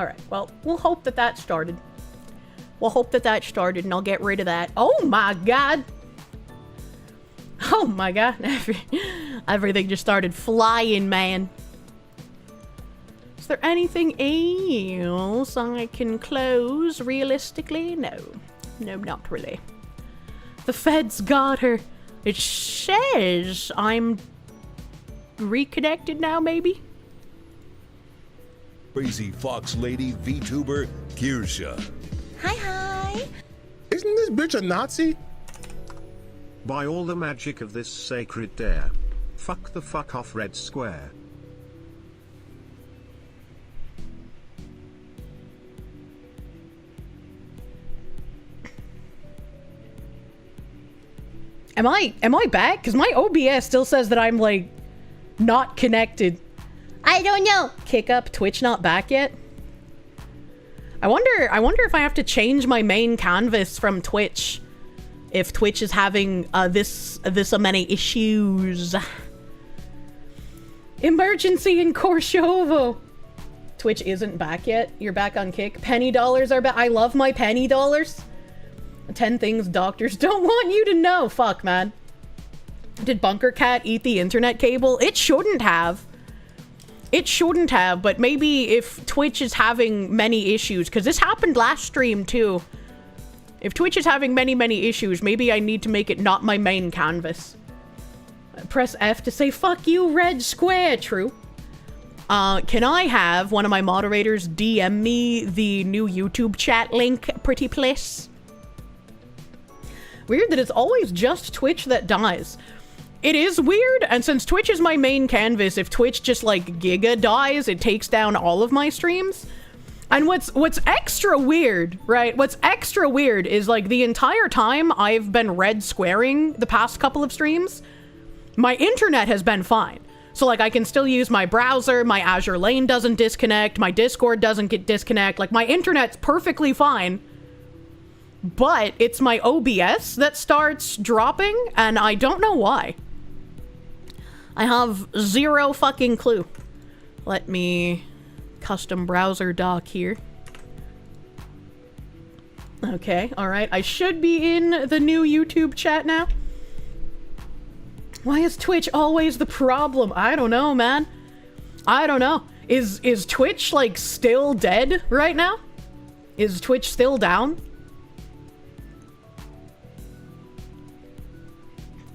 Alright, well, we'll hope that that started. We'll hope that that started, and I'll get rid of that. Oh my god! Oh my god. Everything just started flying, man. Is there anything else I can close realistically? No. No, not really. The feds got her. It says I'm reconnected now, maybe? Crazy Fox Lady VTuber Kirsche. Hi. Isn't this bitch a Nazi? By all the magic of this sacred dare. Fuck the fuck off, Red Square. Am I back? Because my OBS still says that I'm, like, not connected. I don't know. Kick up, Twitch not back yet? I wonder if I have to change my main canvas from Twitch. If Twitch is having this many issues. Emergency in Korshovo. Twitch isn't back yet. You're back on Kick. Penny dollars are back. I love my penny dollars. 10 things doctors don't want you to know. Fuck, man. Did Bunker Cat eat the internet cable? It shouldn't have. It shouldn't have, but maybe if Twitch is having many issues, because this happened last stream too. If Twitch is having many issues, maybe I need to make it not my main canvas. Press F to say, fuck you, Red Square. True. Can I have one of my moderators DM me the new YouTube chat link, pretty please? Weird that it's always just Twitch that dies. It is weird, and since Twitch is my main canvas, if Twitch just, like, giga dies, it takes down all of my streams. And what's extra weird, right? What's extra weird is, like, the entire time I've been red squaring the past couple of streams, my internet has been fine. So, like, I can still use my browser, my Azure Lane doesn't disconnect, my Discord doesn't get disconnect, like, my internet's perfectly fine. But it's my OBS that starts dropping, and I don't know why. I have zero fucking clue. Let me custom browser dock here. Okay, alright. I should be in the new YouTube chat now. Why is Twitch always the problem? I don't know, man. I don't know. Is Twitch, like, still dead right now? Is Twitch still down?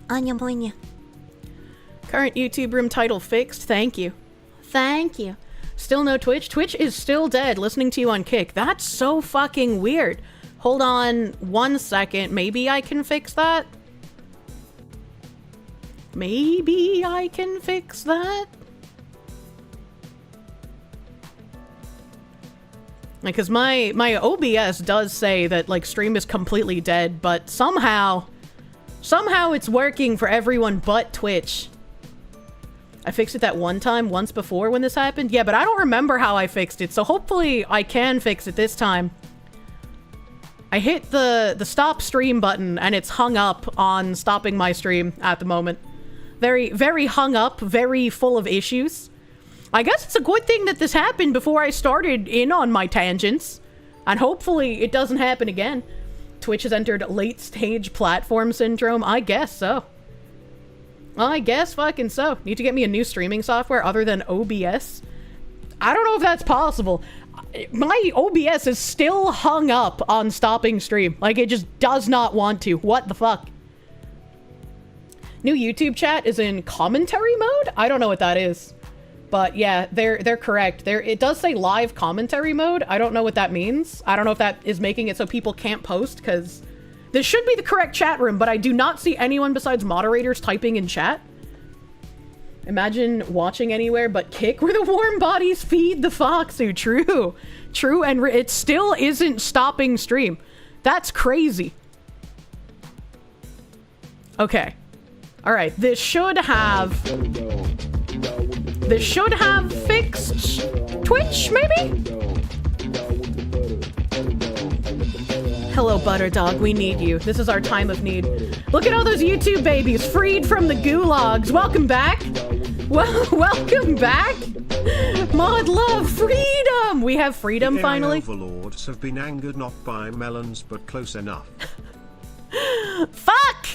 Anya Boinya. Current YouTube room title fixed. Thank you. Thank you. Still no Twitch? Twitch is still dead. Listening to you on Kick. That's so fucking weird. Hold on 1 second. Maybe I can fix that? Maybe I can fix that? Because my OBS does say that, like, stream is completely dead, but somehow it's working for everyone but Twitch. I fixed it that one time, once before when this happened. Yeah, but I don't remember how I fixed it, so hopefully I can fix it this time. I hit the stop stream button, and it's hung up on stopping my stream at the moment. Very, very hung up, very full of issues. I guess it's a good thing that this happened before I started in on my tangents. And hopefully it doesn't happen again. Twitch has entered late-stage platform syndrome. I guess so. I guess fucking so. Need to get me a new streaming software other than OBS. I don't know if that's possible. My OBS is still hung up on stopping stream. Like, it just does not want to. What the fuck? New YouTube chat is in commentary mode? I don't know what that is. But yeah, they're correct. It does say live commentary mode. I don't know what that means. I don't know if that is making it so people can't post, because this should be the correct chat room, but I do not see anyone besides moderators typing in chat. Imagine watching anywhere but Kick where the warm bodies feed the Foxu. True. True, and it still isn't stopping stream. That's crazy. Okay. Alright, this should have fixed Twitch, maybe? Hello, Butterdog, we need you. This is our time of need. Look at all those YouTube babies freed from the gulags. Welcome back. Well, welcome back. Mod love freedom. We have freedom The AI finally. overlords have been angered not by melons, but close enough. Fuck!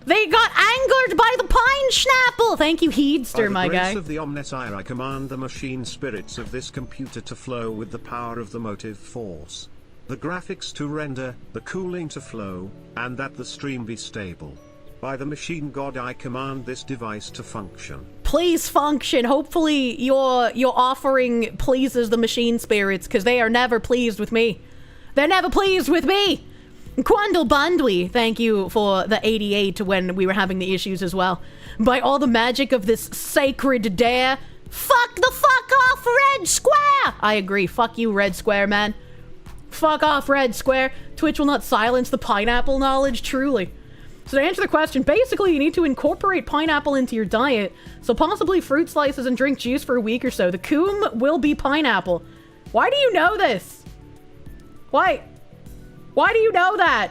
They got angered by the pine schnapple. Thank you, Heedster, my By the guy. grace of the Omnissiah, I command the machine spirits of this computer to flow with the power of the motive force. The graphics to render, the cooling to flow, and that the stream be stable. By the machine god, I command this device to function. Please function. Hopefully your offering pleases the machine spirits, because they are never pleased with me. They're never pleased with me. Quandle Bandwi, thank you for the 88 when we were having the issues as well. By all the magic of this sacred dare, fuck the fuck off Red Square! I agree, fuck you Red Square, man. Fuck off Red Square. Twitch will not silence the pineapple knowledge, truly. So to answer the question, basically you need to incorporate pineapple into your diet, so possibly fruit slices and drink juice for a week or so. The coom will be pineapple. Why do you know this? Why do you know that?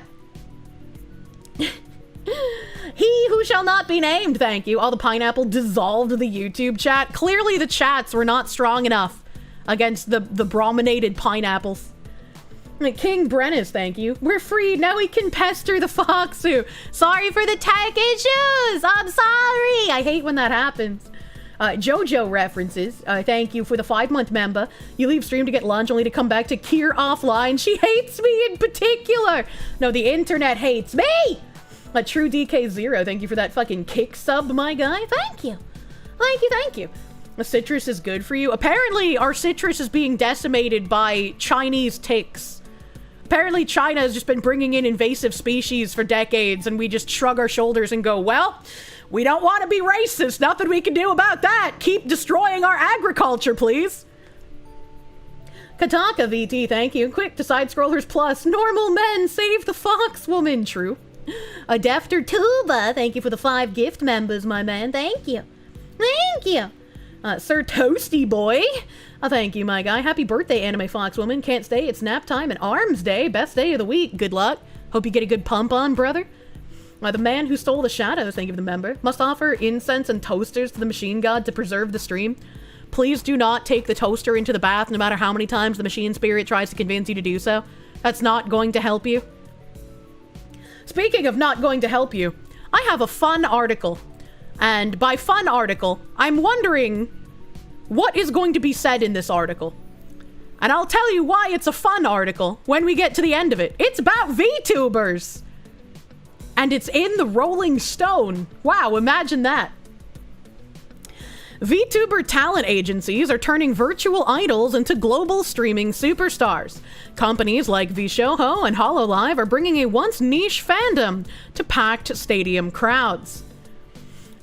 He who shall not be named, thank you. All the pineapple dissolved the YouTube chat. Clearly the chats were not strong enough against the brominated pineapples. King Brennis, thank you. We're free, now we can pester the Foxu. Sorry for the tech issues, I'm sorry. I hate when that happens. JoJo references, thank you for the 5-month member. You leave stream to get lunch only to come back to Kier offline. She hates me in particular. No, the internet hates me. A true DK0, thank you for that fucking kick sub, my guy. Thank you. Thank you, thank you. The citrus is good for you. Apparently, our citrus is being decimated by Chinese ticks. Apparently, China has just been bringing in invasive species for decades, and we just shrug our shoulders and go, well, we don't want to be racist. Nothing we can do about that. Keep destroying our agriculture, please. Kataka VT, thank you. Quick to Side Scrollers Plus. Normal men save the fox woman. True. A Defter Tuba, thank you for the 5 gift members, my man. Thank you. Thank you. Sir Toasty Boy. Thank you, my guy. Happy birthday, Anime Fox Woman. Can't stay. It's nap time and Arms Day. Best day of the week. Good luck. Hope you get a good pump on, brother. The man who stole the shadows, thank you for the member. Must offer incense and toasters to the machine god to preserve the stream. Please do not take the toaster into the bath no matter how many times the machine spirit tries to convince you to do so. That's not going to help you. Speaking of not going to help you, I have a fun article. And by fun article, I'm wondering what is going to be said in this article. And I'll tell you why it's a fun article when we get to the end of it. It's about VTubers. And it's in the Rolling Stone. Wow, imagine that. VTuber talent agencies are turning virtual idols into global streaming superstars. Companies like VShoho and HoloLive are bringing a once niche fandom to packed stadium crowds.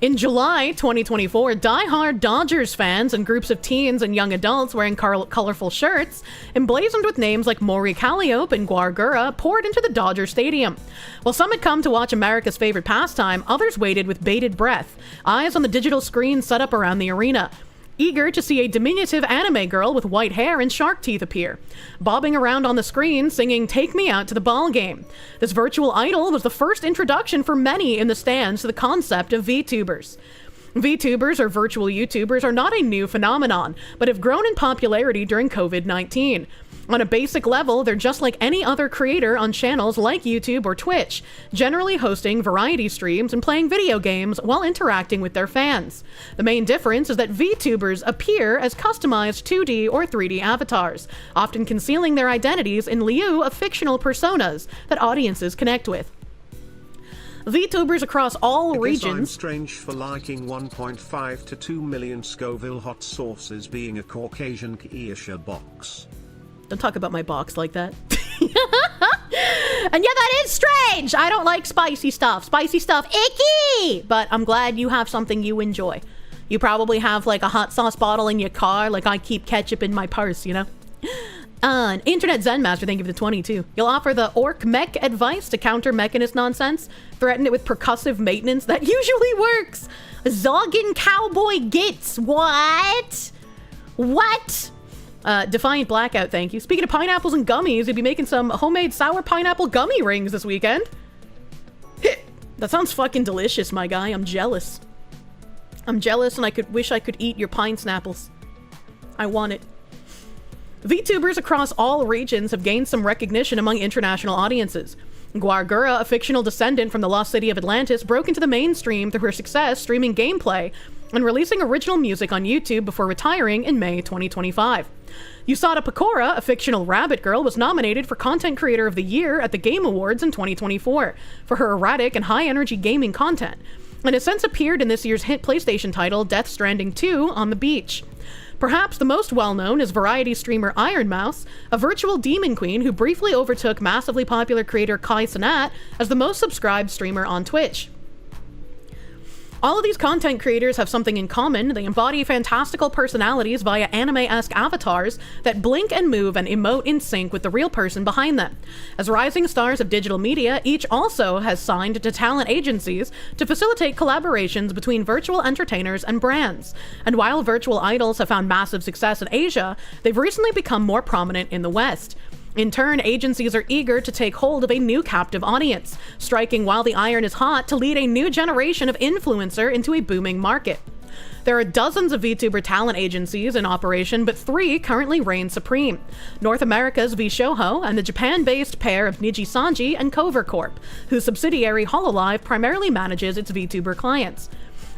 In July 2024, die-hard Dodgers fans and groups of teens and young adults wearing colorful shirts, emblazoned with names like Maury Calliope and Guargura, poured into the Dodger Stadium. While some had come to watch America's favorite pastime, others waited with bated breath, eyes on the digital screen set up around the arena, eager to see a diminutive anime girl with white hair and shark teeth appear, bobbing around on the screen singing "Take Me Out to the Ball Game." This virtual idol was the first introduction for many in the stands to the concept of VTubers. VTubers, or virtual YouTubers, are not a new phenomenon, but have grown in popularity during COVID-19. On a basic level, they're just like any other creator on channels like YouTube or Twitch, generally hosting variety streams and playing video games while interacting with their fans. The main difference is that VTubers appear as customized 2D or 3D avatars, often concealing their identities in lieu of fictional personas that audiences connect with. VTubers across all regions. I'm strange for liking 1.5 to 2 million Scoville hot sauces being a Caucasian Kirsche box. Don't talk about my box like that. And yeah, that is strange. I don't like spicy stuff. Spicy stuff, icky! But I'm glad you have something you enjoy. You probably have like a hot sauce bottle in your car, like I keep ketchup in my purse, you know? Internet Zen Master, thank you for the 22. You'll offer the orc mech advice to counter mechanist nonsense. Threaten it with percussive maintenance. That usually works. Zoggin Cowboy Gits. What? What? Defiant Blackout, thank you. Speaking of pineapples and gummies, you'll be making some homemade sour pineapple gummy rings this weekend. That sounds fucking delicious, my guy. I'm jealous. I'm jealous and I wish I could eat your pine snapples. I want it. VTubers across all regions have gained some recognition among international audiences. Guargura, a fictional descendant from the lost city of Atlantis, broke into the mainstream through her success streaming gameplay and releasing original music on YouTube before retiring in May 2025. Yusada Pecora, a fictional rabbit girl, was nominated for Content Creator of the Year at the Game Awards in 2024 for her erratic and high-energy gaming content, and has since appeared in this year's hit PlayStation title Death Stranding 2 on the beach. Perhaps the most well-known is variety streamer Iron Mouse, a virtual demon queen who briefly overtook massively popular creator Kai Cenat as the most subscribed streamer on Twitch. All of these content creators have something in common. They embody fantastical personalities via anime-esque avatars that blink and move and emote in sync with the real person behind them. As rising stars of digital media, each also has signed to talent agencies to facilitate collaborations between virtual entertainers and brands. And while virtual idols have found massive success in Asia, they've recently become more prominent in the West. In turn, agencies are eager to take hold of a new captive audience, striking while the iron is hot to lead a new generation of influencer into a booming market. There are dozens of VTuber talent agencies in operation, but 3 currently reign supreme. North America's VShoho and the Japan-based pair of Niji Sanji and Cover Corp, whose subsidiary Hololive primarily manages its VTuber clients.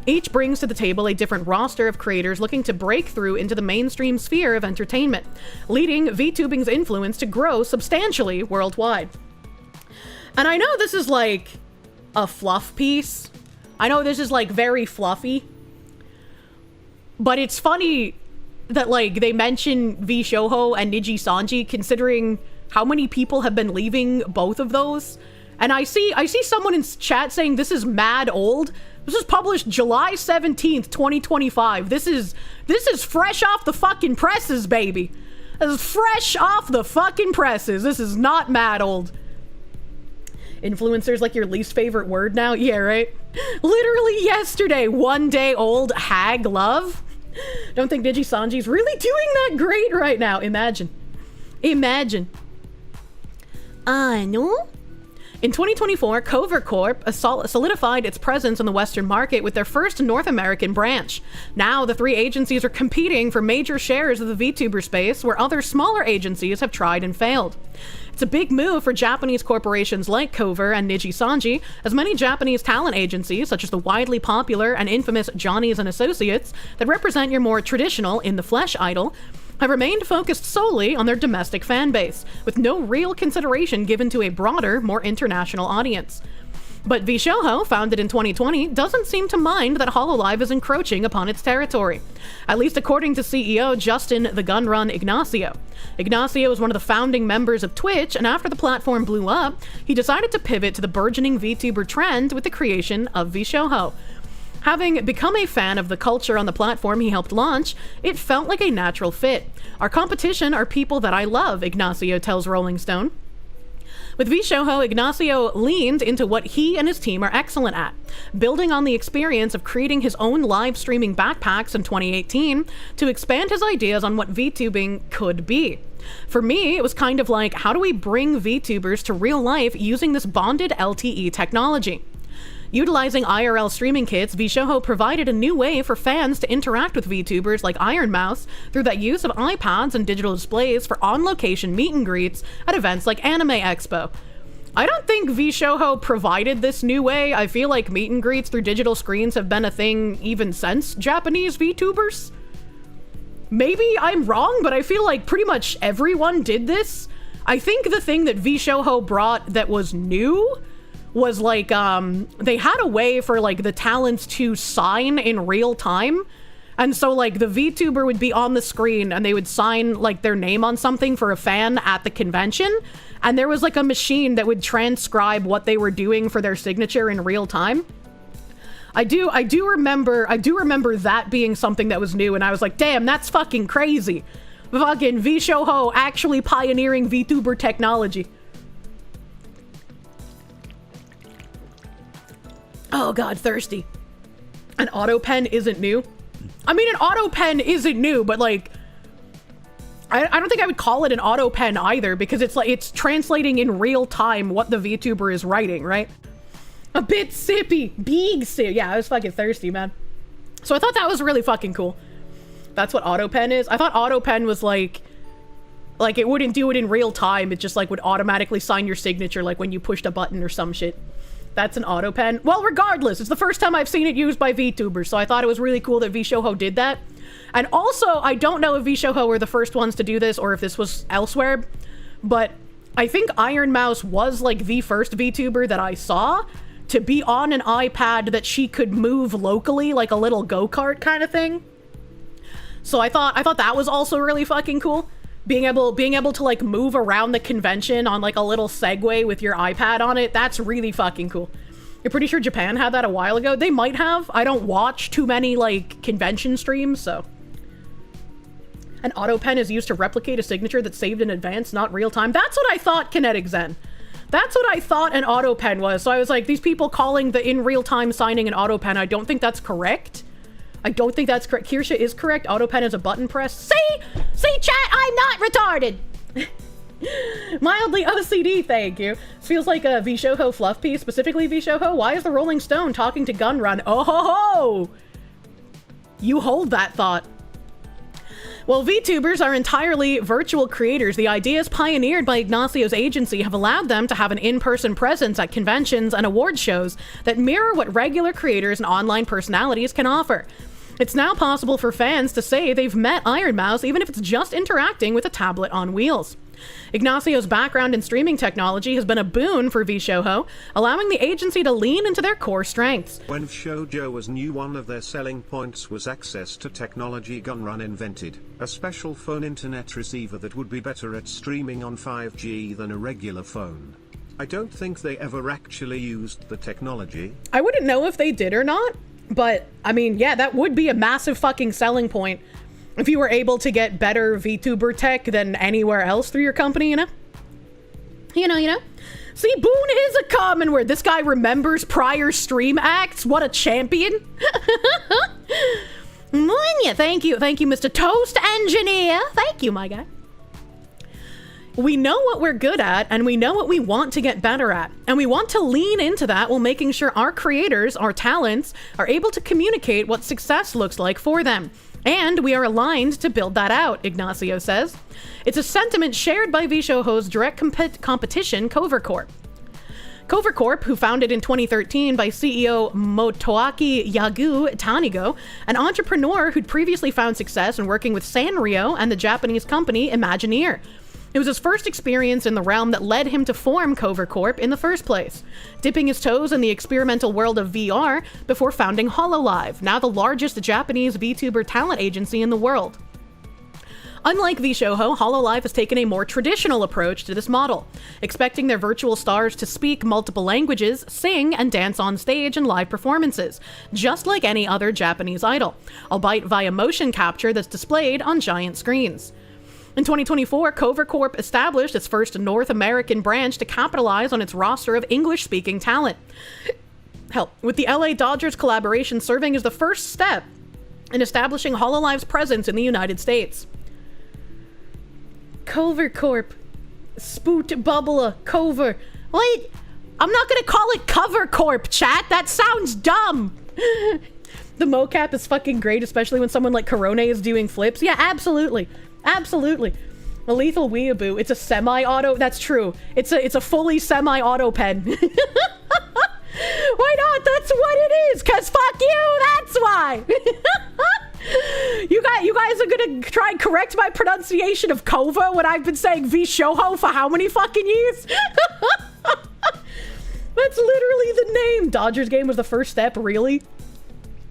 Each brings to the table a different roster of creators looking to break through into the mainstream sphere of entertainment, leading VTubing's influence to grow substantially worldwide. And I know this is like a fluff piece. I know this is like very fluffy. But it's funny that like they mention VShoho and Niji Sanji considering how many people have been leaving both of those. And I see someone in chat saying this is mad old. This was published July 17th, 2025. This is fresh off the fucking presses, baby. This is fresh off the fucking presses. This is not mad old. Influencers like your least favorite word now? Yeah, right? Literally yesterday, 1 day old hag love. Don't think Niji Sanji's really doing that great right now. Imagine. No? In 2024, Cover Corp solidified its presence in the Western market with their first North American branch. Now, the 3 agencies are competing for major shares of the VTuber space, where other smaller agencies have tried and failed. It's a big move for Japanese corporations like Cover and Niji Sanji, as many Japanese talent agencies, such as the widely popular and infamous Johnny's and Associates, that represent your more traditional in-the-flesh idol, have remained focused solely on their domestic fan base, with no real consideration given to a broader, more international audience. But VShoho, founded in 2020, doesn't seem to mind that Hololive is encroaching upon its territory, at least according to CEO Justin the Gun Run Ignacio. Ignacio is one of the founding members of Twitch, and after the platform blew up, he decided to pivot to the burgeoning VTuber trend with the creation of VShoho. Having become a fan of the culture on the platform he helped launch, it felt like a natural fit. Our competition are people that I love, Ignacio tells Rolling Stone. With VShoho, Ignacio leaned into what he and his team are excellent at, building on the experience of creating his own live streaming backpacks in 2018 to expand his ideas on what VTubing could be. For me, it was kind of like, how do we bring VTubers to real life using this bonded LTE technology? Utilizing IRL streaming kits, VShoho provided a new way for fans to interact with VTubers like Iron Mouse through that use of iPads and digital displays for on-location meet and greets at events like Anime Expo. I don't think VShoho provided this new way. I feel like meet and greets through digital screens have been a thing even since Japanese VTubers. Maybe I'm wrong, but I feel like pretty much everyone did this. I think the thing that VShoho brought that was new was like, they had a way for like the talents to sign in real time. And so like the VTuber would be on the screen and they would sign like their name on something for a fan at the convention. And there was like a machine that would transcribe what they were doing for their signature in real time. I do remember that being something that was new, and I was like, damn, that's fucking crazy. Fucking VShoho actually pioneering VTuber technology. Oh god, thirsty. An auto pen isn't new. I mean, an auto pen isn't new, but like, I don't think I would call it an auto pen either, because it's like, it's translating in real time what the VTuber is writing, right? A bit sippy, big sip. Yeah, I was fucking thirsty, man. So I thought that was really fucking cool. That's what AutoPen is. I thought AutoPen was like it wouldn't do it in real time. It just like would automatically sign your signature like when you pushed a button or some shit. That's an AutoPen. Well, regardless, it's the first time I've seen it used by VTubers, so I thought it was really cool that VShoho did that. And also, I don't know if VShoho were the first ones to do this or if this was elsewhere, but I think Iron Mouse was like the first VTuber that I saw to be on an iPad that she could move locally, like a little go-kart kind of thing. So I thought that was also really fucking cool. Being able to like move around the convention on like a little Segway with your iPad on it, that's really fucking cool. You're pretty sure Japan had that a while ago. They might have. I don't watch too many like convention streams, so. An AutoPen is used to replicate a signature that's saved in advance, not real time. That's what I thought Kinetic Zen. That's what I thought an AutoPen was. So I was like, these people calling the in real time signing an AutoPen, I don't think that's correct. I don't think that's correct. Kirsche is correct. AutoPen is a button press. See, chat, I'm not retarded. Mildly OCD, thank you. This feels like a VShoho fluff piece, specifically VShoho. Why is the Rolling Stone talking to Gunrun? Oh ho ho! You hold that thought. Well, VTubers are entirely virtual creators. The ideas pioneered by Ignacio's agency have allowed them to have an in-person presence at conventions and award shows that mirror what regular creators and online personalities can offer. It's now possible for fans to say they've met Iron Mouse even if it's just interacting with a tablet on wheels. Ignacio's background in streaming technology has been a boon for VShoho, allowing the agency to lean into their core strengths. When Shoujo was new, one of their selling points was access to technology. Gunrun invented a special phone internet receiver that would be better at streaming on 5G than a regular phone. I don't think they ever actually used the technology. I wouldn't know if they did or not, but I mean, yeah, that would be a massive fucking selling point. If you were able to get better VTuber tech than anywhere else through your company, you know? You know? See, boon is a common word. This guy remembers prior stream acts. What a champion. Thank you, Mr. Toast Engineer. Thank you, my guy. We know what we're good at, and we know what we want to get better at. And we want to lean into that while making sure our creators, our talents, are able to communicate what success looks like for them. And we are aligned to build that out, Ignacio says. It's a sentiment shared by VShoho's direct competition, Cover Corp. Cover Corp, who founded in 2013 by CEO Motoaki Yagu Tanigo, an entrepreneur who'd previously found success in working with Sanrio and the Japanese company Imagineer. It was his first experience in the realm that led him to form Cover Corp in the first place, dipping his toes in the experimental world of VR before founding HoloLive, now the largest Japanese VTuber talent agency in the world. Unlike VShoho, HoloLive has taken a more traditional approach to this model, expecting their virtual stars to speak multiple languages, sing, and dance on stage in live performances, just like any other Japanese idol, albeit via motion capture that's displayed on giant screens. In 2024, Cover Corp established its first North American branch to capitalize on its roster of English-speaking talent. Hell, with the LA Dodgers collaboration serving as the first step in establishing HoloLive's presence in the United States. Cover Corp. Spoot Bubbler. Cover. Wait, I'm not gonna call it Cover Corp, chat. That sounds dumb. The mocap is fucking great, especially when someone like Corone is doing flips. Yeah, absolutely. Absolutely. A lethal weeaboo. It's a semi-auto. That's true. It's a fully semi-auto pen. Why not? That's what it is. Cause fuck you. That's why. You guys are gonna try and correct my pronunciation of Kova when I've been saying VShoho for how many fucking years? That's literally the name. Dodgers game was the first step. Really?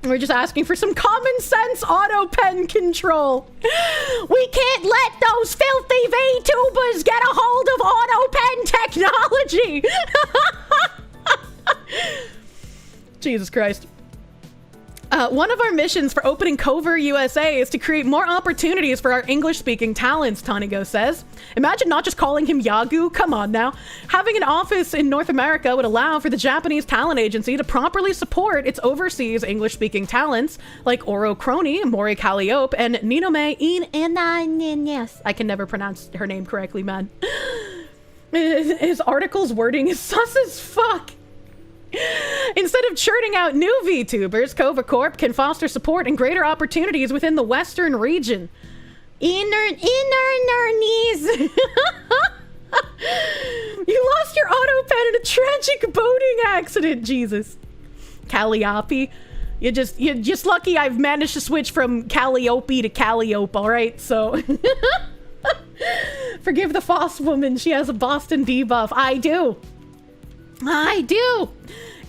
We're just asking for some common sense auto pen control. We can't let those filthy VTubers get a hold of auto pen technology. Jesus Christ. One of our missions for opening Cover USA is to create more opportunities for our English-speaking talents, Tanigo says. Imagine not just calling him Yagu. Come on now. Having an office in North America would allow for the Japanese talent agency to properly support its overseas English-speaking talents like Oro Crony, Mori Calliope, and Ninome Inaninas. I can never pronounce her name correctly, man. His article's wording is sus as fuck. Instead of churning out new VTubers, Cova Corp can foster support and greater opportunities within the Western region. Inner knees. You lost your auto pen in a tragic boating accident, Jesus. Calliope. You're just lucky I've managed to switch from Calliope to Calliope, alright? So forgive the Foss woman, she has a Boston debuff. I do.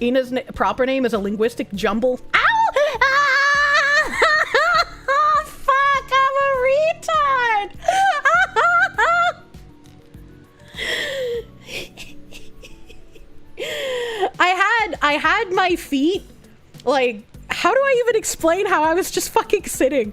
Ina's proper name is a linguistic jumble. Ow! Ah! Fuck, I'm a retard! I had my feet, like, how do I even explain how I was just fucking sitting?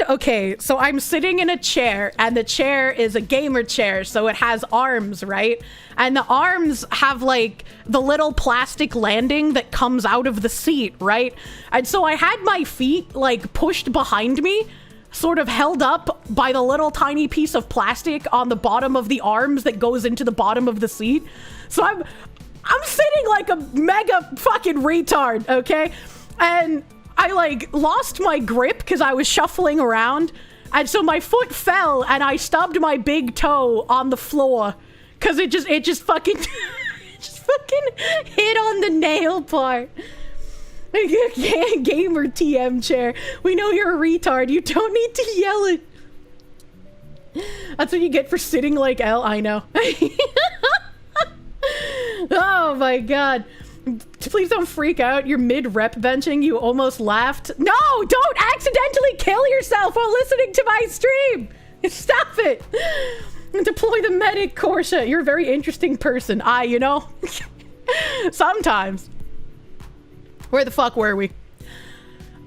Okay, so I'm sitting in a chair, and the chair is a gamer chair, so it has arms, right? And the arms have, like, the little plastic landing that comes out of the seat, right? And so I had my feet, like, pushed behind me, sort of held up by the little tiny piece of plastic on the bottom of the arms that goes into the bottom of the seat. So I'm sitting like a mega fucking retard, okay? And I like lost my grip because I was shuffling around, and so my foot fell and I stubbed my big toe on the floor because it just fucking hit on the nail part. Gamer TM chair. We know you're a retard. You don't need to yell it. That's what you get for sitting like L. I know. Oh my god. Please don't freak out. You're mid-rep benching. You almost laughed. No! Don't accidentally kill yourself while listening to my stream! Stop it! Deploy the medic, Kirsche. You're a very interesting person. You know? Sometimes. Where the fuck were we?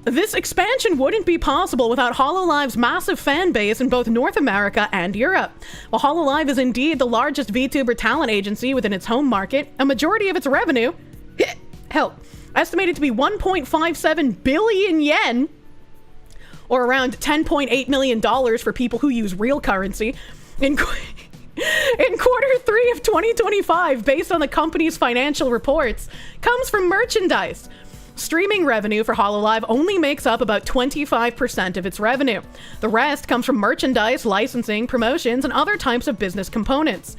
This expansion wouldn't be possible without HoloLive's massive fan base in both North America and Europe. While HoloLive is indeed the largest VTuber talent agency within its home market, a majority of its revenue, estimated to be 1.57 billion yen, or around $10.8 million for people who use real currency, in quarter 3 of 2025, based on the company's financial reports, comes from merchandise. Streaming revenue for HoloLive only makes up about 25% of its revenue. The rest comes from merchandise, licensing, promotions, and other types of business components.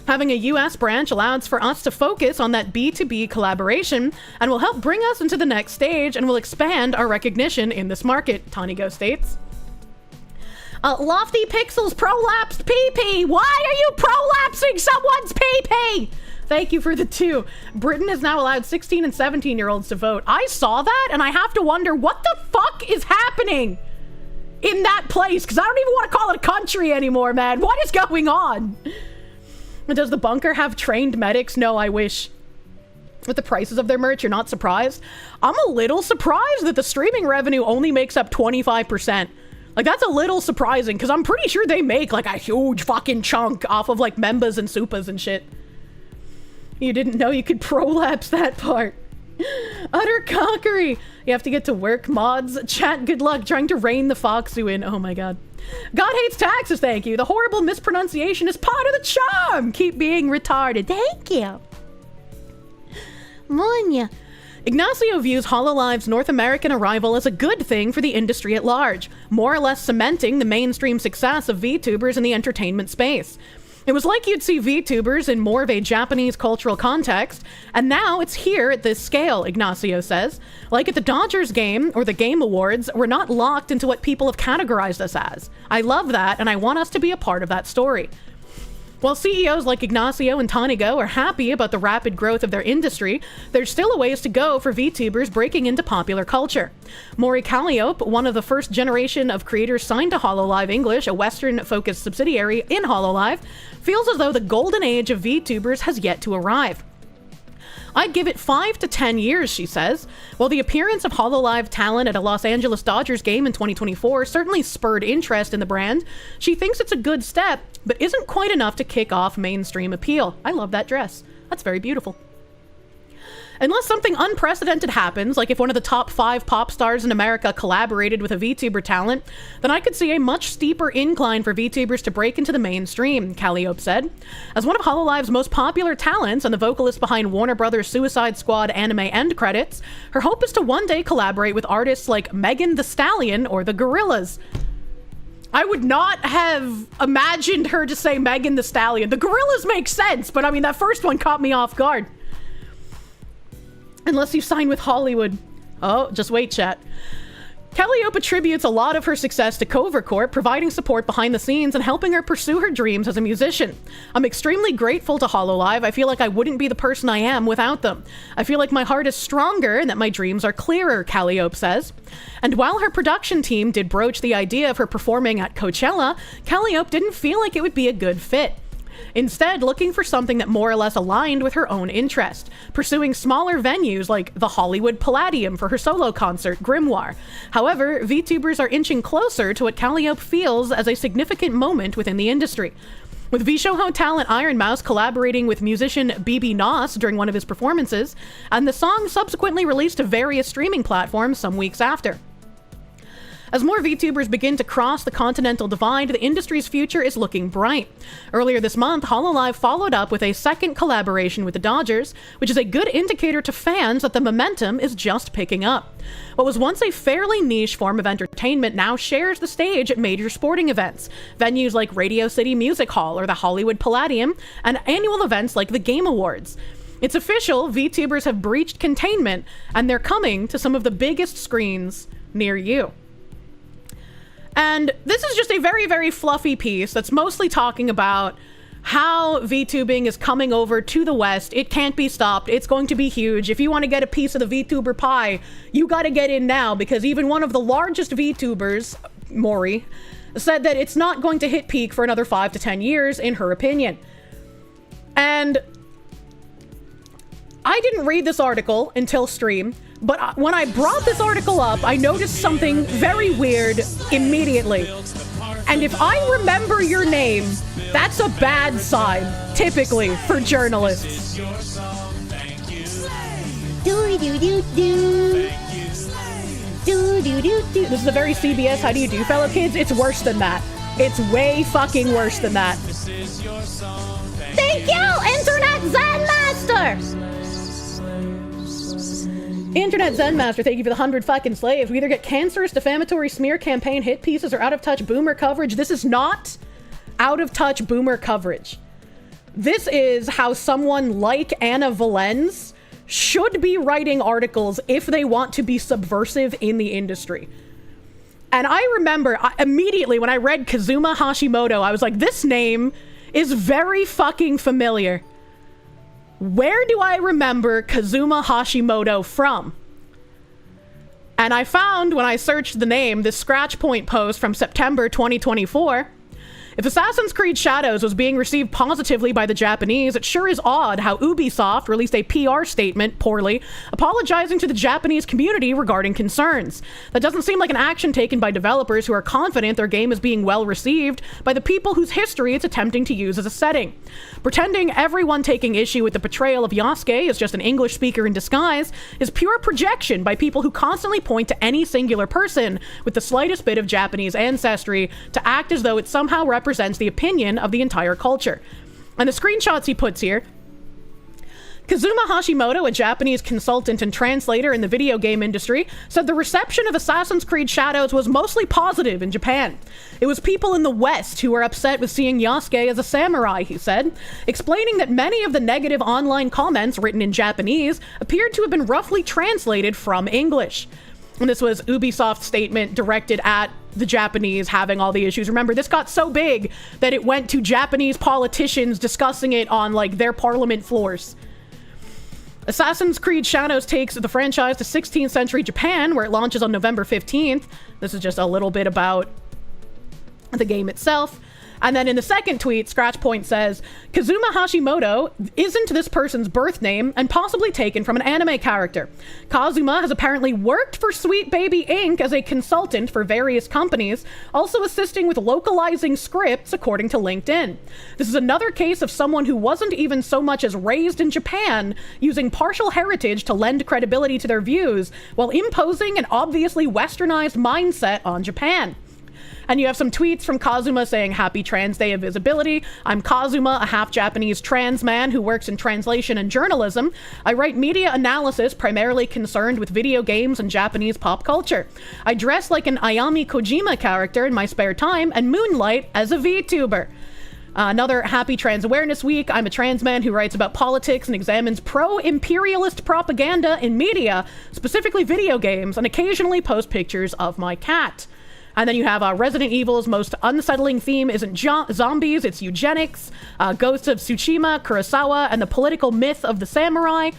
Having a US branch allows for us to focus on that B2B collaboration and will help bring us into the next stage and will expand our recognition in this market, Tanigo states. Lofty Pixels prolapsed PP. Why are you prolapsing someone's PP? Thank you for the 2. Britain has now allowed 16 and 17-year-olds to vote. I saw that, and I have to wonder what the fuck is happening in that place, because I don't even want to call it a country anymore, man. What is going on? Does the bunker have trained medics? No, I wish. With the prices of their merch, you're not surprised? I'm a little surprised that the streaming revenue only makes up 25%. Like, that's a little surprising, because I'm pretty sure they make, like, a huge fucking chunk off of, like, membas and supas and shit. You didn't know you could prolapse that part. Utter cockery. You have to get to work, mods. Chat, good luck trying to rein the Foxu in. Oh my god. God hates taxes, thank you. The horrible mispronunciation is part of the charm. Keep being retarded. Thank you. Monya. Ignacio views HoloLive's North American arrival as a good thing for the industry at large, more or less cementing the mainstream success of VTubers in the entertainment space. It was like you'd see VTubers in more of a Japanese cultural context, and now it's here at this scale, Ignacio says. Like at the Dodgers game or the Game Awards, we're not locked into what people have categorized us as. I love that, and I want us to be a part of that story. While CEOs like Ignacio and Tanigo are happy about the rapid growth of their industry, there's still a ways to go for VTubers breaking into popular culture. Maury Calliope, one of the first generation of creators signed to HoloLive English, a Western-focused subsidiary in HoloLive, feels as though the golden age of VTubers has yet to arrive. I'd give it 5 to 10 years, she says. While the appearance of HoloLive talent at a Los Angeles Dodgers game in 2024 certainly spurred interest in the brand, she thinks it's a good step, but isn't quite enough to kick off mainstream appeal. I love that dress. That's very beautiful. Unless something unprecedented happens, like if one of the top 5 pop stars in America collaborated with a VTuber talent, then I could see a much steeper incline for VTubers to break into the mainstream, Calliope said. As one of HoloLive's most popular talents and the vocalist behind Warner Brothers' Suicide Squad anime end credits, her hope is to one day collaborate with artists like Megan Thee Stallion or the Gorillaz. I would not have imagined her to say Megan Thee Stallion. The Gorillaz make sense, but I mean, that first one caught me off guard. Unless you sign with Hollywood. Oh, just wait, chat. Calliope attributes a lot of her success to Cover Corp, providing support behind the scenes and helping her pursue her dreams as a musician. I'm extremely grateful to HoloLive. I feel like I wouldn't be the person I am without them. I feel like my heart is stronger and that my dreams are clearer, Calliope says. And while her production team did broach the idea of her performing at Coachella, Calliope didn't feel like it would be a good fit. Instead, looking for something that more or less aligned with her own interest, pursuing smaller venues like the Hollywood Palladium for her solo concert, Grimoire. However, VTubers are inching closer to what Calliope feels as a significant moment within the industry. With VShoho talent Iron Mouse collaborating with musician BB Nos during one of his performances, and the song subsequently released to various streaming platforms some weeks after. As more VTubers begin to cross the continental divide, the industry's future is looking bright. Earlier this month, HoloLive followed up with a second collaboration with the Dodgers, which is a good indicator to fans that the momentum is just picking up. What was once a fairly niche form of entertainment now shares the stage at major sporting events, venues like Radio City Music Hall or the Hollywood Palladium, and annual events like the Game Awards. It's official, VTubers have breached containment, and they're coming to some of the biggest screens near you. And this is just a very, very fluffy piece that's mostly talking about how VTubing is coming over to the West. It can't be stopped. It's going to be huge. If you want to get a piece of the VTuber pie, you got to get in now, because even one of the largest VTubers, Maury, said that it's not going to hit peak for another 5 to 10 years, in her opinion. And I didn't read this article until stream, but when I brought this article up, I noticed something very weird immediately. And if I remember your name, that's a bad sign, typically, for journalists. This is a very CBS how do you do, fellow kids? It's worse than that. It's way fucking worse than that. Thank you, Internet Zen Master! Internet Zen Master, thank you for the 100 fucking slaves. We either get cancerous, defamatory smear campaign hit pieces or out-of-touch boomer coverage. This is not out-of-touch boomer coverage. This is how someone like Anna Valens should be writing articles if they want to be subversive in the industry. And I remember immediately when I read Kazuma Hashimoto, I was like, this name is very fucking familiar. Where do I remember Kazuma Hashimoto from? And I found, when I searched the name, this Scratch Point post from September 2024. If Assassin's Creed Shadows was being received positively by the Japanese, it sure is odd how Ubisoft released a PR statement, poorly, apologizing to the Japanese community regarding concerns. That doesn't seem like an action taken by developers who are confident their game is being well received by the people whose history it's attempting to use as a setting. Pretending everyone taking issue with the portrayal of Yasuke as just an English speaker in disguise is pure projection by people who constantly point to any singular person with the slightest bit of Japanese ancestry to act as though it somehow represents the opinion of the entire culture. And the screenshots he puts here. Kazuma Hashimoto, a Japanese consultant and translator in the video game industry, said the reception of Assassin's Creed Shadows was mostly positive in Japan. It was people in the West who were upset with seeing Yasuke as a samurai, he said, explaining that many of the negative online comments written in Japanese appeared to have been roughly translated from English. And this was Ubisoft's statement directed at the Japanese having all the issues. Remember, this got so big that it went to Japanese politicians discussing it on, like, their parliament floors. Assassin's Creed Shadows takes the franchise to 16th century Japan, where it launches on November 15th. This is just a little bit about the game itself. And then in the second tweet, Scratchpoint says, Kazuma Hashimoto isn't this person's birth name and possibly taken from an anime character. Kazuma has apparently worked for Sweet Baby Inc. as a consultant for various companies, also assisting with localizing scripts according to LinkedIn. This is another case of someone who wasn't even so much as raised in Japan, using partial heritage to lend credibility to their views, while imposing an obviously westernized mindset on Japan. And you have some tweets from Kazuma saying, Happy Trans Day of Visibility. I'm Kazuma, a half-Japanese trans man who works in translation and journalism. I write media analysis primarily concerned with video games and Japanese pop culture. I dress like an Ayami Kojima character in my spare time and moonlight as a VTuber. Another Happy Trans Awareness Week. I'm a trans man who writes about politics and examines pro-imperialist propaganda in media, specifically video games, and occasionally post pictures of my cat. And then you have Resident Evil's most unsettling theme isn't zombies, it's eugenics, Ghosts of Tsushima, Kurosawa, and the political myth of the samurai.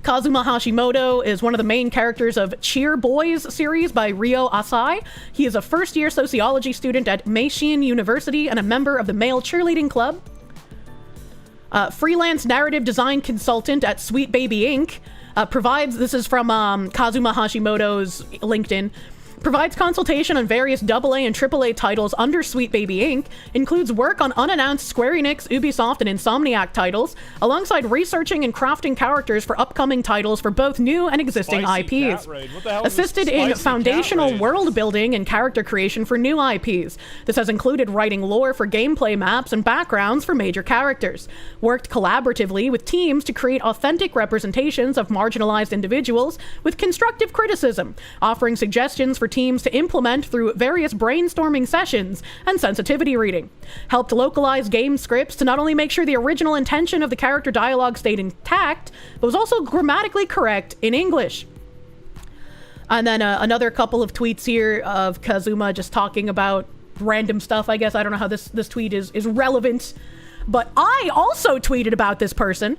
Kazuma Hashimoto is one of the main characters of Cheer Boys series by Ryo Asai. He is a first-year sociology student at Meishin University and a member of the male cheerleading club. Freelance narrative design consultant at Sweet Baby Inc. This is from Kazuma Hashimoto's LinkedIn, provides consultation on various AA and AAA titles under Sweet Baby Inc., includes work on unannounced Square Enix, Ubisoft, and Insomniac titles, alongside researching and crafting characters for upcoming titles for both new and existing IPs. Assisted in foundational world building and character creation for new IPs. This has included writing lore for gameplay maps and backgrounds for major characters. Worked collaboratively with teams to create authentic representations of marginalized individuals with constructive criticism, offering suggestions for teams to implement through various brainstorming sessions and sensitivity reading. Helped localize game scripts to not only make sure the original intention of the character dialogue stayed intact, but was also grammatically correct in English. And then another couple of tweets here of Kazuma just talking about random stuff, I guess. I don't know how this tweet is relevant, but I also tweeted about this person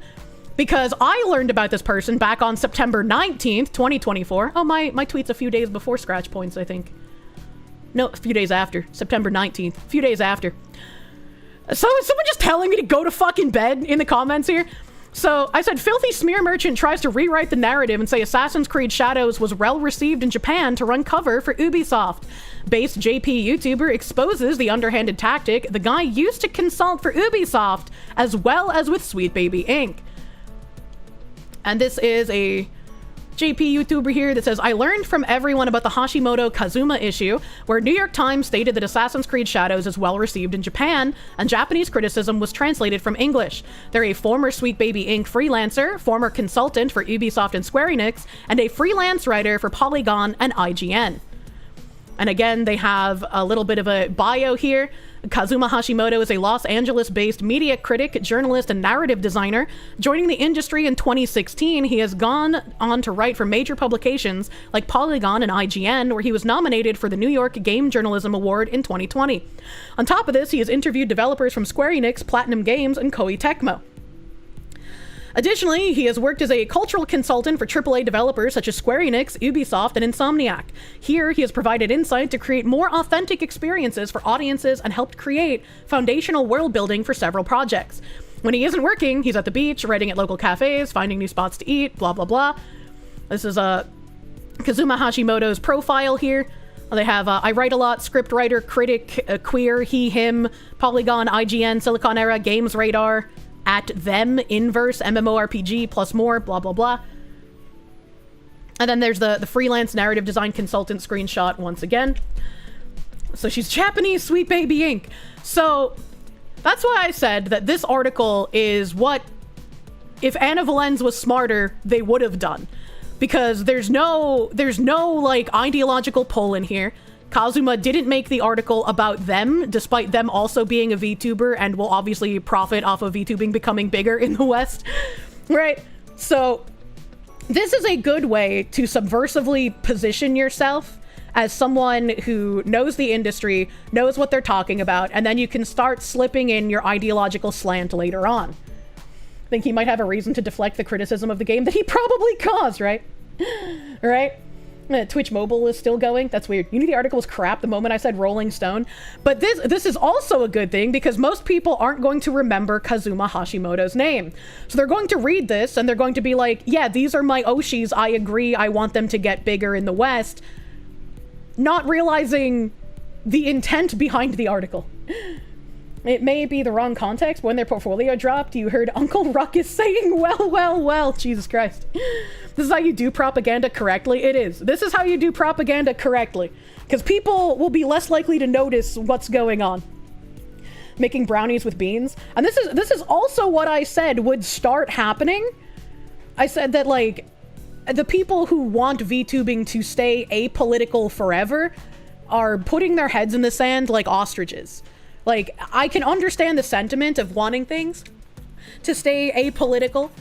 because I learned about this person back on September 19th, 2024. Oh, my tweet's a few days before Scratch Points, I think. No, a few days after. September 19th. A few days after. So is someone just telling me to go to fucking bed in the comments here? So I said, Filthy Smear Merchant tries to rewrite the narrative and say Assassin's Creed Shadows was well received in Japan to run cover for Ubisoft. Base JP YouTuber exposes the underhanded tactic the guy used to consult for Ubisoft as well as with Sweet Baby Inc. And this is a JP YouTuber here that says, I learned from everyone about the Hashimoto Kazuma issue, where New York Times stated that Assassin's Creed Shadows is well received in Japan, and Japanese criticism was translated from English. They're a former Sweet Baby Inc. freelancer, former consultant for Ubisoft and Square Enix, and a freelance writer for Polygon and IGN. And again, they have a little bit of a bio here. Kazuma Hashimoto is a Los Angeles-based media critic, journalist, and narrative designer. Joining the industry in 2016, he has gone on to write for major publications like Polygon and IGN, where he was nominated for the New York Game Journalism Award in 2020. On top of this, he has interviewed developers from Square Enix, Platinum Games, and Koei Tecmo. Additionally, he has worked as a cultural consultant for AAA developers such as Square Enix, Ubisoft, and Insomniac. Here, he has provided insight to create more authentic experiences for audiences and helped create foundational world building for several projects. When he isn't working, he's at the beach, writing at local cafes, finding new spots to eat, blah, blah, blah. This is Kazuma Hashimoto's profile here. They have I write a lot, script writer, critic, queer, he, him, Polygon, IGN, Silicon Era, Games Radar, at them, Inverse, MMORPG, plus more, blah, blah, blah. And then there's the freelance narrative design consultant screenshot once again. So she's Japanese, Sweet Baby Inc. So that's why I said that this article is what, if Anna Valenz was smarter, they would have done. Because there's no like ideological pull in here. Kazuma didn't make the article about them, despite them also being a VTuber and will obviously profit off of VTubing becoming bigger in the West, right? So this is a good way to subversively position yourself as someone who knows the industry, knows what they're talking about, and then you can start slipping in your ideological slant later on. I think he might have a reason to deflect the criticism of the game that he probably caused, right? Right? Twitch Mobile is still going. That's weird. Unity article was crap the moment I said Rolling Stone. But this is also a good thing because most people aren't going to remember Kazuma Hashimoto's name. So they're going to read this and they're going to be like, yeah, these are my Oshis. I agree. I want them to get bigger in the West. Not realizing the intent behind the article. It may be the wrong context. When their portfolio dropped, you heard Uncle Ruckus saying, well, Jesus Christ. This is how you do propaganda correctly. It is. This is how you do propaganda correctly. Because people will be less likely to notice what's going on. Making brownies with beans. And this is also what I said would start happening. I said that, like, the people who want VTubing to stay apolitical forever are putting their heads in the sand like ostriches. Like, I can understand the sentiment of wanting things to stay apolitical,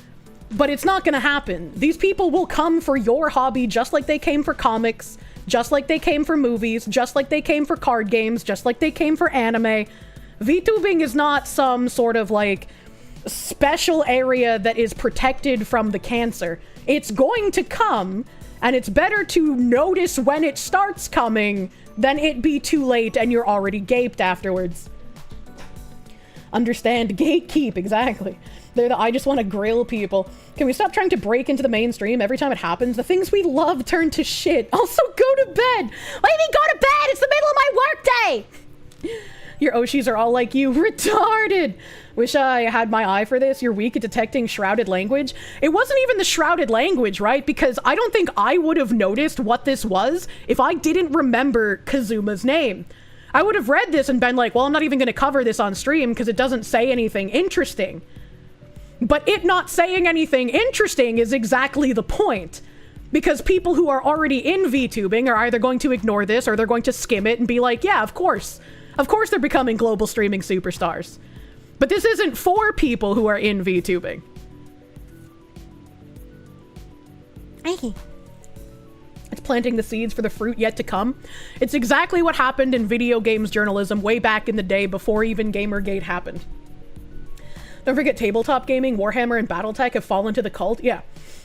but it's not gonna happen. These people will come for your hobby just like they came for comics, just like they came for movies, just like they came for card games, just like they came for anime. VTubing is not some sort of, like, special area that is protected from the cancer. It's going to come, and it's better to notice when it starts coming than it be too late and you're already gaped afterwards. Understand, gatekeep, exactly. They're the I just want to grill people. Can we stop trying to break into the mainstream every time it happens? The things we love turn to shit. Also, go to bed. What do you mean go to bed? It's the middle of my workday. Your Oshis are all like you. Retarded. Wish I had my eye for this. You're weak at detecting shrouded language. It wasn't even the shrouded language, right? Because I don't think I would have noticed what this was if I didn't remember Kazuma's name. I would have read this and been like, well, I'm not even going to cover this on stream because it doesn't say anything interesting. But it not saying anything interesting is exactly the point. Because people who are already in VTubing are either going to ignore this or they're going to skim it and be like, yeah, of course. Of course they're becoming global streaming superstars. But this isn't for people who are in VTubing. It's planting the seeds for the fruit yet to come. It's exactly what happened in video games journalism way back in the day before even Gamergate happened. Don't forget tabletop gaming, Warhammer, and Battletech have fallen to the cult. Yeah.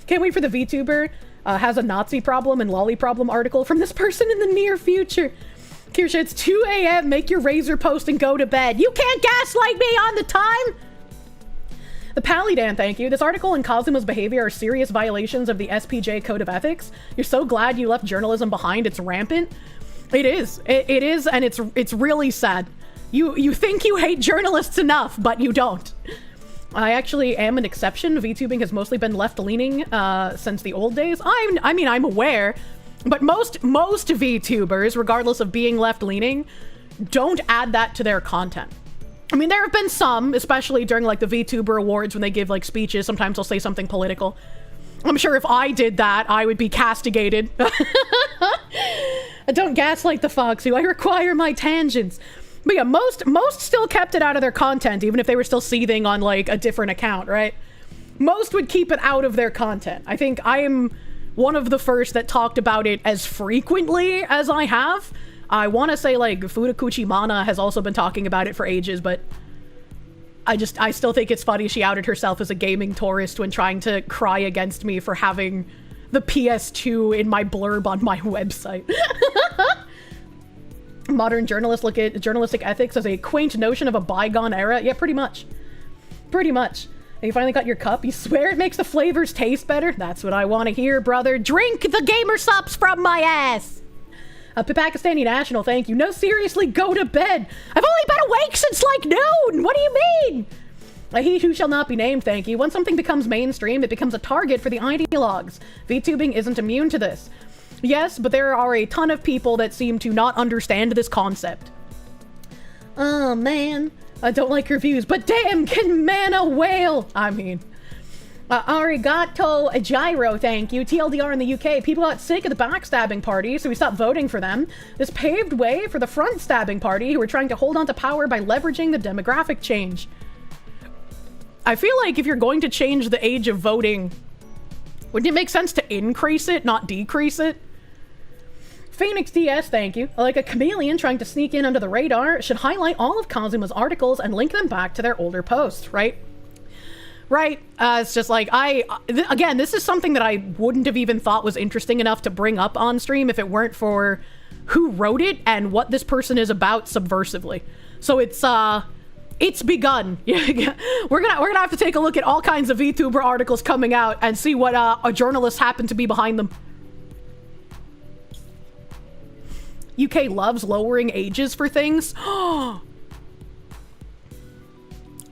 Can't wait for the VTuber has a Nazi problem and lolly problem article from this person in the near future. Kirsche, it's 2 a.m. Make your razor post and go to bed. You can't gaslight me on the time! The Palidan, thank you. This article and Kazuma's behavior are serious violations of the SPJ Code of Ethics. You're so glad you left journalism behind. It's rampant. It is. It is, and it's really sad. You think you hate journalists enough, but you don't. I actually am an exception. VTubing has mostly been left-leaning since the old days. I mean, I'm aware. But most VTubers, regardless of being left-leaning, don't add that to their content. I mean, there have been some, especially during, like, the VTuber Awards when they give, like, speeches. Sometimes they'll say something political. I'm sure if I did that, I would be castigated. Don't gaslight the fox who I require my tangents. But yeah, most still kept it out of their content, even if they were still seething on, like, a different account, right? Most would keep it out of their content. I think I am one of the first that talked about it as frequently as I have. I want to say, like, Fudakuchi Mana has also been talking about it for ages, but I still think it's funny she outed herself as a gaming tourist when trying to cry against me for having the PS2 in my blurb on my website. Modern journalists look at journalistic ethics as a quaint notion of a bygone era. Yeah, pretty much. Pretty much. And you finally got your cup? You swear it makes the flavors taste better? That's what I want to hear, brother. Drink the gamer sups from my ass! Pakistani National, thank you. No, seriously, go to bed. I've only been awake since, like, noon! What do you mean? He who shall not be named, thank you. Once something becomes mainstream, it becomes a target for the ideologues. VTubing isn't immune to this. Yes, but there are a ton of people that seem to not understand this concept. Oh, man. I don't like your views, but damn, can man a whale? I mean... Arigato gyro, thank you. TLDR in the UK. People got sick of the backstabbing party, so we stopped voting for them. This paved way for the front stabbing party, who were trying to hold on to power by leveraging the demographic change. I feel like if you're going to change the age of voting, wouldn't it make sense to increase it, not decrease it? Phoenix DS, thank you. Like a chameleon trying to sneak in under the radar, should highlight all of Kazuma's articles and link them back to their older posts, right? right? It's just like, again, this is something that I wouldn't have even thought was interesting enough to bring up on stream if it weren't for who wrote it and what this person is about subversively. So it's begun. We're gonna have to take a look at all kinds of VTuber articles coming out and see what a journalist happened to be behind them. UK loves lowering ages for things.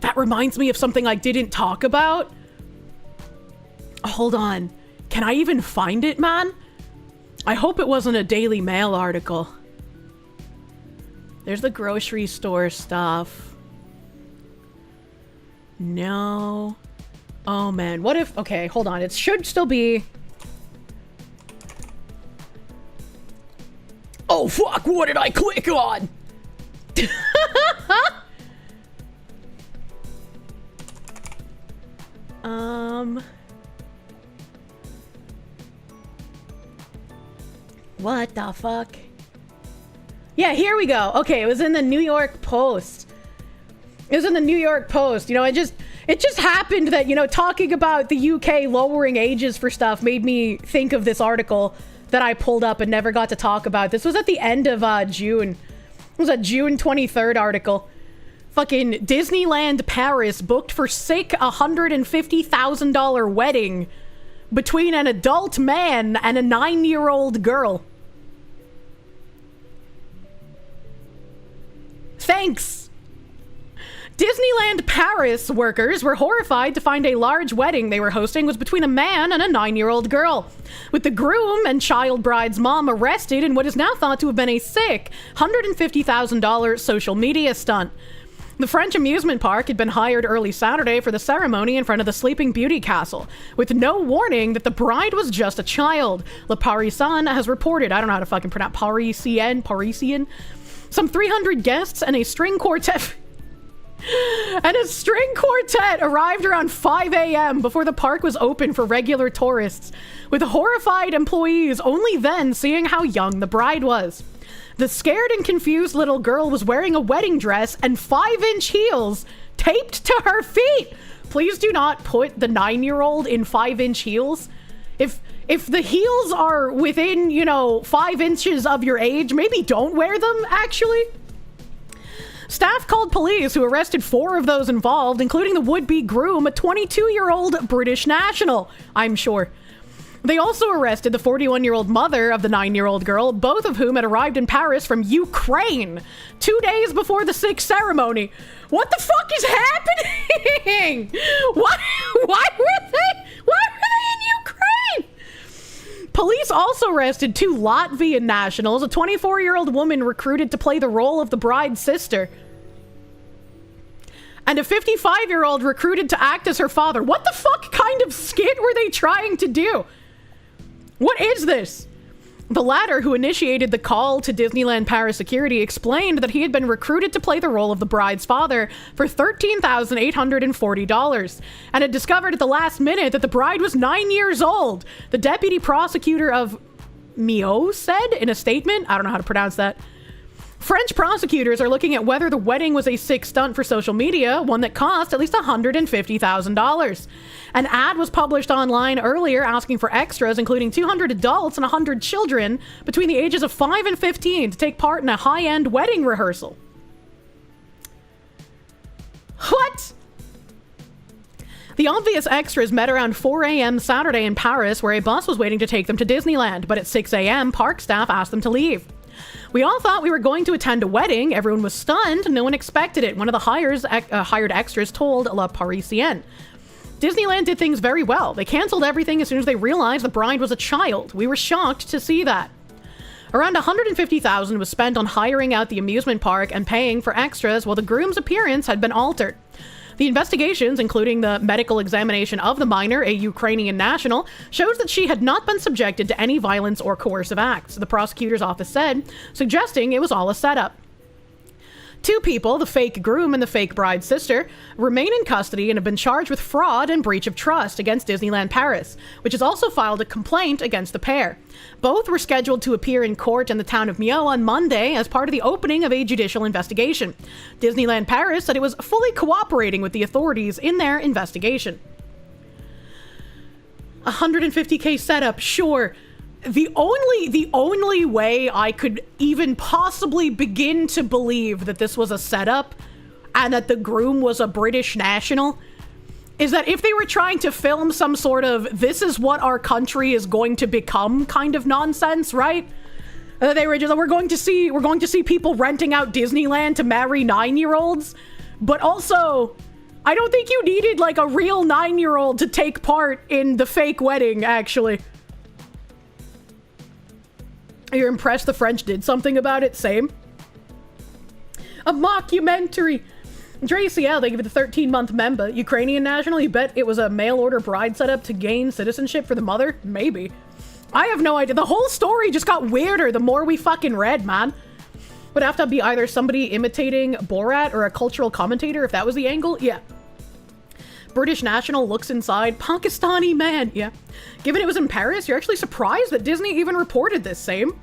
That reminds me of something I didn't talk about. Hold on. Can I even find it, man? I hope it wasn't a Daily Mail article. There's the grocery store stuff. No. Oh, man. What if... Okay, hold on. It should still be... Oh, fuck! What did I click on? What the fuck? Yeah, here we go. Okay, it was in the New York Post. It was in the New York Post. You know, it just happened that, you know, talking about the UK lowering ages for stuff made me think of this article that I pulled up and never got to talk about. This was at the end of June. It was a June 23rd article. Fucking Disneyland Paris booked for sick $150,000 wedding between an adult man and a 9-year-old girl. Thanks. Disneyland Paris workers were horrified to find a large wedding they were hosting was between a man and a 9-year-old girl, with the groom and child bride's mom arrested in what is now thought to have been a sick $150,000 social media stunt. The French amusement park had been hired early Saturday for the ceremony in front of the Sleeping Beauty castle, with no warning that the bride was just a child. Le Parisien has reported, I don't know how to fucking pronounce Parisien. Some 300 guests and a string quartet arrived around 5 a.m. before the park was open for regular tourists, with horrified employees only then seeing how young the bride was. The scared and confused little girl was wearing a wedding dress and 5-inch heels taped to her feet. Please do not put the 9-year-old in 5-inch heels. If the heels are within, 5 inches of your age, maybe don't wear them, actually. Staff called police, who arrested 4 of those involved, including the would-be groom, a 22-year-old British national, I'm sure. They also arrested the 41-year-old mother of the 9-year-old girl, both of whom had arrived in Paris from Ukraine 2 days before the sick ceremony. What the fuck is happening? Why were they in Ukraine? Police also arrested 2 Latvian nationals, a 24-year-old woman recruited to play the role of the bride's sister, and a 55-year-old recruited to act as her father. What the fuck kind of skit were they trying to do? What is this? The latter, who initiated the call to Disneyland Paris security, explained that he had been recruited to play the role of the bride's father for $13,840 and had discovered at the last minute that the bride was 9 years old. The deputy prosecutor of Emotes said in a statement, I don't know how to pronounce that. French prosecutors are looking at whether the wedding was a sick stunt for social media, one that cost at least $150,000. An ad was published online earlier asking for extras, including 200 adults and 100 children between the ages of 5 and 15 to take part in a high-end wedding rehearsal. What? The obvious extras met around 4 a.m. Saturday in Paris, where a bus was waiting to take them to Disneyland, but at 6 a.m., park staff asked them to leave. We all thought we were going to attend a wedding. Everyone was stunned. No one expected it. One of the hired extras told Le Parisien. Disneyland did things very well. They canceled everything as soon as they realized the bride was a child. We were shocked to see that. Around $150,000 was spent on hiring out the amusement park and paying for extras while the groom's appearance had been altered. The investigations, including the medical examination of the minor, a Ukrainian national, shows that she had not been subjected to any violence or coercive acts, the prosecutor's office said, suggesting it was all a setup. 2 people, the fake groom and the fake bride's sister, remain in custody and have been charged with fraud and breach of trust against Disneyland Paris, which has also filed a complaint against the pair. Both were scheduled to appear in court in the town of Meaux on Monday as part of the opening of a judicial investigation. Disneyland Paris said it was fully cooperating with the authorities in their investigation. 150k setup, sure. The only way I could even possibly begin to believe that this was a setup and that the groom was a British national is that if they were trying to film some sort of this is what our country is going to become kind of nonsense, right? They were just, we're going to see people renting out Disneyland to marry 9-year-olds, but also I don't think you needed like a real 9-year-old to take part in the fake wedding, actually. You're impressed the French did something about it? Same. A mockumentary. Draciel, they give it a 13-month member. Ukrainian national, you bet it was a mail-order bride setup to gain citizenship for the mother? Maybe. I have no idea. The whole story just got weirder the more we fucking read, man. Would have to be either somebody imitating Borat or a cultural commentator if that was the angle. Yeah. British national looks inside. Pakistani man. Yeah. Given it was in Paris, you're actually surprised that Disney even reported this. Same.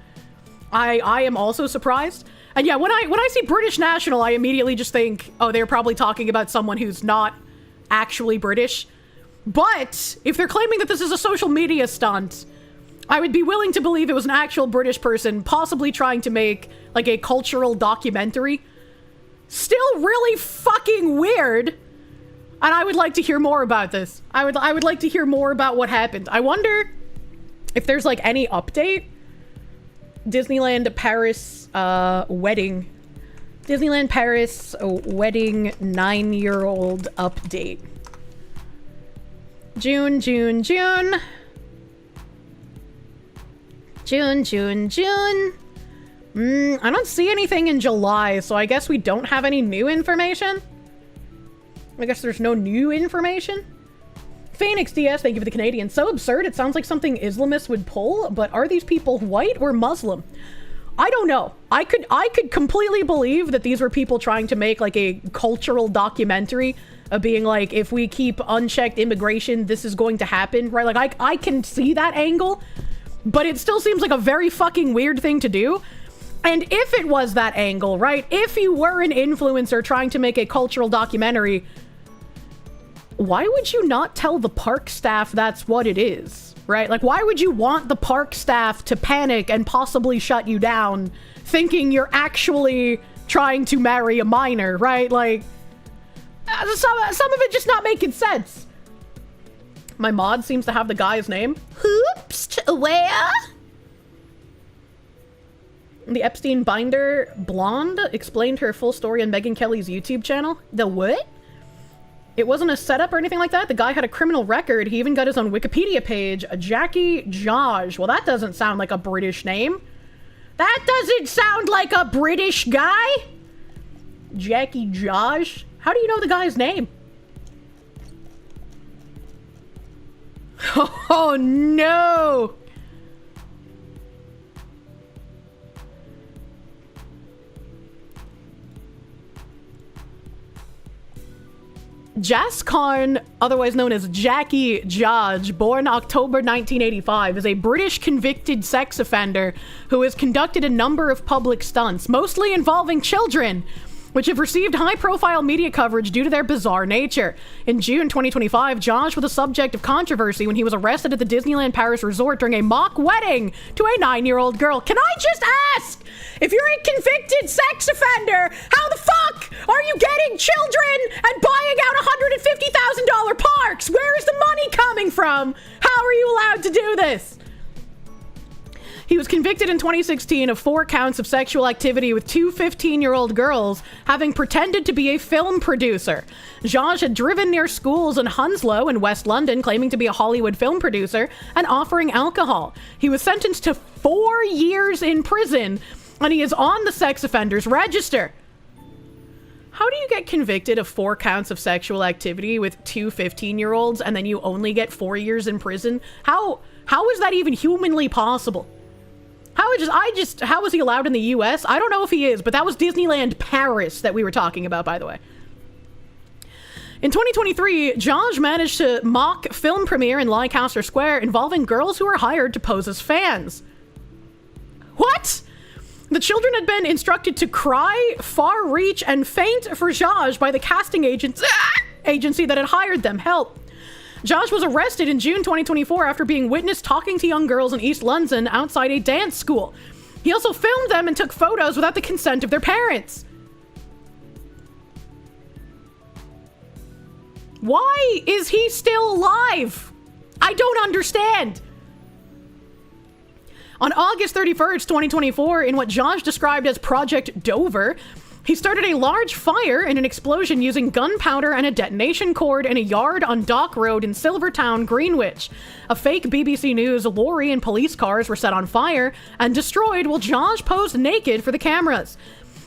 I am also surprised. And yeah, when I see British national, I immediately just think, oh, they're probably talking about someone who's not actually British. But if they're claiming that this is a social media stunt, I would be willing to believe it was an actual British person possibly trying to make like a cultural documentary. Still really fucking weird. And I would like to hear more about this. I would like to hear more about what happened. I wonder if there's like any update. Disneyland Paris wedding. Disneyland Paris wedding 9-year-old update. June. I don't see anything in July, so I guess we don't have any new information. I guess there's no new information. Phoenix DS, thank you for the Canadian. So absurd, it sounds like something Islamists would pull, but are these people white or Muslim? I don't know. I could completely believe that these were people trying to make like a cultural documentary of being like, if we keep unchecked immigration, this is going to happen, right? Like I can see that angle, but it still seems like a very fucking weird thing to do. And if it was that angle, right? If you were an influencer trying to make a cultural documentary, why would you not tell the park staff that's what it is, right? Like, why would you want the park staff to panic and possibly shut you down thinking you're actually trying to marry a minor, right? Like, some of it just not making sense. My mod seems to have the guy's name. Hoops, where? The Epstein binder blonde explained her full story on Megyn Kelly's YouTube channel. The what? It wasn't a setup or anything like that. The guy had a criminal record. He even got his own Wikipedia page. Jackie Jaj. Well, that doesn't sound like a British name. That doesn't sound like a British guy. Jackie Jaj. How do you know the guy's name? Oh no. Jas Khan, otherwise known as Jackie Jaj, born October 1985, is a British convicted sex offender who has conducted a number of public stunts, mostly involving children, which have received high-profile media coverage due to their bizarre nature. In June 2025, Josh was the subject of controversy when he was arrested at the Disneyland Paris resort during a mock wedding to a 9-year-old girl. Can I just ask, if you're a convicted sex offender, how the fuck are you getting children and buying out $150,000 parks? Where is the money coming from? How are you allowed to do this? He was convicted in 2016 of 4 counts of sexual activity with 2 15-year-old girls, having pretended to be a film producer. Jaj had driven near schools in Hounslow in West London, claiming to be a Hollywood film producer and offering alcohol. He was sentenced to 4 years in prison, and he is on the sex offenders register. How do you get convicted of 4 counts of sexual activity with 2 15-year-olds and then you only get 4 years in prison? How is that even humanly possible? How was he allowed in the US? I don't know if he is, but that was Disneyland Paris that we were talking about, by the way. In 2023, Jaj managed to mock film premiere in Leicester Square involving girls who were hired to pose as fans. What? The children had been instructed to cry, far reach, and faint for Jaj by the casting agency that had hired them. Help. Josh was arrested in June 2024 after being witnessed talking to young girls in East London outside a dance school. He also filmed them and took photos without the consent of their parents. Why is he still alive? I don't understand. On August 31st, 2024, in what Josh described as Project Dover, he started a large fire and an explosion using gunpowder and a detonation cord in a yard on Dock Road in Silvertown, Greenwich. A fake BBC News lorry and police cars were set on fire and destroyed while Josh posed naked for the cameras.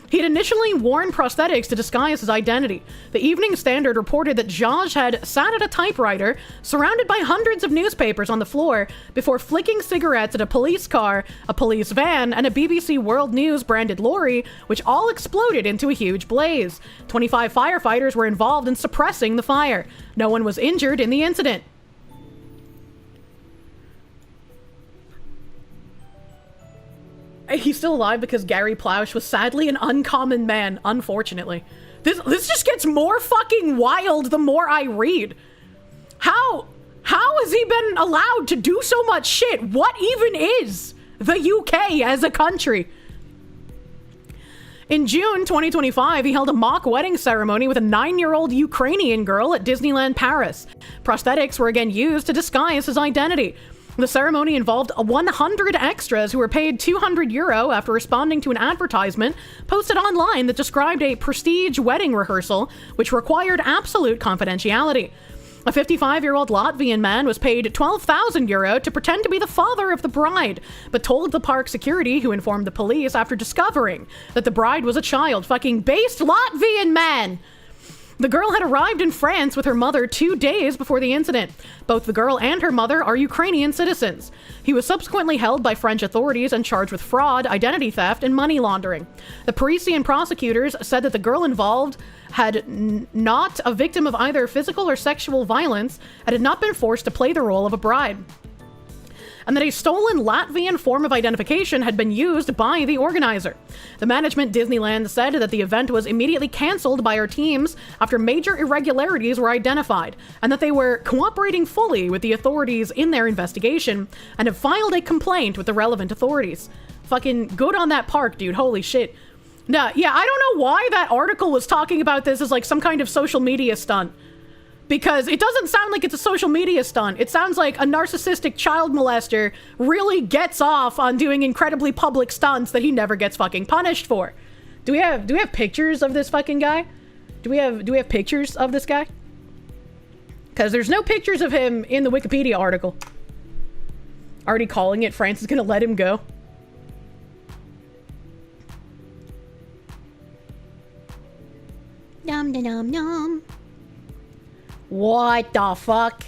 He had initially worn prosthetics to disguise his identity. The Evening Standard reported that Josh had sat at a typewriter, surrounded by hundreds of newspapers on the floor, before flicking cigarettes at a police car, a police van, and a BBC World News branded lorry, which all exploded into a huge blaze. 25 firefighters were involved in suppressing the fire. No one was injured in the incident. He's still alive because Gary Ploush was sadly an uncommon man, unfortunately. This just gets more fucking wild the more I read. How has he been allowed to do so much shit? What even is the UK as a country? In June 2025, he held a mock wedding ceremony with a 9-year-old Ukrainian girl at Disneyland Paris. Prosthetics were again used to disguise his identity. The ceremony involved 100 extras who were paid €200 after responding to an advertisement posted online that described a prestige wedding rehearsal, which required absolute confidentiality. A 55-year-old Latvian man was paid €12,000 to pretend to be the father of the bride, but told the park security, who informed the police after discovering that the bride was a child. Fucking based Latvian man! The girl had arrived in France with her mother 2 days before the incident. Both the girl and her mother are Ukrainian citizens. He was subsequently held by French authorities and charged with fraud, identity theft, and money laundering. The Parisian prosecutors said that the girl involved had not a victim of either physical or sexual violence and had not been forced to play the role of a bride, and that a stolen Latvian form of identification had been used by the organizer. The management Disneyland said that the event was immediately canceled by our teams after major irregularities were identified, and that they were cooperating fully with the authorities in their investigation and have filed a complaint with the relevant authorities. Fucking good on that park, dude. Holy shit. Nah, yeah, I don't know why that article was talking about this as like some kind of social media stunt. Because it doesn't sound like it's a social media stunt. It sounds like a narcissistic child molester really gets off on doing incredibly public stunts that he never gets fucking punished for. Do we have pictures of this fucking guy? Do we have pictures of this guy? Because there's no pictures of him in the Wikipedia article. Already calling it, France is gonna let him go. Nom nom nom nom. What the fuck?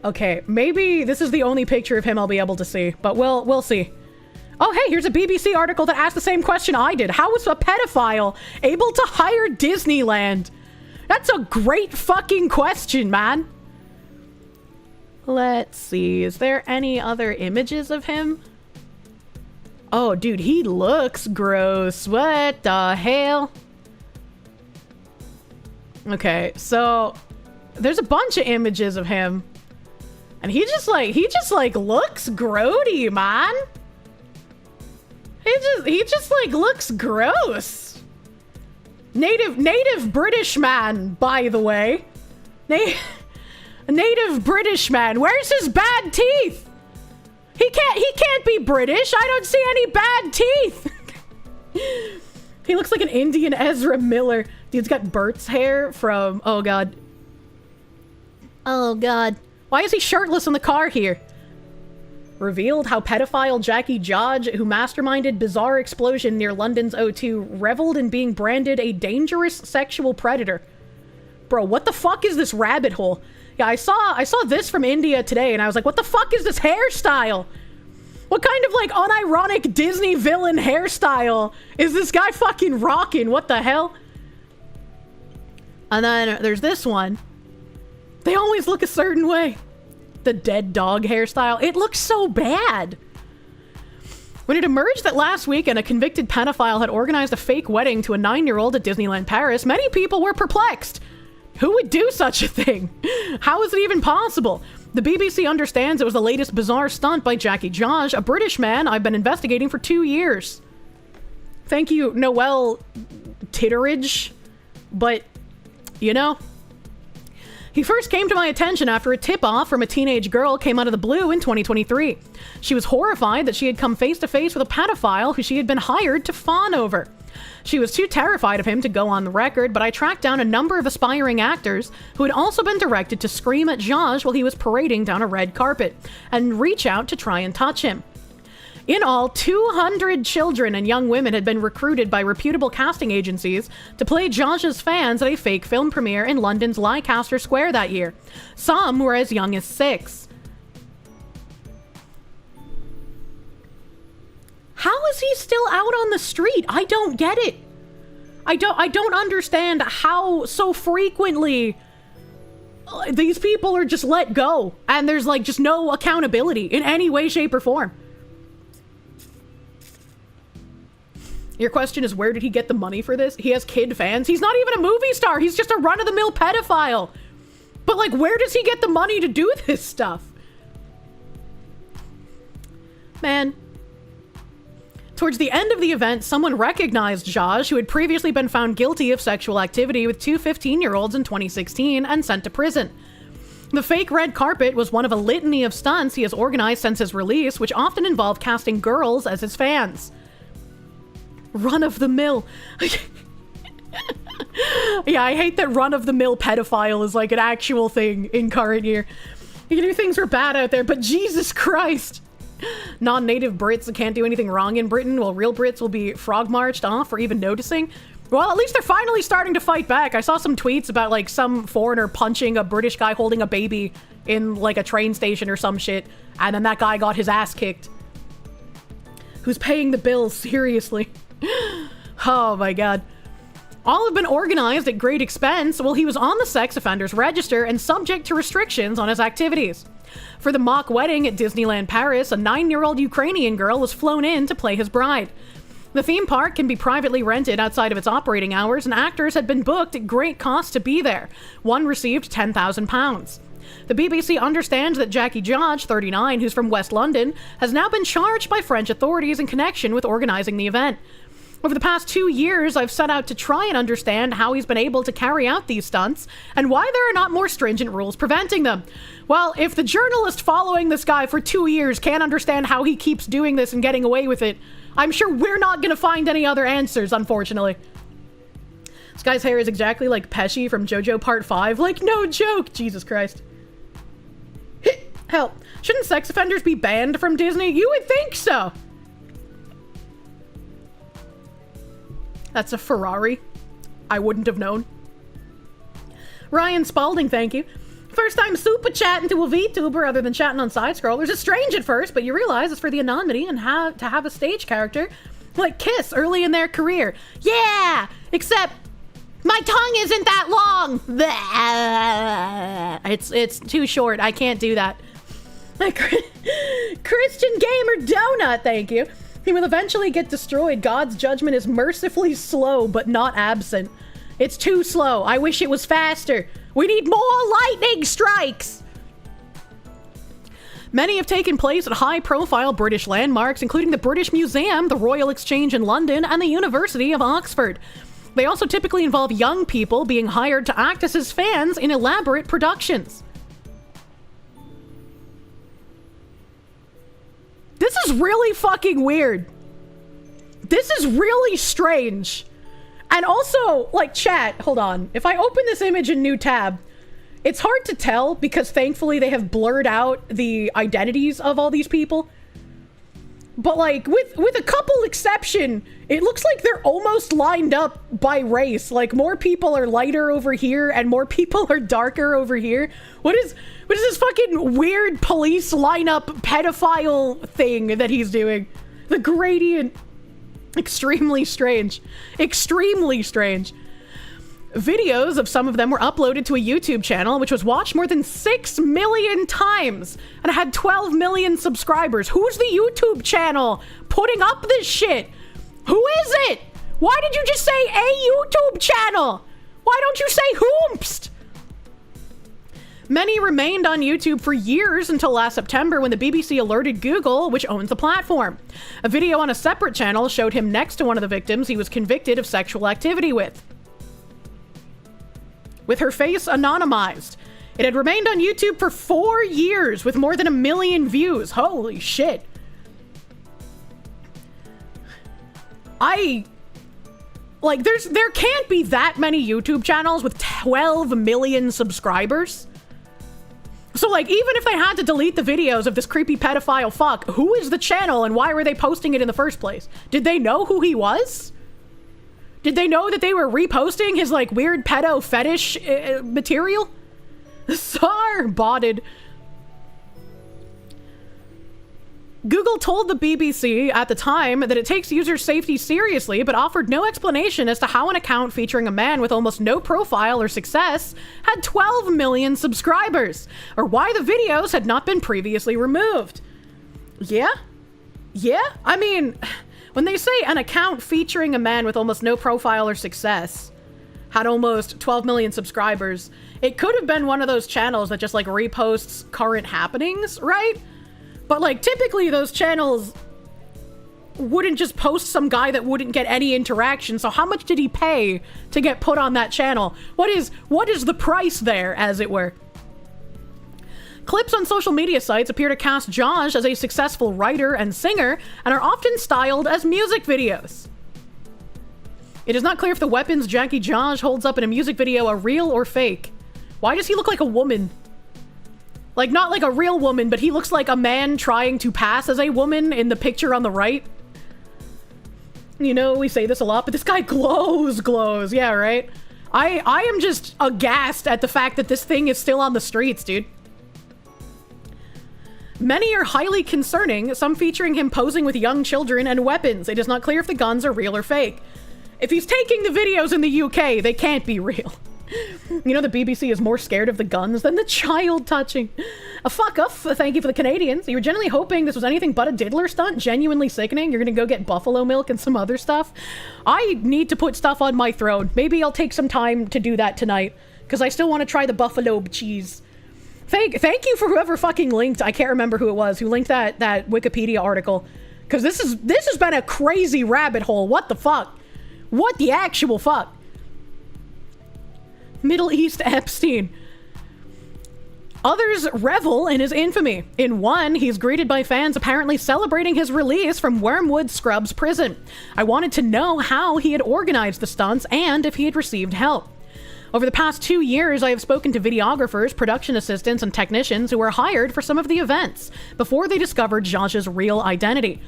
Okay, maybe this is the only picture of him I'll be able to see, but we'll see. Oh, hey, here's a BBC article that asked the same question I did. How is a pedophile able to hire Disneyland? That's a great fucking question, man. Let's see, is there any other images of him? Oh, dude, he looks gross. What the hell? Okay, so there's a bunch of images of him, and he just like looks grody, man. He just like looks gross. Native British man, by the way. Native British man. Where's his bad teeth? He can't be British. I don't see any bad teeth. He looks like an Indian Ezra Miller. Dude's got Bert's hair from... Oh, God. Oh, God. Why is he shirtless in the car here? Revealed how pedophile Jackie Jodge, who masterminded bizarre explosion near London's O2, reveled in being branded a dangerous sexual predator. Bro, what the fuck is this rabbit hole? Yeah, I saw this from India today, and I was like, what the fuck is this hairstyle? What kind of, like, unironic Disney villain hairstyle is this guy fucking rocking? What the hell? And then there's this one. They always look a certain way. The dead dog hairstyle. It looks so bad. When it emerged that last weekend a convicted pedophile had organized a fake wedding to a 9-year-old at Disneyland Paris, many people were perplexed. Who would do such a thing? How is it even possible? The BBC understands it was the latest bizarre stunt by Jackie Josh, a British man I've been investigating for 2 years. Thank you, Noel Titteridge. But, you know, he first came to my attention after a tip-off from a teenage girl came out of the blue in 2023. She was horrified that she had come face-to-face with a pedophile who she had been hired to fawn over. She was too terrified of him to go on the record, but I tracked down a number of aspiring actors who had also been directed to scream at Josh while he was parading down a red carpet, and reach out to try and touch him. In all, 200 children and young women had been recruited by reputable casting agencies to play Josh's fans at a fake film premiere in London's Leicester Square that year. Some were as young as 6. How is he still out on the street? I don't get it. I don't understand how so frequently these people are just let go and there's like just no accountability in any way, shape, or form. Your question is, where did he get the money for this? He has kid fans. He's not even a movie star. He's just a run-of-the-mill pedophile. But like, where does he get the money to do this stuff? Man. Towards the end of the event, someone recognized Josh, who had previously been found guilty of sexual activity with 2 15-year-olds in 2016 and sent to prison. The fake red carpet was one of a litany of stunts he has organized since his release, which often involve casting girls as his fans. Run-of-the-mill. Yeah, I hate that run-of-the-mill pedophile is like an actual thing in current year. You can do things are bad out there, but Jesus Christ. Non-native Brits can't do anything wrong in Britain, while real Brits will be frog-marched off for even noticing. Well, at least they're finally starting to fight back. I saw some tweets about like some foreigner punching a British guy holding a baby in like a train station or some shit, and then that guy got his ass kicked. Who's paying the bills? Seriously. Oh my god. All have been organized at great expense while he was on the sex offenders register and subject to restrictions on his activities. For the mock wedding at Disneyland Paris, a 9-year-old Ukrainian girl was flown in to play his bride. The theme park can be privately rented outside of its operating hours, and actors had been booked at great cost to be there. One received £10,000. The BBC understands that Jackie Josh, 39, who's from West London, has now been charged by French authorities in connection with organizing the event. Over the past 2 years, I've set out to try and understand how he's been able to carry out these stunts and why there are not more stringent rules preventing them. Well, if the journalist following this guy for 2 years can't understand how he keeps doing this and getting away with it, I'm sure we're not going to find any other answers, unfortunately. This guy's hair is exactly like Pesci from JoJo Part 5. Like, no joke. Jesus Christ. Hell, shouldn't sex offenders be banned from Disney? You would think so. That's a Ferrari. I wouldn't have known. Ryan Spalding, thank you. First time super chatting to a VTuber other than chatting on side scrollers. It's strange at first, but you realize it's for the anonymity and to have a stage character like Kiss early in their career. Yeah! Except my tongue isn't that long. It's too short. I can't do that. Christian Gamer Donut, thank you. He will eventually get destroyed. God's judgment is mercifully slow, but not absent. It's too slow. I wish it was faster. We need more lightning strikes. Many have taken place at high-profile British landmarks, including the British Museum, the Royal Exchange in London, and the University of Oxford. They also typically involve young people being hired to act as his fans in elaborate productions. This is really fucking weird. This is really strange. And also, like, chat, hold on. If I open this image in new tab, it's hard to tell because thankfully they have blurred out the identities of all these people. But like, with a couple exception, it looks like they're almost lined up by race. Like, more people are lighter over here and more people are darker over here. What is this fucking weird police lineup pedophile thing that he's doing? The gradient. Extremely strange. Extremely strange. Videos of some of them were uploaded to a YouTube channel, which was watched more than 6 million times and had 12 million subscribers. Who's the YouTube channel putting up this shit? Who is it? Why did you just say a YouTube channel? Why don't you say Hoomst? Many remained on YouTube for years until last September when the BBC alerted Google, which owns the platform. A video on a separate channel showed him next to one of the victims he was convicted of sexual activity with her face anonymized. It had remained on YouTube for 4 years with more than 1 million views. Holy shit. There can't be that many YouTube channels with 12 million subscribers. So, like, even if they had to delete the videos of this creepy pedophile fuck, who is the channel and why were they posting it in the first place? Did they know who he was? Did they know that they were reposting his, like, weird pedo fetish material? Botted. Google told the BBC at the time that it takes user safety seriously, but offered no explanation as to how an account featuring a man with almost no profile or success had 12 million subscribers, or why the videos had not been previously removed. Yeah? I mean, when they say an account featuring a man with almost no profile or success had almost 12 million subscribers, it could have been one of those channels that just, like, reposts current happenings, right? But, like, typically those channels wouldn't just post some guy that wouldn't get any interaction. So how much did he pay to get put on that channel? What is the price there, as it were? Clips on social media sites appear to cast Josh as a successful writer and singer and are often styled as music videos. It is not clear if the weapons Jackie Josh holds up in a music video are real or fake. Why does he look like a woman? Like, not like a real woman, but he looks like a man trying to pass as a woman in the picture on the right. You know, we say this a lot, but this guy glows. Yeah, right? I am just aghast at the fact that this thing is still on the streets, dude. Many are highly concerning, some featuring him posing with young children and weapons. It is not clear if the guns are real or fake. If he's taking the videos in the UK, they can't be real. You know, the BBC is more scared of the guns than the child touching. A fuck off. Thank you for the Canadians. You were genuinely hoping this was anything but a diddler stunt? Genuinely sickening? You're gonna go get buffalo milk and some other stuff? I need to put stuff on my throne. Maybe I'll take some time to do that tonight, because I still want to try the buffalo cheese. Thank you for whoever fucking linked, I can't remember who it was, who linked that Wikipedia article. Because this has been a crazy rabbit hole. What the fuck? What the actual fuck? Middle East Epstein. Others revel in his infamy. In one, he's greeted by fans apparently celebrating his release from Wormwood Scrubs prison. I wanted to know how he had organized the stunts and if he had received help. Over the past 2 years, I have spoken to videographers, production assistants, and technicians who were hired for some of the events before they discovered Josh's real identity.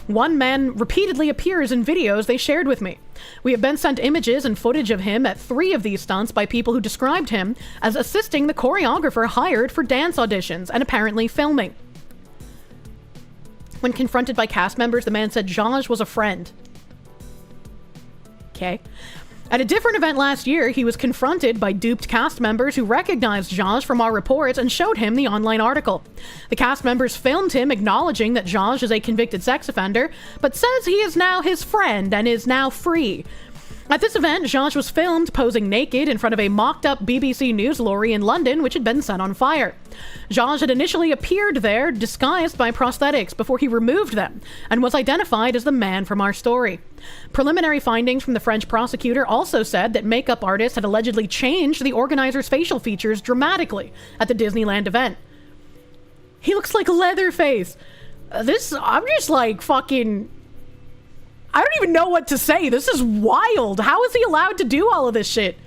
One man repeatedly appears in videos they shared with me. We have been sent images and footage of him at 3 of these stunts by people who described him as assisting the choreographer hired for dance auditions and apparently filming. When confronted by cast members, the man said Josh was a friend. Okay. At a different event last year, he was confronted by duped cast members who recognized Josh from our reports and showed him the online article. The cast members filmed him acknowledging that Josh is a convicted sex offender, but says he is now his friend and is now free. At this event, Josh was filmed posing naked in front of a mocked-up BBC News lorry in London, which had been set on fire. Josh had initially appeared there disguised by prosthetics before he removed them, and was identified as the man from our story. Preliminary findings from the French prosecutor also said that makeup artists had allegedly changed the organizer's facial features dramatically at the Disneyland event. He looks like Leatherface. I'm just like fucking... I don't even know what to say. This is wild. How is he allowed to do all of this shit?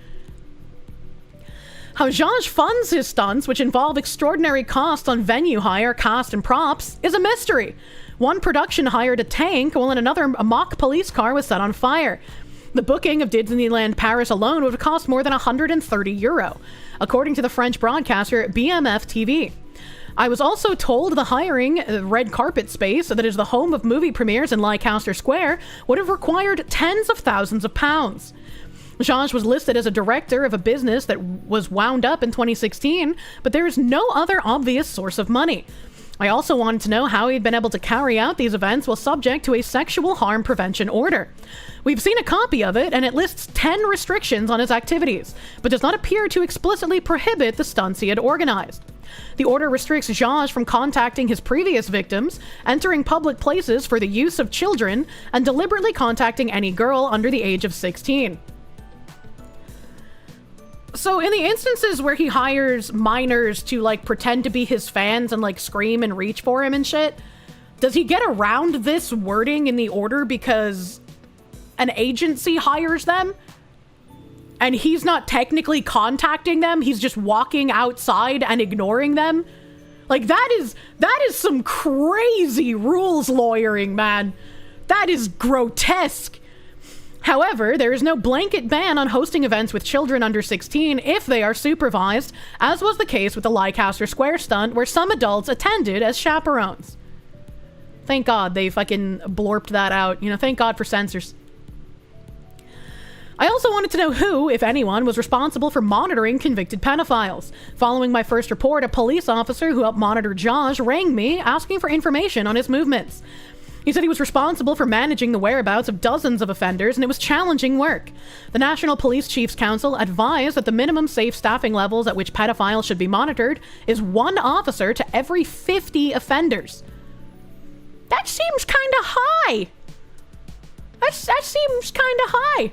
How Josh funds his stunts, which involve extraordinary costs on venue hire, cast, and props, is a mystery. One production hired a tank, while in another, a mock police car was set on fire. The booking of Disneyland Paris alone would have cost more than €130, according to the French broadcaster BMF TV. I was also told the hiring red carpet space that is the home of movie premieres in Leicester Square would have required tens of thousands of pounds. Josh was listed as a director of a business that was wound up in 2016, but there is no other obvious source of money. I also wanted to know how he'd been able to carry out these events while subject to a sexual harm prevention order. We've seen a copy of it, and it lists 10 restrictions on his activities, but does not appear to explicitly prohibit the stunts he had organized. The order restricts Zhaj from contacting his previous victims, entering public places for the use of children, and deliberately contacting any girl under the age of 16. So in the instances where he hires minors to, like, pretend to be his fans and, like, scream and reach for him and shit, does he get around this wording in the order because an agency hires them? And he's not technically contacting them, he's just walking outside and ignoring them? Like, that is some crazy rules lawyering, man. That is grotesque. However, there is no blanket ban on hosting events with children under 16 if they are supervised, as was the case with the Leicester Square stunt, where some adults attended as chaperones. Thank God they fucking blorped that out. You know, thank God for censors. I also wanted to know who, if anyone, was responsible for monitoring convicted pedophiles. Following my first report, a police officer who helped monitor Josh rang me asking for information on his movements. He said he was responsible for managing the whereabouts of dozens of offenders, and it was challenging work. The National Police Chiefs Council advised that the minimum safe staffing levels at which pedophiles should be monitored is 1 officer to every 50 offenders. That seems kind of high. That seems kind of high.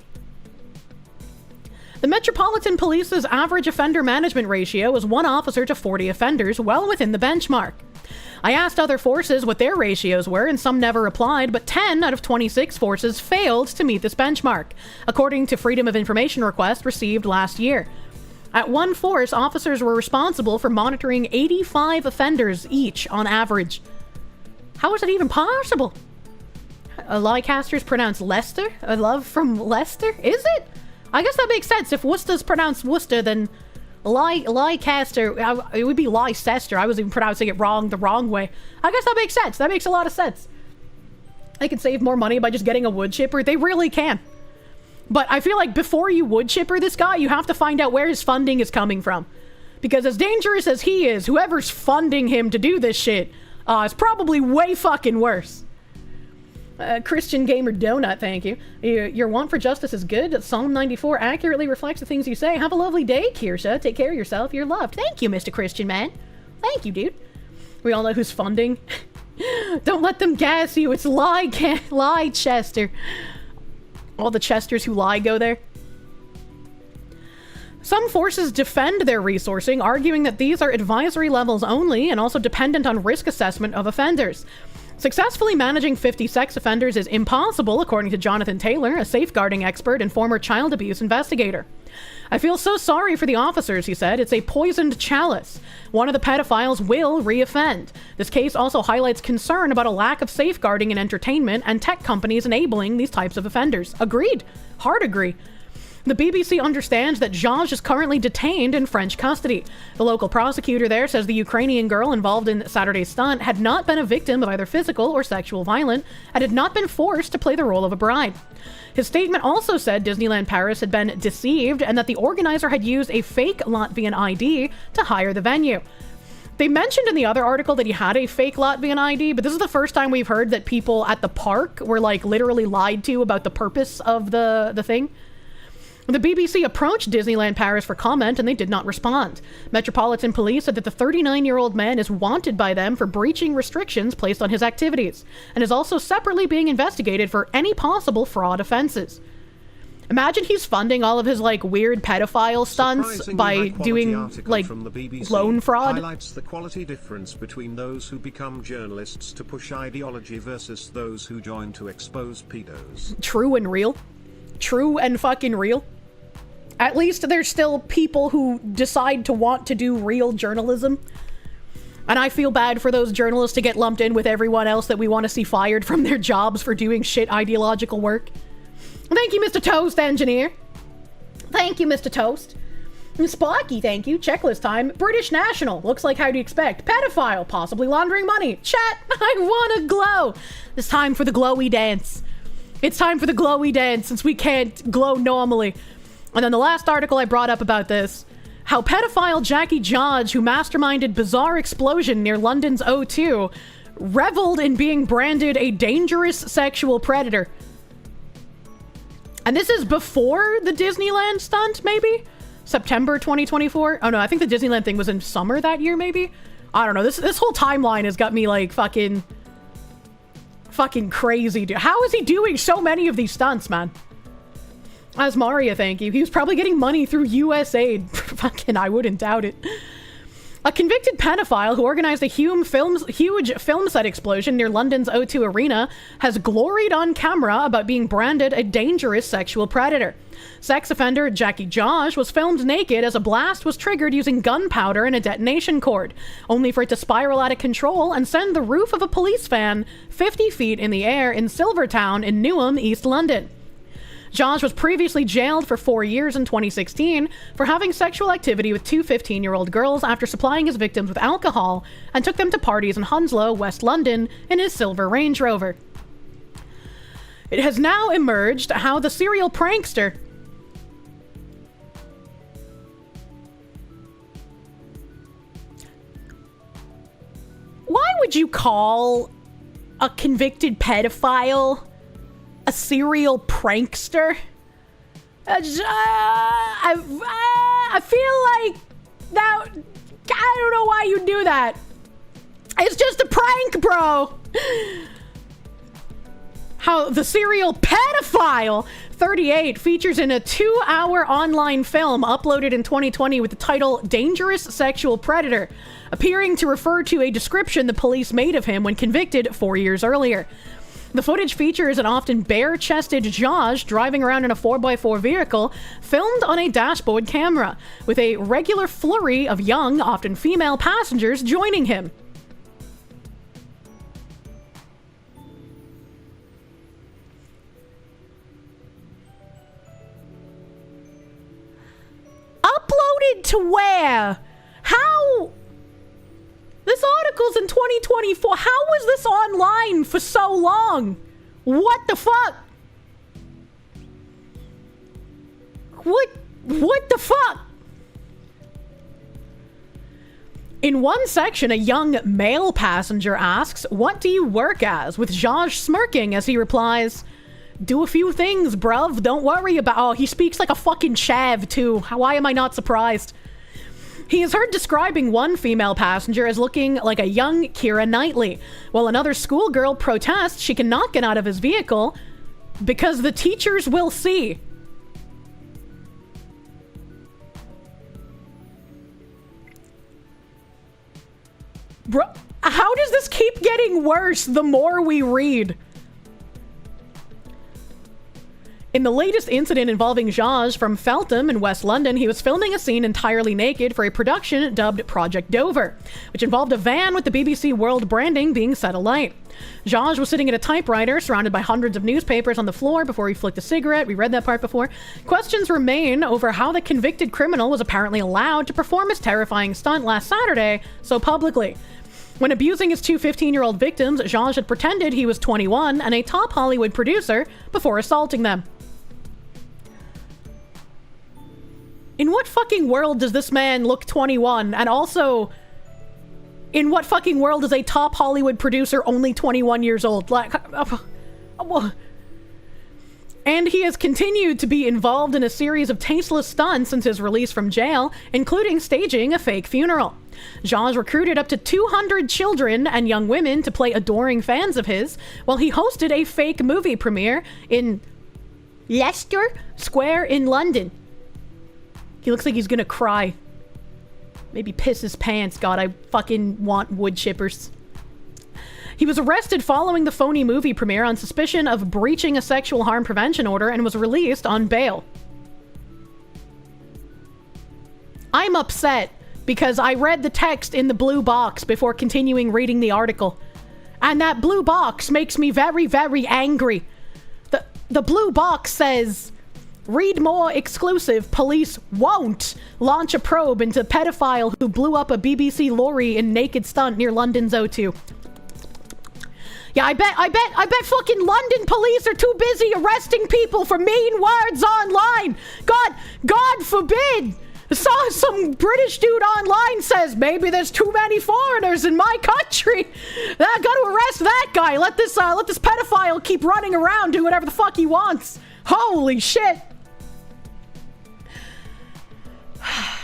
The Metropolitan Police's average offender management ratio is 1 officer to 40 offenders, well within the benchmark. I asked other forces what their ratios were, and some never replied, but 10 out of 26 forces failed to meet this benchmark, according to Freedom of Information request received last year. At one force, officers were responsible for monitoring 85 offenders each on average. How is it even possible? Leicester's pronounced Leicester? A love from Leicester? Is it? I guess that makes sense. If Worcester's pronounced Worcester, then Leicester, it would be Leicester. I was even pronouncing it wrong the wrong way. I guess that makes sense. That makes a lot of sense. They can save more money by just getting a wood chipper. They really can. But I feel like before you wood chipper this guy, you have to find out where his funding is coming from. Because as dangerous as he is, whoever's funding him to do this shit is probably way fucking worse. Christian Gamer Donut, thank you. Your want for justice is good. Psalm 94 accurately reflects the things you say. Have a lovely day, Kirsche. Take care of yourself. You're loved. Thank you, Mr. Christian man. Thank you, dude. We all know who's funding. Don't let them gas you. It's Leicester. All the Chesters who lie go there. Some forces defend their resourcing, arguing that these are advisory levels only and also dependent on risk assessment of offenders. Successfully managing 50 sex offenders is impossible, according to Jonathan Taylor, a safeguarding expert and former child abuse investigator. I feel so sorry for the officers, he said. It's a poisoned chalice. One of the pedophiles will reoffend. This case also highlights concern about a lack of safeguarding in entertainment and tech companies enabling these types of offenders. Agreed. Hard agree. The BBC understands that Zhaj is currently detained in French custody. The local prosecutor there says the Ukrainian girl involved in Saturday's stunt had not been a victim of either physical or sexual violence and had not been forced to play the role of a bride. His statement also said Disneyland Paris had been deceived and that the organizer had used a fake Latvian ID to hire the venue. They mentioned in the other article that he had a fake Latvian ID, but this is the first time we've heard that people at the park were, like, literally lied to about the purpose of the thing. The BBC approached Disneyland Paris for comment and they did not respond. Metropolitan Police said that the 39-year-old man is wanted by them for breaching restrictions placed on his activities and is also separately being investigated for any possible fraud offenses. Imagine he's funding all of his, like, weird pedophile stunts by doing, like, loan fraud. Highlights the quality difference between those who become journalists to push ideology versus those who join to expose pedos. True and real. True and fucking real. At least there's still people who decide to want to do real journalism. And I feel bad for those journalists to get lumped in with everyone else that we want to see fired from their jobs for doing shit ideological work. Thank you, Mr. Toast Engineer. Thank you, Mr. Toast. Sparky, thank you. Checklist time. British national. Looks like how do you expect? Pedophile. Possibly laundering money. Chat. I want to glow. It's time for the glowy dance. It's time for the glowy dance since we can't glow normally. And then the last article I brought up about this how pedophile Jackie Jodge, who masterminded bizarre explosion near London's O2, reveled in being branded a dangerous sexual predator. And this is before the Disneyland stunt, maybe? September 2024? Oh no, I think the Disneyland thing was in summer that year, maybe? I don't know. This whole timeline has got me like fucking crazy, dude. How is he doing so many of these stunts, man? Asmaria, thank you. He was probably getting money through USAID. Fucking, I wouldn't doubt it. A convicted pedophile who organized a huge film set explosion near London's O2 Arena has gloried on camera about being branded a dangerous sexual predator. Sex offender Jackie Jodge was filmed naked as a blast was triggered using gunpowder and a detonation cord, only for it to spiral out of control and send the roof of a police van 50 feet in the air in Silvertown in Newham, East London. Jodge was previously jailed for 4 years in 2016 for having sexual activity with two 15-year-old girls after supplying his victims with alcohol and took them to parties in Hounslow, West London, in his silver Range Rover. It has now emerged how the serial prankster... Why would you call a convicted pedophile a serial prankster? I feel like that. I don't know why you do that. It's just a prank, bro. How the serial pedophile 38 features in a 2-hour online film uploaded in 2020 with the title Dangerous Sexual Predator, appearing to refer to a description the police made of him when convicted 4 years earlier. The footage features an often bare-chested Jodge driving around in a 4x4 vehicle filmed on a dashboard camera, with a regular flurry of young, often female passengers joining him. Uploaded to where? How? This article's in 2024. How was this online for so long? What the fuck? What the fuck? In one section, a young male passenger asks, "What do you work as?" with Jodge smirking as he replies, "Do a few things, bruv. Don't worry about..." Oh, he speaks like a fucking chav, too. Why am I not surprised? He is heard describing one female passenger as looking like a young Keira Knightley, while another schoolgirl protests she cannot get out of his vehicle because the teachers will see. Bro, how does this keep getting worse the more we read? In the latest incident involving Jodge from Feltham in West London, he was filming a scene entirely naked for a production dubbed Project Dover, which involved a van with the BBC World branding being set alight. Jodge was sitting at a typewriter surrounded by hundreds of newspapers on the floor before he flicked a cigarette. We read that part before. Questions remain over how the convicted criminal was apparently allowed to perform his terrifying stunt last Saturday so publicly. When abusing his two 15-year-old victims, Jodge had pretended he was 21 and a top Hollywood producer before assaulting them. In what fucking world does this man look 21? And also, in what fucking world is a top Hollywood producer only 21 years old? Like, and he has continued to be involved in a series of tasteless stunts since his release from jail, including staging a fake funeral. Jodge recruited up to 200 children and young women to play adoring fans of his, while he hosted a fake movie premiere in Leicester Square in London. He looks like he's gonna cry. Maybe piss his pants. God, I fucking want wood chippers. He was arrested following the phony movie premiere on suspicion of breaching a sexual harm prevention order and was released on bail. I'm upset because I read the text in the blue box before continuing reading the article. And that blue box makes me very, very angry. The blue box says... Read more exclusive. Police won't launch a probe into pedophile who blew up a BBC lorry in naked stunt near London's O2. Yeah, I bet fucking London police are too busy arresting people for mean words online. God forbid Saw some British dude online says maybe there's too many foreigners in my country. I gotta arrest that guy. Let this pedophile keep running around, do whatever the fuck he wants. Holy shit.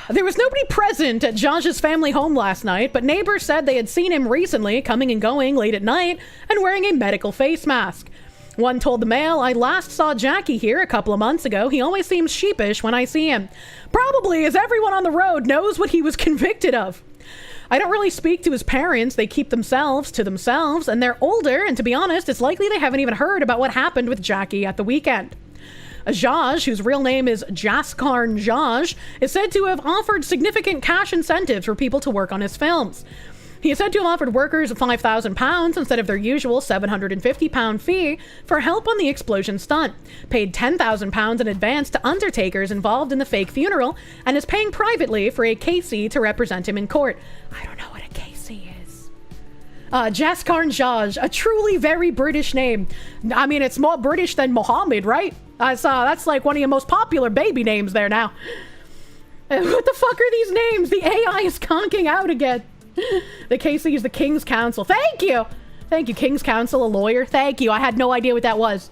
There was nobody present at Zhaz's family home last night, but neighbors said they had seen him recently coming and going late at night and wearing a medical face mask. One told the Mail, I last saw Jackie here a couple of months ago. He always seems sheepish when I see him. Probably as everyone on the road knows what he was convicted of. I don't really speak to his parents. They keep themselves to themselves, and they're older, and to be honest, it's likely they haven't even heard about what happened with Jackie at the weekend. Zhaz, whose real name is Jaskarn Zhaz, is said to have offered significant cash incentives for people to work on his films. He is said to have offered workers £5,000 instead of their usual £750 fee for help on the explosion stunt, paid £10,000 in advance to undertakers involved in the fake funeral, and is paying privately for a KC to represent him in court. I don't know what a KC is. Jaskarn Zhaz, a truly very British name. I mean, it's more British than Mohammed, right? That's like one of your most popular baby names there now. What the fuck are these names? The AI is conking out again. The KC is the King's Counsel. Thank you! Thank you, King's Counsel, a lawyer. Thank you. I had no idea what that was.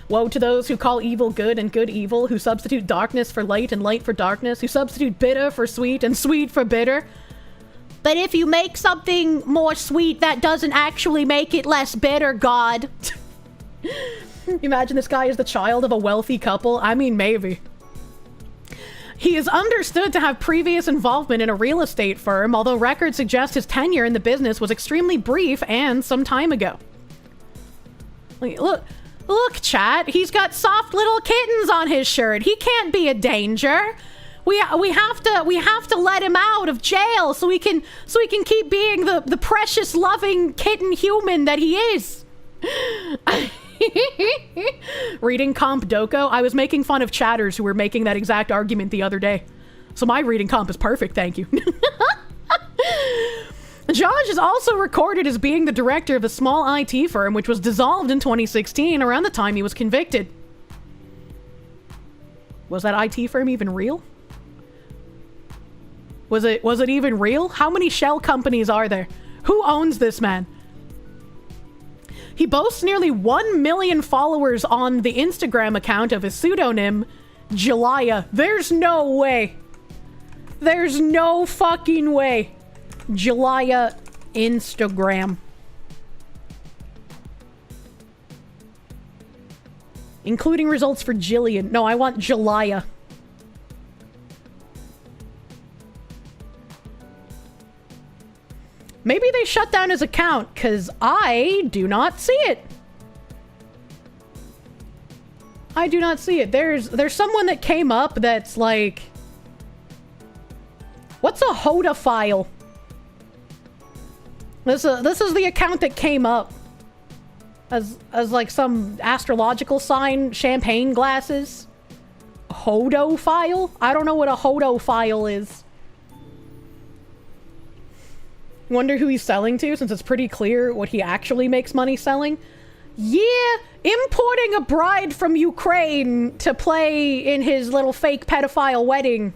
Woe to those who call evil good and good evil, who substitute darkness for light and light for darkness, who substitute bitter for sweet and sweet for bitter. But if you make something more sweet, that doesn't actually make it less bitter, God. Imagine this guy is the child of a wealthy couple. I mean, maybe. He is understood to have previous involvement in a real estate firm, although records suggest his tenure in the business was extremely brief and some time ago. Look, chat. He's got soft little kittens on his shirt. He can't be a danger. We have to let him out of jail so he can keep being the precious, loving kitten human that he is. Reading comp Doko. I was making fun of chatters who were making that exact argument the other day. So my reading comp is perfect, thank you. Zhaz is also recorded as being the director of a small IT firm which was dissolved in 2016 around the time he was convicted. Was that IT firm even real? Was it even real? How many shell companies are there? Who owns this man? He boasts nearly 1 million followers on the Instagram account of his pseudonym, Jalaya. There's no way. There's no fucking way. Jalaya Instagram. Including results for Jillian. No, I want Jalaya. Maybe they shut down his account, because I do not see it. I do not see it. There's someone that came up that's like... What's a Hoda file? This is the account that came up. As like some astrological sign, champagne glasses. Hodo file? I don't know what a Hodo file is. Wonder who he's selling to, since it's pretty clear what he actually makes money selling. Yeah, importing a bride from Ukraine to play in his little fake pedophile wedding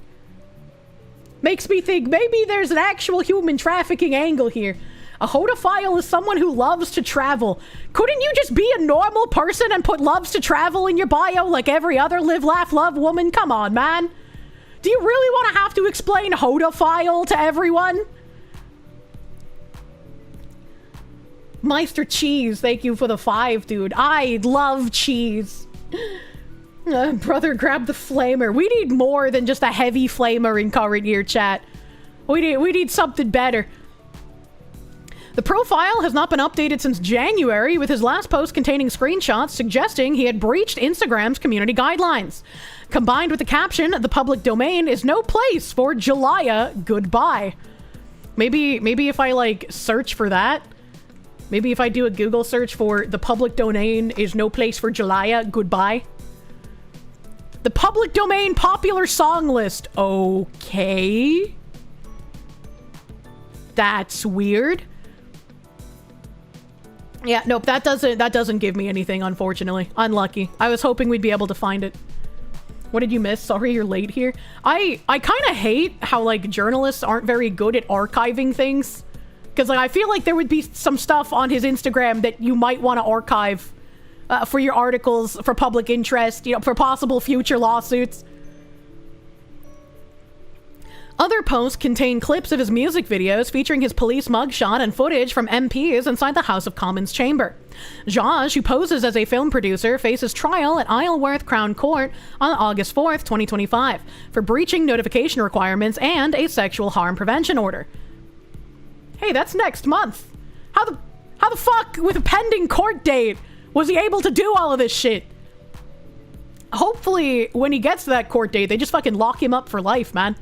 makes me think maybe there's an actual human trafficking angle here. A hodophile is someone who loves to travel. Couldn't you just be a normal person and put loves to travel in your bio like every other live, laugh, love woman? Come on, man. Do you really want to have to explain hodophile to everyone? Meister Cheese, thank you for the 5, dude. I love cheese. Brother, grab the flamer. We need more than just a heavy flamer in current year, chat. We need something better. The profile has not been updated since January, with his last post containing screenshots suggesting he had breached Instagram's community guidelines. Combined with the caption, "The public domain is no place for Jalaya, goodbye." Maybe if I, like, search for that. Maybe if I do a Google search for "the public domain is no place for Jalaya, goodbye." The public domain popular song list. Okay. That's weird. Yeah, nope, that doesn't give me anything, unfortunately. Unlucky. I was hoping we'd be able to find it. What did you miss? Sorry you're late here. I kind of hate how, like, journalists aren't very good at archiving things. Because, like, I feel like there would be some stuff on his Instagram that you might want to archive for your articles, for public interest, you know, for possible future lawsuits. Other posts contain clips of his music videos featuring his police mugshot and footage from MPs inside the House of Commons chamber. Zhaj, who poses as a film producer, faces trial at Isleworth Crown Court on August 4th, 2025, for breaching notification requirements and a sexual harm prevention order. Hey, that's next month. How the fuck, with a pending court date, was he able to do all of this shit? Hopefully, when he gets to that court date, they just fucking lock him up for life, man.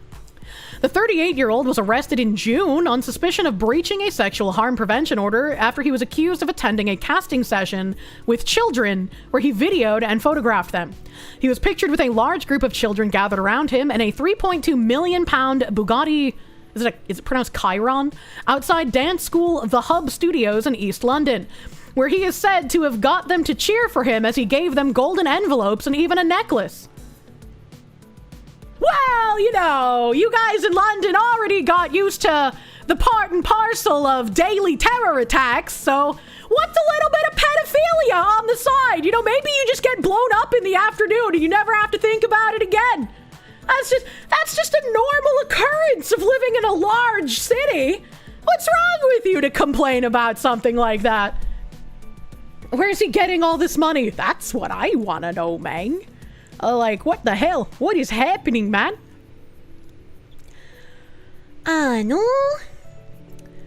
The 38-year-old was arrested in June on suspicion of breaching a sexual harm prevention order after he was accused of attending a casting session with children where he videoed and photographed them. He was pictured with a large group of children gathered around him in a £3.2 million Bugatti, is it pronounced Chiron, outside dance school The Hub Studios in East London, where he is said to have got them to cheer for him as he gave them golden envelopes and even a necklace. Well, you know, you guys in London already got used to the part and parcel of daily terror attacks, so what's a little bit of pedophilia on the side? You know, maybe you just get blown up in the afternoon and you never have to think about it again. That's just a normal occurrence of living in a large city. What's wrong with you to complain about something like that? Where's he getting all this money? That's what I want to know, man. Like, what the hell? What is happening, man? No.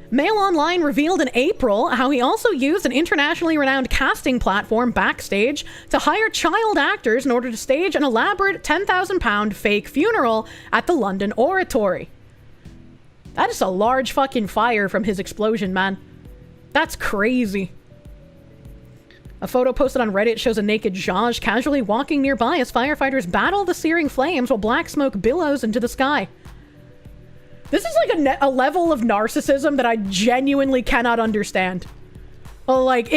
Mail Online revealed in April how he also used an internationally renowned casting platform, Backstage, to hire child actors in order to stage an elaborate £10,000 fake funeral at the London Oratory. That is a large fucking fire from his explosion, man. That's crazy. A photo posted on Reddit shows a naked Zhaj casually walking nearby as firefighters battle the searing flames while black smoke billows into the sky. This is like a level of narcissism that I genuinely cannot understand. Like,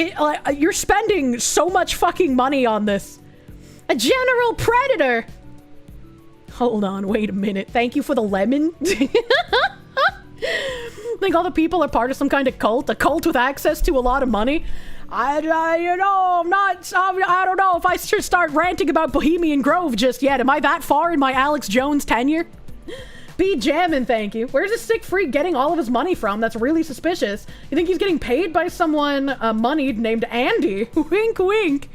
you're spending so much fucking money on this. A general predator! Hold on, wait a minute. Thank you for the lemon. Think all the people are part of some kind of cult? A cult with access to a lot of money? I don't know if I should start ranting about Bohemian Grove just yet. Am I that far in my Alex Jones tenure? Be jamming, thank you. Where's this sick freak getting all of his money from? That's really suspicious. You think he's getting paid by someone moneyed named Andy? Wink, wink.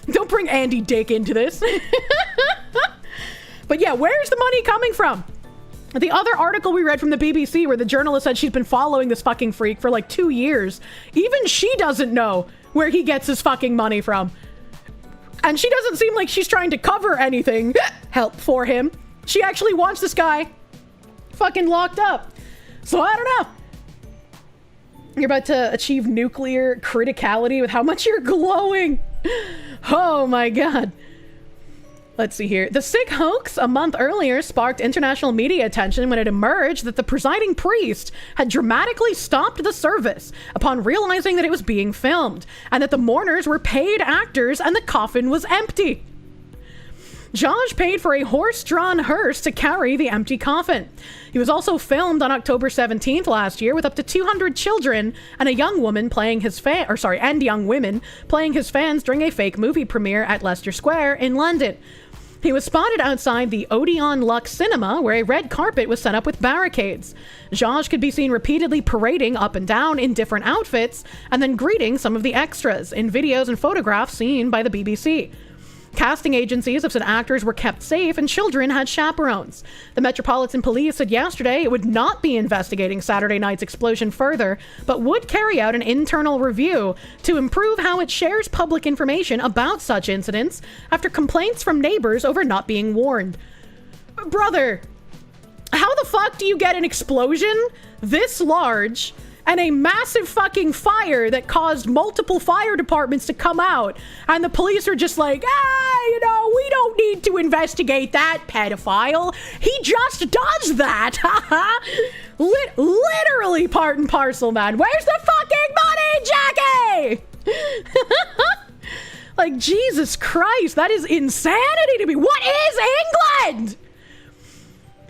Don't bring Andy Dick into this. But yeah, where's the money coming from? The other article we read from the BBC where the journalist said she's been following this fucking freak for like 2 years. Even she doesn't know where he gets his fucking money from. And she doesn't seem like she's trying to cover anything help for him. She actually wants this guy fucking locked up. So I don't know. You're about to achieve nuclear criticality with how much you're glowing. Oh my god. Let's see here. The sick hoax a month earlier sparked international media attention when it emerged that the presiding priest had dramatically stopped the service upon realizing that it was being filmed, and that the mourners were paid actors and the coffin was empty. Zhaj paid for a horse-drawn hearse to carry the empty coffin. He was also filmed on October 17th last year with up to 200 children and a young woman playing his and young women playing his fans during a fake movie premiere at Leicester Square in London. He was spotted outside the Odeon Lux Cinema, where a red carpet was set up with barricades. Zhaj could be seen repeatedly parading up and down in different outfits, and then greeting some of the extras in videos and photographs seen by the BBC. Casting agencies have said actors were kept safe and children had chaperones. The Metropolitan Police said yesterday it would not be investigating Saturday night's explosion further, but would carry out an internal review to improve how it shares public information about such incidents after complaints from neighbors over not being warned. Brother, how the fuck do you get an explosion this large and a massive fucking fire that caused multiple fire departments to come out, and the police are just like, we don't need to investigate that pedophile. He just does that. Literally part and parcel, man. Where's the fucking money, Jackie? Like, Jesus Christ, that is insanity to me. What is England?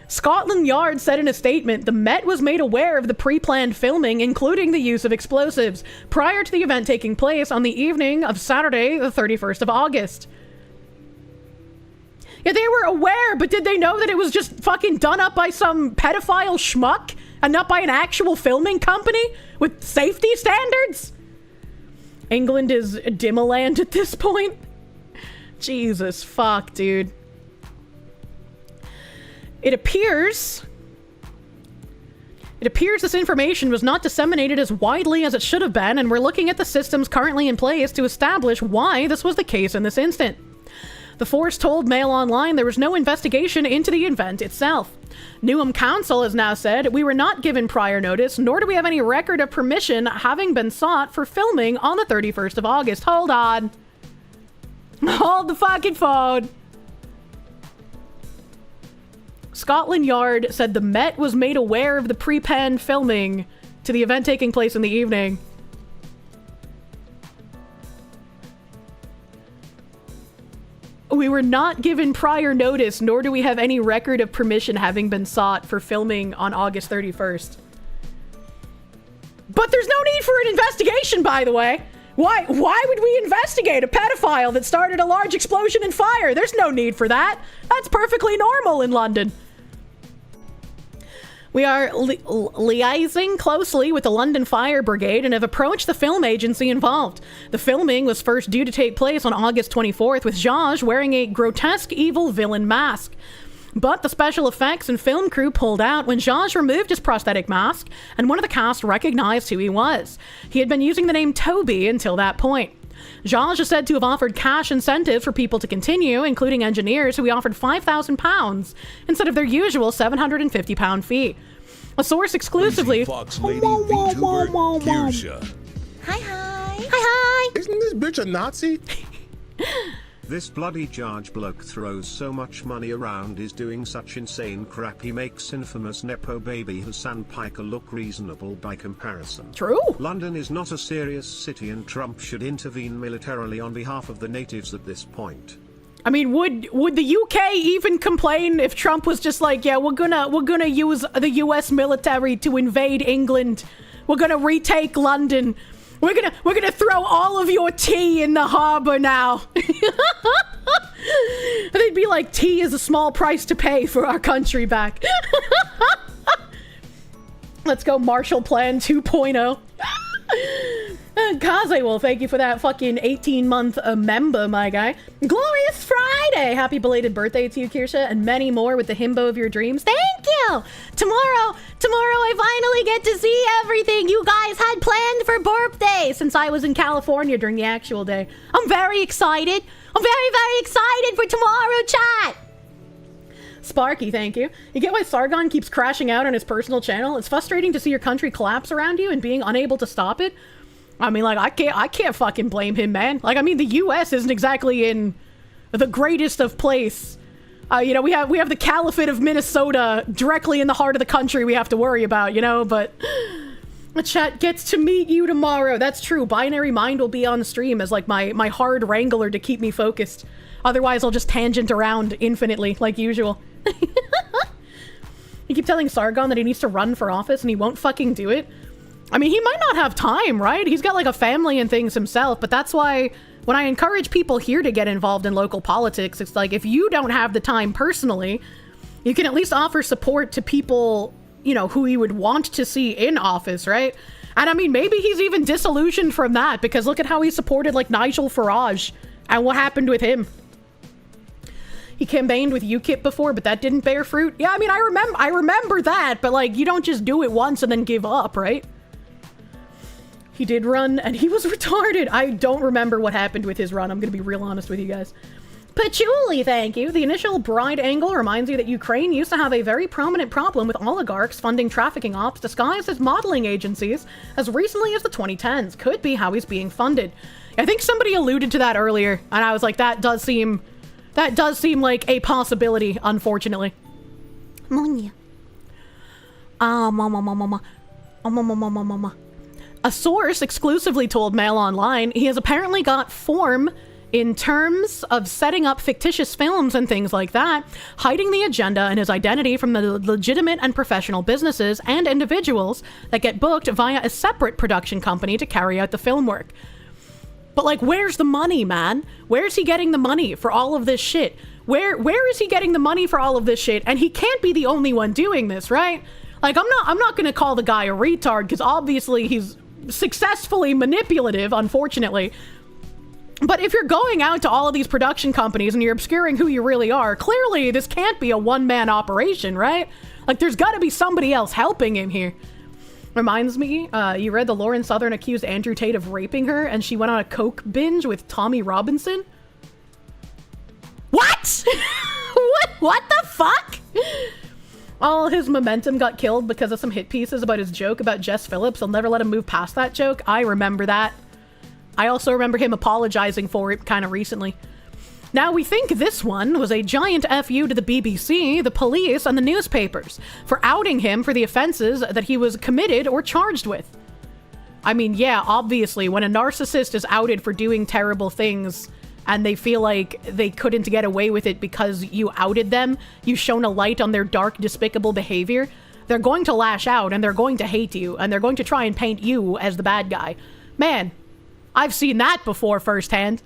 Scotland Yard said in a statement, the Met was made aware of the pre-planned filming, including the use of explosives, prior to the event taking place on the evening of Saturday, the 31st of August. Yeah, they were aware, but did they know that it was just fucking done up by some pedophile schmuck and not by an actual filming company with safety standards? England is Dimmerland at this point. Jesus fuck, dude. It appears this information was not disseminated as widely as it should have been, and we're looking at the systems currently in place to establish why this was the case in this instant. The force told Mail Online there was no investigation into the event itself. Newham Council has now said, we were not given prior notice, nor do we have any record of permission having been sought for filming on the 31st of August. Hold on. Hold the fucking phone. Scotland Yard said the Met was made aware of the pre-planned filming to the event taking place in the evening. We were not given prior notice, nor do we have any record of permission having been sought for filming on August 31st. But there's no need for an investigation, by the way. Why would we investigate a pedophile that started a large explosion and fire? There's no need for that. That's perfectly normal in London. We are liaising closely with the London Fire Brigade and have approached the film agency involved. The filming was first due to take place on August 24th with Zhaj wearing a grotesque evil villain mask. But the special effects and film crew pulled out when Zhaj removed his prosthetic mask, and one of the cast recognized who he was. He had been using the name Toby until that point. Zhaj is said to have offered cash incentives for people to continue, including engineers who he offered £5,000 instead of their usual £750 fee. A source exclusively... Fox Lady VTuber Kirsche. Hi. Isn't this bitch a Nazi? This bloody Judge bloke throws so much money around, is doing such insane crap, he makes infamous Nepo baby Hassan Piker look reasonable by comparison. True. London is not a serious city and Trump should intervene militarily on behalf of the natives at this point. I mean, would the UK even complain if Trump was just like, yeah, we're gonna use the US military to invade England. We're gonna retake London. We're gonna throw all of your tea in the harbor now. They'd be like, tea is a small price to pay for our country back. Let's go Marshall Plan 2.0. Kaze, well, thank you for that fucking 18-month member, my guy. Glorious Friday! Happy belated birthday to you, Kirsche, and many more with the himbo of your dreams. Thank you! Tomorrow I finally get to see everything you guys had planned for birthday since I was in California during the actual day. I'm very excited. I'm very, very excited for tomorrow, chat! Sparky, thank you. You get why Sargon keeps crashing out on his personal channel? It's frustrating to see your country collapse around you and being unable to stop it. I mean, like, I can't fucking blame him, man. Like, I mean, the U.S. isn't exactly in the greatest of place. You know, we have the Caliphate of Minnesota directly in the heart of the country we have to worry about, you know, but the chat gets to meet you tomorrow. That's true. Binary Mind will be on the stream as, like, my hard wrangler to keep me focused. Otherwise, I'll just tangent around infinitely, like usual. You keep telling Sargon that he needs to run for office and he won't fucking do it. I mean, he might not have time, right? He's got like a family and things himself, but that's why when I encourage people here to get involved in local politics, it's like, if you don't have the time personally, you can at least offer support to people, you know, who you would want to see in office, right? And I mean, maybe he's even disillusioned from that because look at how he supported like Nigel Farage and what happened with him. He campaigned with UKIP before, but that didn't bear fruit. Yeah, I mean, I remember that, but like, you don't just do it once and then give up, right? He did run, and he was retarded. I don't remember what happened with his run. I'm gonna be real honest with you guys. Patchouli, thank you. The initial bride angle reminds you that Ukraine used to have a very prominent problem with oligarchs funding trafficking ops disguised as modeling agencies as recently as the 2010s. Could be how he's being funded. I think somebody alluded to that earlier, and I was like, that does seem like a possibility, unfortunately. Monya. A source exclusively told Mail Online he has apparently got form in terms of setting up fictitious films and things like that, hiding the agenda and his identity from the legitimate and professional businesses and individuals that get booked via a separate production company to carry out the film work. But like, where's the money, man? Where's he getting the money for all of this shit? Where is he getting the money for all of this shit? And he can't be the only one doing this, right? Like, I'm not gonna call the guy a retard, because obviously he's successfully manipulative, unfortunately. But if you're going out to all of these production companies and you're obscuring who you really are, clearly this can't be a one-man operation, right? Like, there's gotta be somebody else helping him here. Reminds me, you read the Lauren Southern accused Andrew Tate of raping her and she went on a coke binge with Tommy Robinson? What? What the fuck? All his momentum got killed because of some hit pieces about his joke about Jess Phillips. I'll never let him move past that joke. I remember that. I also remember him apologizing for it kind of recently. Now, we think this one was a giant FU to the BBC, the police, and the newspapers for outing him for the offenses that he was committed or charged with. I mean, yeah, obviously, when a narcissist is outed for doing terrible things and they feel like they couldn't get away with it because you outed them, you shone a light on their dark, despicable behavior, they're going to lash out and they're going to hate you and they're going to try and paint you as the bad guy. Man, I've seen that before firsthand.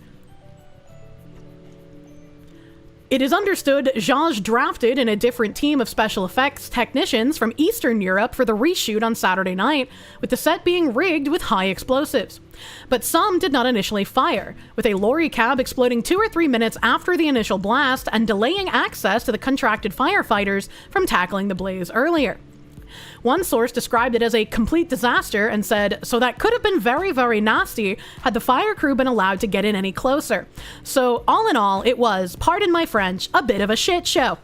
It is understood Zhaj drafted in a different team of special effects technicians from Eastern Europe for the reshoot on Saturday night, with the set being rigged with high explosives. But some did not initially fire, with a lorry cab exploding 2 or 3 minutes after the initial blast and delaying access to the contracted firefighters from tackling the blaze earlier. One source described it as a complete disaster and said, so that could have been very, very nasty had the fire crew been allowed to get in any closer. So all in all, it was, pardon my French, a bit of a shit show.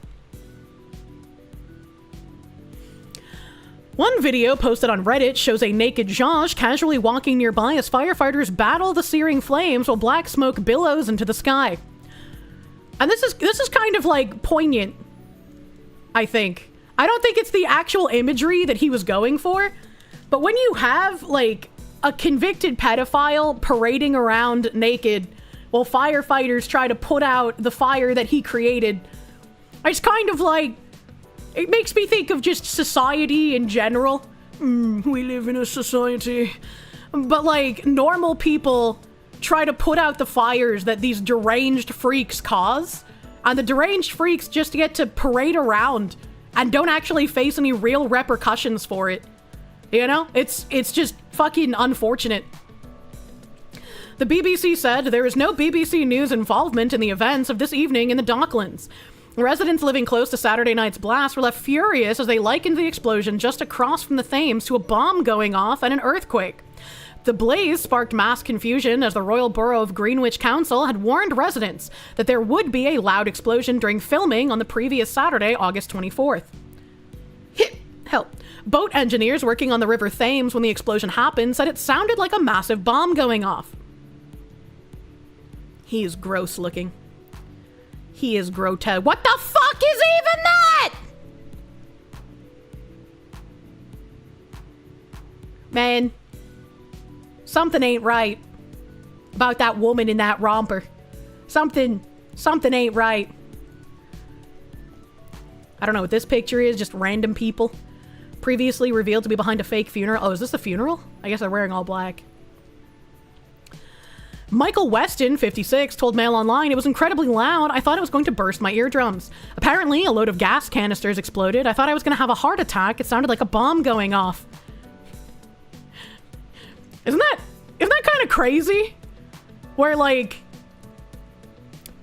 One video posted on Reddit shows a naked Zhaj casually walking nearby as firefighters battle the searing flames while black smoke billows into the sky. And this is kind of like poignant, I think. I don't think it's the actual imagery that he was going for, but when you have, like, a convicted pedophile parading around naked while firefighters try to put out the fire that he created, it's kind of like, it makes me think of just society in general. We live in a society. But, like, normal people try to put out the fires that these deranged freaks cause, and the deranged freaks just get to parade around and don't actually face any real repercussions for it. You know? It's just fucking unfortunate. The BBC said there is no BBC News involvement in the events of this evening in the Docklands. Residents living close to Saturday night's blast were left furious as they likened the explosion just across from the Thames to a bomb going off and an earthquake. The blaze sparked mass confusion as the Royal Borough of Greenwich Council had warned residents that there would be a loud explosion during filming on the previous Saturday, August 24th. Hell, boat engineers working on the River Thames when the explosion happened said it sounded like a massive bomb going off. He is gross looking. He is grotesque. What the fuck is even that? Man. Something ain't right about that woman in that romper. Something ain't right. I don't know what this picture is, just random people. Previously revealed to be behind a fake funeral. Oh, is this a funeral? I guess they're wearing all black. Michael Weston, 56, told Mail Online, it was incredibly loud. I thought it was going to burst my eardrums. Apparently, a load of gas canisters exploded. I thought I was going to have a heart attack. It sounded like a bomb going off. Isn't that kind of crazy? Where, like,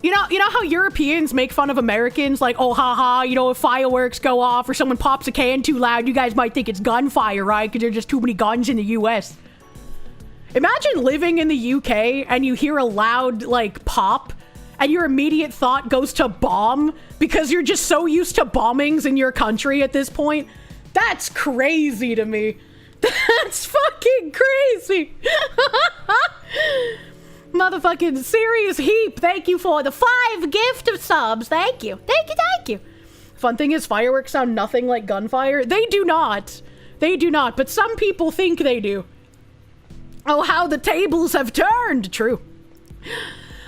you know how Europeans make fun of Americans? Like, oh, haha, you know, if fireworks go off or someone pops a can too loud, you guys might think it's gunfire, right? Because there's just too many guns in the US. Imagine living in the UK and you hear a loud, like, pop, and your immediate thought goes to bomb because you're just so used to bombings in your country at this point. That's crazy to me. That's fucking crazy. Motherfucking Serious Heap, thank you for the 5 gift of subs. Thank you. Thank you. Fun thing is, fireworks sound nothing like gunfire. They do not. But some people think they do. Oh, how the tables have turned. True.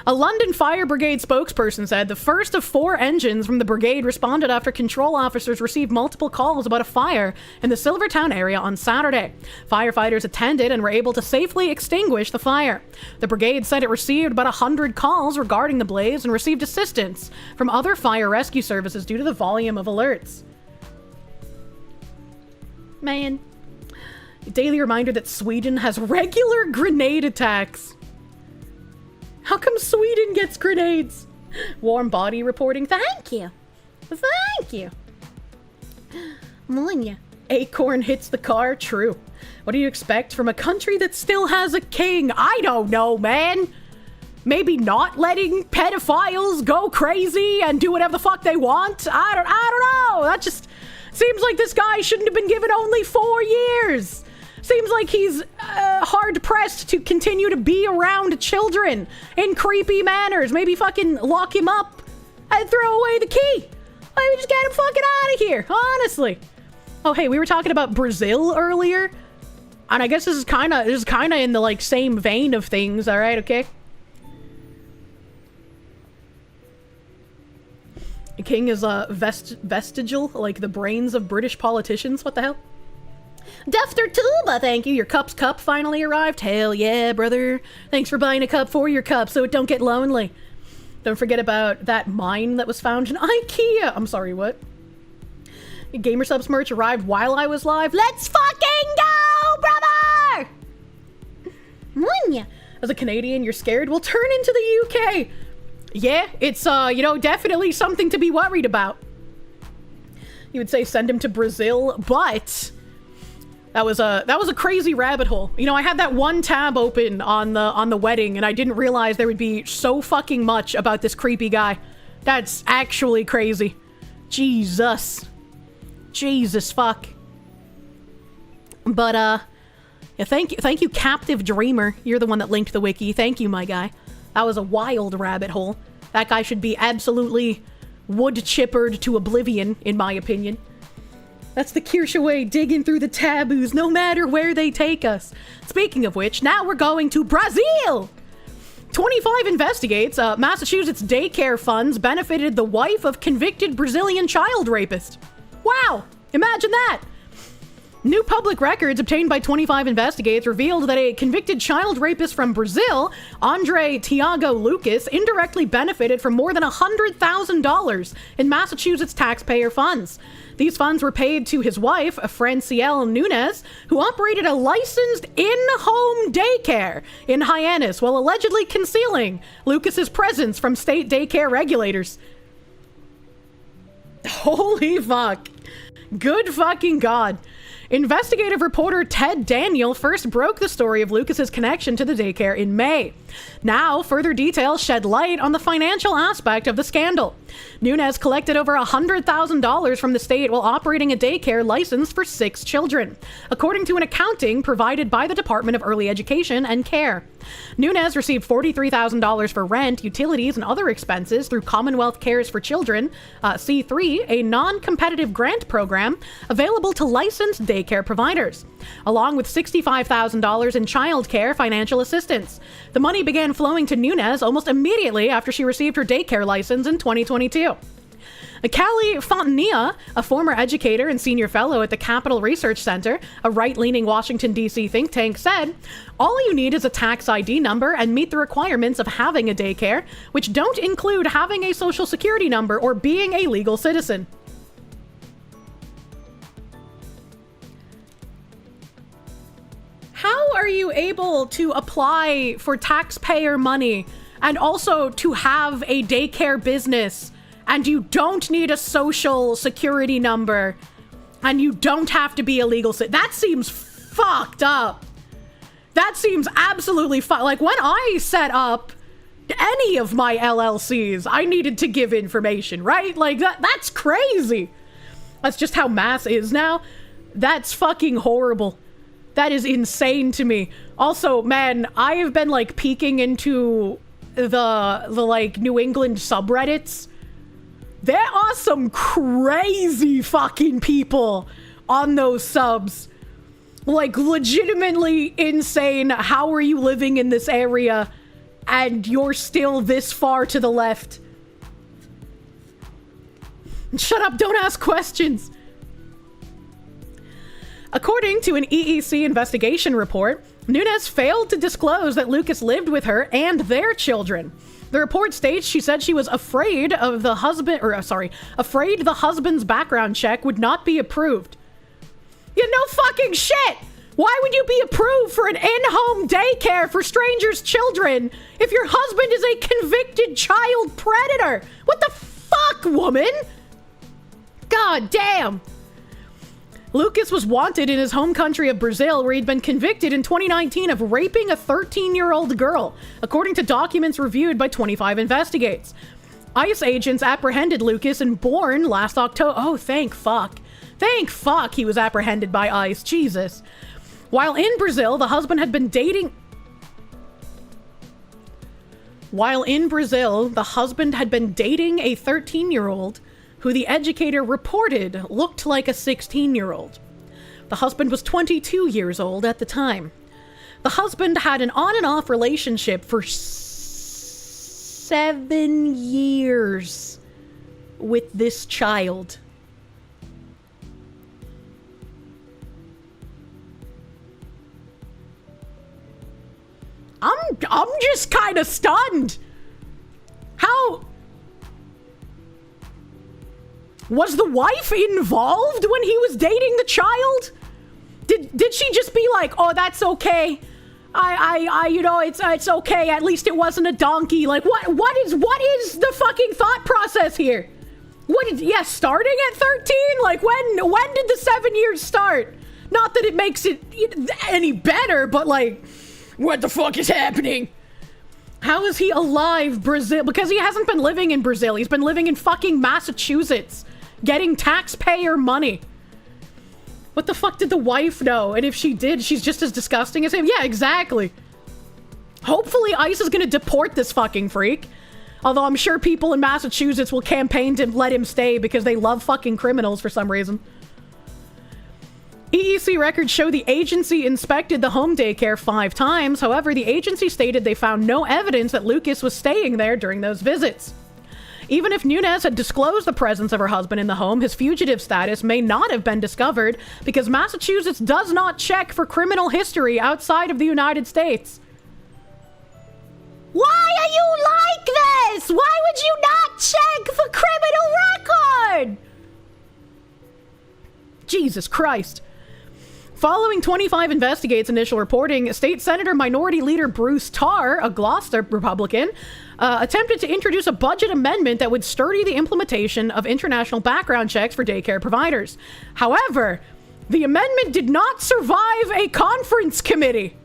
A London Fire Brigade spokesperson said the first of 4 engines from the brigade responded after control officers received multiple calls about a fire in the Silvertown area on Saturday. Firefighters attended and were able to safely extinguish the fire. The brigade said it received about 100 calls regarding the blaze and received assistance from other fire rescue services due to the volume of alerts. Man. A daily reminder that Sweden has regular grenade attacks. How come Sweden gets grenades? Warm Body reporting, thank you. Thank you. Monya. Acorn hits the car, true. What do you expect from a country that still has a king? I don't know, man. Maybe not letting pedophiles go crazy and do whatever the fuck they want? I don't know. That just seems like this guy shouldn't have been given only 4 years. Seems like he's hard-pressed to continue to be around children in creepy manners. Maybe fucking lock him up and throw away the key. Maybe just get him fucking out of here, honestly. Oh, hey, we were talking about Brazil earlier. And I guess this is kind of in the, like, same vein of things, all right, okay? The king is vestigial, like the brains of British politicians. What the hell? Defter Tuba, thank you. Your cup finally arrived. Hell yeah, brother. Thanks for buying a cup for your cup so it don't get lonely. Don't forget about that mine that was found in IKEA. I'm sorry, what? Gamer Subs merch arrived while I was live. Let's fucking go, brother! Monya. As a Canadian, you're scared? Well, turn into the UK. Yeah, it's, you know, definitely something to be worried about. You would say send him to Brazil, but that was a crazy rabbit hole. You know, I had that one tab open on the wedding, and I didn't realize there would be so fucking much about this creepy guy. That's actually crazy. Jesus fuck. But yeah, thank you, Captive Dreamer. You're the one that linked the wiki. Thank you, my guy. That was a wild rabbit hole. That guy should be absolutely wood chippered to oblivion, in my opinion. That's the Kirsche way, digging through the taboos, no matter where they take us. Speaking of which, now we're going to Brazil! 25 investigates, Massachusetts daycare funds benefited the wife of convicted Brazilian child rapist. Wow! Imagine that! New public records obtained by 25 investigates revealed that a convicted child rapist from Brazil, Andre Tiago Lucas, indirectly benefited from more than $100,000 in Massachusetts taxpayer funds. These funds were paid to his wife, Francielle Nunes, who operated a licensed in-home daycare in Hyannis while allegedly concealing Lucas's presence from state daycare regulators. Holy fuck. Good fucking God. Investigative reporter Ted Daniel first broke the story of Lucas's connection to the daycare in May. Now, further details shed light on the financial aspect of the scandal. Nunes collected over $100,000 from the state while operating a daycare licensed for 6 children, according to an accounting provided by the Department of Early Education and Care. Nunes received $43,000 for rent, utilities, and other expenses through Commonwealth Cares for Children, C3, a non-competitive grant program available to licensed daycare providers, along with $65,000 in childcare financial assistance. The money began flowing to Nunes almost immediately after she received her daycare license in 2022. Callie Fontanilla, a former educator and senior fellow at the Capital Research Center, a right-leaning Washington, D.C. think tank, said, "All you need is a tax ID number and meet the requirements of having a daycare, which don't include having a social security number or being a legal citizen." How are you able to apply for taxpayer money and also to have a daycare business, and you don't need a social security number, and you don't have to be a legal citizen? That seems fucked up. That seems absolutely like, when I set up any of my LLCs, I needed to give information, right? Like, that's crazy. That's just how math is now. That's fucking horrible. That is insane to me. Also, man, I have been, like, peeking into the like, New England subreddits. There are some crazy fucking people on those subs. Like, legitimately insane. How are you living in this area? and you're still this far to the left. Shut up, don't ask questions. According to an EEC investigation report, Nunes failed to disclose that Lucas lived with her and their children. The report states she said she was afraid of the afraid the husband's background check would not be approved. Yeah, no fucking shit! Why would you be approved for an in-home daycare for strangers' children if your husband is a convicted child predator? What the fuck, woman? God damn. Lucas was wanted in his home country of Brazil, where he'd been convicted in 2019 of raping a 13-year-old girl, according to documents reviewed by 25 Investigates. ICE agents apprehended Lucas in Bourne last October. Oh, thank fuck. Thank fuck he was apprehended by ICE. Jesus. While in Brazil, the husband had been dating... While in Brazil, the husband had been dating a 13-year-old who the educator reported looked like a 16-year-old. The husband was 22 years old at the time. The husband had an on and off relationship for 7 years with this child. I'm just kind of stunned. How... Was the wife involved when he was dating the child? Did she just be like, oh, that's okay. You know, it's okay. At least it wasn't a donkey. Like, what is the fucking thought process here? Starting at 13? Like, when did the 7 years start? Not that it makes it any better, but like, what the fuck is happening? How is he alive, Brazil? Because he hasn't been living in Brazil. He's been living in fucking Massachusetts, getting taxpayer money. What the fuck did the wife know? And if she did, she's just as disgusting as him. Yeah, exactly. Hopefully ICE is gonna deport this fucking freak. Although I'm sure people in Massachusetts will campaign to let him stay because they love fucking criminals for some reason. EEC records show the agency inspected the home daycare 5 times. However, the agency stated they found no evidence that Lucas was staying there during those visits. Even if Nunes had disclosed the presence of her husband in the home, his fugitive status may not have been discovered because Massachusetts does not check for criminal history outside of the United States. Why are you like this? Why would you not check for criminal record? Jesus Christ. Following 25 Investigates' initial reporting, State Senator Minority Leader Bruce Tarr, a Gloucester Republican, attempted to introduce a budget amendment that would sturdy the implementation of international background checks for daycare providers. However, the amendment did not survive a conference committee.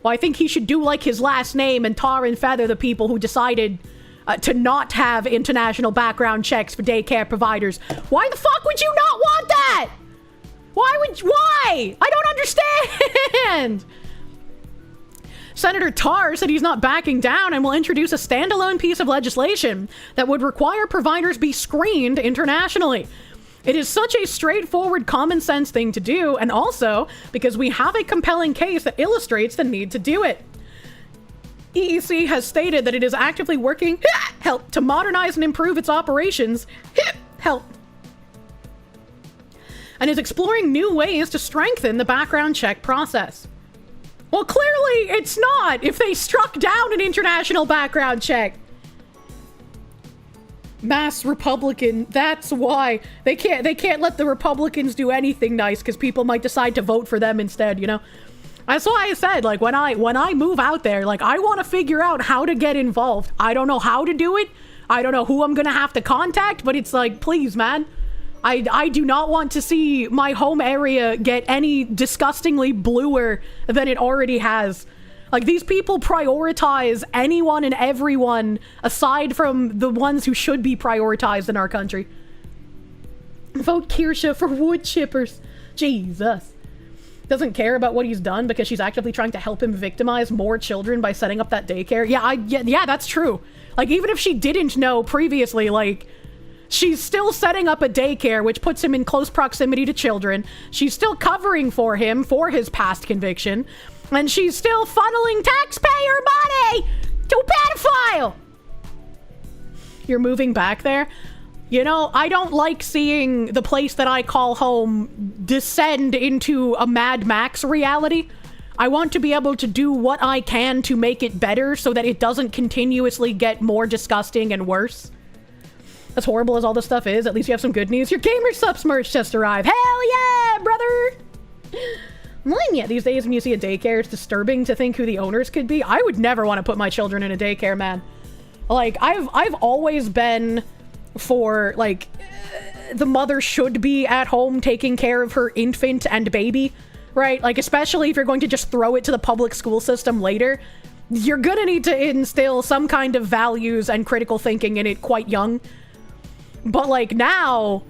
Well, I think he should do like his last name and tar and feather the people who decided to not have international background checks for daycare providers. Why the fuck would you not want that? Why? I don't understand. Senator Tarr said he's not backing down and will introduce a standalone piece of legislation that would require providers be screened internationally. It is such a straightforward, common sense thing to do, and also because we have a compelling case that illustrates the need to do it. EEC has stated that it is actively working to modernize and improve its operations and is exploring new ways to strengthen the background check process. Well, clearly it's not if they struck down an international background check. Mass Republican, that's why. They can't let the Republicans do anything nice because people might decide to vote for them instead, you know? That's why I said, like, when I move out there, like, I want to figure out how to get involved. I don't know how to do it. I don't know who I'm gonna have to contact, but it's like, please, man. I do not want to see my home area get any disgustingly bluer than it already has. Like, these people prioritize anyone and everyone aside from the ones who should be prioritized in our country. Vote Kirsche for wood chippers. Jesus. Doesn't care about what he's done because she's actively trying to help him victimize more children by setting up that daycare. Yeah, that's true. Like, even if she didn't know previously, like, she's still setting up a daycare, which puts him in close proximity to children. She's still covering for him for his past conviction. And she's still funneling taxpayer money to a pedophile. You're moving back there? You know, I don't like seeing the place that I call home descend into a Mad Max reality. I want to be able to do what I can to make it better so that it doesn't continuously get more disgusting and worse. As horrible as all this stuff is, at least you have some good news. Your Gamer Subs merch just arrived. Hell yeah, brother! Yeah, these days when you see a daycare, it's disturbing to think who the owners could be. I would never want to put my children in a daycare, man. Like, I've always been for, like, the mother should be at home taking care of her infant and baby, right? Like, especially if you're going to just throw it to the public school system later. You're gonna need to instill some kind of values and critical thinking in it quite young. But, like, now,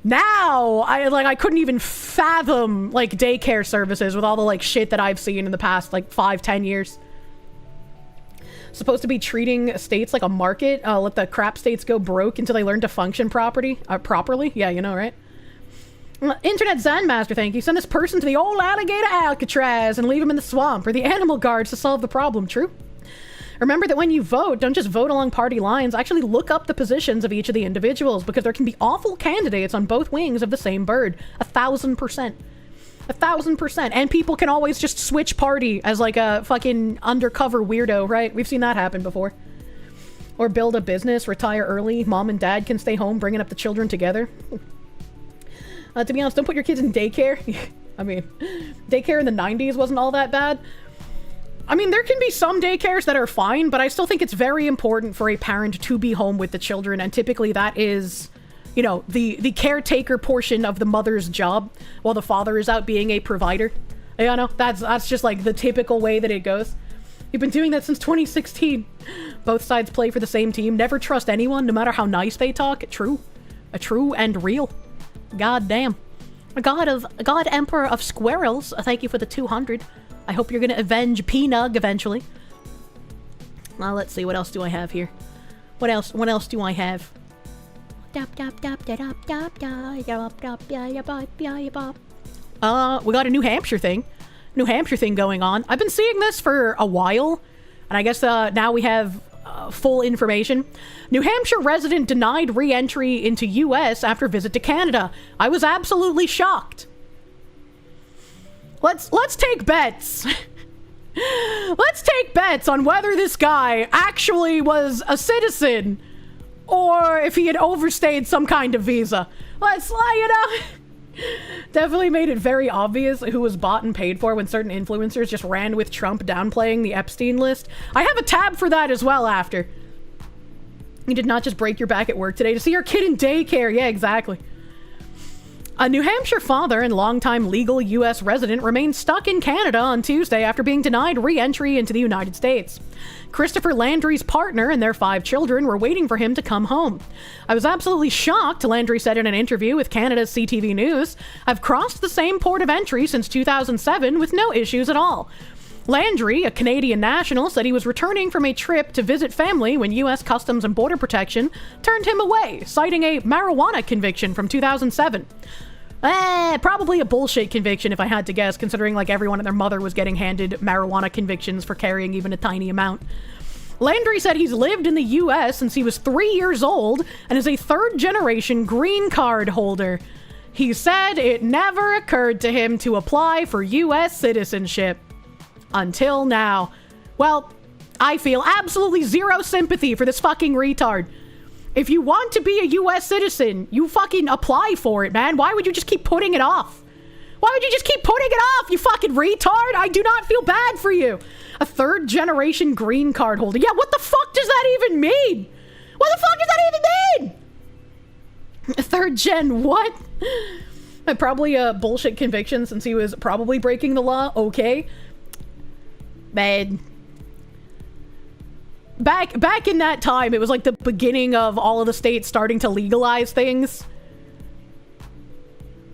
I couldn't even fathom, like, daycare services with all the, like, shit that I've seen in the past, like, 5-10 years. Supposed to be treating states like a market, let the crap states go broke until they learn to function properly. Yeah, you know, right? Internet Zen Master, thank you. Send this person to the old alligator Alcatraz and leave him in the swamp or the animal guards to solve the problem. True. Remember that when you vote, don't just vote along party lines. Actually look up the positions of each of the individuals, because there can be awful candidates on both wings of the same bird. 1,000%. 1,000%. And people can always just switch party as like a fucking undercover weirdo, right? We've seen that happen before. Or build a business, retire early, mom and dad can stay home bringing up the children together. To be honest, don't put your kids in daycare. I mean, daycare in the 90s wasn't all that bad. I mean, there can be some daycares that are fine, but I still think it's very important for a parent to be home with the children, and typically that is, you know, the caretaker portion of the mother's job, while the father is out being a provider. You know, that's just like the typical way that it goes. You've been doing that since 2016. Both sides play for the same team. Never trust anyone, no matter how nice they talk. True. True and real. God damn. God Emperor of Squirrels, thank you for the 200. I hope you're gonna avenge P-Nug eventually. Now let's see, what else do I have here? What else do I have? We got a New Hampshire thing. New Hampshire thing going on. I've been seeing this for a while, and I guess now we have full information. New Hampshire resident denied re-entry into US after visit to Canada. I was absolutely shocked. Let's take bets. Let's take bets on whether this guy actually was a citizen or if he had overstayed some kind of visa. You know, definitely made it very obvious who was bought and paid for when certain influencers just ran with Trump downplaying the Epstein list. I have a tab for that as well after. You did not just break your back at work today to see your kid in daycare. Yeah, exactly. A New Hampshire father and longtime legal U.S. resident remained stuck in Canada on Tuesday after being denied re-entry into the United States. Christopher Landry's partner and their 5 children were waiting for him to come home. I was absolutely shocked, Landry said in an interview with Canada's CTV News. I've crossed the same port of entry since 2007 with no issues at all. Landry, a Canadian national, said he was returning from a trip to visit family when U.S. Customs and Border Protection turned him away, citing a marijuana conviction from 2007. Probably a bullshit conviction if I had to guess, considering like everyone and their mother was getting handed marijuana convictions for carrying even a tiny amount. Landry said he's lived in the U.S. since he was 3 years old and is a third-generation green card holder. He said it never occurred to him to apply for U.S. citizenship. Until now. Well, I feel absolutely zero sympathy for this fucking retard. If you want to be a U.S. citizen, you fucking apply for it, man. Why would you just keep putting it off? Why would you just keep putting it off, you fucking retard? I do not feel bad for you. A third-generation green card holder. Yeah, what the fuck does that even mean? What the fuck does that even mean? A third gen what? Probably a bullshit conviction since he was probably breaking the law. Okay. Man. Back in that time, it was like the beginning of all of the states starting to legalize things.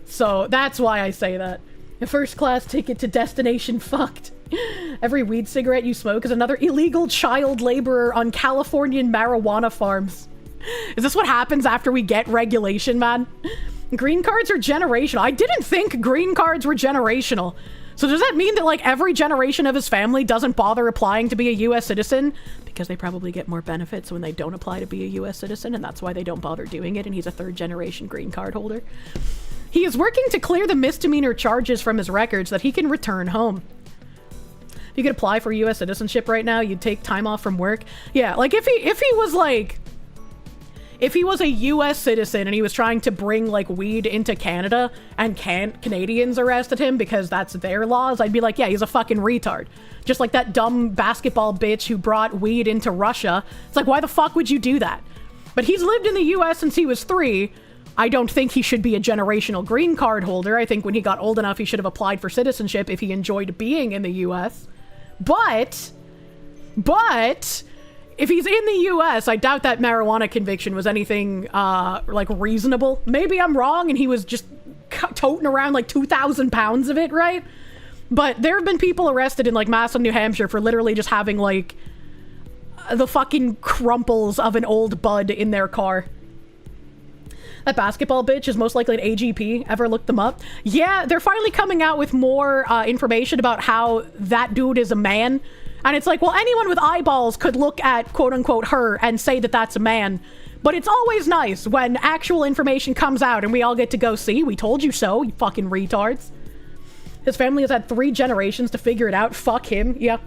So that's why I say that. A first-class ticket to destination fucked. Every weed cigarette you smoke is another illegal child laborer on Californian marijuana farms. Is this what happens after we get regulation, man? Green cards are generational. I didn't think green cards were generational. So does that mean that like every generation of his family doesn't bother applying to be a US citizen? Because they probably get more benefits when they don't apply to be a US citizen, and that's why they don't bother doing it, and he's a third generation green card holder. He is working to clear the misdemeanor charges from his records so that he can return home. If you could apply for US citizenship right now, you'd take time off from work. Yeah, like if he was like, if he was a US citizen and he was trying to bring like weed into Canada and Canadians arrested him because that's their laws, I'd be like, yeah, he's a fucking retard. Just like that dumb basketball bitch who brought weed into Russia. It's like, why the fuck would you do that? But he's lived in the US since he was 3. I don't think he should be a generational green card holder. I think when he got old enough, he should have applied for citizenship if he enjoyed being in the US. But if he's in the US, I doubt that marijuana conviction was anything, like, reasonable. Maybe I'm wrong and he was just toting around, like, 2,000 pounds of it, right? But there have been people arrested in, like, Massillon, New Hampshire for literally just having, like, the fucking crumples of an old bud in their car. That basketball bitch is most likely an AGP. Ever looked them up? Yeah, they're finally coming out with more information about how that dude is a man. And it's like, well, anyone with eyeballs could look at quote-unquote her and say that that's a man. But it's always nice when actual information comes out and we all get to go see. We told you so, you fucking retards. His family has had 3 generations to figure it out. Fuck him. Yeah.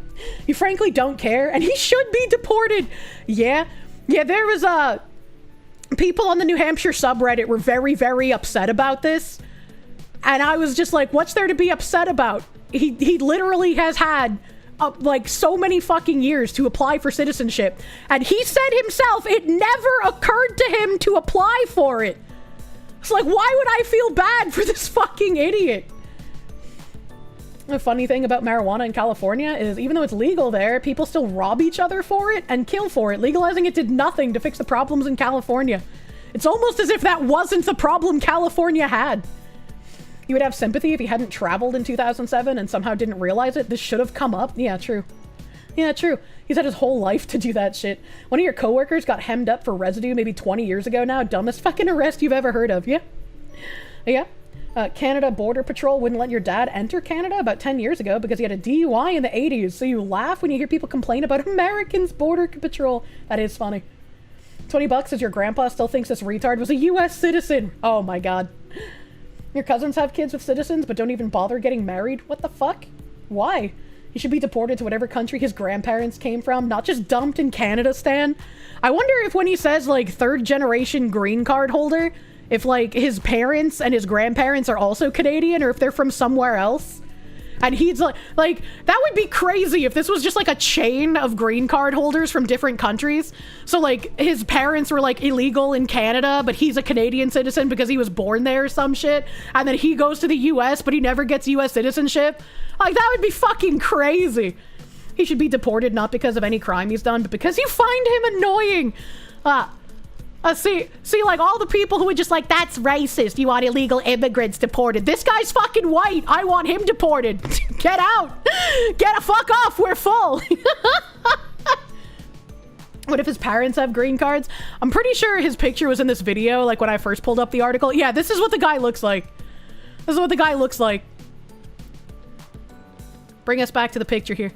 You frankly don't care. And he should be deported. Yeah. Yeah, there was people on the New Hampshire subreddit were very, very upset about this. And I was just like, what's there to be upset about? He literally has had like so many fucking years to apply for citizenship, and he said himself it never occurred to him to apply for it. It's like, why would I feel bad for this fucking idiot? The funny thing about marijuana in California is even though it's legal there, people still rob each other for it and kill for it. Legalizing it did nothing to fix the problems in California. It's almost as if that wasn't the problem California had. You would have sympathy if he hadn't traveled in 2007 and somehow didn't realize it. This should have come up. Yeah, true. Yeah, true. He's had his whole life to do that shit. One of your coworkers got hemmed up for residue maybe 20 years ago now. Dumbest fucking arrest you've ever heard of. Yeah. Yeah. Canada Border Patrol wouldn't let your dad enter Canada about 10 years ago because he had a DUI in the 80s. So you laugh when you hear people complain about Americans Border Patrol. That is funny. $20 as your grandpa still thinks this retard was a US citizen. Oh my god. Your cousins have kids with citizens but don't even bother getting married? What the fuck? Why? He should be deported to whatever country his grandparents came from, not just dumped in Canada, Stan. I wonder if when he says, like, 3rd generation green card holder, if, like, his parents and his grandparents are also Canadian or if they're from somewhere else. And he's like, that would be crazy if this was just like a chain of green card holders from different countries. So like his parents were like illegal in Canada, but he's a Canadian citizen because he was born there or some shit. And then he goes to the US, but he never gets US citizenship. Like that would be fucking crazy. He should be deported not because of any crime he's done, but because you find him annoying. See, like, all the people who are just like, that's racist, you want illegal immigrants deported. This guy's fucking white. I want him deported. Get out. Get a fuck off. We're full. What if his parents have green cards? I'm pretty sure his picture was in this video, like, when I first pulled up the article. Yeah, this is what the guy looks like. This is what the guy looks like. Bring us back to the picture here.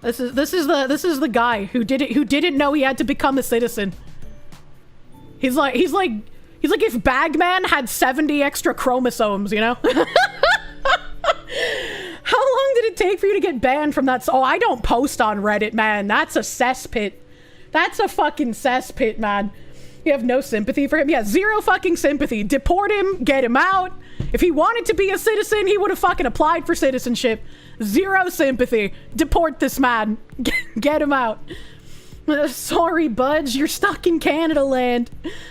This is the guy who didn't know he had to become a citizen. He's like if Bagman had 70 extra chromosomes, you know? How long did it take for you to get banned from that? Oh, I don't post on Reddit, man. That's a cesspit. That's a fucking cesspit, man. You have no sympathy for him? Yeah, 0 fucking sympathy. Deport him, get him out. If he wanted to be a citizen, he would have fucking applied for citizenship. 0 sympathy. Deport this man. Get him out. Sorry, Budge, you're stuck in Canada land.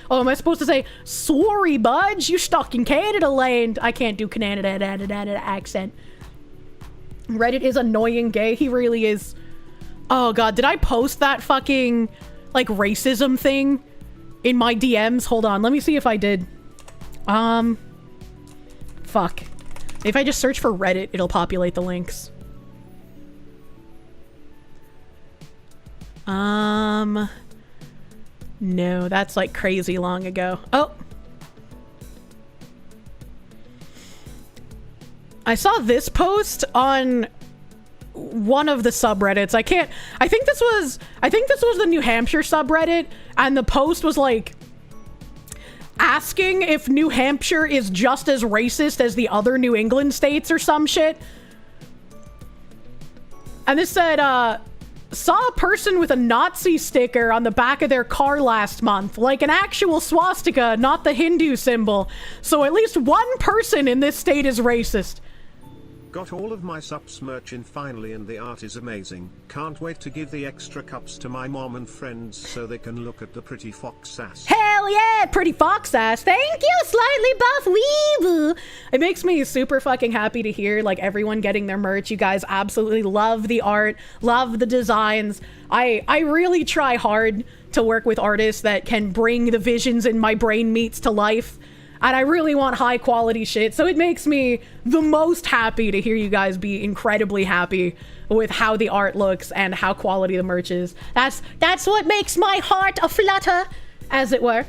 Oh, am I supposed to say, sorry, Budge, you're stuck in Canada land? I can't do Canada accent. Reddit is annoying gay. He really is. Oh, God, did I post that fucking, like, racism thing in my DMs? Hold on, let me see if I did. Fuck. If I just search for Reddit, it'll populate the links. No, that's like crazy long ago. Oh. I saw this post on one of the subreddits. I think this was the New Hampshire subreddit, and the post was like asking if New Hampshire is just as racist as the other New England states or some shit. And this said, saw a person with a Nazi sticker on the back of their car last month, like an actual swastika, not the Hindu symbol. So at least one person in this state is racist. Got all of my subs merch in finally and the art is amazing. Can't wait to give the extra cups to my mom and friends so they can look at the pretty fox ass. Hell yeah, pretty fox ass. Thank you, Slightly Buff Weeble. It makes me super fucking happy to hear like everyone getting their merch. You guys absolutely love the art, love the designs. I really try hard to work with artists that can bring the visions in my brain meats to life. And I really want high quality shit. So it makes me the most happy to hear you guys be incredibly happy with how the art looks and how quality the merch is. That's what makes my heart a-flutter, as it were.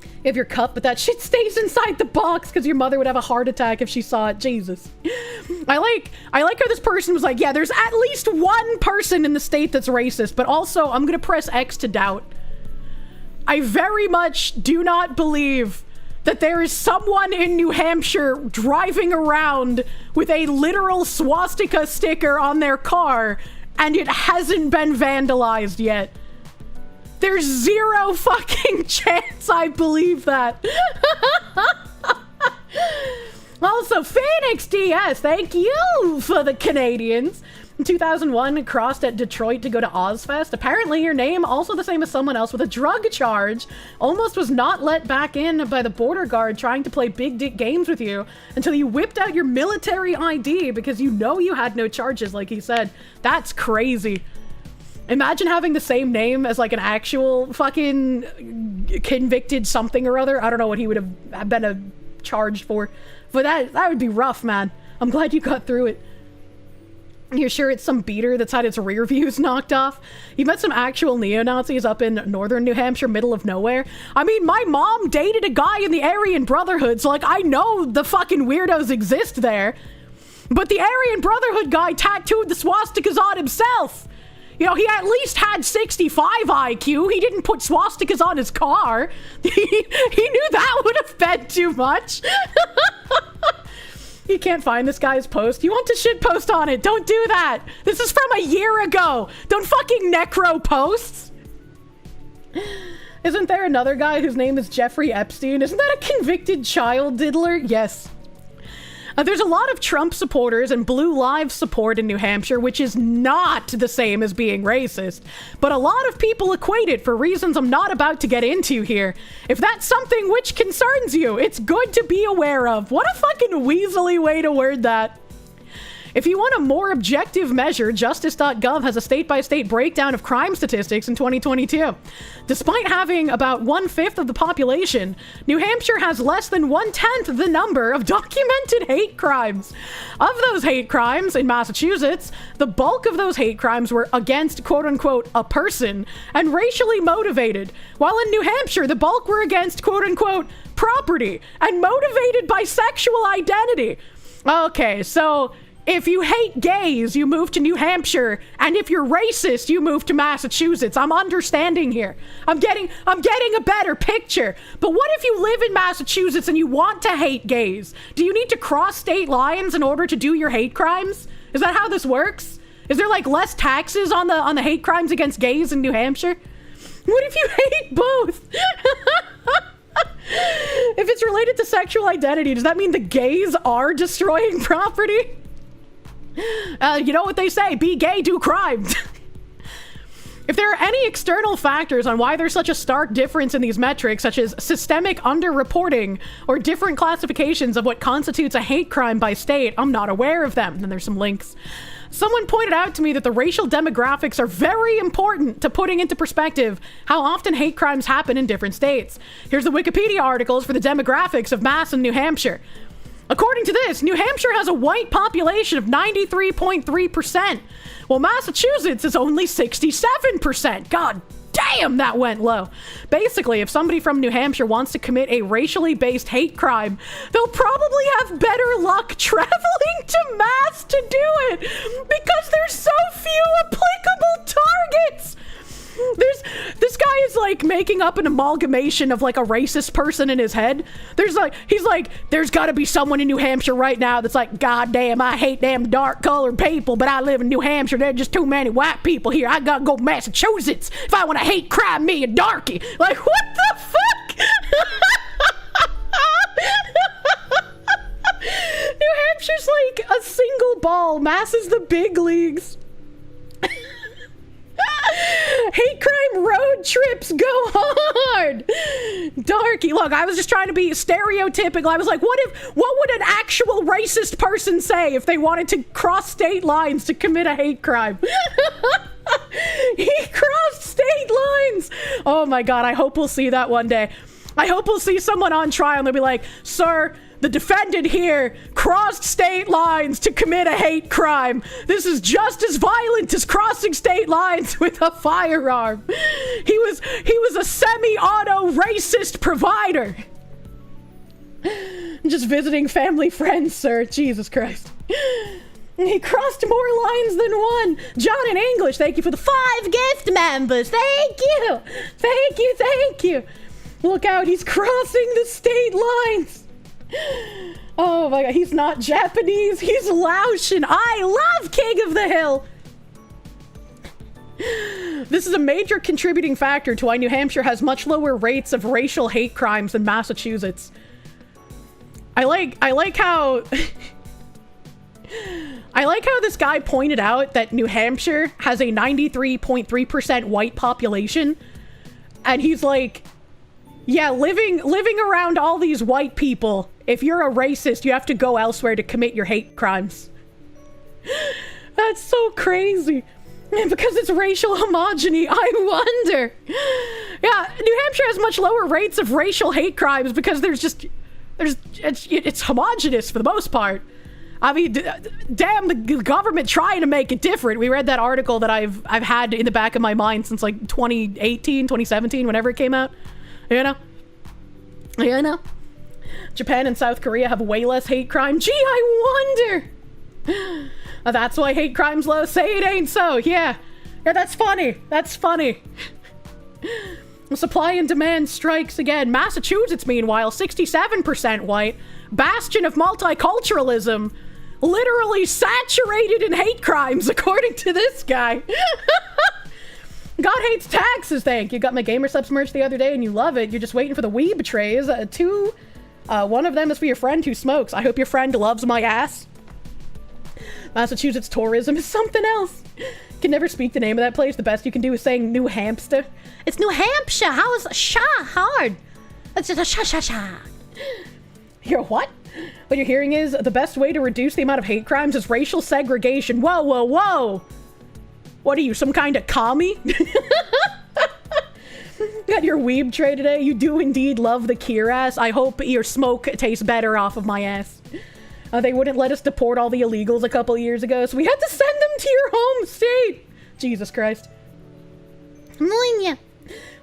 You have your cup, but that shit stays inside the box because your mother would have a heart attack if she saw it. Jesus. I like how this person was like, yeah, there's at least one person in the state that's racist, but also I'm gonna press X to doubt. I very much do not believe that there is someone in New Hampshire driving around with a literal swastika sticker on their car and it hasn't been vandalized yet. There's zero fucking chance I believe that. Also, Phoenix DS, thank you for the Canadians. In 2001, crossed at Detroit to go to Ozfest. Apparently your name, also the same as someone else with a drug charge, almost was not let back in by the border guard trying to play big dick games with you until you whipped out your military ID because you know you had no charges, like he said. That's crazy. Imagine having the same name as like an actual fucking convicted something or other. I don't know what he would have been charged for. But that would be rough, man. I'm glad you got through it. You're sure it's some beater that's had its rear views knocked off? You met some actual neo-Nazis up in northern New Hampshire, middle of nowhere? I mean, my mom dated a guy in the Aryan Brotherhood, so like I know the fucking weirdos exist there. But the Aryan Brotherhood guy tattooed the swastikas on himself. You know, he at least had 65 IQ. He didn't put swastikas on his car. He knew that would have been too much. You can't find this guy's post. You want to shit post on it. Don't do that. This is from a year ago. Don't fucking necro posts. Isn't there another guy whose name is Jeffrey Epstein? Isn't that a convicted child diddler? Yes. There's a lot of Trump supporters and Blue Lives support in New Hampshire, which is not the same as being racist. But a lot of people equate it for reasons I'm not about to get into here. If that's something which concerns you, it's good to be aware of. What a fucking weaselly way to word that. If you want a more objective measure, Justice.gov has a state-by-state breakdown of crime statistics in 2022. Despite having about 1/5 of the population, New Hampshire has less than 1/10 the number of documented hate crimes. Of those hate crimes in Massachusetts, the bulk of those hate crimes were against quote-unquote a person and racially motivated, while in New Hampshire the bulk were against quote-unquote property and motivated by sexual identity. Okay, so if you hate gays, you move to New Hampshire, and if you're racist, you move to Massachusetts. I'm understanding here. I'm getting a better picture. But what if you live in Massachusetts and you want to hate gays? Do you need to cross state lines in order to do your hate crimes? Is that how this works? Is there like less taxes on the hate crimes against gays in New Hampshire? What if you hate both? If it's related to sexual identity, does that mean the gays are destroying property? You know what they say, be gay, do crime. If there are any external factors on why there's such a stark difference in these metrics, such as systemic underreporting or different classifications of what constitutes a hate crime by state, I'm not aware of them. And there's some links. Someone pointed out to me that the racial demographics are very important to putting into perspective how often hate crimes happen in different states. Here's the Wikipedia articles for the demographics of Mass and New Hampshire. According to this, New Hampshire has a white population of 93.3%, while Massachusetts is only 67%. God damn, that went low. Basically, if somebody from New Hampshire wants to commit a racially based hate crime, they'll probably have better luck traveling to Mass to do it because there's so few applicable targets. This guy is like making up an amalgamation of like a racist person in his head. He's like, there's gotta be someone in New Hampshire right now that's like, God damn, I hate them dark colored people, but I live in New Hampshire. There are just too many white people here. I gotta go to Massachusetts if I want to hate crime me a darkie. Like, what the fuck? New Hampshire's like a single ball. Mass is the big leagues. Hate crime road trips go hard. Darky, look, I was just trying to be stereotypical. I was like, what would an actual racist person say if they wanted to cross state lines to commit a hate crime? He crossed state lines. Oh my god, I hope we'll see that one day. I hope we'll see someone on trial and they'll be like, sir, the defendant here crossed state lines to commit a hate crime. This is just as violent as crossing state lines with a firearm. He was a semi-auto racist provider. I'm just visiting family friends, sir. Jesus Christ. He crossed more lines than one. John in English, thank you for the 5 gift members. Thank you. Thank you, thank you. Look out, he's crossing the state lines. Oh my god, he's not Japanese, he's Laotian. I love King of the Hill. This is a major contributing factor to why New Hampshire has much lower rates of racial hate crimes than Massachusetts. I like how I like how this guy pointed out that New Hampshire has a 93.3% white population, and he's like, yeah, living around all these white people, if you're a racist, you have to go elsewhere to commit your hate crimes. That's so crazy. Because it's racial homogeny, I wonder. Yeah, New Hampshire has much lower rates of racial hate crimes because it's homogenous for the most part. I mean, damn, the government trying to make it different. We read that article that I've had in the back of my mind since like 2018, 2017, whenever it came out. You know? Japan and South Korea have way less hate crime. Gee, I wonder. That's why hate crime's low. Say it ain't so. Yeah, that's funny. That's funny. Supply and demand strikes again. Massachusetts, meanwhile, 67% white. Bastion of multiculturalism. Literally saturated in hate crimes, according to this guy. God hates taxes, thank you. Got my Gamer Subs merch the other day and you love it. You're just waiting for the weeb trays. One of them is for your friend who smokes. I hope your friend loves my ass. Massachusetts tourism is something else. Can never speak the name of that place. The best you can do is saying New Hampshire. It's New Hampshire. How is sha hard? It's just a sha. You're what? What you're hearing is the best way to reduce the amount of hate crimes is racial segregation. Whoa, whoa, whoa. What are you, some kind of commie? Got your weeb tray today. You do indeed love the Kier ass. I hope your smoke tastes better off of my ass. They wouldn't let us deport all the illegals a couple years ago, so we had to send them to your home state. Jesus Christ.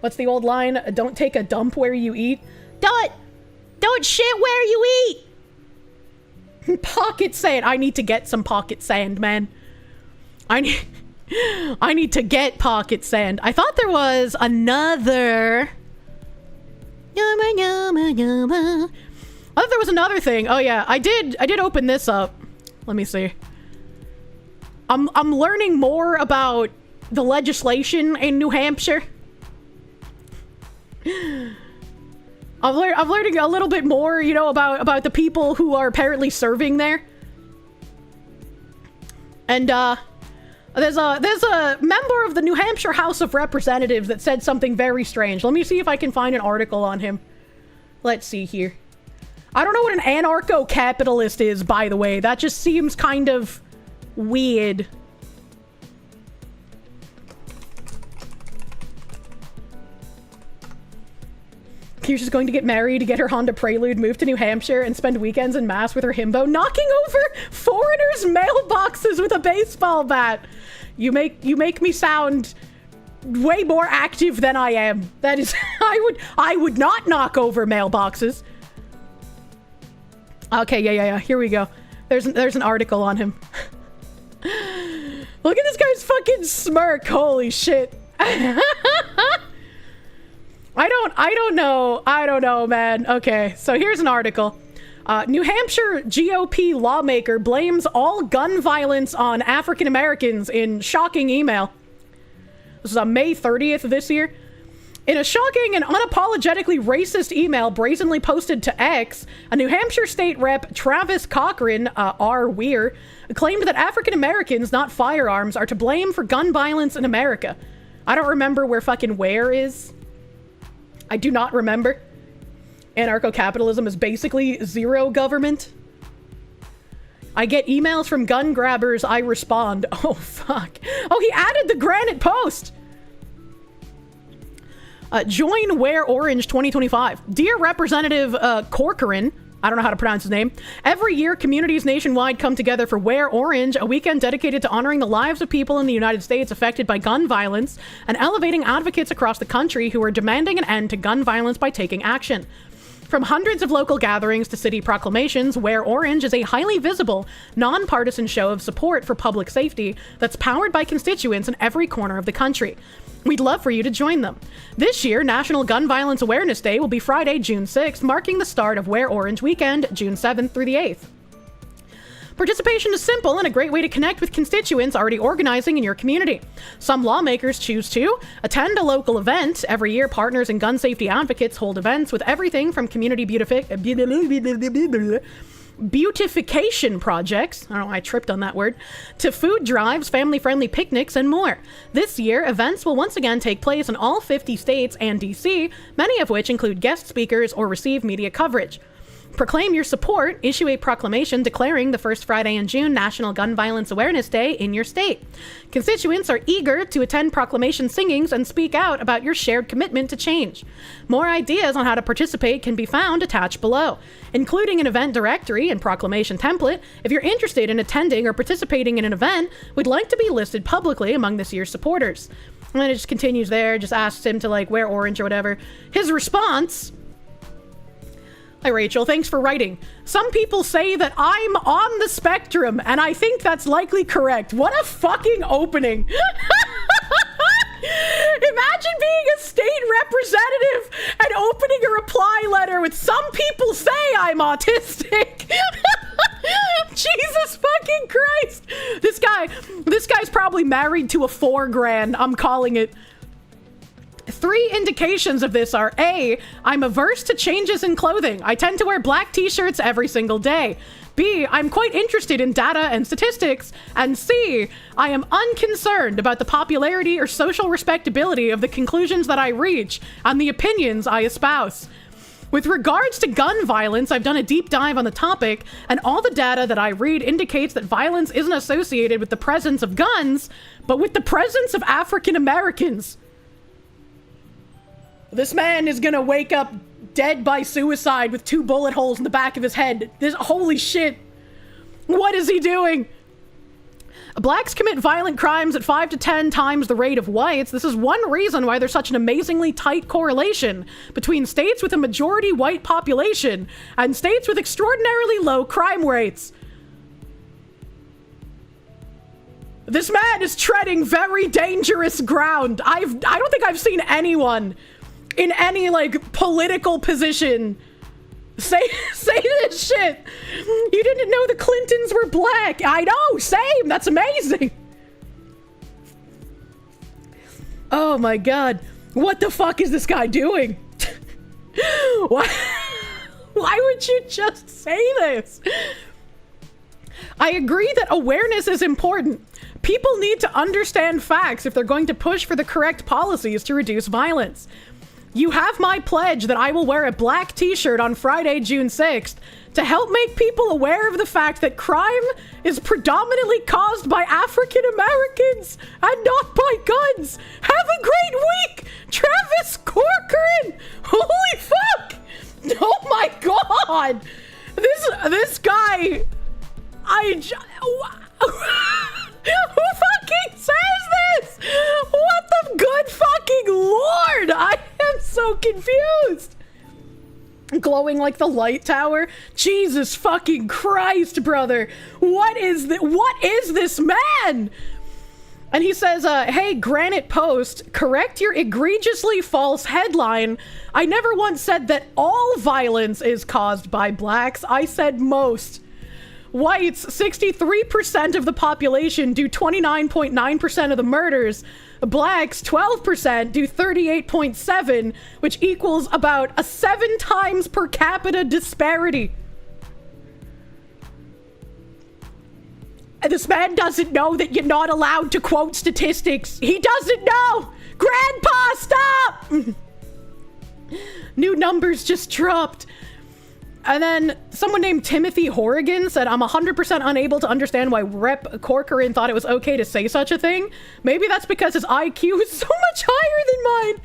What's the old line? Don't take a dump where you eat. Don't shit where you eat. Pocket sand. I need to get some pocket sand, man. I need to get pocket sand. I thought there was another. I thought there was another thing. Oh yeah, I did open this up. Let me see. I'm learning more about the legislation in New Hampshire. I'm learning a little bit more, you know, about the people who are apparently serving there. And there's a member of the New Hampshire House of Representatives that said something very strange. Let me see if I can find an article on him. Let's see here. I don't know what an anarcho-capitalist is, by the way. That just seems kind of weird. Kirsche is going to get married, to get her Honda Prelude, move to New Hampshire, and spend weekends in Mass with her himbo, knocking over foreigners' mailboxes with a baseball bat. You make me sound way more active than I am. That is, I would not knock over mailboxes. Okay, yeah. Here we go. There's an article on him. Look at this guy's fucking smirk. Holy shit. I don't know, man. Okay, so here's an article. New Hampshire GOP lawmaker blames all gun violence on African Americans in shocking email. This is on May 30th of this year. In a shocking and unapologetically racist email brazenly posted to X, a New Hampshire state rep, Travis Cochran, R. Weir, claimed that African Americans, not firearms, are to blame for gun violence in America. I don't remember where fucking where is. I do not remember. Anarcho-capitalism is basically zero government. I get emails from gun grabbers, I respond. Oh, fuck. Oh, he added the Granite Post! Join Wear Orange 2025. Dear Representative Corcoran, I don't know how to pronounce his name. Every year, communities nationwide come together for Wear Orange, a weekend dedicated to honoring the lives of people in the United States affected by gun violence and elevating advocates across the country who are demanding an end to gun violence by taking action. From hundreds of local gatherings to city proclamations, Wear Orange is a highly visible, nonpartisan show of support for public safety that's powered by constituents in every corner of the country. We'd love for you to join them. This year, National Gun Violence Awareness Day will be Friday, June 6th, marking the start of Wear Orange Weekend, June 7th through the 8th. Participation is simple and a great way to connect with constituents already organizing in your community. Some lawmakers choose to attend a local event. Every year, partners and gun safety advocates hold events with everything from community beautification projects, I don't know why I tripped on that word, to food drives, family-friendly picnics, and more. This year, events will once again take place in all 50 states and DC, many of which include guest speakers or receive media coverage. Proclaim your support, issue a proclamation declaring the first Friday in June National Gun Violence Awareness Day in your state. Constituents are eager to attend proclamation singings and speak out about your shared commitment to change. More ideas on how to participate can be found attached below, including an event directory and proclamation template. If you're interested in attending or participating in an event, we'd like to be listed publicly among this year's supporters. And then it just continues there, just asks him to like wear orange or whatever. His response: Hi, Rachel. Thanks for writing. Some people say that I'm on the spectrum, and I think that's likely correct. What a fucking opening. Imagine being a state representative and opening a reply letter with "some people say I'm autistic." Jesus fucking Christ. This guy's probably married to a 4 grand. I'm calling it. 3 indications of this are: A, I'm averse to changes in clothing. I tend to wear black t-shirts every single day. B, I'm quite interested in data and statistics. And C, I am unconcerned about the popularity or social respectability of the conclusions that I reach and the opinions I espouse. With regards to gun violence, I've done a deep dive on the topic, and all the data that I read indicates that violence isn't associated with the presence of guns, but with the presence of African Americans. This man is gonna wake up dead by suicide with 2 bullet holes in the back of his head. Holy shit. What is he doing? Blacks commit violent crimes at 5 to 10 times the rate of whites. This is one reason why there's such an amazingly tight correlation between states with a majority white population and states with extraordinarily low crime rates. This man is treading very dangerous ground. I don't think I've seen anyone in any, like, political position say this shit. You didn't know the Clintons were black. I know, same. That's amazing. Oh my god. What the fuck is this guy doing? Why would you just say this? I agree that awareness is important. People need to understand facts if they're going to push for the correct policies to reduce violence. You have my pledge that I will wear a black t-shirt on Friday, June 6th to help make people aware of the fact that crime is predominantly caused by African Americans and not by guns. Have a great week, Travis Corcoran. Holy fuck. Oh my god. This guy, who fucking says this? What the good fuck? I am so confused. Glowing like the light tower. Jesus fucking Christ, brother. What is this man? And he says, hey, Granite Post, correct your egregiously false headline. I never once said that all violence is caused by blacks. I said most. Whites, 63% of the population, do 29.9% of the murders. Blacks, 12%, do 38.7%, which equals about a 7 times per capita disparity. And this man doesn't know that you're not allowed to quote statistics. He doesn't know! Grandpa, stop! New numbers just dropped. And then someone named Timothy Horrigan said, I'm 100% unable to understand why Rep. Corcoran thought it was okay to say such a thing. Maybe that's because his IQ is so much higher than mine.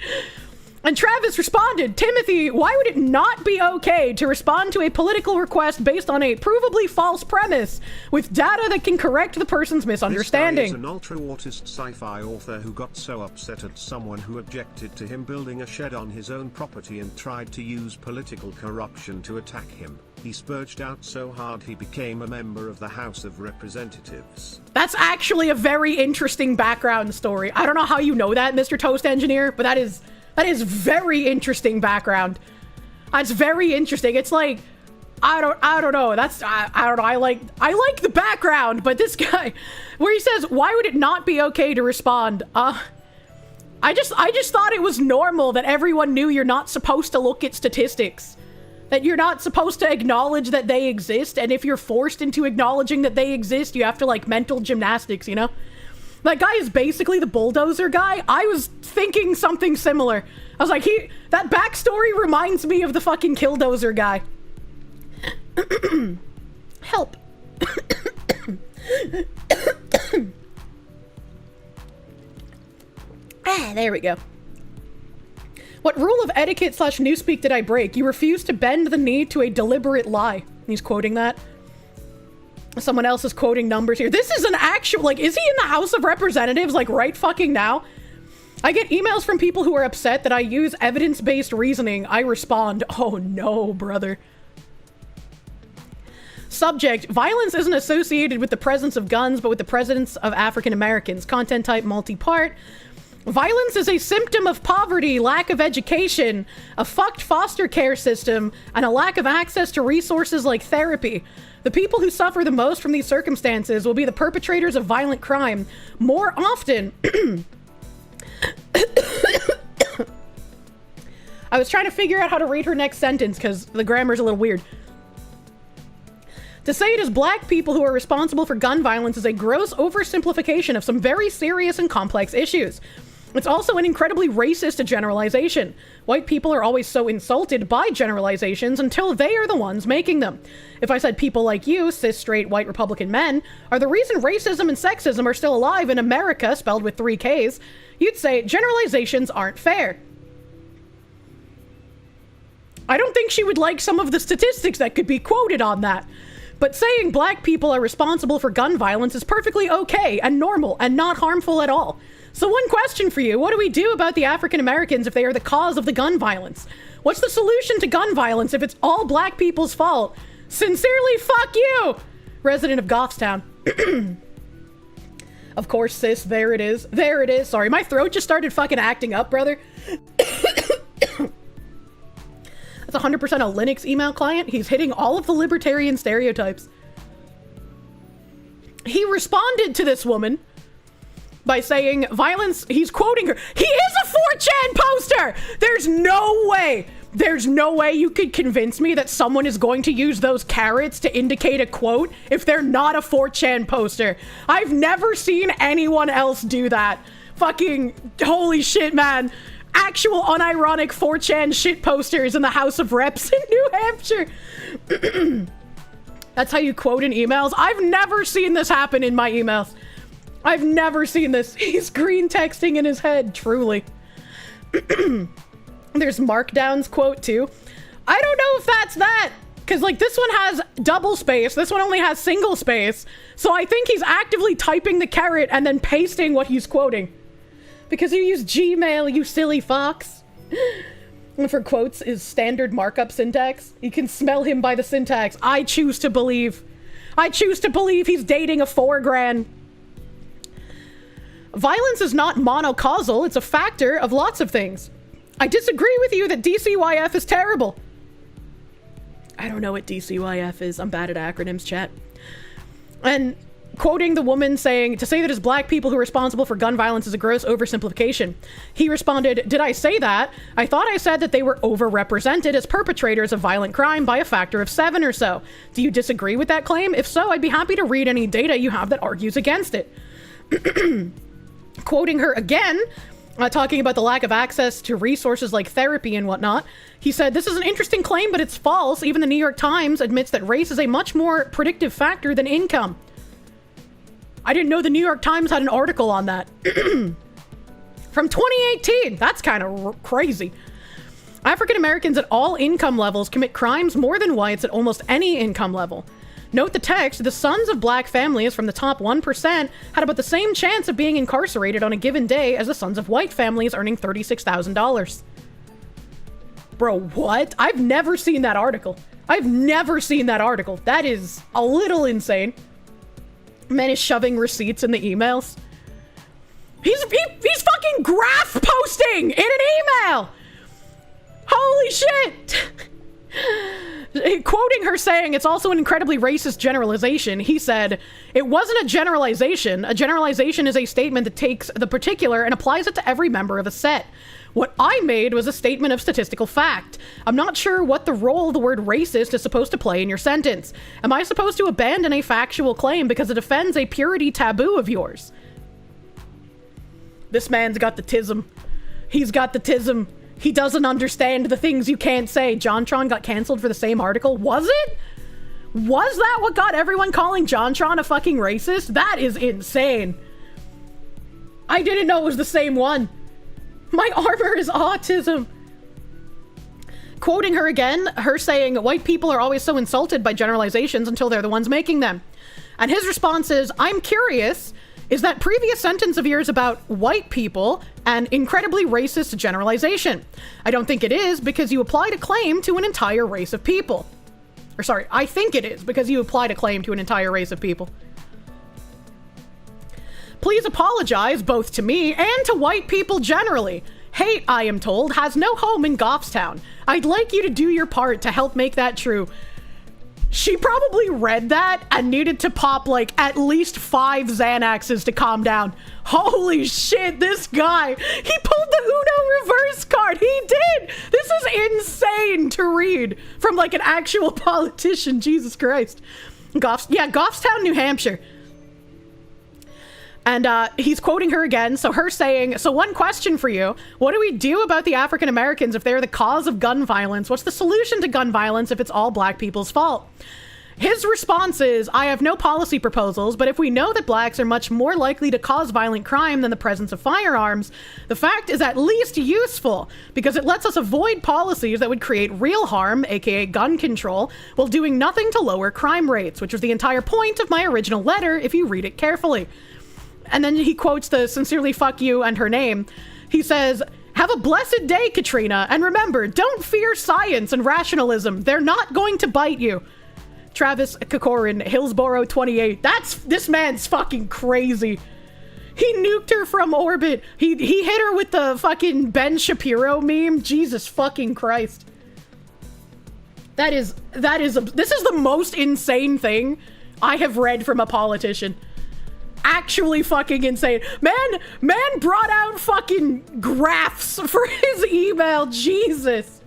And Travis responded, Timothy, why would it not be okay to respond to a political request based on a provably false premise with data that can correct the person's misunderstanding? This guy is an ultra-autist sci-fi author who got so upset at someone who objected to him building a shed on his own property and tried to use political corruption to attack him. He spurged out so hard he became a member of the House of Representatives. That's actually a very interesting background story. I don't know how you know that, Mr. Toast Engineer, but that is very interesting background. That's very interesting. It's like, I don't know. I don't know. I like the background, but this guy, where he says, why would it not be okay to respond? I just thought it was normal that everyone knew you're not supposed to look at statistics. That you're not supposed to acknowledge that they exist, and if you're forced into acknowledging that they exist, you have to, like, mental gymnastics, you know? That guy is basically the bulldozer guy. I was thinking something similar. I was like, that backstory reminds me of the fucking killdozer guy. Help. There we go. What rule of etiquette / newspeak did I break? You refuse to bend the knee to a deliberate lie. He's quoting that. Someone else is quoting numbers here. This is an actual, like, is he in the House of Representatives, like, right fucking now? I get emails from people who are upset that I use evidence-based reasoning. I respond, oh no, brother. Subject, violence isn't associated with the presence of guns, but with the presence of African Americans. Content type, multi-part. Violence is a symptom of poverty, lack of education, a fucked foster care system, and a lack of access to resources like therapy. The people who suffer the most from these circumstances will be the perpetrators of violent crime. More often... I was trying to figure out how to read her next sentence because the grammar's a little weird. To say it is black people who are responsible for gun violence is a gross oversimplification of some very serious and complex issues. It's also an incredibly racist generalization. White people are always so insulted by generalizations until they are the ones making them. If I said people like you, cis, straight, white Republican men, are the reason racism and sexism are still alive in America, spelled with 3 Ks, you'd say generalizations aren't fair. I don't think she would like some of the statistics that could be quoted on that. But saying black people are responsible for gun violence is perfectly okay and normal and not harmful at all. So one question for you, what do we do about the African Americans if they are the cause of the gun violence? What's the solution to gun violence if it's all black people's fault? Sincerely, fuck you! Resident of Goffstown. Of course, sis, there it is. There it is. Sorry, my throat just started fucking acting up, brother. That's 100% a Linux email client. He's hitting all of the libertarian stereotypes. He responded to this woman by saying violence, he's quoting her. He is a 4chan poster! There's no way you could convince me that someone is going to use those carrots to indicate a quote if they're not a 4chan poster. I've never seen anyone else do that. Fucking holy shit, man. Actual unironic 4chan shit posters in the House of Reps in New Hampshire. That's how you quote in emails? I've never seen this happen in my emails. I've never seen this. He's green texting in his head, truly. There's Markdown's quote too. I don't know if that's that. Because like this one has double space. This one only has single space. So I think he's actively typing the carrot and then pasting what he's quoting. Because you use Gmail, you silly fox. For quotes is standard markup syntax. You can smell him by the syntax. I choose to believe he's dating a 4 grand. Violence is not monocausal, it's a factor of lots of things. I disagree with you that DCYF is terrible. I don't know what DCYF is. I'm bad at acronyms, chat. And quoting the woman saying, to say that it's black people who are responsible for gun violence is a gross oversimplification. He responded, did I say that? I thought I said that they were overrepresented as perpetrators of violent crime by a factor of 7 or so. Do you disagree with that claim? If so, I'd be happy to read any data you have that argues against it. Quoting her again, talking about the lack of access to resources like therapy and whatnot, he said, this is an interesting claim, but it's false. Even the New York Times admits that race is a much more predictive factor than income. I didn't know the New York Times had an article on that. From 2018. That's kind of crazy. African Americans at all income levels commit crimes more than whites at almost any income level. Note the text, the sons of black families from the top 1% had about the same chance of being incarcerated on a given day as the sons of white families earning $36,000. Bro, what? I've never seen that article. That is a little insane. Man is shoving receipts in the emails. He's fucking graph posting in an email! Holy shit! Quoting her saying, it's also an incredibly racist generalization, he said, it wasn't a generalization. A generalization is a statement that takes the particular and applies it to every member of a set. What I made was a statement of statistical fact. I'm not sure what the role the word racist is supposed to play in your sentence. Am I supposed to abandon a factual claim because it offends a purity taboo of yours? This man's got the tism. He's got the tism. He doesn't understand the things you can't say. JonTron got canceled for the same article. Was it? Was that what got everyone calling JonTron a fucking racist? That is insane. I didn't know it was the same one. My armor is autism. Quoting her again, her saying, white people are always so insulted by generalizations until they're the ones making them. And his response is, I'm curious, is that previous sentence of yours about white people an incredibly racist generalization? I don't think it is because you applied a claim to an entire race of people. Or sorry, I think it is because you applied a claim to an entire race of people. Please apologize both to me and to white people generally. Hate, I am told, has no home in Goffstown. I'd like you to do your part to help make that true. She probably read that and needed to pop like at least 5 Xanaxes to calm down. Holy shit, this guy, he pulled the Uno reverse card. He did. This is insane to read from like an actual politician. Jesus Christ. Goffstown, New Hampshire. And he's quoting her again. So her saying, so one question for you. What do we do about the African Americans if they're the cause of gun violence? What's the solution to gun violence if it's all black people's fault? His response is, I have no policy proposals, but if we know that blacks are much more likely to cause violent crime than the presence of firearms, the fact is at least useful because it lets us avoid policies that would create real harm, aka gun control, while doing nothing to lower crime rates, which was the entire point of my original letter if you read it carefully. And then he quotes the sincerely fuck you and her name. He says, have a blessed day, Katrina. And remember, don't fear science and rationalism. They're not going to bite you. Travis Kokorin, Hillsboro 28. This man's fucking crazy. He nuked her from orbit. He hit her with the fucking Ben Shapiro meme. Jesus fucking Christ. This is the most insane thing I have read from a politician. Actually fucking insane. Man brought out fucking graphs for his email. Jesus.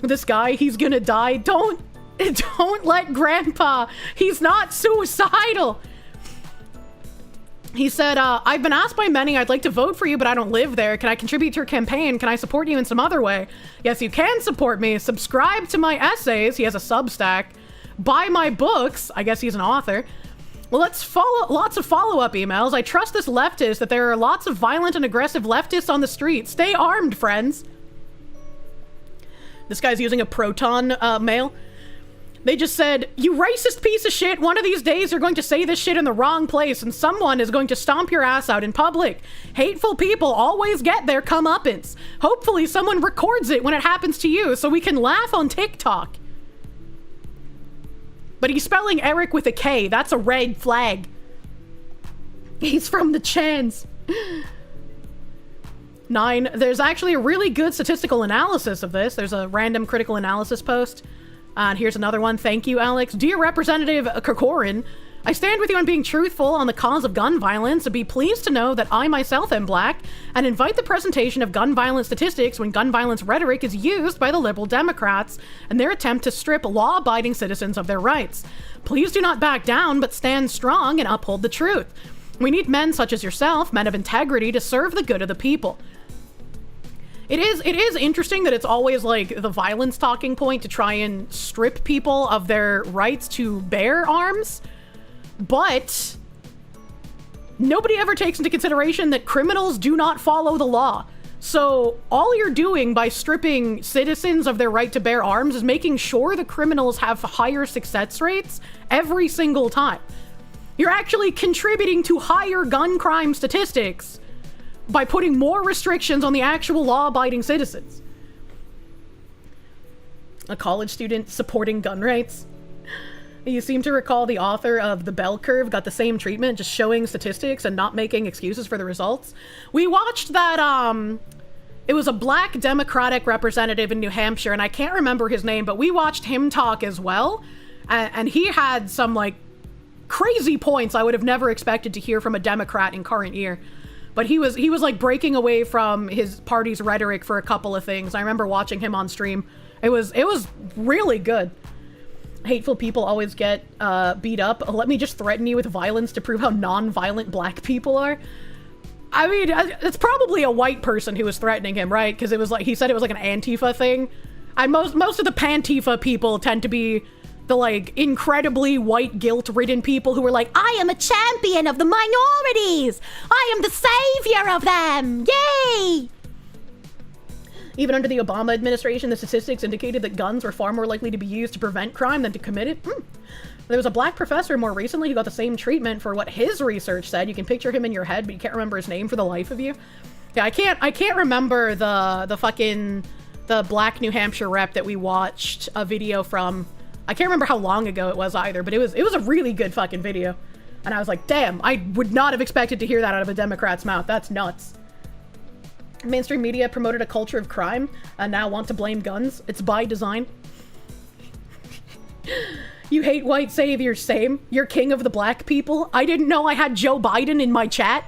This guy, he's gonna die. Don't let Grandpa. He's not suicidal. He said, I've been asked by many, I'd like to vote for you, but I don't live there. Can I contribute to your campaign? Can I support you in some other way? Yes, you can support me. Subscribe to my essays. He has a Substack. Buy my books. I guess he's an author. Well, lots of follow-up emails. I trust this leftist that there are lots of violent and aggressive leftists on the street. Stay armed, friends. This guy's using a Proton mail. They just said, you racist piece of shit, one of these days you're going to say this shit in the wrong place and someone is going to stomp your ass out in public. Hateful people always get their comeuppance. Hopefully someone records it when it happens to you so we can laugh on TikTok. But he's spelling Eric with a K. That's a red flag. He's from the Chans. 9. There's actually a really good statistical analysis of this. There's a random critical analysis post. And here's another one. Thank you, Alex. Dear Representative Kokorin, I stand with you on being truthful on the cause of gun violence and be pleased to know that I myself am black and invite the presentation of gun violence statistics when gun violence rhetoric is used by the Liberal Democrats and their attempt to strip law-abiding citizens of their rights. Please do not back down, but stand strong and uphold the truth. We need men such as yourself, men of integrity, to serve the good of the people. It is interesting that it's always like the violence talking point to try and strip people of their rights to bear arms, but nobody ever takes into consideration that criminals do not follow the law. So all you're doing by stripping citizens of their right to bear arms is making sure the criminals have higher success rates every single time. You're actually contributing to higher gun crime statistics by putting more restrictions on the actual law-abiding citizens. A college student supporting gun rights. You seem to recall the author of The Bell Curve got the same treatment, just showing statistics and not making excuses for the results. We watched that, it was a black Democratic representative in New Hampshire, and I can't remember his name, but we watched him talk as well, and he had some, like, crazy points I would have never expected to hear from a Democrat in current year. But he was like breaking away from his party's rhetoric for a couple of things. I remember watching him on stream. It was really good. Hateful people always get beat up. Let me just threaten you with violence to prove how non-violent black people are. I mean, it's probably a white person who was threatening him, right? Because it was like, he said it was like an Antifa thing. Most of the Pantifa people tend to be the, like, incredibly white guilt-ridden people who were like, I am a champion of the minorities! I am the savior of them! Yay! Even under the Obama administration, the statistics indicated that guns were far more likely to be used to prevent crime than to commit it. There was a black professor more recently who got the same treatment for what his research said. You can picture him in your head, but you can't remember his name for the life of you. Yeah, I can't remember the black New Hampshire rep that we watched a video from. I can't remember how long ago it was either, but it was a really good fucking video. And I was like, damn, I would not have expected to hear that out of a Democrat's mouth. That's nuts. Mainstream media promoted a culture of crime and now want to blame guns. It's by design. You hate white saviors, same. You're king of the black people. I didn't know I had Joe Biden in my chat.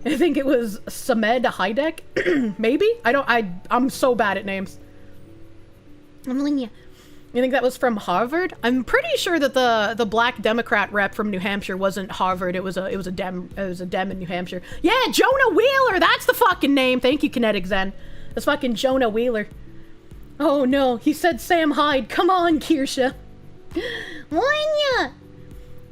I think it was Samed Haidek. Maybe? I'm so bad at names. You think that was from Harvard? I'm pretty sure that the black Democrat rep from New Hampshire wasn't Harvard. It was a Dem in New Hampshire. Yeah, Jonah Wheeler. That's the fucking name. Thank you, Kinetic Zen. That's fucking Jonah Wheeler. Oh no, he said Sam Hyde. Come on, Kirsche.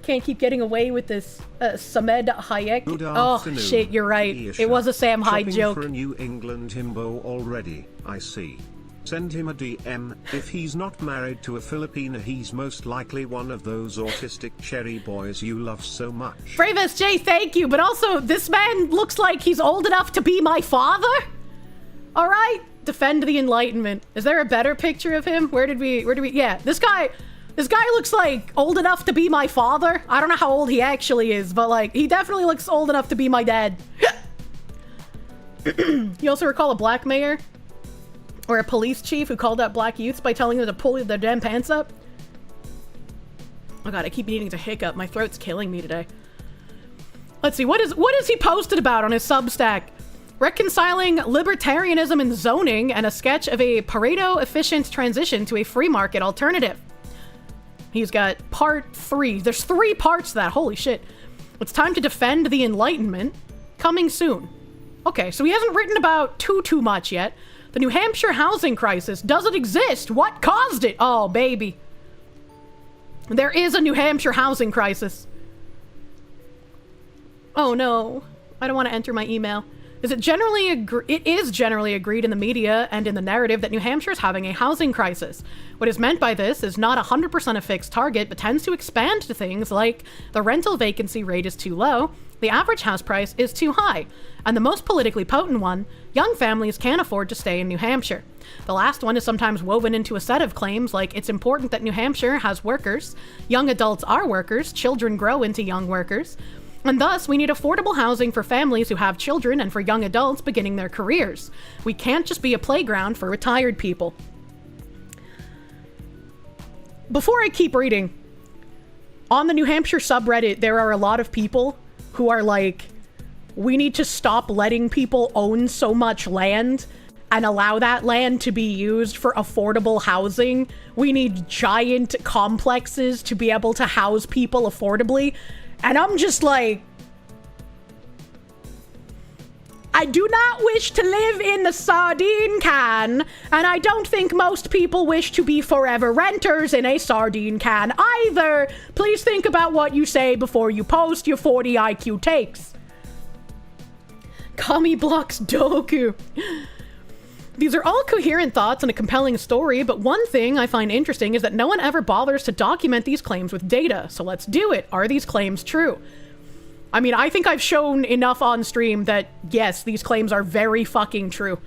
Can't keep getting away with this. Samed Hayek. Oh shit, you're right. It was a Sam Hyde joke. For a New England himbo already. I see. Send him a DM. If he's not married to a Filipina, he's most likely one of those autistic cherry boys you love so much. Brave SJ, thank you. But also, this man looks like he's old enough to be my father. All right, defend the Enlightenment. Is there a better picture of him? Where did we? Yeah, this guy looks like old enough to be my father. I don't know how old he actually is, but like he definitely looks old enough to be my dad. You also recall a black mayor? Or a police chief who called out black youths by telling them to pull their damn pants up? Oh god, I keep needing to hiccup. My throat's killing me today. Let's see, what is he posted about on his Substack? Reconciling libertarianism and zoning and a sketch of a Pareto-efficient transition to a free market alternative. He's got part 3. There's 3 parts to that. Holy shit. It's time to defend the Enlightenment. Coming soon. Okay, so he hasn't written about too much yet. The New Hampshire housing crisis. Does it exist? What caused it? Oh, baby. There is a New Hampshire housing crisis. Oh, no. I don't want to enter my email. It is generally agreed in the media and in the narrative that New Hampshire is having a housing crisis. What is meant by this is not 100% a fixed target, but tends to expand to things like the rental vacancy rate is too low, the average house price is too high, and the most politically potent one, young families can't afford to stay in New Hampshire. The last one is sometimes woven into a set of claims like it's important that New Hampshire has workers, young adults are workers, children grow into young workers, and thus we need affordable housing for families who have children and for young adults beginning their careers. We can't just be a playground for retired people. Before I keep reading, on the New Hampshire subreddit, there are a lot of people who are like, we need to stop letting people own so much land and allow that land to be used for affordable housing. We need giant complexes to be able to house people affordably. And I'm just like, I do not wish to live in the sardine can, and I don't think most people wish to be forever renters in a sardine can either. Please think about what you say before you post your 40 IQ takes. Kami blocks Doku. These are all coherent thoughts and a compelling story, but one thing I find interesting is that no one ever bothers to document these claims with data. So let's do it. Are these claims true? I mean, I think I've shown enough on stream that yes, these claims are very fucking true.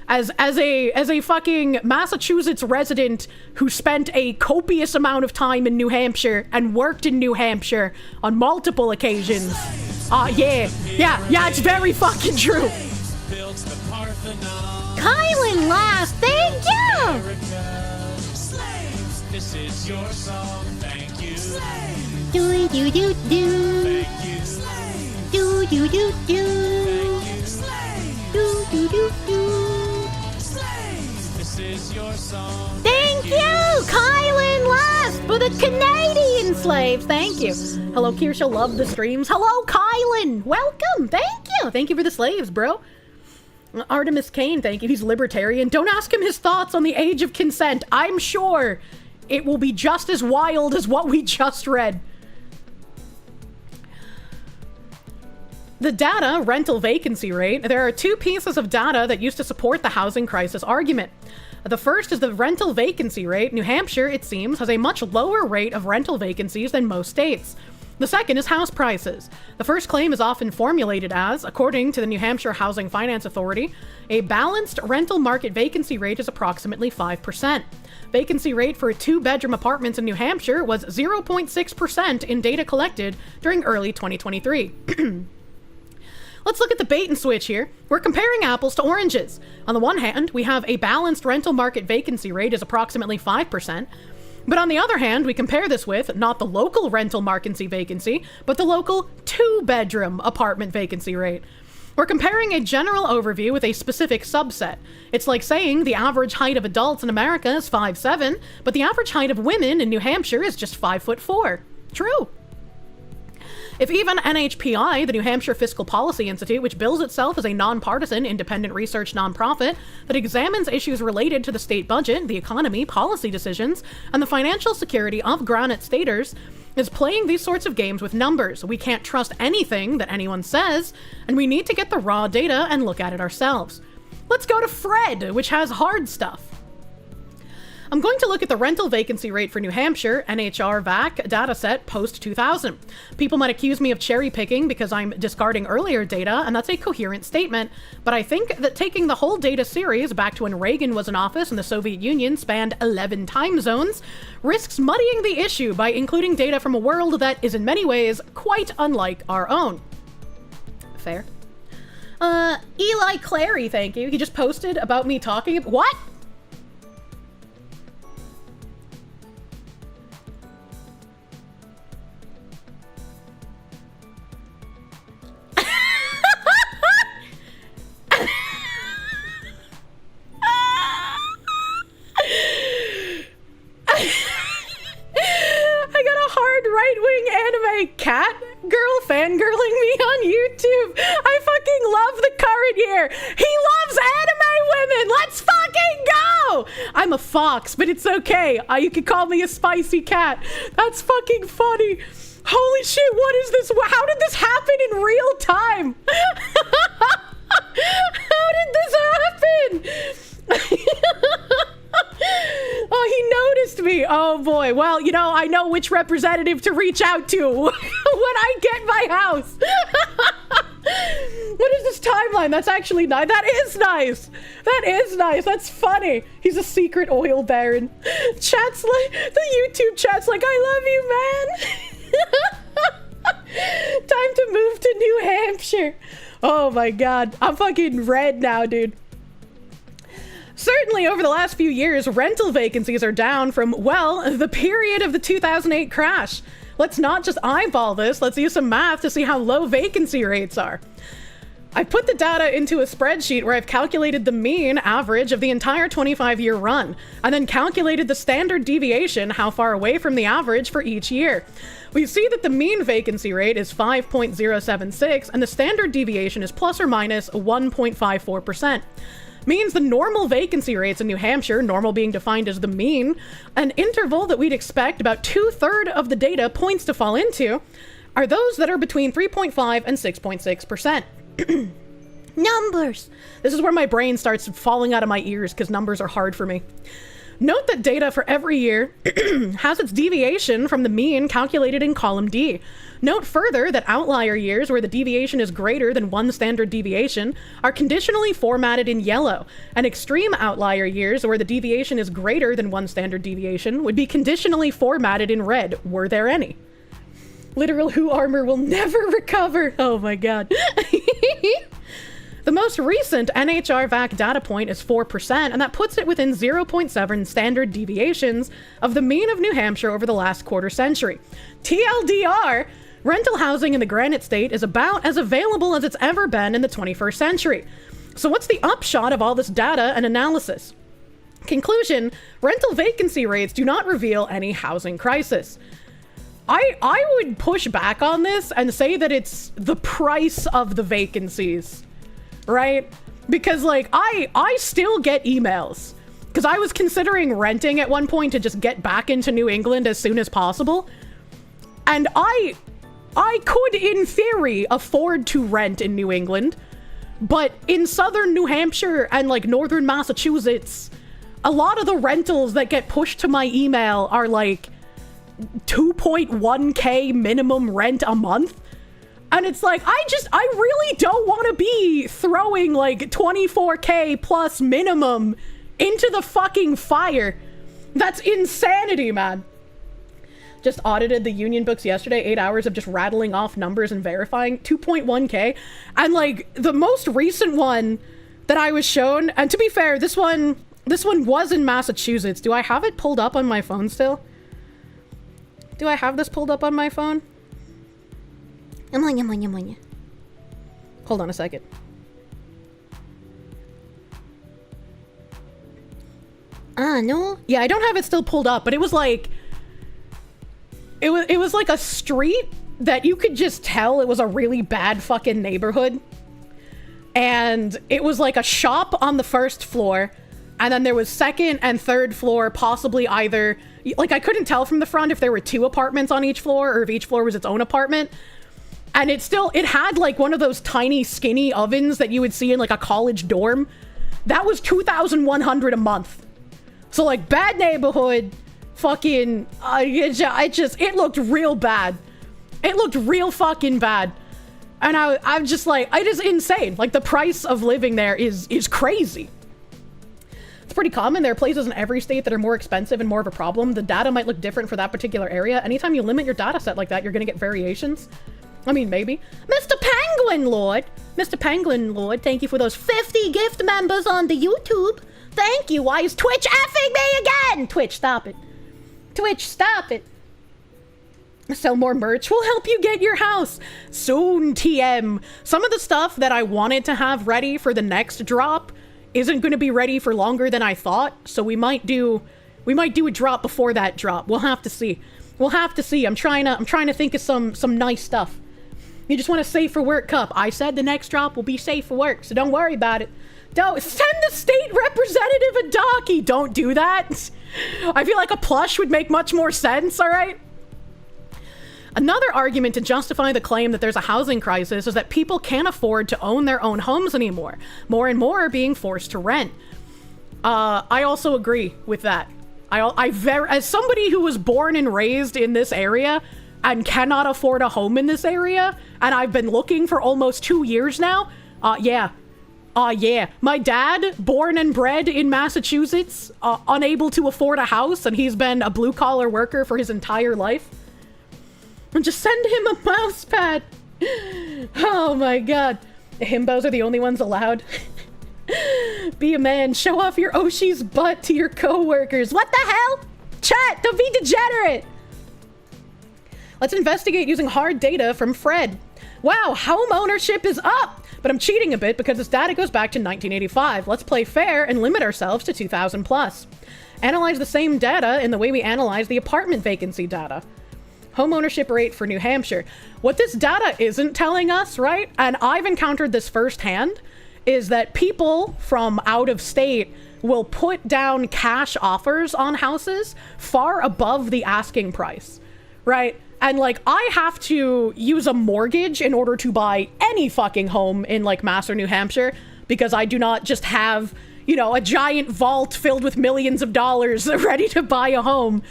As a fucking Massachusetts resident who spent a copious amount of time in New Hampshire and worked in New Hampshire on multiple occasions. Yeah, it's very fucking true. Kylan last, thank you! This is your song, thank you. Do do do do. Thank you. Do do do do. Do do do do. This is your song. Thank you, Kylan last, for the Canadian slaves. Thank you. Hello, Kirsche, love the streams. Hello, Kylan, welcome. Thank you. Thank you for the slaves, bro. Artemis Kane, thank you. He's libertarian. Don't ask him his thoughts on the age of consent. I'm sure it will be just as wild as what we just read. The data, rental vacancy rate, there are two pieces of data that used to support the housing crisis argument. The first is the rental vacancy rate. New Hampshire, it seems, has a much lower rate of rental vacancies than most states. The second is house prices. The first claim is often formulated as, according to the New Hampshire Housing Finance Authority, a balanced rental market vacancy rate is approximately 5%. Vacancy rate for 2-bedroom apartments in New Hampshire was 0.6% in data collected during early 2023. Let's look at the bait and switch here. We're comparing apples to oranges. On the one hand, we have a balanced rental market vacancy rate is approximately 5%. But on the other hand, we compare this with not the local rental market vacancy, but the local 2-bedroom apartment vacancy rate. We're comparing a general overview with a specific subset. It's like saying the average height of adults in America is 5'7", but the average height of women in New Hampshire is just 5'4". True. If even NHPI, the New Hampshire Fiscal Policy Institute, which bills itself as a nonpartisan, independent research nonprofit that examines issues related to the state budget, the economy, policy decisions, and the financial security of Granite Staters, is playing these sorts of games with numbers. We can't trust anything that anyone says, and we need to get the raw data and look at it ourselves. Let's go to Fred, which has hard stuff. I'm going to look at the rental vacancy rate for New Hampshire, NHR VAC dataset post-2000. People might accuse me of cherry picking because I'm discarding earlier data, and that's a coherent statement, but I think that taking the whole data series back to when Reagan was in office and the Soviet Union spanned 11 time zones risks muddying the issue by including data from a world that is in many ways quite unlike our own. Fair. Eli Clary, thank you. He just posted about me talking about— what? Cat girl fangirling me on YouTube. I fucking love the current year. He loves anime women. Let's fucking go. I'm a fox, but it's okay. You can call me a spicy cat. That's fucking funny. Holy shit, what is this? How did this happen in real time? How did this happen? Oh, he noticed me. Oh boy. Well, you know, I know which representative to reach out to when I get my house. What is this timeline? That's actually nice. That is nice. That is nice. That's funny. He's a secret oil baron. Chat's like, the YouTube chat's like, I love you, man. Time to move to New Hampshire. Oh my god. I'm fucking red now, dude. Certainly over the last few years, rental vacancies are down from, well, the period of the 2008 crash. Let's not just eyeball this, let's use some math to see how low vacancy rates are. I put the data into a spreadsheet where I've calculated the mean average of the entire 25-year run, and then calculated the standard deviation, how far away from the average for each year. We see that the mean vacancy rate is 5.076, and the standard deviation is plus or minus 1.54%. Means the normal vacancy rates in New Hampshire, normal being defined as the mean, an interval that we'd expect about 2/3 of the data points to fall into, are those that are between 3.5 and 6.6%. Numbers! This is where my brain starts falling out of my ears because numbers are hard for me. Note that data for every year has its deviation from the mean calculated in column D. Note further that outlier years where the deviation is greater than one standard deviation are conditionally formatted in yellow, and extreme outlier years where the deviation is greater than one standard deviation would be conditionally formatted in red, were there any. Literal Who armor will never recover. Oh my god. The most recent NHR VAC data point is 4%, and that puts it within 0.7 standard deviations of the mean of New Hampshire over the last quarter century. TLDR, rental housing in the Granite State is about as available as it's ever been in the 21st century. So what's the upshot of all this data and analysis? Conclusion, rental vacancy rates do not reveal any housing crisis. I would push back on this and say that it's the price of the vacancies. Right? Because like I still get emails because I was considering renting at one point to just get back into New England as soon as possible, and I could in theory afford to rent in New England, but in southern New Hampshire and like northern Massachusetts, a lot of the rentals that get pushed to my email are like 2.1k minimum rent a month. And it's like, I really don't want to be throwing like 24k plus minimum into the fucking fire. That's insanity, man. Just audited the union books yesterday, 8 hours of just rattling off numbers and verifying 2.1k. And like the most recent one that I was shown, and to be fair, this one was in Massachusetts. Do I have it pulled up on my phone still? Do I have this pulled up on my phone? Hold on a second. No. Yeah, I don't have it still pulled up, but it was like it was like a street that you could just tell it was a really bad fucking neighborhood. And it was like a shop on the first floor, and then there was second and third floor, possibly either like I couldn't tell from the front if there were two apartments on each floor or if each floor was its own apartment. And it had like one of those tiny skinny ovens that you would see in like a college dorm. That was $2,100 a month. So like bad neighborhood, fucking, it looked real bad. It looked real fucking bad. And I'm just like, it is insane. Like the price of living there is crazy. It's pretty common. There are places in every state that are more expensive and more of a problem. The data might look different for that particular area. Anytime you limit your data set like that, you're gonna get variations. I mean, maybe. Mr. Penguin Lord! Mr. Penguin Lord, thank you for those 50 gift members on the YouTube. Thank you. Why is Twitch effing me again? Twitch, stop it. Twitch, stop it. Sell more merch will help you get your house. Soon, TM. Some of the stuff that I wanted to have ready for the next drop isn't going to be ready for longer than I thought, so we might do a drop before that drop. We'll have to see. We'll have to see. I'm trying to think of some nice stuff. You just want a safe for work cup. I said the next drop will be safe for work, so don't worry about it. Don't send the state representative a donkey. Don't do that. I feel like a plush would make much more sense, all right? Another argument to justify the claim that there's a housing crisis is that people can't afford to own their own homes anymore. More and more are being forced to rent. I also agree with that. As somebody who was born and raised in this area and cannot afford a home in this area, and I've been looking for almost 2 years now, yeah. My dad, born and bred in Massachusetts, unable to afford a house, and he's been a blue-collar worker for his entire life. And just send him a mouse pad. Oh my god. The himbos are the only ones allowed. Be a man. Show off your Oshi's butt to your co-workers. What the hell? Chat, don't be degenerate. Let's investigate using hard data from Fred. Wow, home ownership is up. But I'm cheating a bit because this data goes back to 1985. Let's play fair and limit ourselves to 2000 plus. Analyze the same data in the way we analyze the apartment vacancy data. Home ownership rate for New Hampshire. What this data isn't telling us, right? And I've encountered this firsthand, is that people from out of state will put down cash offers on houses far above the asking price, right? And like, I have to use a mortgage in order to buy any fucking home in like Mass or New Hampshire, because I do not just have, you know, a giant vault filled with millions of dollars ready to buy a home.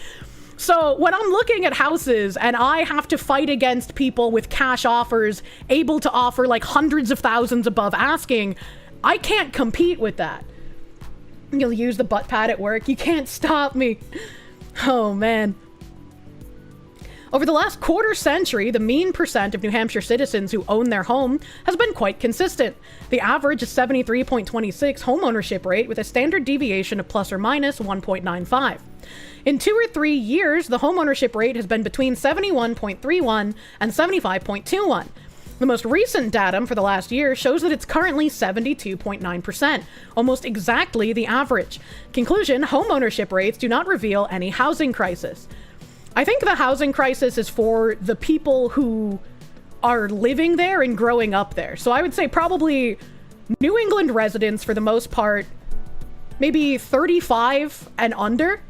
So when I'm looking at houses and I have to fight against people with cash offers able to offer like hundreds of thousands above asking, I can't compete with that. You'll use the butt pad at work. You can't stop me. Oh man. Over the last quarter century, the mean percent of New Hampshire citizens who own their home has been quite consistent. The average is 73.26 home ownership rate with a standard deviation of plus or minus 1.95. In 2 or 3 years, the home ownership rate has been between 71.31 and 75.21. The most recent datum for the last year shows that it's currently 72.9%, almost exactly the average. Conclusion, home ownership rates do not reveal any housing crisis. I think the housing crisis is for the people who are living there and growing up there. So I would say probably New England residents, for the most part, maybe 35 and under,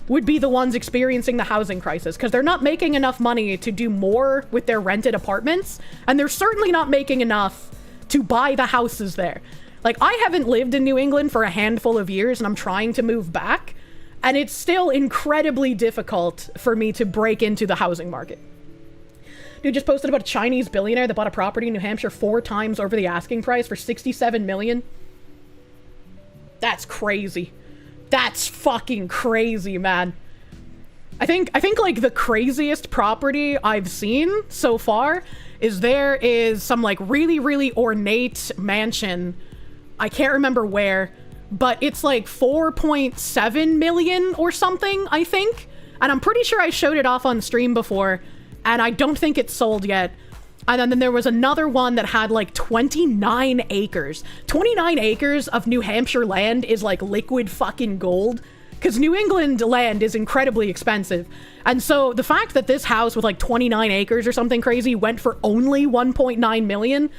would be the ones experiencing the housing crisis, because they're not making enough money to do more with their rented apartments, and they're certainly not making enough to buy the houses there. Like, I haven't lived in New England for a handful of years, and I'm trying to move back, and it's still incredibly difficult for me to break into the housing market. Dude just posted about a Chinese billionaire that bought a property in New Hampshire 4 times over the asking price for $67 million. That's crazy. That's fucking crazy, man. I think like the craziest property I've seen so far is there is some like really, really ornate mansion. I can't remember where, but it's like 4.7 million or something, I think. And I'm pretty sure I showed it off on stream before, and I don't think it's sold yet. And then there was another one that had like 29 acres. 29 acres of New Hampshire land is like liquid fucking gold, because New England land is incredibly expensive. And so the fact that this house with like 29 acres or something crazy went for only 1.9 million,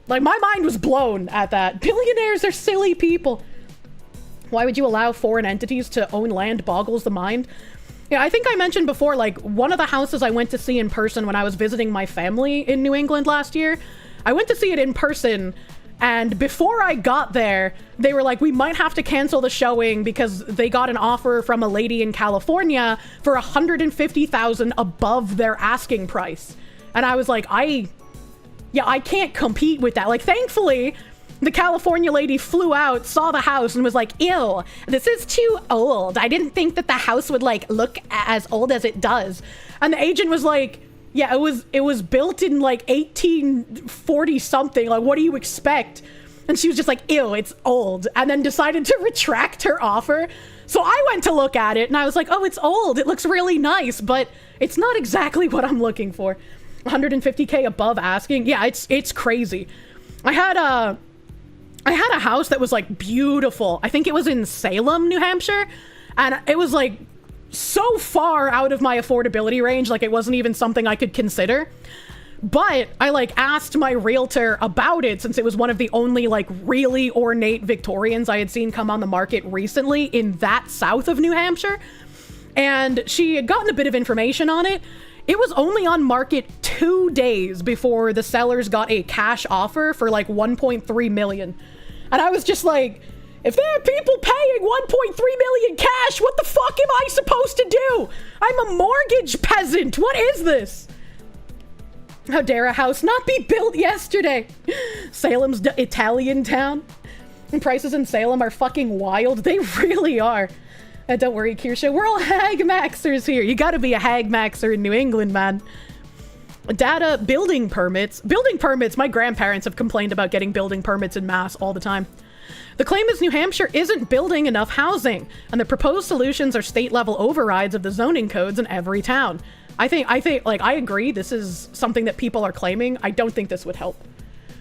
like, my mind was blown at that. Billionaires are silly people. Why would you allow foreign entities to own land boggles the mind. Yeah, I think I mentioned before, like, one of the houses I went to see in person when I was visiting my family in New England last year, I went to see it in person, and before I got there, they were like, we might have to cancel the showing because they got an offer from a lady in California for $150,000 above their asking price. And I was like, I can't compete with that. Like, thankfully, the California lady flew out, saw the house, and was like, ew, this is too old. I didn't think that the house would, like, look as old as it does. And the agent was like, yeah, it was built in, like, 1840 something. Like, what do you expect? And she was just like, ew, it's old. And then decided to retract her offer. So I went to look at it, and I was like, oh, it's old. It looks really nice, but it's not exactly what I'm looking for. 150K above asking. Yeah, it's crazy. I had a house that was like beautiful. I think it was in Salem, New Hampshire, and it was like so far out of my affordability range, like it wasn't even something I could consider. But I like asked my realtor about it, since it was one of the only like really ornate Victorians I had seen come on the market recently in that south of New Hampshire. And she had gotten a bit of information on it. It was only on market 2 days before the sellers got a cash offer for like 1.3 million. And I was just like, if there are people paying 1.3 million cash, what the fuck am I supposed to do? I'm a mortgage peasant. What is this? How dare a house not be built yesterday? Salem's Italian town. And prices in Salem are fucking wild. They really are. Don't worry, Kirsche. We're all hag maxers here. You gotta be a hag maxer in New England, man. Data building permits. Building permits. My grandparents have complained about getting building permits in Mass all the time. The claim is New Hampshire isn't building enough housing, and the proposed solutions are state-level overrides of the zoning codes in every town. I think, like, I agree. This is something that people are claiming. I don't think this would help.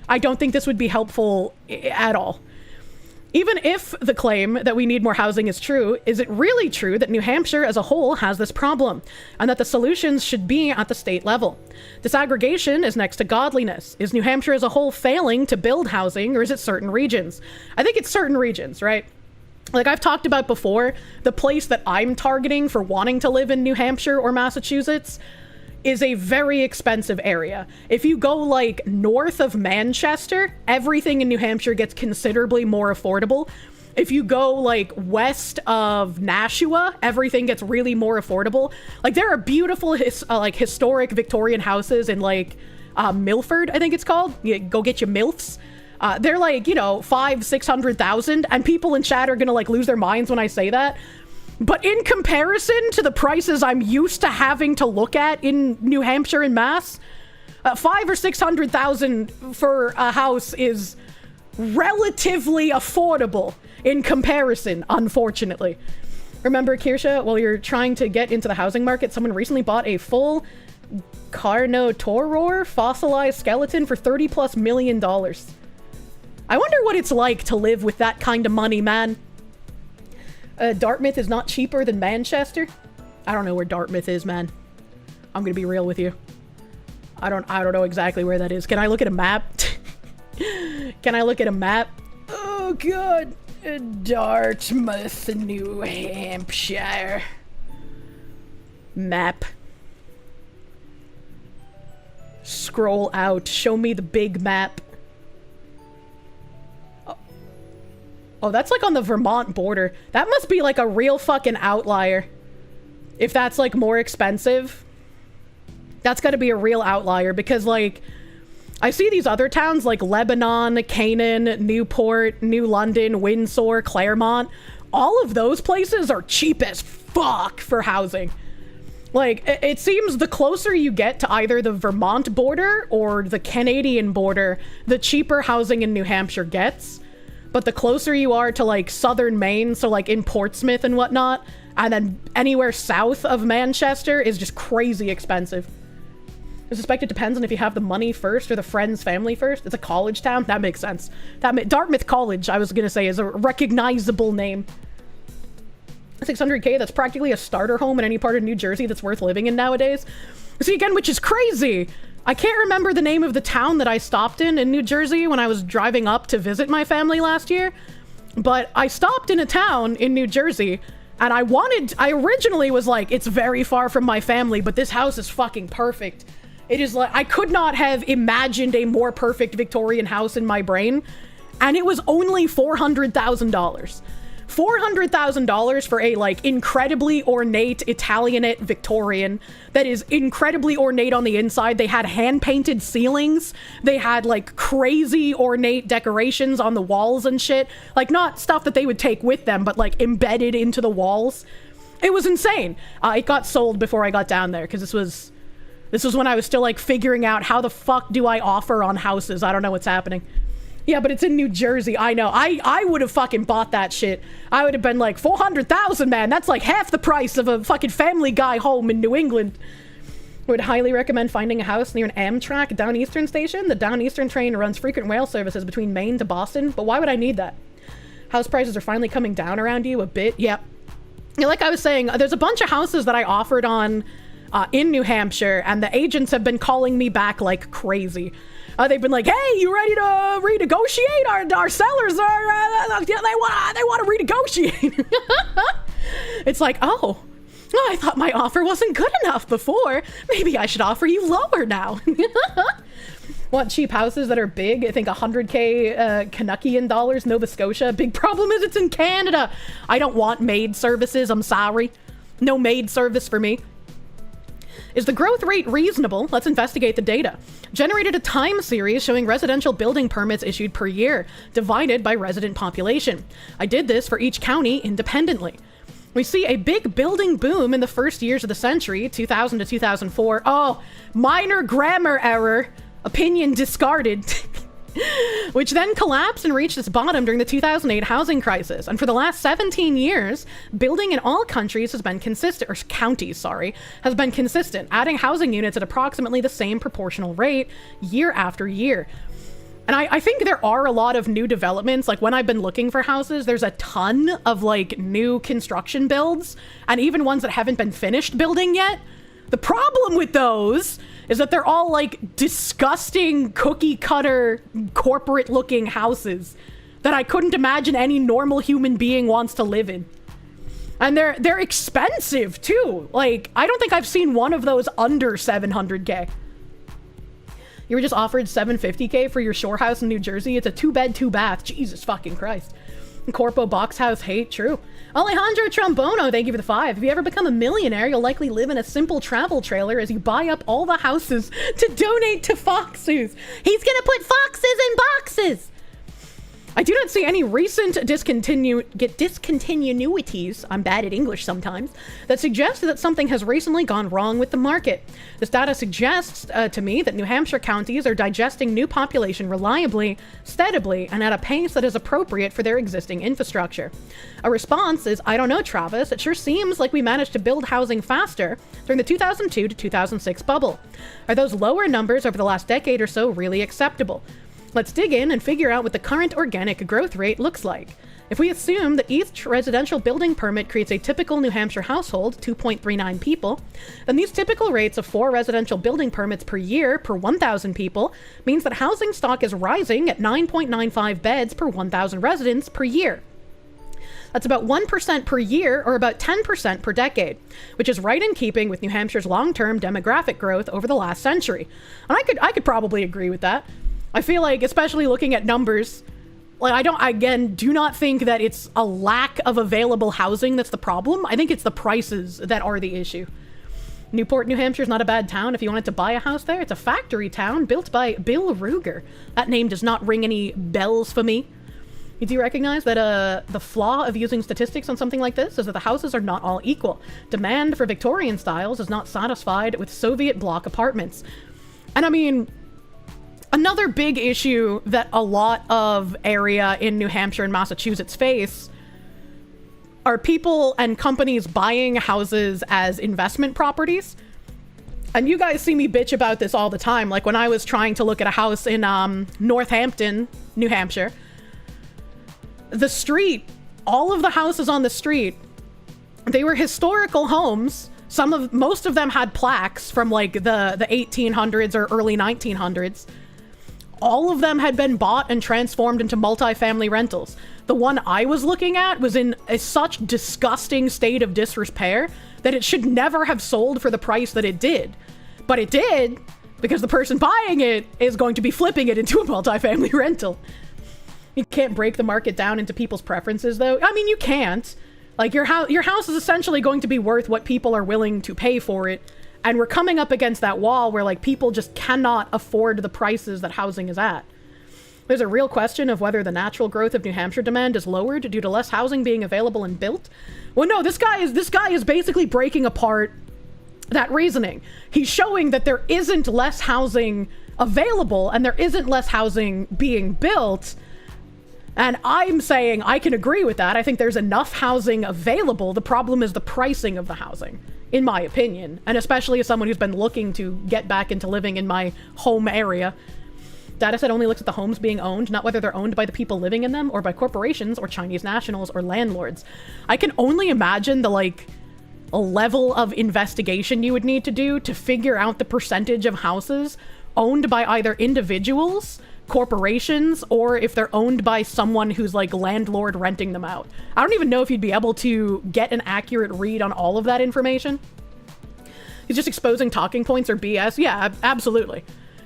I don't think this would be helpful at all. Even if the claim that we need more housing is true, is it really true that New Hampshire as a whole has this problem, and that the solutions should be at the state level? Disaggregation is next to godliness. Is New Hampshire as a whole failing to build housing, or is it certain regions? I think it's certain regions, right? Like I've talked about before, the place that I'm targeting for wanting to live in New Hampshire or Massachusetts is a very expensive area. If you go like north of Manchester, everything in New Hampshire gets considerably more affordable. If you go like west of Nashua, everything gets really more affordable. Like there are beautiful historic Victorian houses in like Milford, I think it's called. You go get your MILFs. They're like, you know, 500,000-600,000, and people in chat are gonna like lose their minds when I say that. But in comparison to the prices I'm used to having to look at in New Hampshire and Mass, 500,000 or 600,000 for a house is relatively affordable in comparison, unfortunately. Remember, Kirsche, while you're trying to get into the housing market, someone recently bought a full Carnotaurus fossilized skeleton for $30+ million. I wonder what it's like to live with that kind of money, man. Dartmouth is not cheaper than Manchester. I don't know where Dartmouth is, man. I'm gonna be real with you. I don't know exactly where that is. Can I look at a map? Can I look at a map? Oh god. Dartmouth, New Hampshire. Map. Scroll out. Show me the big map. Oh, that's like on the Vermont border. That must be like a real fucking outlier. If that's like more expensive, that's gotta be a real outlier because like, I see these other towns like Lebanon, Canaan, Newport, New London, Windsor, Claremont. All of those places are cheap as fuck for housing. Like, it seems the closer you get to either the Vermont border or the Canadian border, the cheaper housing in New Hampshire gets. But the closer you are to like southern Maine, so like in Portsmouth and whatnot, and then anywhere south of Manchester is just crazy expensive. I suspect it depends on if you have the money first or the friend's family first. It's a college town. That makes sense. Dartmouth College, I was gonna say, is a recognizable name. 600K, that's practically a starter home in any part of New Jersey that's worth living in nowadays. See, again, which is crazy. I can't remember the name of the town that I stopped in New Jersey when I was driving up to visit my family last year. But I stopped in a town in New Jersey, and I originally was like, it's very far from my family, but this house is fucking perfect. It is like, I could not have imagined a more perfect Victorian house in my brain, and it was only $400,000. $400,000 for a like incredibly ornate Italianate Victorian that is incredibly ornate on the inside. They had hand-painted ceilings. They had like crazy ornate decorations on the walls and shit. Like not stuff that they would take with them, but like embedded into the walls. It was insane. It got sold before I got down there because this was when I was still like figuring out how the fuck do I offer on houses. I don't know what's happening. Yeah, but it's in New Jersey. I know. I would have fucking bought that shit. I would have been like, 400,000, man. That's like half the price of a fucking Family Guy home in New England. Would highly recommend finding a house near an Amtrak Down Eastern station. The Down Eastern train runs frequent rail services between Maine to Boston. But why would I need that? House prices are finally coming down around you a bit. Yep. Yeah, like I was saying, there's a bunch of houses that I offered on in New Hampshire, and the agents have been calling me back like crazy. They've been like, hey, you ready to renegotiate? Our sellers are, they want to renegotiate. It's like, oh, Oh, I thought my offer wasn't good enough before. Maybe I should offer you lower now. Want cheap houses that are big? I think 100K Canuckian dollars, Nova Scotia. Big problem is it's in Canada. I don't want maid services, I'm sorry. No maid service for me. Is the growth rate reasonable? Let's investigate the data. Generated a time series showing residential building permits issued per year, divided by resident population. I did this for each county independently. We see a big building boom in the first years of the century, 2000 to 2004. Oh, minor grammar error. Opinion discarded. Which then collapsed and reached its bottom during the 2008 housing crisis. And for the last 17 years, building in all countries has been consistent, or counties, sorry, has been consistent, adding housing units at approximately the same proportional rate year after year. And I think there are a lot of new developments. Like when I've been looking for houses, there's a ton of like new construction builds and even ones that haven't been finished building yet. The problem with those is that they're all like disgusting cookie cutter corporate looking houses that I couldn't imagine any normal human being wants to live in. And they're expensive too. Like I don't think I've seen one of those under 700K. You were just offered 750K for your shore house in New Jersey. It's a 2-bed, 2-bath. Jesus fucking Christ. Corpo box house hate, true. Alejandro Trombono, thank you for the 5. If you ever become a millionaire, you'll likely live in a simple travel trailer as you buy up all the houses to donate to Foxes. He's gonna put foxes in boxes! I do not see any recent discontinuities, I'm bad at English sometimes, that suggest that something has recently gone wrong with the market. This data suggests to me that New Hampshire counties are digesting new population reliably, steadily, and at a pace that is appropriate for their existing infrastructure. A response is, I don't know, Travis, it sure seems like we managed to build housing faster during the 2002 to 2006 bubble. Are those lower numbers over the last decade or so really acceptable? Let's dig in and figure out what the current organic growth rate looks like. If we assume that each residential building permit creates a typical New Hampshire household, 2.39 people, then these typical rates of 4 residential building permits per year per 1,000 people means that housing stock is rising at 9.95 beds per 1,000 residents per year. That's about 1% per year, or about 10% per decade, which is right in keeping with New Hampshire's long-term demographic growth over the last century. And I could probably agree with that. I feel like, especially looking at numbers, like do not think that it's a lack of available housing that's the problem. I think it's the prices that are the issue. Newport, New Hampshire is not a bad town if you wanted to buy a house there. It's a factory town built by Bill Ruger. That name does not ring any bells for me. You do recognize that the flaw of using statistics on something like this is that the houses are not all equal. Demand for Victorian styles is not satisfied with Soviet block apartments. And I mean, another big issue that a lot of area in New Hampshire and Massachusetts face are people and companies buying houses as investment properties. And you guys see me bitch about this all the time. Like when I was trying to look at a house in Northampton, New Hampshire, the street, all of the houses on the street, they were historical homes. Most of them had plaques from like the 1800s or early 1900s. All of them had been bought and transformed into multifamily rentals. The one I was looking at was in such disgusting state of disrepair that it should never have sold for the price that it did. But it did, because the person buying it is going to be flipping it into a multifamily rental. You can't break the market down into people's preferences, though. I mean, you can't. Like, your house is essentially going to be worth what people are willing to pay for it. And we're coming up against that wall where, like, people just cannot afford the prices that housing is at. There's a real question of whether the natural growth of New Hampshire demand is lowered due to less housing being available and built. Well, no, this guy is basically breaking apart that reasoning. He's showing that there isn't less housing available and there isn't less housing being built. And I'm saying I can agree with that. I think there's enough housing available. The problem is the pricing of the housing, in my opinion. And especially as someone who's been looking to get back into living in my home area. Dataset only looks at the homes being owned, not whether they're owned by the people living in them or by corporations or Chinese nationals or landlords. I can only imagine a level of investigation you would need to do to figure out the percentage of houses owned by either individuals, corporations or if they're owned by someone who's like landlord renting them out. I don't even know if you'd be able to get an accurate read on all of that information. He's just exposing talking points or BS. Yeah, absolutely.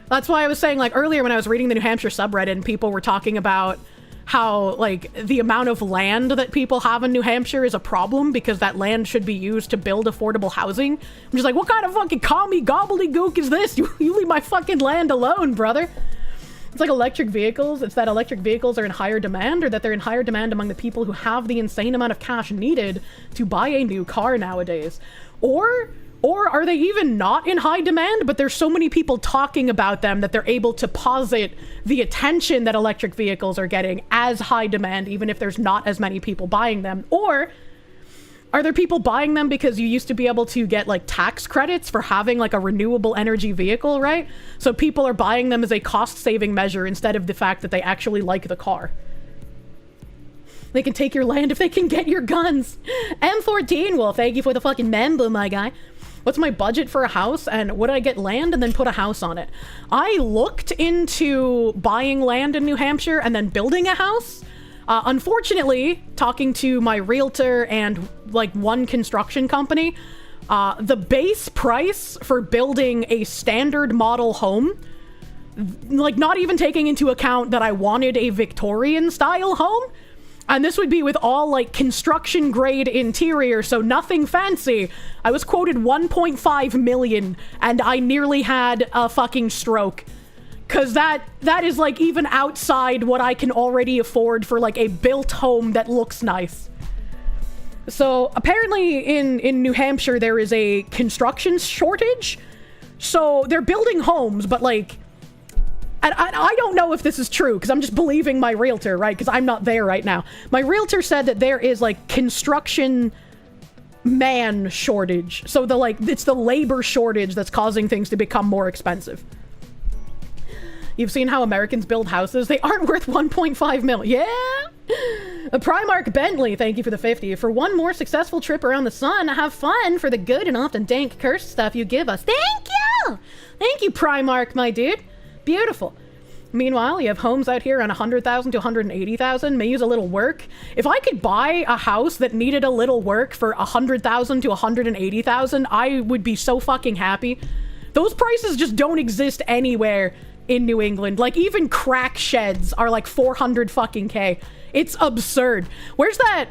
That's why I was saying, like, earlier when I was reading the New Hampshire subreddit and people were talking about how, like, the amount of land that people have in New Hampshire is a problem because that land should be used to build affordable housing. I'm just like, what kind of fucking commie gobbledygook is this? You leave my fucking land alone, brother. It's like electric vehicles. It's that electric vehicles are in higher demand, or that they're in higher demand among the people who have the insane amount of cash needed to buy a new car nowadays. Or are they even not in high demand, but there's so many people talking about them that they're able to posit the attention that electric vehicles are getting as high demand, even if there's not as many people buying them? Or are there people buying them because you used to be able to get like tax credits for having like a renewable energy vehicle, right? So people are buying them as a cost-saving measure instead of the fact that they actually like the car. They can take your land if they can get your guns. M14, well, thank you for the fucking member, my guy. What's my budget for a house, and would I get land and then put a house on it? I looked into buying land in New Hampshire and then building a house. Unfortunately, talking to my realtor and like one construction company, the base price for building a standard model home, like not even taking into account that I wanted a Victorian style home, and this would be with all like construction grade interior, so nothing fancy. I was quoted 1.5 million and I nearly had a fucking stroke. Cause that is like even outside what I can already afford for like a built home that looks nice. So apparently in New Hampshire there is a construction shortage. So they're building homes, but like, I don't know if this is true, because I'm just believing my realtor, right? Because I'm not there right now. My realtor said that there is, like, construction man shortage. So, it's the labor shortage that's causing things to become more expensive. You've seen how Americans build houses? They aren't worth 1.5 mil. Yeah! A Primark Bentley, thank you for the 50. For one more successful trip around the sun, have fun for the good and often dank Kirsche stuff you give us. Thank you! Thank you, Primark, my dude. Beautiful. Meanwhile, you have homes out here around 100,000 to 180,000, may use a little work. If I could buy a house that needed a little work for 100,000 to 180,000, I would be so fucking happy. Those prices just don't exist anywhere in New England. Like, even crack sheds are like 400 fucking K. It's absurd. Where's that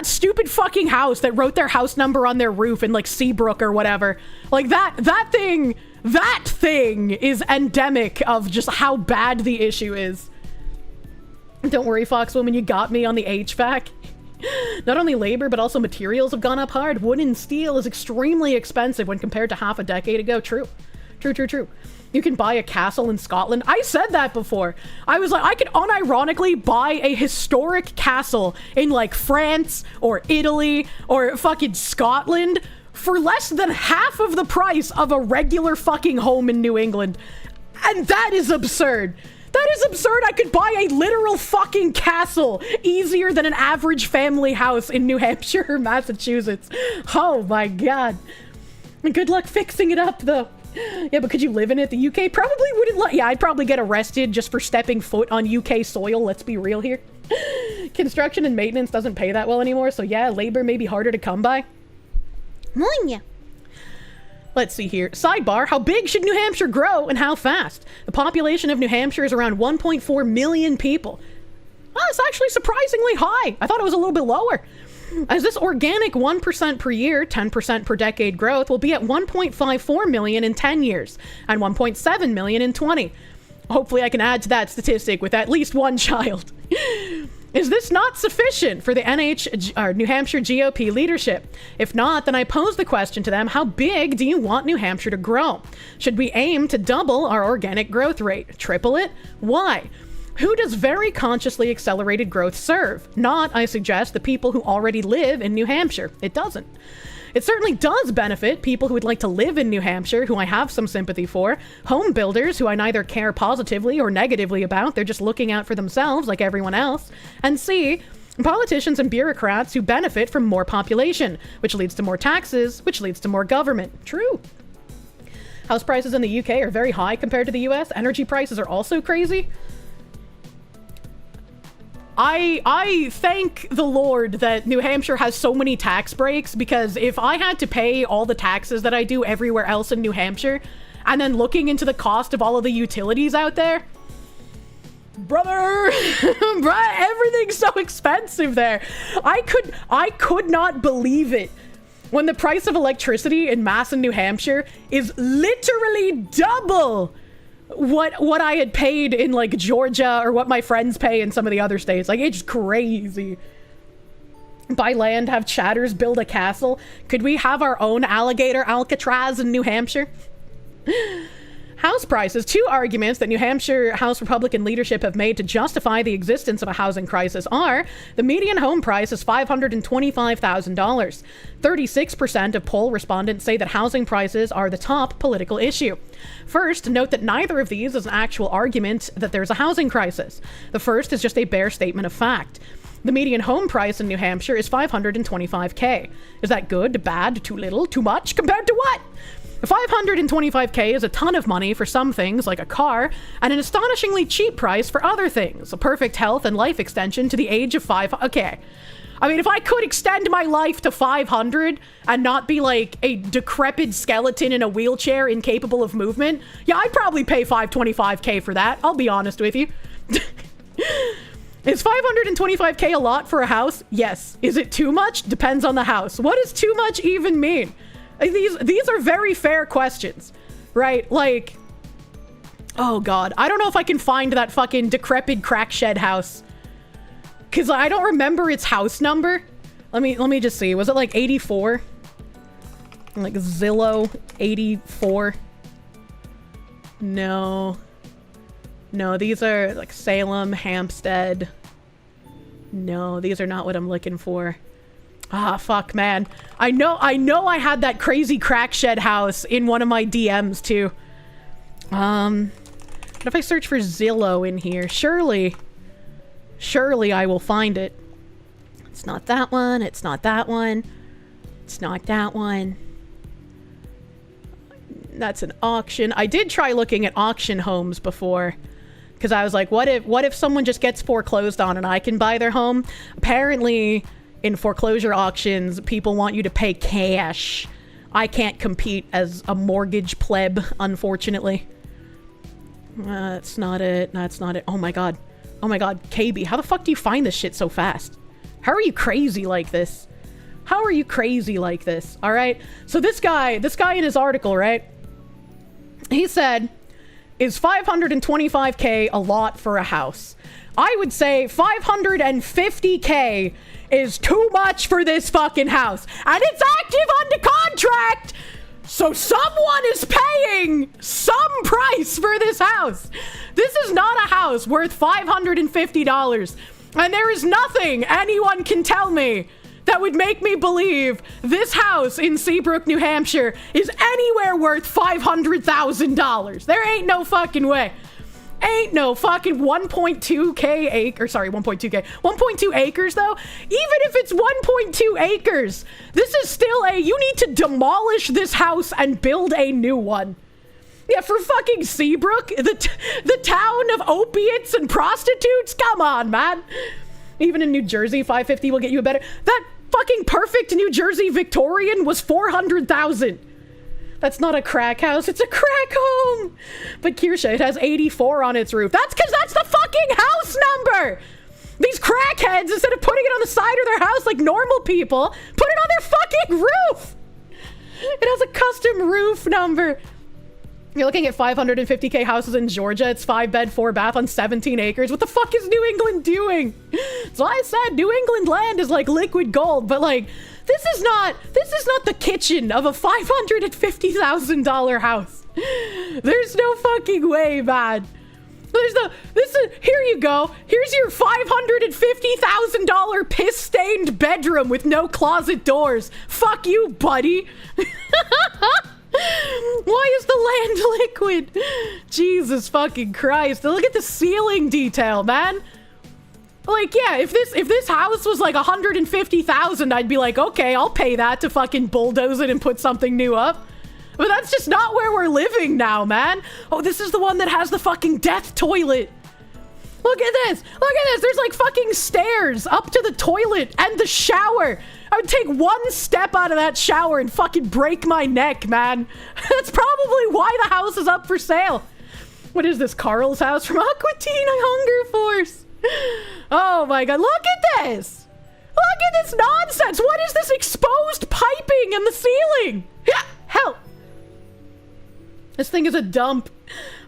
stupid fucking house that wrote their house number on their roof in like Seabrook or whatever? Like that thing is endemic of just how bad the issue is. Don't worry, Foxwoman, you got me on the HVAC. Not only labor, but also materials have gone up hard. Wood and steel is extremely expensive when compared to half a decade ago. True. You can buy a castle in Scotland. I said that before. I was like, I could unironically buy a historic castle in like France or Italy or fucking Scotland for less than half of the price of a regular fucking home in New England. And that is absurd. That is absurd. I could buy a literal fucking castle easier than an average family house in New Hampshire or Massachusetts. Oh my god. Good luck fixing it up though. Yeah, but could you live in it? The UK probably wouldn't let. Yeah, I'd probably get arrested just for stepping foot on UK soil. Let's be real here. Construction and maintenance doesn't pay that well anymore, so yeah, labor may be harder to come by. Yeah. Let's see here. Sidebar, how big should New Hampshire grow and how fast? The population of New Hampshire is around 1.4 million people. Oh, it's actually surprisingly high. I thought it was a little bit lower. As this organic 1% per year, 10% per decade growth will be at 1.54 million in 10 years and 1.7 million in 20. Hopefully I can add to that statistic with at least one child. Is this not sufficient for the New Hampshire GOP leadership? If not, then I pose the question to them, how big do you want New Hampshire to grow? Should we aim to double our organic growth rate? Triple it? Why? Who does very consciously accelerated growth serve? Not, I suggest, the people who already live in New Hampshire. It doesn't. It certainly does benefit people who would like to live in New Hampshire, who I have some sympathy for, home builders who I neither care positively or negatively about, they're just looking out for themselves like everyone else, and C, politicians and bureaucrats who benefit from more population, which leads to more taxes, which leads to more government. True. House prices in the UK are very high compared to the US. Energy prices are also crazy. I thank the Lord that New Hampshire has so many tax breaks, because if I had to pay all the taxes that I do everywhere else in New Hampshire, and then looking into the cost of all of the utilities out there, brother, everything's so expensive there. I could not believe it when the price of electricity in Masson, New Hampshire is literally double what I had paid in like Georgia, or what my friends pay in some of the other states. Like, it's crazy. Buy land, have chatters, build a castle. Could we have our own alligator Alcatraz in New Hampshire? House prices. Two arguments that New Hampshire House Republican leadership have made to justify the existence of a housing crisis are: the median home price is $525,000. 36% of poll respondents say that housing prices are the top political issue. First, note that neither of these is an actual argument that there's a housing crisis. The first is just a bare statement of fact. The median home price in New Hampshire is $525K. Is that good, bad, too little, too much? Compared to what? $525K is a ton of money for some things, like a car, and an astonishingly cheap price for other things. A perfect health and life extension to the age of 5. Okay. I mean, if I could extend my life to 500 and not be like a decrepit skeleton in a wheelchair incapable of movement, yeah, I'd probably pay $525K for that. I'll be honest with you. Is $525K a lot for a house? Yes. Is it too much? Depends on the house. What does too much even mean? These are very fair questions, right? Like, oh god, I don't know if I can find that fucking decrepit crack shed house, because I don't remember its house number. Let me just see. Was it like 84? Like Zillow 84? No, these are like Salem, Hampstead. No, these are not what I'm looking for. Ah, fuck, man. I know I had that crazy crack shed house in one of my DMs, too. What if I search for Zillow in here? Surely I will find it. It's not that one. It's not that one. It's not that one. That's an auction. I did try looking at auction homes before, because I was like, what if someone just gets foreclosed on and I can buy their home? Apparently, in foreclosure auctions, people want you to pay cash. I can't compete as a mortgage pleb, unfortunately. That's not it. That's not it. Oh my god. Oh my god. KB, how the fuck do you find this shit so fast? How are you crazy like this? How are you crazy like this? Alright? So this guy in his article, right? He said, is $525K a lot for a house? I would say $550K is too much for this fucking house. And it's active under contract! So someone is paying some price for this house. This is not a house worth $550. And there is nothing anyone can tell me that would make me believe this house in Seabrook, New Hampshire is anywhere worth $500,000. There ain't no fucking way. Ain't no fucking 1.2K acre, sorry, 1.2K, 1.2 acres though. Even if it's 1.2 acres, this is still you need to demolish this house and build a new one. Yeah, for fucking Seabrook, the town of opiates and prostitutes, come on, man. Even in New Jersey, 550 will get you a better, that fucking perfect New Jersey Victorian was 400,000. That's not a crack house, it's a crack home. But Kirsche, it has 84 on its roof. That's because that's the fucking house number. These crackheads, instead of putting it on the side of their house like normal people, put it on their fucking roof. It has a custom roof number. You're looking at 550K houses in Georgia. It's 5 bed, 4 bath on 17 acres. What the fuck is New England doing? So I said New England land is like liquid gold, but like, this is not the kitchen of a $550,000 house. There's no fucking way, man. Here you go. Here's your $550,000 piss-stained bedroom with no closet doors. Fuck you, buddy. Why is the land liquid? Jesus fucking Christ. Look at the ceiling detail, man. Like, yeah, if this house was like 150,000, I'd be like, okay, I'll pay that to fucking bulldoze it and put something new up. But that's just not where we're living now, man. Oh, this is the one that has the fucking death toilet. Look at this. Look at this. There's like fucking stairs up to the toilet and the shower. I would take one step out of that shower and fucking break my neck, man. That's probably why the house is up for sale. What is this, Carl's house from Aqua Teen Hunger Force? Oh my god, look at this! Look at this nonsense! What is this exposed piping in the ceiling? Hell! This thing is a dump.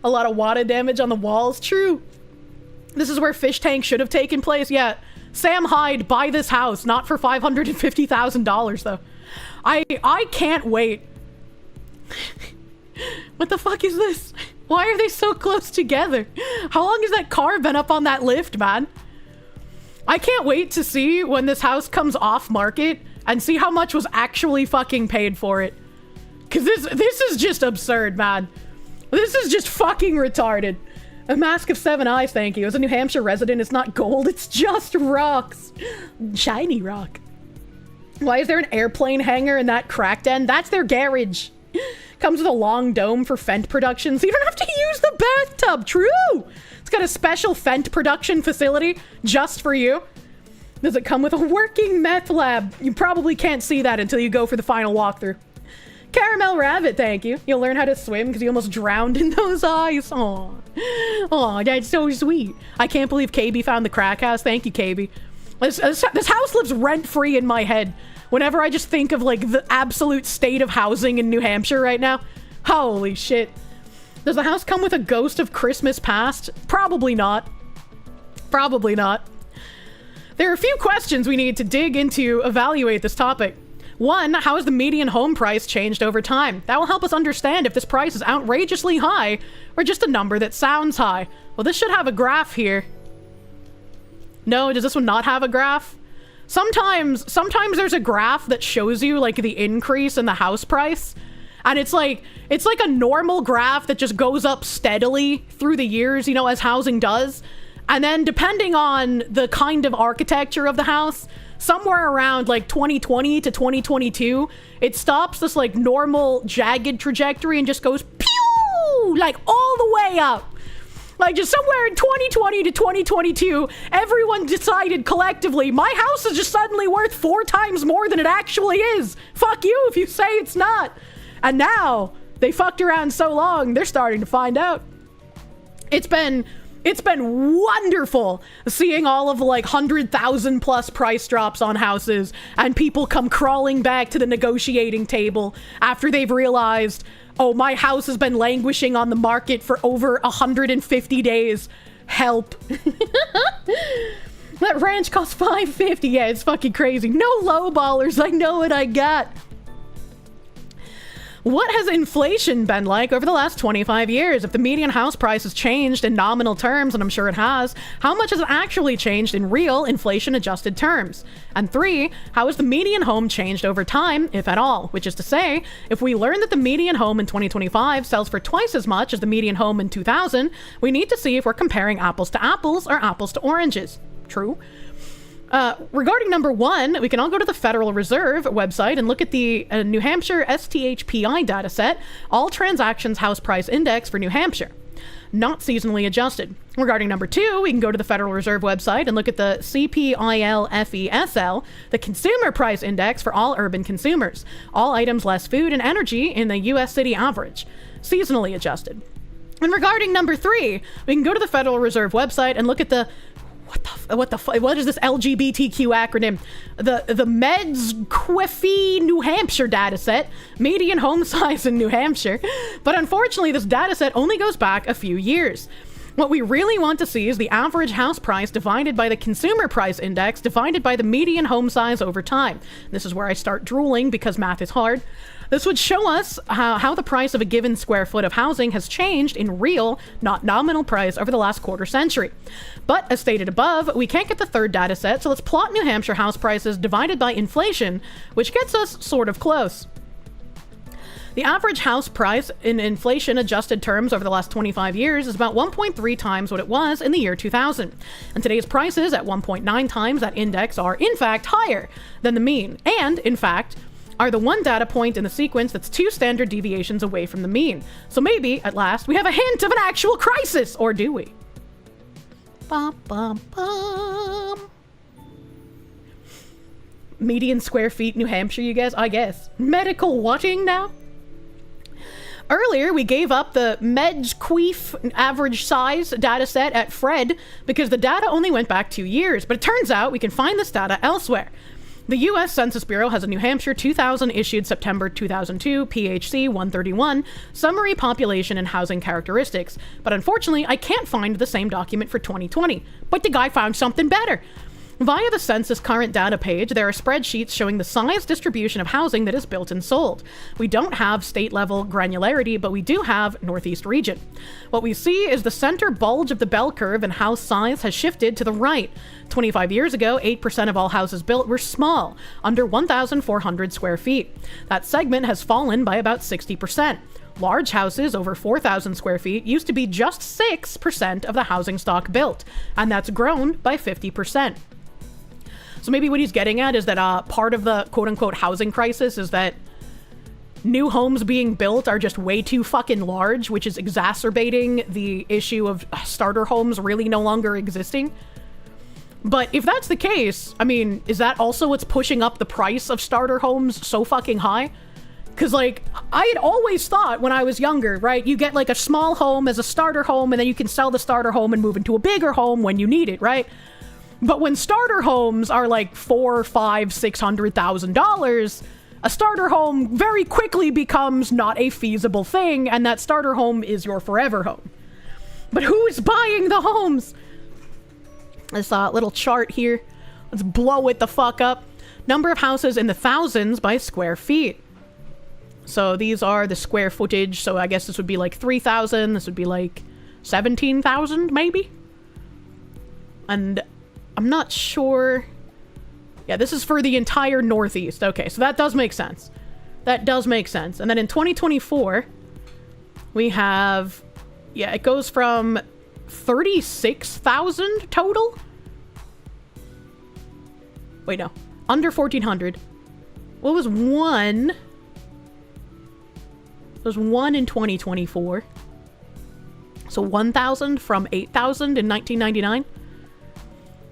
A lot of water damage on the walls, true. This is where Fish Tank should have taken place, yeah. Sam Hyde, buy this house, not for $550,000 though. I can't wait. What the fuck is this? Why are they so close together? How long has that car been up on that lift, man? I can't wait to see when this house comes off market and see how much was actually fucking paid for it. Cause this is just absurd, man. This is just fucking retarded. A mask of 7 eyes, thank you. As a New Hampshire resident, it's not gold, it's just rocks. Shiny rock. Why is there an airplane hangar in that cracked end? That's their garage. Comes with a long dome for Fent production, so you don't have to use the bathtub. True! It's got a special Fent production facility just for you. Does it come with a working meth lab? You probably can't see that until you go for the final walkthrough. Caramel Rabbit, thank you. You'll learn how to swim because you almost drowned in those eyes. Aw. Aw, that's so sweet. I can't believe KB found the crack house. Thank you, KB. This house lives rent-free in my head. Whenever I just think of, like, the absolute state of housing in New Hampshire right now. Holy shit. Does the house come with a ghost of Christmas past? Probably not. Probably not. There are a few questions we need to dig into evaluate this topic. One, how has the median home price changed over time? That will help us understand if this price is outrageously high or just a number that sounds high. Well, this should have a graph here. No, does this one not have a graph? Sometimes there's a graph that shows you like the increase in the house price. And it's like a normal graph that just goes up steadily through the years, you know, as housing does. And then depending on the kind of architecture of the house, somewhere around like 2020 to 2022, it stops this like normal jagged trajectory and just goes pew, like all the way up. Like just somewhere in 2020 to 2022, everyone decided collectively, my house is just suddenly worth 4 times more than it actually is. Fuck you if you say it's not. And now, they fucked around so long, they're starting to find out. It's been wonderful seeing all of the like 100,000 plus price drops on houses and people come crawling back to the negotiating table after they've realized, oh, my house has been languishing on the market for over 150 days. Help. That ranch costs $550. Yeah, it's fucking crazy. No lowballers. I know what I got. What has inflation been like over the last 25 years? If the median house price has changed in nominal terms, and I'm sure it has, how much has it actually changed in real inflation-adjusted terms? And 3, how has the median home changed over time, if at all? Which is to say, if we learn that the median home in 2025 sells for twice as much as the median home in 2000, we need to see if we're comparing apples to apples or apples to oranges. True. Regarding number 1, we can all go to the Federal Reserve website and look at the New Hampshire STHPI dataset, All Transactions House Price Index for New Hampshire, not seasonally adjusted. Regarding number 2, we can go to the Federal Reserve website and look at the CPIL-FESL, the Consumer Price Index for all urban consumers, all items less food and energy in the U.S. city average, seasonally adjusted. And regarding number 3, we can go to the Federal Reserve website and look at the what is this LGBTQ acronym? The Meds Quiffy New Hampshire dataset, median home size in New Hampshire. But unfortunately, this dataset only goes back a few years. What we really want to see is the average house price divided by the Consumer Price Index divided by the median home size over time. This is where I start drooling because math is hard. This would show us how the price of a given square foot of housing has changed in real, not nominal price over the last quarter century. But as stated above, we can't get the third data set, so let's plot New Hampshire house prices divided by inflation, which gets us sort of close. The average house price in inflation-adjusted terms over the last 25 years is about 1.3 times what it was in the year 2000. And today's prices at 1.9 times that index are, in fact, higher than the mean. And, in fact, are the one data point in the sequence that's 2 standard deviations away from the mean. So maybe, at last, we have a hint of an actual crisis, or do we? Bum, bum, bum. Median square feet, New Hampshire, you guys? I guess. Medical whatting now? Earlier, we gave up the Medj-Queef average size data set at Fred because the data only went back 2 years, but it turns out we can find this data elsewhere. The U.S. Census Bureau has a New Hampshire 2000 issued September 2002 PHC 131 Summary Population and Housing Characteristics, but unfortunately, I can't find the same document for 2020. But the guy found something better. Via the census current data page, there are spreadsheets showing the size distribution of housing that is built and sold. We don't have state-level granularity, but we do have Northeast region. What we see is the center bulge of the bell curve and house size has shifted to the right. 25 years ago, 8% of all houses built were small, under 1,400 square feet. That segment has fallen by about 60%. Large houses over 4,000 square feet used to be just 6% of the housing stock built, and that's grown by 50%. So maybe what he's getting at is that part of the quote-unquote housing crisis is that new homes being built are just way too fucking large, which is exacerbating the issue of starter homes really no longer existing. But if that's the case, I mean, is that also what's pushing up the price of starter homes so fucking high? Because, like, I had always thought when I was younger, right, you get, like, a small home as a starter home, and then you can sell the starter home and move into a bigger home when you need it, right? But when starter homes are like $400,000-$600,000, a starter home very quickly becomes not a feasible thing, and that starter home is your forever home. But who's buying the homes? This little chart here. Let's blow it the fuck up. Number of houses in the thousands by square feet. So these are the square footage. So I guess this would be like 3,000. This would be like 17,000 maybe. And I'm not sure. Yeah, this is for the entire Northeast. Okay, so that does make sense. That does make sense. And then in 2024, we have, yeah, it goes from 36,000 total. Wait, no, under 1,400. What was one? There was one in 2024. So 1,000 from 8,000 in 1999.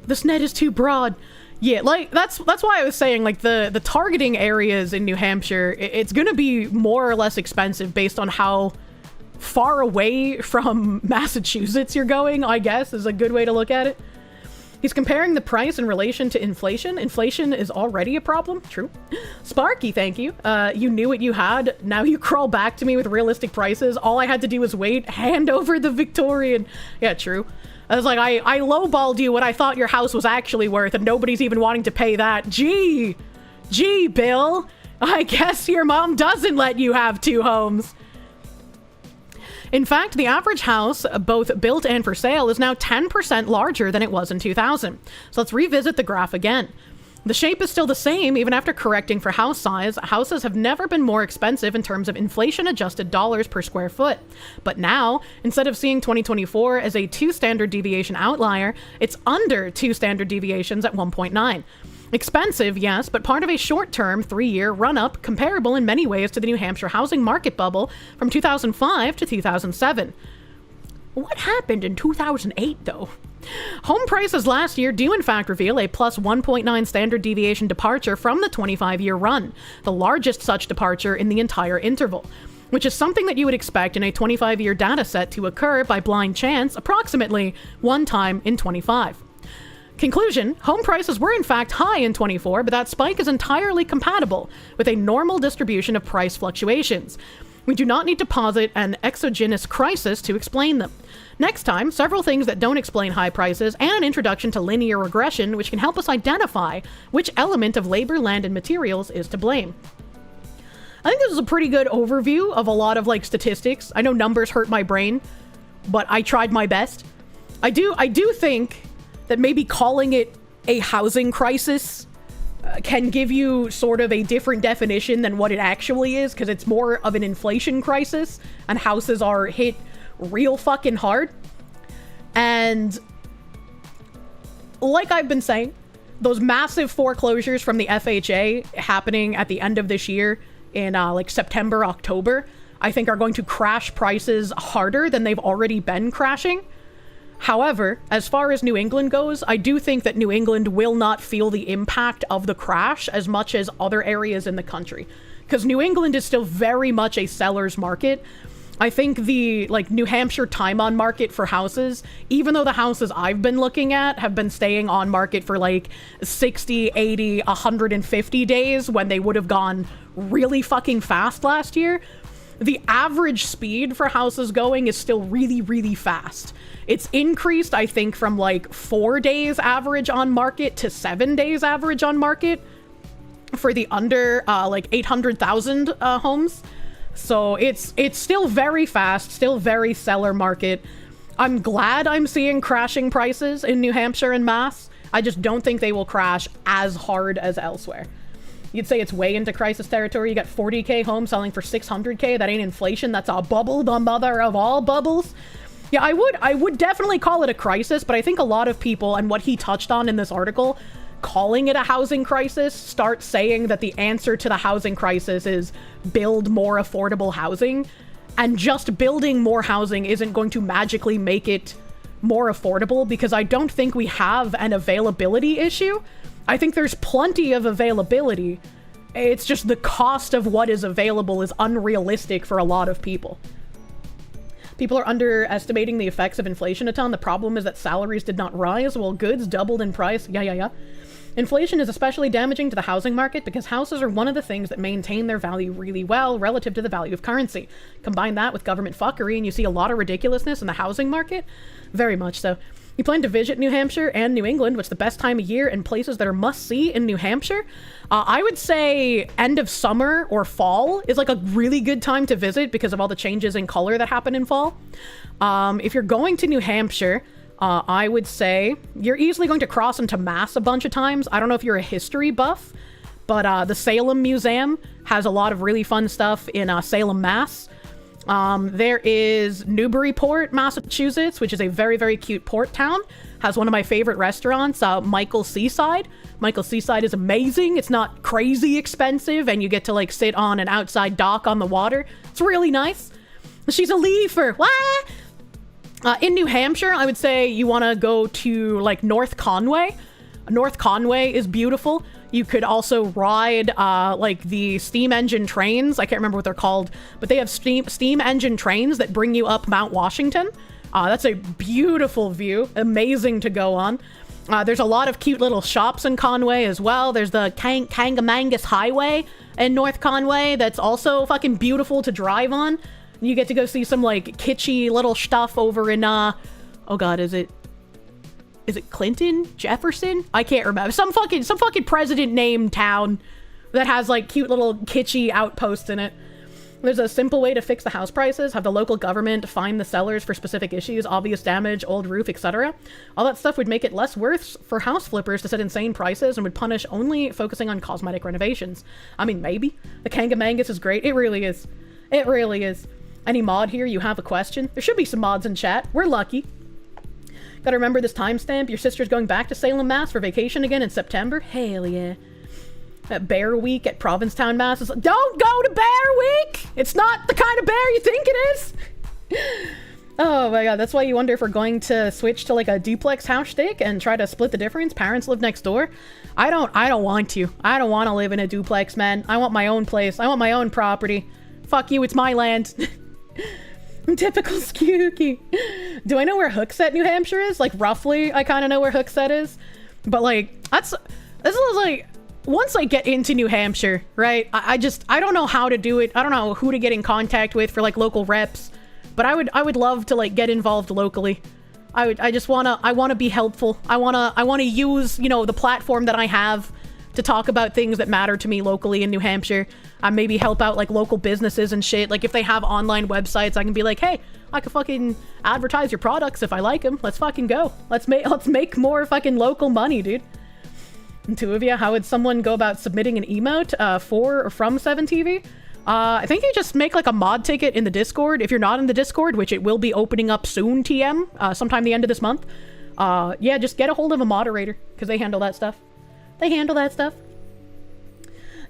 This net is too broad. Yeah, like, that's why I was saying, like, the targeting areas in New Hampshire, it's gonna be more or less expensive based on how far away from Massachusetts you're going, I guess, is a good way to look at it. He's comparing the price in relation to inflation. Inflation is already a problem. True. Sparky, thank you. You knew what you had. Now you crawl back to me with realistic prices. All I had to do was wait. Hand over the Victorian. Yeah, true. I was like, I lowballed you what I thought your house was actually worth, and nobody's even wanting to pay that. Gee, Bill. I guess your mom doesn't let you have 2 homes. In fact, the average house, both built and for sale, is now 10% larger than it was in 2000. So let's revisit the graph again. The shape is still the same even after correcting for house size. Houses have never been more expensive in terms of inflation-adjusted dollars per square foot. But now, instead of seeing 2024 as a 2 standard deviation outlier, it's under 2 standard deviations at 1.9. Expensive, yes, but part of a short-term 3-year run-up comparable in many ways to the New Hampshire housing market bubble from 2005 to 2007. What happened in 2008, though? Home prices last year do in fact reveal a plus 1.9 standard deviation departure from the 25-year run, the largest such departure in the entire interval, which is something that you would expect in a 25-year data set to occur by blind chance approximately 1 time in 25. Conclusion, home prices were in fact high in 24, but that spike is entirely compatible with a normal distribution of price fluctuations. We do not need to posit an exogenous crisis to explain them. Next time, several things that don't explain high prices and an introduction to linear regression which can help us identify which element of labor, land, and materials is to blame. I think this is a pretty good overview of a lot of, like, statistics. I know numbers hurt my brain, but I tried my best. I do think that maybe calling it a housing crisis can give you sort of a different definition than what it actually is, because it's more of an inflation crisis, and houses are hit real fucking hard. And like I've been saying, those massive foreclosures from the FHA happening at the end of this year in like September, October, I think are going to crash prices harder than they've already been crashing. However, as far as New England goes, I do think that New England will not feel the impact of the crash as much as other areas in the country. Because New England is still very much a seller's market. I think the, like, New Hampshire time-on market for houses, even though the houses I've been looking at have been staying on market for, like, 60, 80, 150 days when they would have gone really fucking fast last year, the average speed for houses going is still really, really fast. It's increased, I think, from, like, 4 days average on market to 7 days average on market for the under, like, 800,000 homes. So it's still very fast, still very seller market. I'm glad I'm seeing crashing prices in New Hampshire and Mass. I just don't think they will crash as hard as elsewhere. You'd say it's way into crisis territory. You got 40K homes selling for 600K. That ain't inflation. That's a bubble, the mother of all bubbles. Yeah, I would definitely call it a crisis, but I think a lot of people, and what he touched on in this article, calling it a housing crisis, start saying that the answer to the housing crisis is build more affordable housing. And just building more housing isn't going to magically make it more affordable, because I don't think we have an availability issue. I think there's plenty of availability. It's just the cost of what is available is unrealistic for a lot of people. People are underestimating the effects of inflation a ton. The problem is that salaries did not rise while goods doubled in price. Yeah. Inflation is especially damaging to the housing market because houses are one of the things that maintain their value really well relative to the value of currency. Combine that with government fuckery and you see a lot of ridiculousness in the housing market. Very much so. You plan to visit New Hampshire and New England, what's the best time of year and places that are must-see in New Hampshire? I would say end of summer or fall is like a really good time to visit because of all the changes in color that happen in fall. If you're going to New Hampshire, I would say you're easily going to cross into Mass a bunch of times. I don't know if you're a history buff, but the Salem Museum has a lot of really fun stuff in Salem, Mass. There is Newburyport, Massachusetts, which is a very, very cute port town. Has one of my favorite restaurants, Michael's Seaside. Michael's Seaside is amazing. It's not crazy expensive, and you get to, like, sit on an outside dock on the water. It's really nice. She's a leafer. What? In New Hampshire, I would say you want to go to, like, North Conway. North Conway is beautiful. You could also ride, like, the steam engine trains. I can't remember what they're called, but they have steam engine trains that bring you up Mount Washington. That's a beautiful view. Amazing to go on. There's a lot of cute little shops in Conway as well. There's the Kangamangus Highway in North Conway that's also fucking beautiful to drive on. You get to go see some, like, kitschy little stuff over in, oh god, is it Clinton? Jefferson? I can't remember. Some fucking president named town that has, like, cute little kitschy outposts in it. There's a simple way to fix the house prices. Have the local government find the sellers for specific issues, obvious damage, old roof, etc. All that stuff would make it less worth for house flippers to set insane prices and would punish only focusing on cosmetic renovations. I mean, maybe. The Kangamangus is great. It really is. It really is. Any mod here, you have a question? There should be some mods in chat. We're lucky. Gotta remember this timestamp. Your sister's going back to Salem, Mass for vacation again in September. Hell yeah. At Bear Week at Provincetown, Mass. Don't go to Bear Week! It's not the kind of bear you think it is! Oh my god, that's why you wonder if we're going to switch to, like, a duplex house stick and try to split the difference. Parents live next door. I don't want to. I don't want to live in a duplex, man. I want my own place. I want my own property. Fuck you, it's my land. Typical Skooky. Do I know where Hooksett, New Hampshire is? Like, roughly, I kind of know where Hooksett is. But, like, this is, like, once I get into New Hampshire, right, I don't know how to do it. I don't know who to get in contact with for, like, local reps. But I would love to, like, get involved locally. I want to be helpful. I want to use, you know, the platform that I have to talk about things that matter to me locally in New Hampshire. Maybe help out, like, local businesses and shit. Like, if they have online websites, I can be like, hey, I can fucking advertise your products if I like them. Let's fucking go. Let's make more fucking local money, dude. And two of you, how would someone go about submitting an emote for or from 7TV? I think you just make, like, a mod ticket in the Discord. If you're not in the Discord, which it will be opening up soon, TM, sometime the end of this month. Yeah, just get a hold of a moderator, because they handle that stuff. They handle that stuff.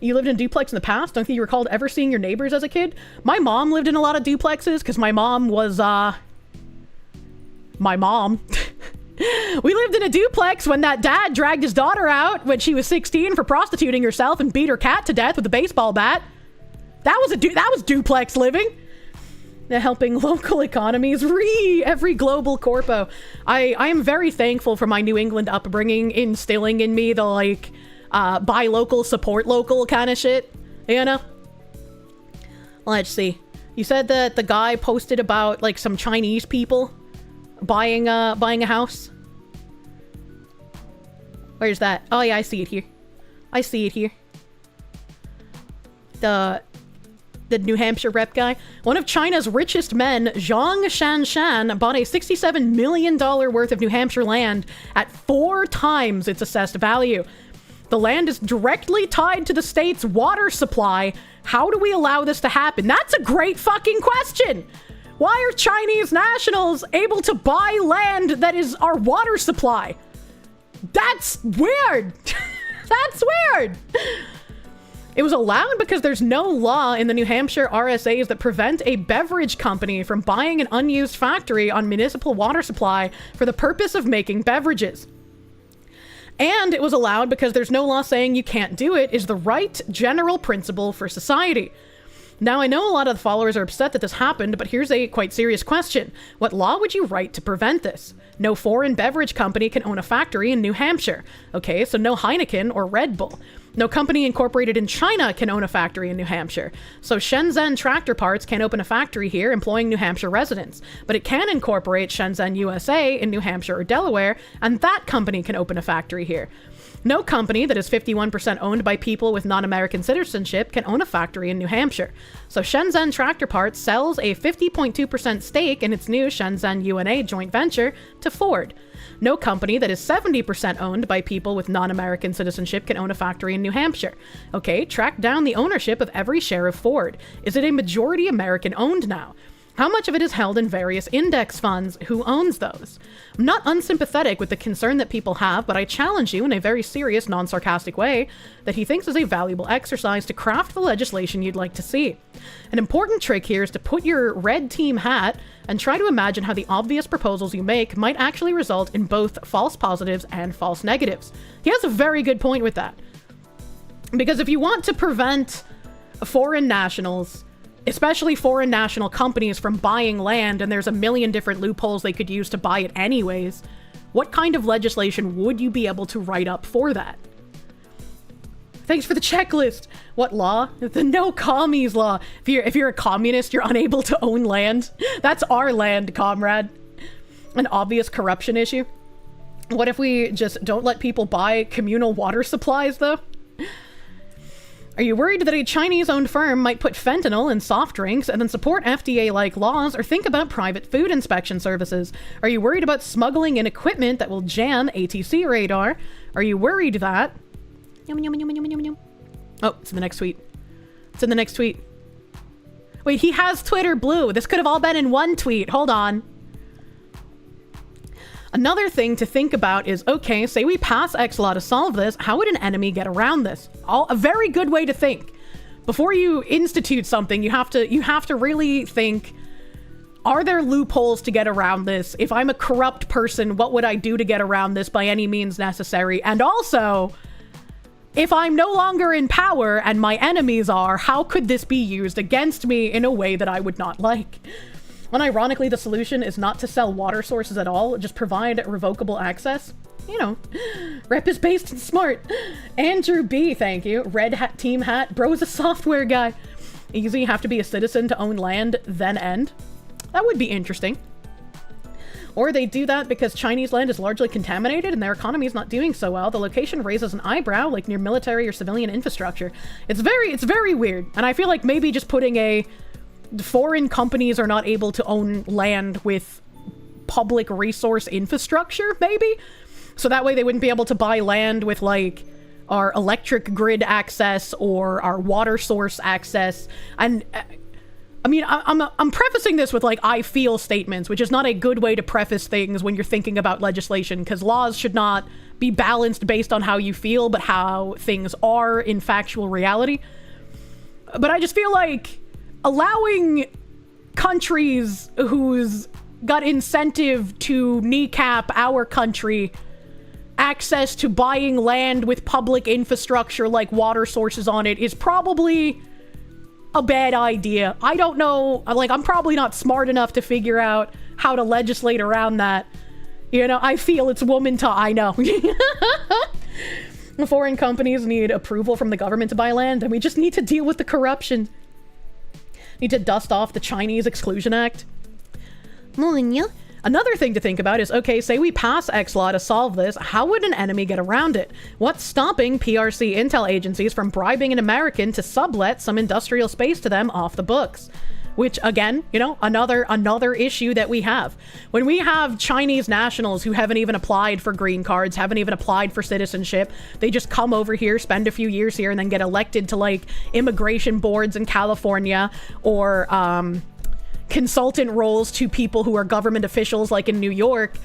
You lived in a duplex in the past? Don't think you recalled ever seeing your neighbors as a kid? My mom lived in a lot of duplexes because my mom was, my mom. We lived in a duplex when that dad dragged his daughter out when she was 16 for prostituting herself and beat her cat to death with a baseball bat. That was duplex living. They're helping local economies, every global corpo. I am very thankful for my New England upbringing, instilling in me the, like, buy local, support local kind of shit, you know? Let's see. You said that the guy posted about, like, some Chinese people buying a house. Where's that? Oh yeah, I see it here. I see it here. The New Hampshire rep guy. One of China's richest men, Zhang Shanshan, bought a $67 million worth of New Hampshire land at 4 times its assessed value. The land is directly tied to the state's water supply. How do we allow this to happen? That's a great fucking question! Why are Chinese nationals able to buy land that is our water supply? That's weird! That's weird! It was allowed because there's no law in the New Hampshire RSAs that prevent a beverage company from buying an unused factory on municipal water supply for the purpose of making beverages. And it was allowed because there's no law saying you can't do it is the right general principle for society. Now, I know a lot of the followers are upset that this happened, but here's a quite serious question. What law would you write to prevent this? No foreign beverage company can own a factory in New Hampshire. Okay, so no Heineken or Red Bull. No company incorporated in China can own a factory in New Hampshire. So Shenzhen Tractor Parts can't open a factory here employing New Hampshire residents. But it can incorporate Shenzhen USA in New Hampshire or Delaware, and that company can open a factory here. No company that is 51% owned by people with non-American citizenship can own a factory in New Hampshire. So Shenzhen Tractor Parts sells a 50.2% stake in its new Shenzhen UNA joint venture to Ford. No company that is 70% owned by people with non-American citizenship can own a factory in New Hampshire. Okay, track down the ownership of every share of Ford. Is it a majority American owned now? How much of it is held in various index funds? Who owns those? I'm not unsympathetic with the concern that people have, but I challenge you in a very serious, non-sarcastic way that he thinks is a valuable exercise to craft the legislation you'd like to see. An important trick here is to put your red team hat and try to imagine how the obvious proposals you make might actually result in both false positives and false negatives. He has a very good point with that. Because if you want to prevent foreign nationals, especially foreign national companies, from buying land, and there's a million different loopholes they could use to buy it anyways, what kind of legislation would you be able to write up for that? Thanks for the checklist. What law? The no commies law. If you're a communist, you're unable to own land. That's our land, comrade. An obvious corruption issue. What if we just don't let people buy communal water supplies, though? Are you worried that a Chinese-owned firm might put fentanyl in soft drinks and then support FDA-like laws or think about private food inspection services? Are you worried about smuggling in equipment that will jam ATC radar? Are you worried that... Yum, yum, yum, yum, yum, yum. Oh, it's in the next tweet. It's in the next tweet. Wait, he has Twitter Blue. This could have all been in one tweet. Hold on. Another thing to think about is, okay, say we pass X law to solve this, how would an enemy get around this? A very good way to think. Before you institute something, you have to really think, are there loopholes to get around this? If I'm a corrupt person, what would I do to get around this by any means necessary? And also, if I'm no longer in power and my enemies are, how could this be used against me in a way that I would not like? When ironically the solution is not to sell water sources at all, just provide revocable access. You know, rep is based and smart. Andrew B, thank you. Red hat team hat. Bro's a software guy. Easy, have to be a citizen to own land, then end. That would be interesting. Or they do that because Chinese land is largely contaminated and their economy is not doing so well. The location raises an eyebrow, like near military or civilian infrastructure. It's very weird. And I feel like maybe just putting a... foreign companies are not able to own land with public resource infrastructure, maybe? So that way they wouldn't be able to buy land with, like, our electric grid access or our water source access. And I mean, I'm prefacing this with like I feel statements, which is not a good way to preface things when you're thinking about legislation, because laws should not be balanced based on how you feel, but how things are in factual reality. But I just feel like allowing countries who's got incentive to kneecap our country access to buying land with public infrastructure like water sources on it is probably a bad idea. I don't know, like, I'm probably not smart enough to figure out how to legislate around that. You know, I feel it's woman to I know. Foreign companies need approval from the government to buy land, and we just need to deal with the corruption. Need to dust off the Chinese Exclusion Act. Another thing to think about is, okay, say we pass X law to solve this, how would an enemy get around it? What's stopping PRC intel agencies from bribing an American to sublet some industrial space to them off the books? Which, again, you know, another issue that we have. When we have Chinese nationals who haven't even applied for green cards, haven't even applied for citizenship, they just come over here, spend a few years here, and then get elected to, like, immigration boards in California, or, consultant roles to people who are government officials, like in New York.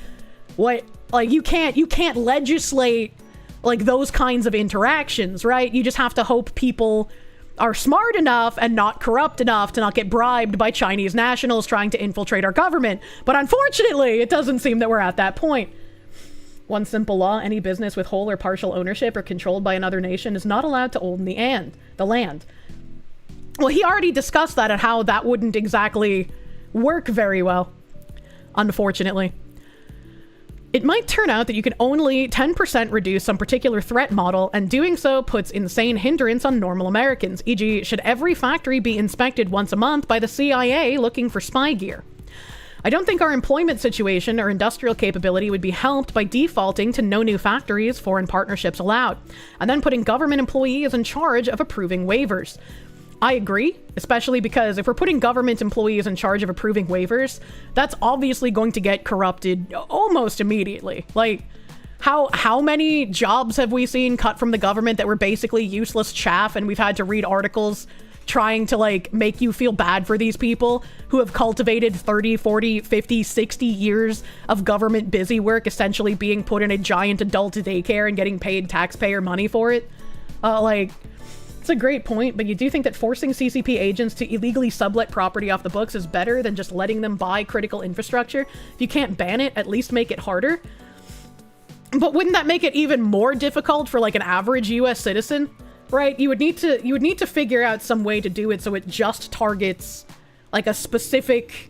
What, like, you can't legislate, like, those kinds of interactions, right? You just have to hope people are smart enough and not corrupt enough to not get bribed by Chinese nationals trying to infiltrate our government. But unfortunately, it doesn't seem that we're at that point. One simple law: any business with whole or partial ownership or controlled by another nation is not allowed to own the land. Well, he already discussed that and how that wouldn't exactly work very well, unfortunately. It might turn out that you can only 10% reduce some particular threat model, and doing so puts insane hindrance on normal Americans, e.g. should every factory be inspected once a month by the CIA looking for spy gear? I don't think our employment situation or industrial capability would be helped by defaulting to no new factories, foreign partnerships allowed, and then putting government employees in charge of approving waivers. I agree, especially because if we're putting government employees in charge of approving waivers, that's obviously going to get corrupted almost immediately. Like, how many jobs have we seen cut from the government that were basically useless chaff, and we've had to read articles trying to, like, make you feel bad for these people who have cultivated 30, 40, 50, 60 years of government busy work, essentially being put in a giant adult daycare and getting paid taxpayer money for it? It's a great point, but you do think that forcing CCP agents to illegally sublet property off the books is better than just letting them buy critical infrastructure? If you can't ban it, at least make it harder. But wouldn't that make it even more difficult for, like, an average US citizen? Right? You would need to figure out some way to do it so it just targets, like, a specific,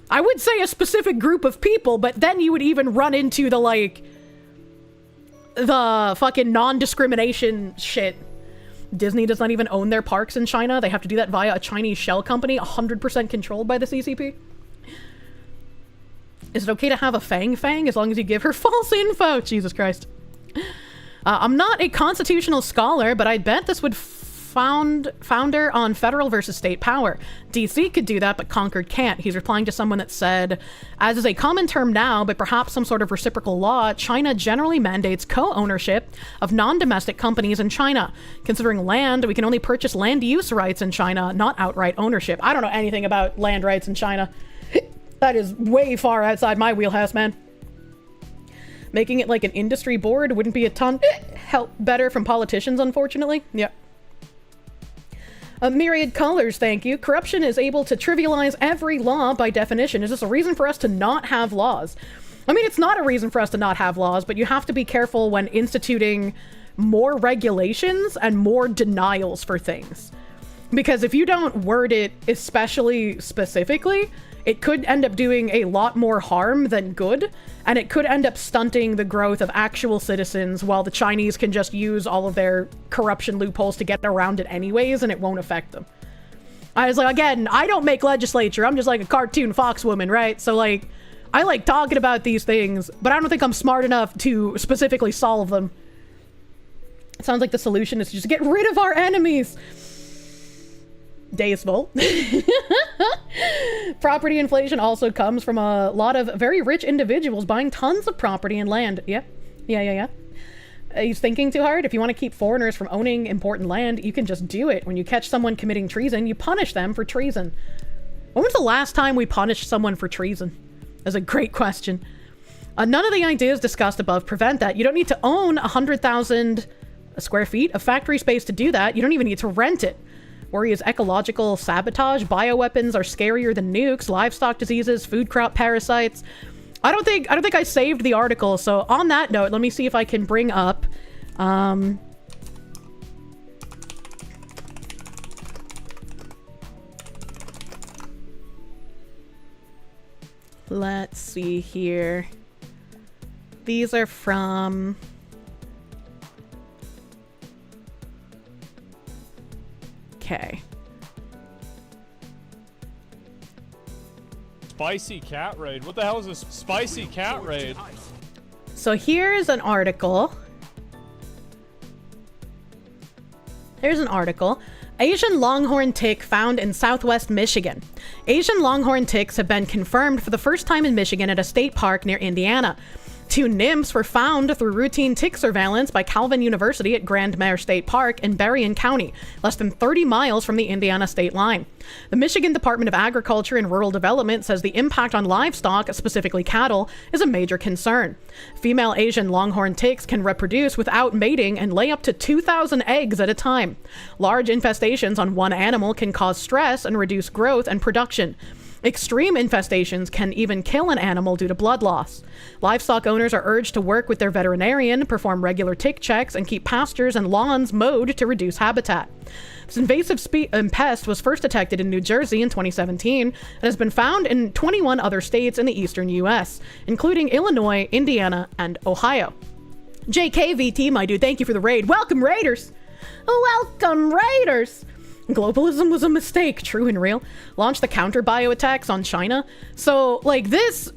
I would say a specific group of people, but then you would even run into the, like, the fucking non-discrimination shit. Disney does not even own their parks in China. They have to do that via a Chinese shell company, 100% controlled by the CCP. Is it okay to have a Fang as long as you give her false info? Jesus Christ. I'm not a constitutional scholar, but I bet this would founder on federal versus state power. DC could do that, but Concord can't. He's replying to someone that said, as is a common term now, but perhaps some sort of reciprocal law, China generally mandates co-ownership of non-domestic companies in China. Considering land, we can only purchase land use rights in China, not outright ownership. I don't know anything about land rights in China. That is way far outside my wheelhouse, man. Making it like an industry board wouldn't be a ton help better from politicians, unfortunately. Yep. A myriad colors, thank you. Corruption is able to trivialize every law by definition. Is this a reason for us to not have laws? I mean, it's not a reason for us to not have laws, but you have to be careful when instituting more regulations and more denials for things. Because if you don't word it especially specifically, it could end up doing a lot more harm than good, and it could end up stunting the growth of actual citizens while the Chinese can just use all of their corruption loopholes to get around it anyways, and it won't affect them. I was like, again, I don't make legislature. I'm just like a cartoon fox woman, right? So, like, I like talking about these things, but I don't think I'm smart enough to specifically solve them. It sounds like the solution is to just get rid of our enemies. Deus Vult. Property inflation also comes from a lot of very rich individuals buying tons of property and land. Yeah. He's thinking too hard. If you want to keep foreigners from owning important land, you can just do it. When you catch someone committing treason, you punish them for treason. When was the last time we punished someone for treason? That's a great question. None of the ideas discussed above prevent that. You don't need to own 100,000 square feet of factory space to do that. You don't even need to rent it. Worry is ecological sabotage. Bioweapons are scarier than nukes. Livestock diseases, food crop parasites. I don't think I saved the article. So on that note, let me see if I can bring up. Let's see here. These are from. Okay. Spicy cat raid. What the hell is this spicy cat raid? So here's an article. Here's an article. Asian longhorn tick found in southwest Michigan. Asian longhorn ticks have been confirmed for the first time in Michigan at a state park near Indiana. 2 nymphs were found through routine tick surveillance by Calvin University at Grand Mare State Park in Berrien County, less than 30 miles from the Indiana state line. The Michigan Department of Agriculture and Rural Development says the impact on livestock, specifically cattle, is a major concern. Female Asian longhorn ticks can reproduce without mating and lay up to 2,000 eggs at a time. Large infestations on one animal can cause stress and reduce growth and production. Extreme infestations can even kill an animal due to blood loss. Livestock owners are urged to work with their veterinarian, perform regular tick checks, and keep pastures and lawns mowed to reduce habitat. This invasive pest was first detected in New Jersey in 2017 and has been found in 21 other states in the eastern U.S., including Illinois, Indiana, and Ohio. JKVT, my dude, thank you for the raid. Welcome, Raiders! Welcome, Raiders! Globalism was a mistake, true and real. Launched the counter bio attacks on China. So, like, this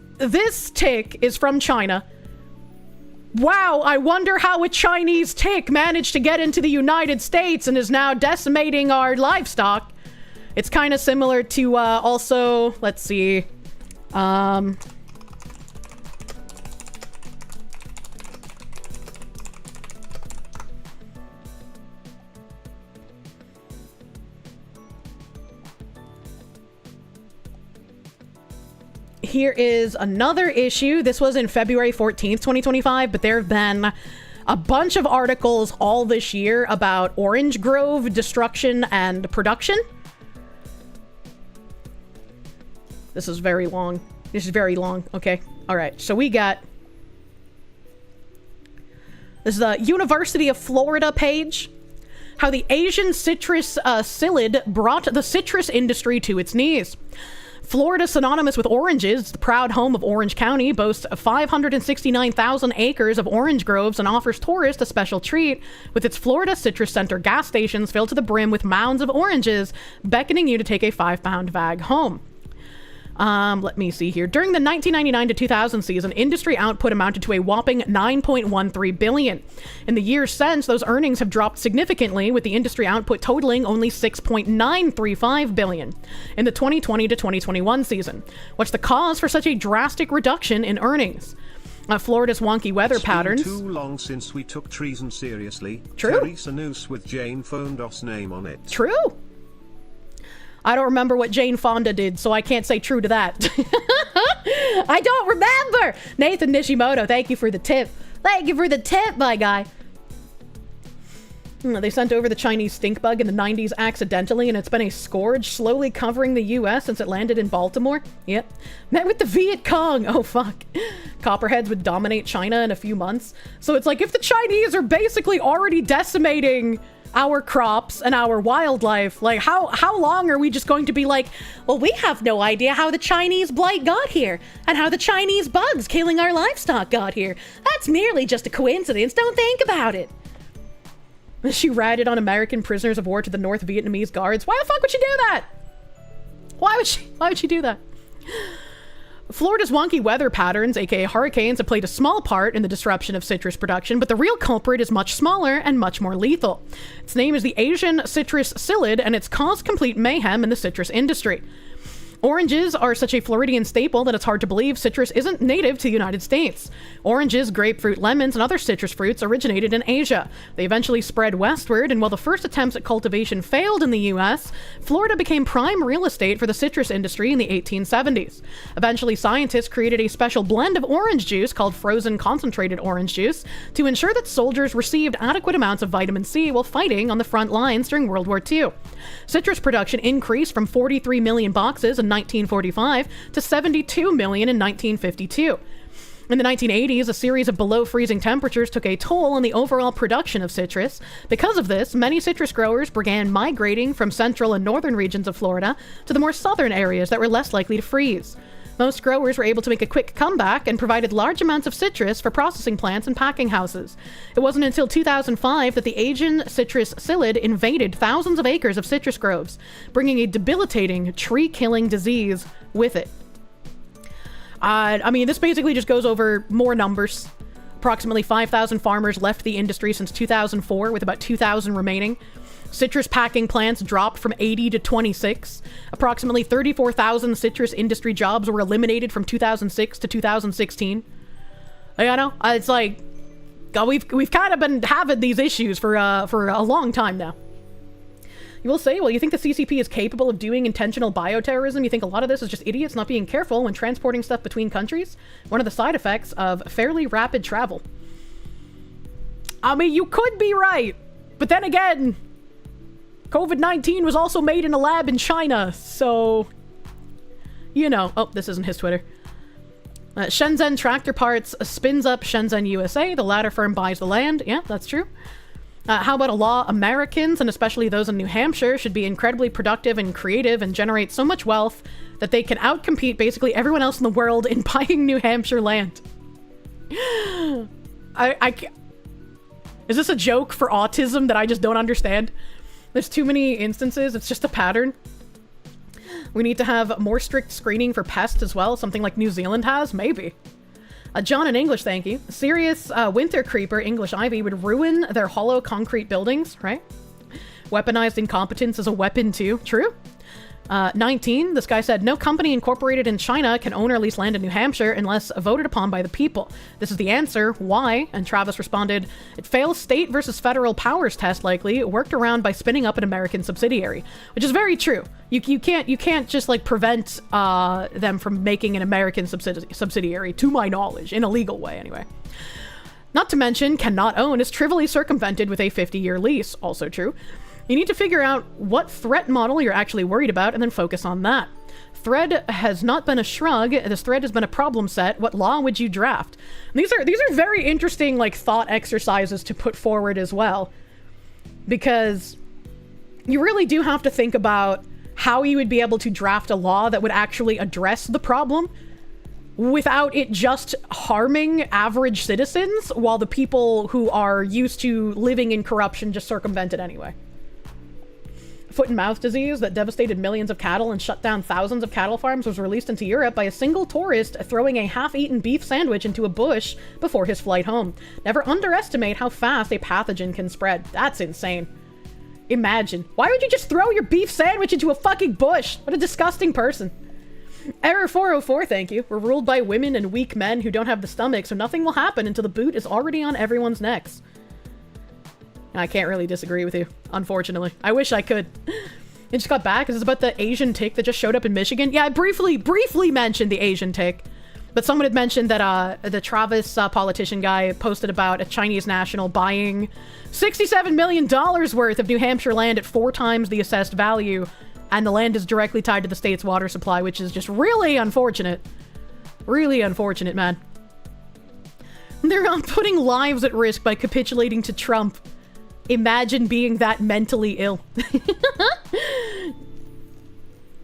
tick is from China. Wow, I wonder how a Chinese tick managed to get into the United States and is now decimating our livestock. It's kind of similar to, also, let's see, here is another issue. This was in February 14th, 2025, but there have been a bunch of articles all this year about orange grove destruction and production. This is very long. This is very long. Okay. All right. So we got... This is the University of Florida page. How the Asian citrus psyllid brought the citrus industry to its knees. Florida, synonymous with oranges, the proud home of Orange County, boasts 569,000 acres of orange groves and offers tourists a special treat with its Florida Citrus Center gas stations filled to the brim with mounds of oranges, beckoning you to take a 5-pound bag home. Let me see here. During the 1999 to 2000 season, industry output amounted to a whopping $9.13 billion. In the years since, those earnings have dropped significantly, with the industry output totaling only $6.935 billion in the 2020 to 2021 season. What's the cause for such a drastic reduction in earnings? Florida's wonky weather patterns. It's been too long since we took treason seriously. True. Teresa Noose with Jane Fonda's name on it. True. I don't remember what Jane Fonda did, so I can't say true to that. I don't remember! Nathan Nishimoto, thank you for the tip. Thank you for the tip, my guy. They sent over the Chinese stink bug in the 90s accidentally, and it's been a scourge slowly covering the US since it landed in Baltimore. Yep. Met with the Viet Cong. Oh, fuck. Copperheads would dominate China in a few months. So it's like, if the Chinese are basically already decimating our crops and our wildlife, like, how long are we just going to be like, well, we have no idea how the Chinese blight got here and how the Chinese bugs killing our livestock got here. That's merely just a coincidence. Don't think about it. She ratted on American prisoners of war to the North Vietnamese guards. Why the fuck would she do that? Why would she do that? Florida's wonky weather patterns, aka hurricanes, have played a small part in the disruption of citrus production, but the real culprit is much smaller and much more lethal. Its name is the Asian citrus psyllid, and it's caused complete mayhem in the citrus industry. Oranges are such a Floridian staple that it's hard to believe citrus isn't native to the United States. Oranges, grapefruit, lemons, and other citrus fruits originated in Asia. They eventually spread westward, and while the first attempts at cultivation failed in the US, Florida became prime real estate for the citrus industry in the 1870s. Eventually, scientists created a special blend of orange juice called frozen concentrated orange juice to ensure that soldiers received adequate amounts of vitamin C while fighting on the front lines during World War II. Citrus production increased from 43 million boxes in 1945 to 72 million in 1952. In the 1980s, a series of below freezing temperatures took a toll on the overall production of citrus. Because of this, many citrus growers began migrating from central and northern regions of Florida to the more southern areas that were less likely to freeze. Most growers were able to make a quick comeback and provided large amounts of citrus for processing plants and packing houses. It wasn't until 2005 that the Asian citrus psyllid invaded thousands of acres of citrus groves, bringing a debilitating tree-killing disease with it. I mean, this basically just goes over more numbers. Approximately 5,000 farmers left the industry since 2004, with about 2,000 remaining. Citrus packing plants dropped from 80 to 26. Approximately 34,000 citrus industry jobs were eliminated from 2006 to 2016. I know, it's like, we've kind of been having these issues for a long time now. You will say, well, you think the CCP is capable of doing intentional bioterrorism? You think a lot of this is just idiots not being careful when transporting stuff between countries? One of the side effects of fairly rapid travel. I mean, you could be right, but then again, COVID-19 was also made in a lab in China, so, you know. Oh, this isn't his Twitter. Shenzhen Tractor Parts spins up Shenzhen USA. The latter firm buys the land. Yeah, that's true. How about a law? Americans, and especially those in New Hampshire, should be incredibly productive and creative and generate so much wealth that they can outcompete basically everyone else in the world in buying New Hampshire land. I can't. Is this a joke for autism that I just don't understand? There's too many instances. It's just a pattern. We need to have more strict screening for pests as well. Something like New Zealand has? Maybe. John in English, thank you. Serious winter creeper, English ivy, would ruin their hollow concrete buildings, right? Weaponized incompetence is a weapon too. True. 19, this guy said, no company incorporated in China can own or lease land in New Hampshire unless voted upon by the people. This is the answer. Why? And Travis responded, it fails state versus federal powers test likely, worked around by spinning up an American subsidiary, which is very true. You can't just like prevent them from making an American subsidiary, to my knowledge, in a legal way anyway. Not to mention, cannot own is trivially circumvented with a 50-year lease, also true. You need to figure out what threat model you're actually worried about and then focus on that. Thread has not been a shrug. This thread has been a problem set. What law would you draft? And these are very interesting like thought exercises to put forward as well, because you really do have to think about how you would be able to draft a law that would actually address the problem without it just harming average citizens while the people who are used to living in corruption just circumvent it anyway. Foot and mouth disease that devastated millions of cattle and shut down thousands of cattle farms was released into Europe by a single tourist throwing a half-eaten beef sandwich into a bush before his flight home. Never underestimate how fast a pathogen can spread. That's insane. Imagine. Why would you just throw your beef sandwich into a fucking bush? What a disgusting person. Error 404, thank you. We're ruled by women and weak men who don't have the stomach, so nothing will happen until the boot is already on everyone's necks. I can't really disagree with you, unfortunately. I wish I could. It just got back. Is this about the Asian tick that just showed up in Michigan? Yeah, I briefly mentioned the Asian tick. But someone had mentioned that the Travis politician guy posted about a Chinese national buying $67 million worth of New Hampshire land at 4 times the assessed value. And the land is directly tied to the state's water supply, which is just really unfortunate. Really unfortunate, man. They're putting lives at risk by capitulating to Trump. Imagine being that mentally ill.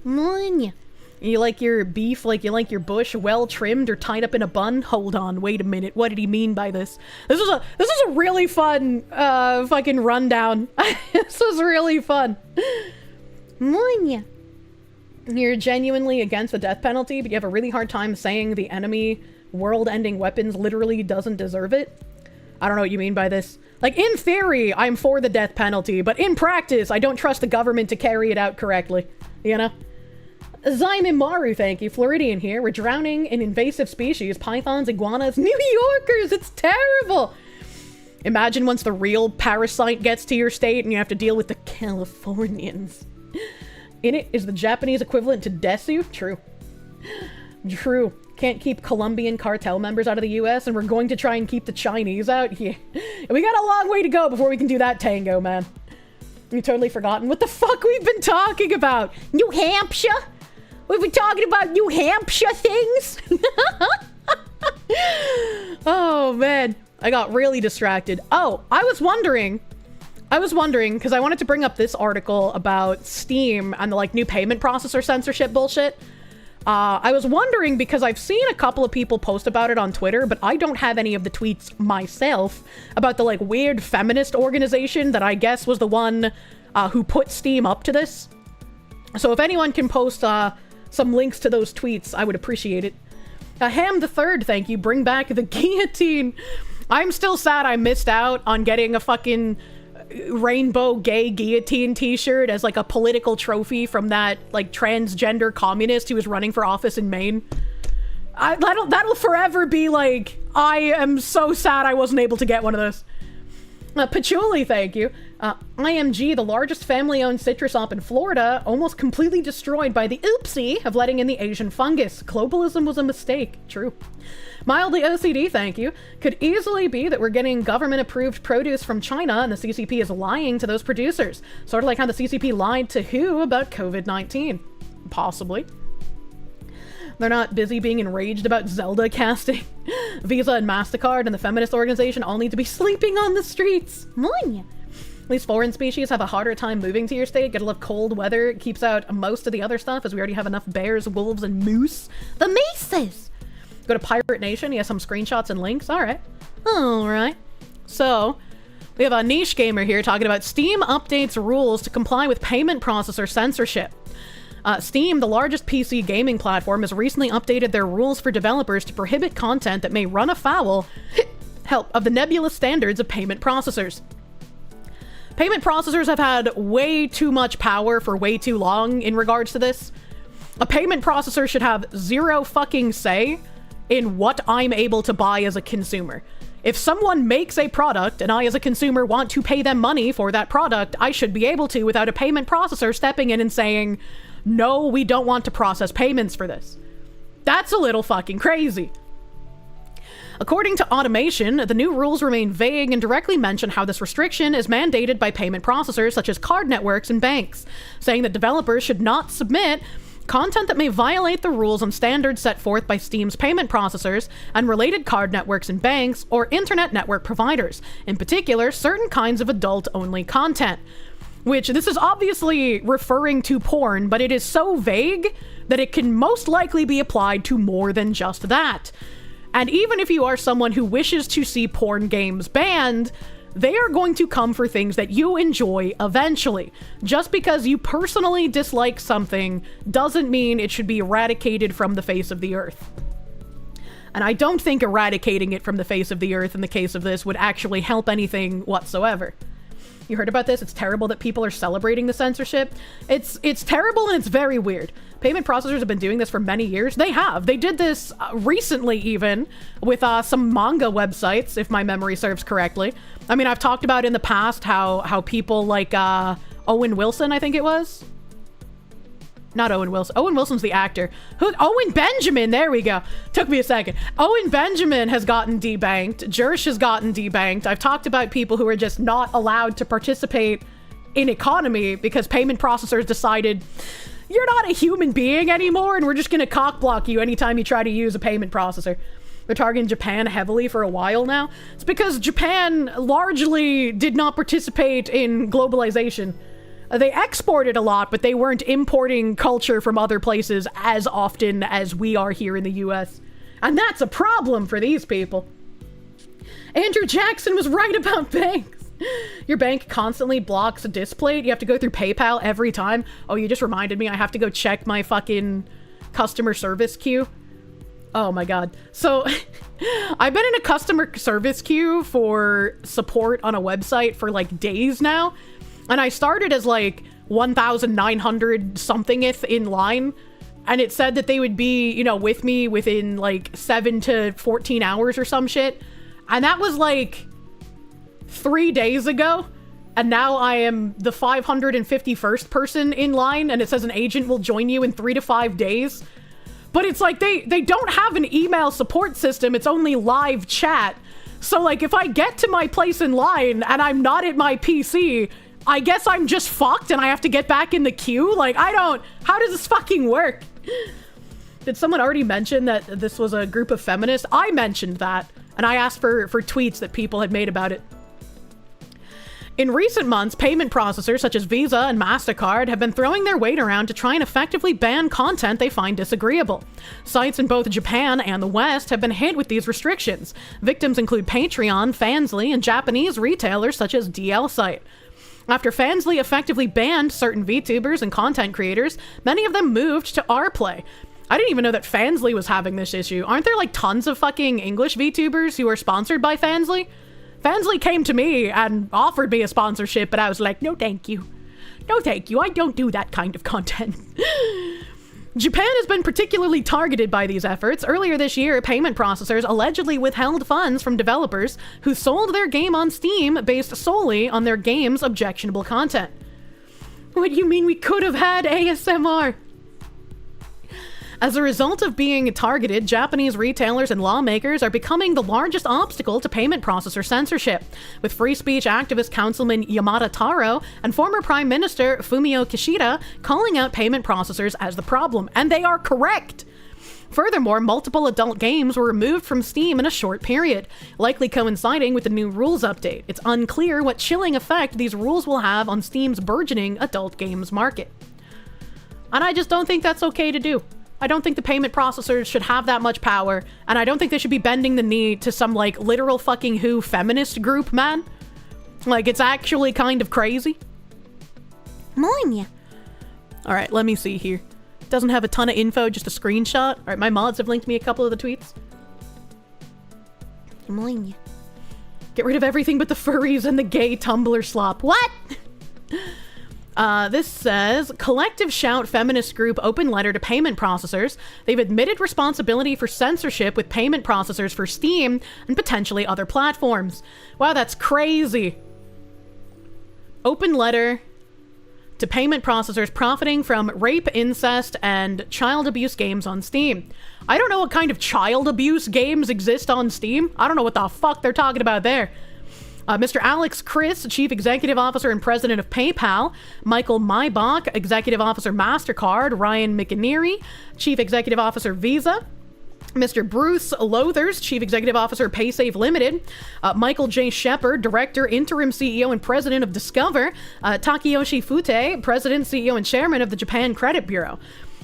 You like your beef, like you like your bush well trimmed or tied up in a bun? Hold on, wait a minute. What did he mean by this? This was a really fun fucking rundown. This was really fun. You're genuinely against the death penalty, but you have a really hard time saying the enemy world-ending weapons literally doesn't deserve it? I don't know what you mean by this. Like, in theory, I'm for the death penalty, but in practice, I don't trust the government to carry it out correctly. You know? Zyman Maru, thank you. Floridian here. We're drowning in invasive species, pythons, iguanas, New Yorkers. It's terrible. Imagine once the real parasite gets to your state and you have to deal with the Californians. In it is the Japanese equivalent to Desu. True. True. Can't keep Colombian cartel members out of the US, and we're going to try and keep the Chinese out? Yeah. We got a long way to go before we can do that tango, man. You've totally forgotten what the fuck we've been talking about. New Hampshire? We've been talking about New Hampshire things? Oh, man. I got really distracted. Oh, I was wondering, because I wanted to bring up this article about Steam and the, like, new payment processor censorship bullshit. I was wondering, because I've seen a couple of people post about it on Twitter, but I don't have any of the tweets myself about the, like, weird feminist organization that I guess was the one who put Steam up to this. So if anyone can post some links to those tweets, I would appreciate it. Ham the Third, thank you. Bring back the guillotine. I'm still sad I missed out on getting a fucking rainbow gay guillotine t-shirt as like a political trophy from that like transgender communist who was running for office in Maine. That'll forever be like, I am so sad I wasn't able to get one of those. Patchouli, thank you. IMG, the largest family-owned citrus op in Florida, almost completely destroyed by the oopsie of letting in the Asian fungus. Globalism was a mistake. True. Mildly OCD, thank you. Could easily be that we're getting government-approved produce from China and the CCP is lying to those producers. Sort of like how the CCP lied to WHO about COVID-19. Possibly. They're not busy being enraged about Zelda casting. Visa and MasterCard and the feminist organization all need to be sleeping on the streets. Moin. These foreign species have a harder time moving to your state. Gotta love cold weather. It keeps out most of the other stuff as we already have enough bears, wolves, and moose. The Mises! Go to Pirate Nation. He has some screenshots and links. Alright. Alright. So, we have a niche gamer here talking about Steam updates rules to comply with payment processor censorship. Steam, the largest PC gaming platform, has recently updated their rules for developers to prohibit content that may run afoul of the nebulous standards of payment processors. Payment processors have had way too much power for way too long in regards to this. A payment processor should have zero fucking say in what I'm able to buy as a consumer. If someone makes a product and I as a consumer want to pay them money for that product, I should be able to without a payment processor stepping in and saying, no, we don't want to process payments for this. That's a little fucking crazy. According to Automation, the new rules remain vague and directly mention how this restriction is mandated by payment processors such as card networks and banks, saying that developers should not submit content that may violate the rules and standards set forth by Steam's payment processors and related card networks and banks or internet network providers, in particular, certain kinds of adult-only content. Which, this is obviously referring to porn, but it is so vague that it can most likely be applied to more than just that. And even if you are someone who wishes to see porn games banned, they are going to come for things that you enjoy eventually. Just because you personally dislike something doesn't mean it should be eradicated from the face of the earth. And I don't think eradicating it from the face of the earth in the case of this would actually help anything whatsoever. You heard about this? It's terrible that people are celebrating the censorship. It's terrible and it's very weird. Payment processors have been doing this for many years. They have. They did this recently even with some manga websites, if my memory serves correctly. I mean, I've talked about in the past how people like Owen Wilson, I think it was. Not Owen Wilson. Owen Wilson's the actor. Owen Benjamin, there we go. Took me a second. Owen Benjamin has gotten debanked. Kirsche has gotten debanked. I've talked about people who are just not allowed to participate in economy because payment processors decided, you're not a human being anymore and we're just gonna cockblock you anytime you try to use a payment processor. They're targeting Japan heavily for a while now. It's because Japan largely did not participate in globalization. They exported a lot, but they weren't importing culture from other places as often as we are here in the US. And that's a problem for these people. Andrew Jackson was right about banks. Your bank constantly blocks a display. You have to go through PayPal every time. Oh, you just reminded me I have to go check my fucking customer service queue. Oh my god. So, I've been in a customer service queue for support on a website for like days now. And I started as like 1,900 somethingth in line. and it said that they would be, you know, with me within like 7 to 14 hours or some shit. And that was like 3 days ago. And now I am the 551st person in line, and it says an agent will join you in 3 to 5 days. But it's like they don't have an email support system. It's only live chat. So like if I get to my place in line and I'm not at my PC, I guess I'm just fucked and I have to get back in the queue? Like, how does this fucking work? Did someone already mention that this was a group of feminists? I mentioned that, and I asked for tweets that people had made about it. In recent months, payment processors such as Visa and MasterCard have been throwing their weight around to try and effectively ban content they find disagreeable. Sites in both Japan and the West have been hit with these restrictions. Victims include Patreon, Fansly, and Japanese retailers such as DL Site. After Fansly effectively banned certain VTubers and content creators, many of them moved to Rplay. I didn't even know that Fansly was having this issue. Aren't there like tons of fucking English VTubers who are sponsored by Fansly? Fansly came to me and offered me a sponsorship, but I was like, no thank you. No thank you, I don't do that kind of content. Japan has been particularly targeted by these efforts. Earlier this year, payment processors allegedly withheld funds from developers who sold their game on Steam based solely on their game's objectionable content. What do you mean we could have had ASMR? As a result of being targeted, Japanese retailers and lawmakers are becoming the largest obstacle to payment processor censorship, with free speech activist Councilman Yamada Taro and former Prime Minister Fumio Kishida calling out payment processors as the problem, and they are correct. Furthermore, multiple adult games were removed from Steam in a short period, likely coinciding with the new rules update. It's unclear what chilling effect these rules will have on Steam's burgeoning adult games market. And I just don't think that's okay to do. I don't think the payment processors should have that much power, and I don't think they should be bending the knee to some, like, literal fucking who feminist group, man. Like, it's actually kind of crazy. Moin. Alright, let me see here. Doesn't have a ton of info, just a screenshot. Alright, my mods have linked me a couple of the tweets. Moin. Get rid of everything but the furries and the gay Tumblr slop. What? This says, collective shout feminist group open letter to payment processors. They've admitted responsibility for censorship with payment processors for Steam and potentially other platforms. Wow, that's crazy. Open letter to payment processors profiting from rape, incest, and child abuse games on Steam. I don't know what kind of child abuse games exist on Steam. I don't know what the fuck they're talking about there. Mr. Alex Chris, Chief Executive Officer and President of PayPal, Michael Maybach, Executive Officer MasterCard, Ryan McInerney, Chief Executive Officer Visa, Mr. Bruce Lothers, Chief Executive Officer PaySafe Limited, Michael J. Shepard, Director, Interim CEO and President of Discover, Takeyoshi Fute, President, CEO and Chairman of the Japan Credit Bureau.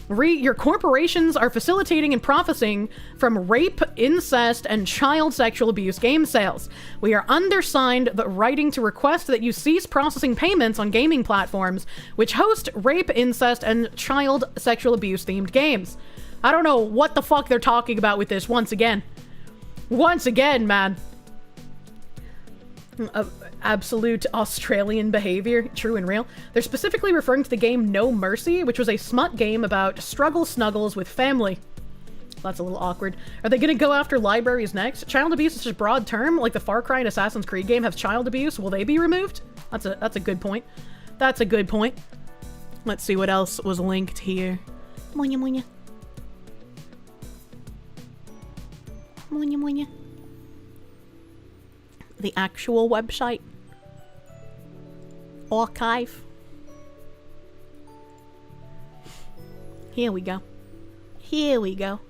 Your corporations are facilitating and profiting from rape, incest, and child sexual abuse game sales. We are undersigned the writing to request that you cease processing payments on gaming platforms which host rape, incest, and child sexual abuse themed games. I don't know what the fuck they're talking about with this once again. Once again, man. Absolute Australian behavior, true and real. They're specifically referring to the game No Mercy, which was a smut game about struggle snuggles with family. That's a little awkward. Are they gonna go after libraries next? Child abuse is just a broad term, like the Far Cry and Assassin's Creed game has child abuse. Will they be removed? That's a good point. That's a good point. Let's see what else was linked here. Moin, moin. Moin, moin. The actual website. Archive. Here we go. Here we go.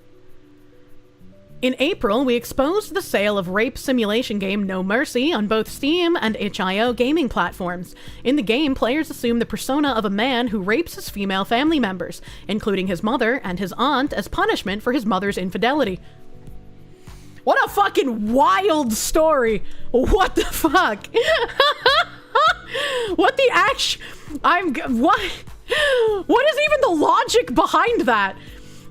In April, we exposed the sale of rape simulation game No Mercy on both Steam and itch.io gaming platforms. In the game, players assume the persona of a man who rapes his female family members, including his mother and his aunt, as punishment for his mother's infidelity. What a fucking wild story. What the fuck? What the what is even the logic behind that?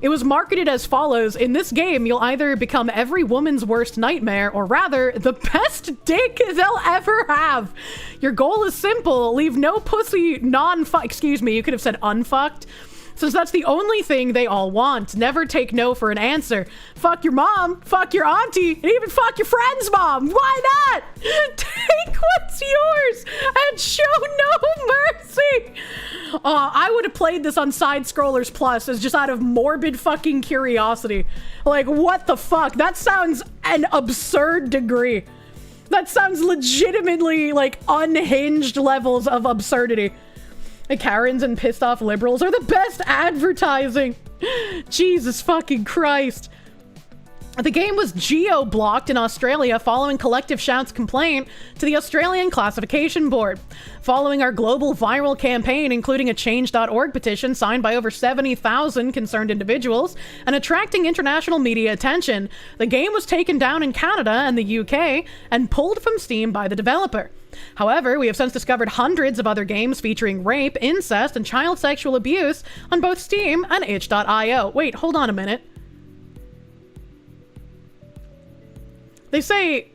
It was marketed as follows: in this game, you'll either become every woman's worst nightmare, or rather, the best dick they'll ever have. Your goal is simple: leave no pussy excuse me, you could have said unfucked. since that's the only thing they all want. Never take no for an answer. Fuck your mom, fuck your auntie, and even fuck your friend's mom. Why not? Take what's yours and show no mercy. I would have played this on Side Scrollers Plus as just out of morbid fucking curiosity. Like, what the fuck? That sounds an absurd degree. That sounds legitimately like unhinged levels of absurdity. The Karens and pissed off liberals are the best advertising. Jesus fucking Christ. The game was geo-blocked in Australia following Collective Shout's complaint to the Australian Classification Board. Following our global viral campaign, including a Change.org petition signed by over 70,000 concerned individuals and attracting international media attention, the game was taken down in Canada and the UK and pulled from Steam by the developer. However, we have since discovered hundreds of other games featuring rape, incest, and child sexual abuse on both Steam and itch.io. Wait, hold on a minute. They say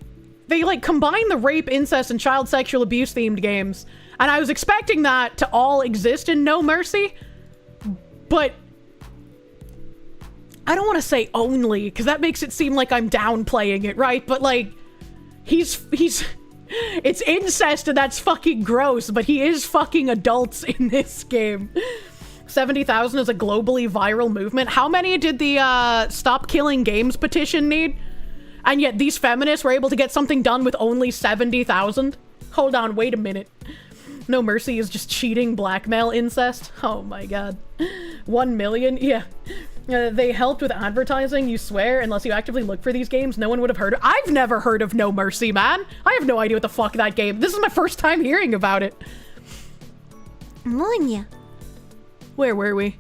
they like combine the rape, incest, and child sexual abuse themed games, and I was expecting that to all exist in No Mercy, but I don't want to say only, because that makes it seem like I'm downplaying it, right? But like, he's it's incest and that's fucking gross, but he is fucking adults in this game. 70,000 is a globally viral movement. How many did the Stop Killing Games petition need? And yet these feminists were able to get something done with only 70,000? Hold on, wait a minute. No Mercy is just cheating blackmail incest? Oh my god. 1 million? Yeah. They helped with advertising, you swear? Unless you actively look for these games, no one would have heard of. I've never heard of No Mercy, man. I have no idea what the fuck that game. This is my first time hearing about it. Monya. Where were we?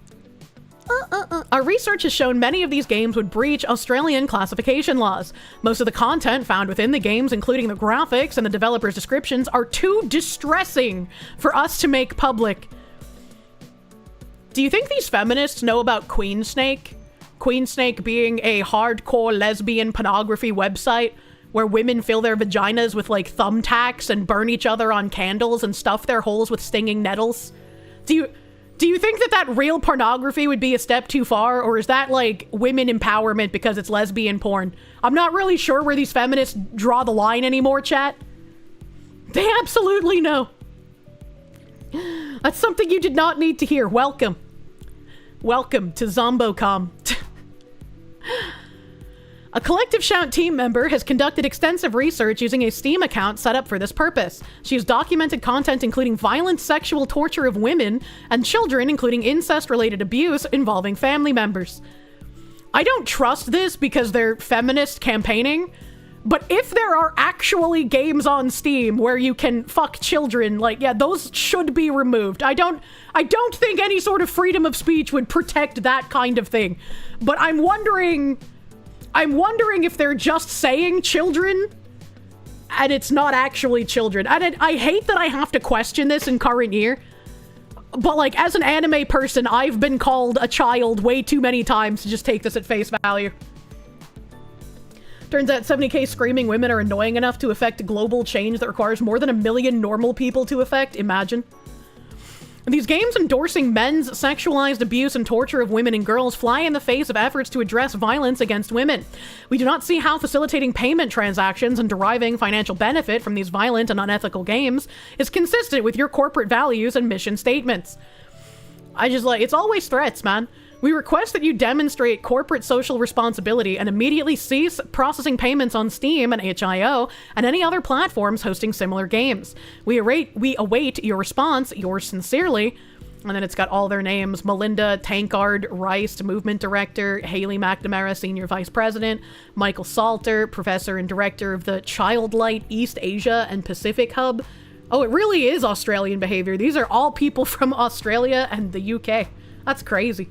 Our research has shown many of these games would breach Australian classification laws. Most of the content found within the games, including the graphics and the developers' descriptions, are too distressing for us to make public. Do you think these feminists know about Queen Snake? Queen Snake being a hardcore lesbian pornography website where women fill their vaginas with like thumbtacks and burn each other on candles and stuff their holes with stinging nettles? Do you think that real pornography would be a step too far, or is that like women empowerment because it's lesbian porn? I'm not really sure where these feminists draw the line anymore, chat. They absolutely know. That's something you did not need to hear. Welcome. Welcome to ZomboCom. A Collective Shout team member has conducted extensive research using a Steam account set up for this purpose. She has documented content including violent sexual torture of women and children, including incest-related abuse involving family members. I don't trust this because they're feminist campaigning, but if there are actually games on Steam where you can fuck children, like, yeah, those should be removed. I don't think any sort of freedom of speech would protect that kind of thing. But I'm wondering if they're just saying children and it's not actually children. And I hate that I have to question this in current year, but like as an anime person, I've been called a child way too many times to just take this at face value. Turns out 70k screaming women are annoying enough to affect global change that requires more than 1 million normal people to affect. Imagine. These games endorsing men's sexualized abuse and torture of women and girls fly in the face of efforts to address violence against women. We do not see how facilitating payment transactions and deriving financial benefit from these violent and unethical games is consistent with your corporate values and mission statements. It's always threats, man. We request that you demonstrate corporate social responsibility and immediately cease processing payments on Steam and itch.io and any other platforms hosting similar games. We await your response. Yours sincerely. And then it's got all their names: Melinda Tankard Rice, Movement Director; Haley McNamara, Senior Vice President; Michael Salter, Professor and Director of the Childlight East Asia and Pacific Hub. Oh, it really is Australian behavior. These are all people from Australia and the UK. That's crazy.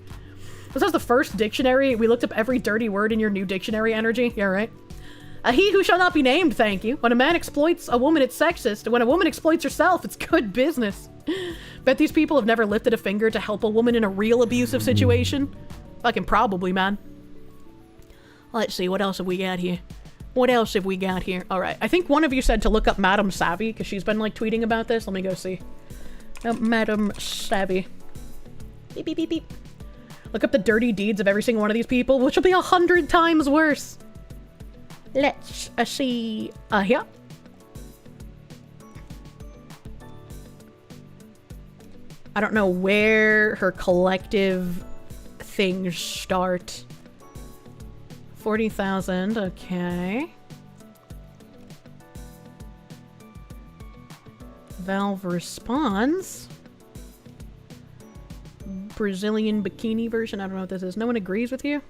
This has the first dictionary. We looked up every dirty word in your new dictionary energy. Yeah, right. He who shall not be named, thank you. When a man exploits a woman, it's sexist. When a woman exploits herself, it's good business. Bet these people have never lifted a finger to help a woman in a real abusive situation. Fucking probably, man. Let's see, what else have we got here? What else have we got here? All right, I think one of you said to look up Madam Savvy, because she's been, like, tweeting about this. Let me go see. Madam Savvy. Beep, beep, beep, beep. Look up the dirty deeds of every single one of these people, which will be 100 times worse. Let's see. Here. I don't know where her collective things start. 40,000, okay. Valve responds. Brazilian bikini version. I don't know what this is. No one agrees with you?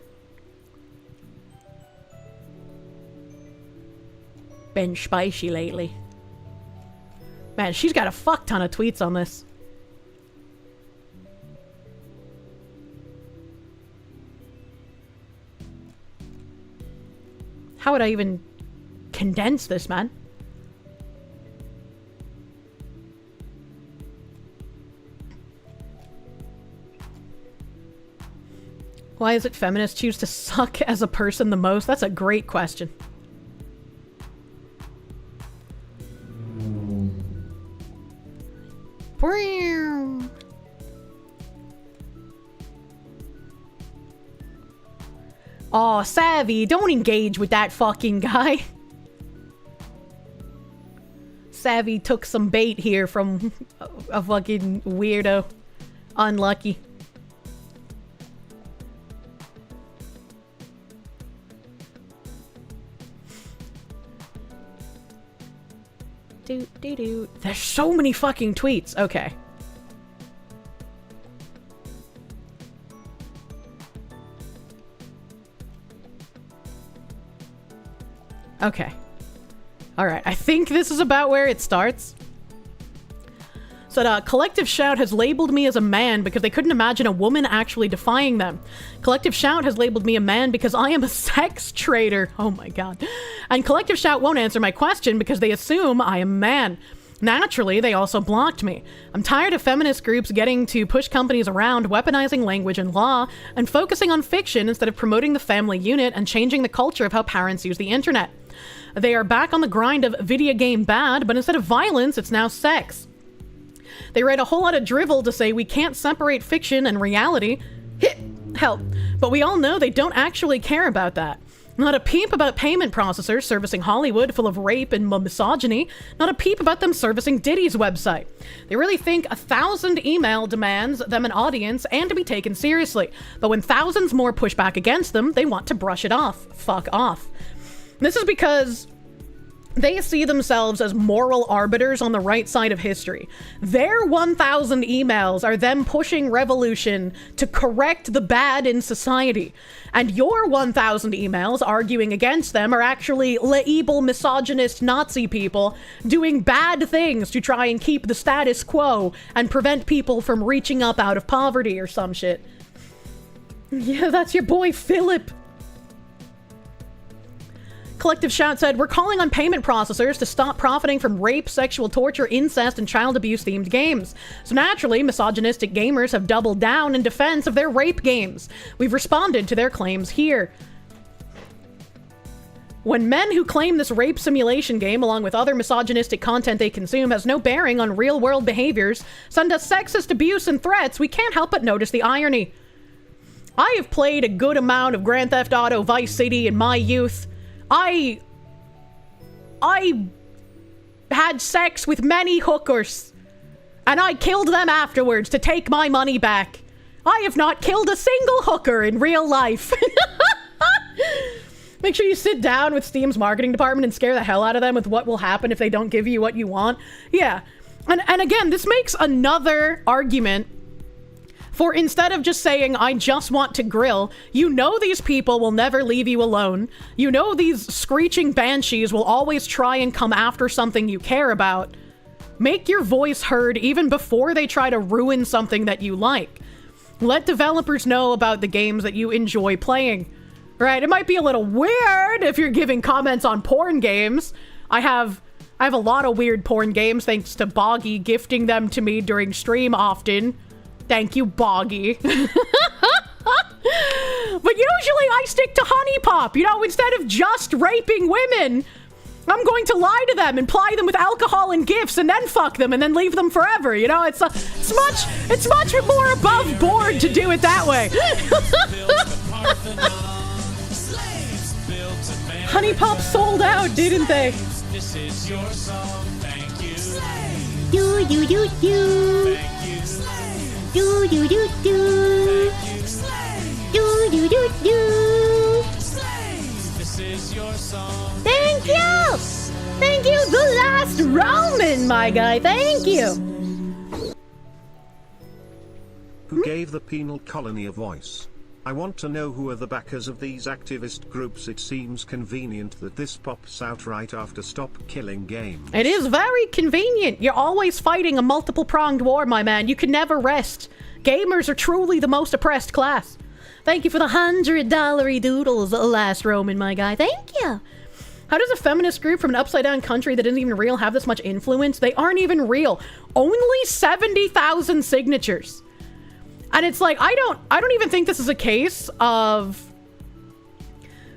Been spicy lately. Man, she's got a fuck ton of tweets on this. How would I even condense this, man? Why is it feminists choose to suck as a person the most? That's a great question. Aw, Savvy, don't engage with that fucking guy. Savvy took some bait here from a fucking weirdo. Unlucky. There's so many fucking tweets. Okay. Okay. Alright, I think this is about where it starts. So Collective Shout has labeled me as a man because they couldn't imagine a woman actually defying them. Collective Shout has labeled me a man because I am a sex traitor. Oh my god. And Collective Shout won't answer my question because they assume I am a man. Naturally, they also blocked me. I'm tired of feminist groups getting to push companies around, weaponizing language and law, and focusing on fiction instead of promoting the family unit and changing the culture of how parents use the internet. They are back on the grind of video game bad, but instead of violence, it's now sex. They write a whole lot of drivel to say we can't separate fiction and reality. Hell, but we all know they don't actually care about that. Not a peep about payment processors servicing Hollywood full of rape and misogyny. Not a peep about them servicing Diddy's website. They really think 1,000 email demands them an audience and to be taken seriously. But when thousands more push back against them, they want to brush it off. Fuck off. This is because they see themselves as moral arbiters on the right side of history. Their 1,000 emails are them pushing revolution to correct the bad in society. And your 1,000 emails arguing against them are actually evil, misogynist Nazi people doing bad things to try and keep the status quo and prevent people from reaching up out of poverty or some shit. Yeah, that's your boy Philip. Collective Shout said, we're calling on payment processors to stop profiting from rape, sexual torture, incest, and child abuse themed games. So naturally, misogynistic gamers have doubled down in defense of their rape games. We've responded to their claims here. When men who claim this rape simulation game, along with other misogynistic content they consume, has no bearing on real-world behaviors, send us sexist abuse and threats, we can't help but notice the irony. I have played a good amount of Grand Theft Auto Vice City in my youth. I had sex with many hookers, and I killed them afterwards to take my money back. I have not killed a single hooker in real life. Make sure you sit down with Steam's marketing department and scare the hell out of them with what will happen if they don't give you what you want. Yeah. And again, this makes another argument for instead of just saying, I just want to grill, you know these people will never leave you alone. You know these screeching banshees will always try and come after something you care about. Make your voice heard even before they try to ruin something that you like. Let developers know about the games that you enjoy playing. Right? It might be a little weird if you're giving comments on porn games. I have a lot of weird porn games thanks to Boggy gifting them to me during stream often. Thank you, Boggy. But usually I stick to Honey Pop, you know, instead of just raping women. I'm going to lie to them and ply them with alcohol and gifts and then fuck them and then leave them forever, you know? It's much more above board to do it that way. Honey Pop sold out, didn't they? This is your song, thank you. Do do do do. Do do do do. Do do do do. This is your song. Thank you. Thank you, the last Roman, my guy. Thank you. Who gave the penal colony a voice? I want to know who are the backers of these activist groups. It seems convenient that this pops out right after Stop Killing Games. It is very convenient. You're always fighting a multiple-pronged war, my man. You can never rest. Gamers are truly the most oppressed class. Thank you for the $100 doodles, last Roman, my guy. Thank you. How does a feminist group from an upside-down country that isn't even real have this much influence? They aren't even real. Only 70,000 signatures. And it's like, I don't even think this is a case of...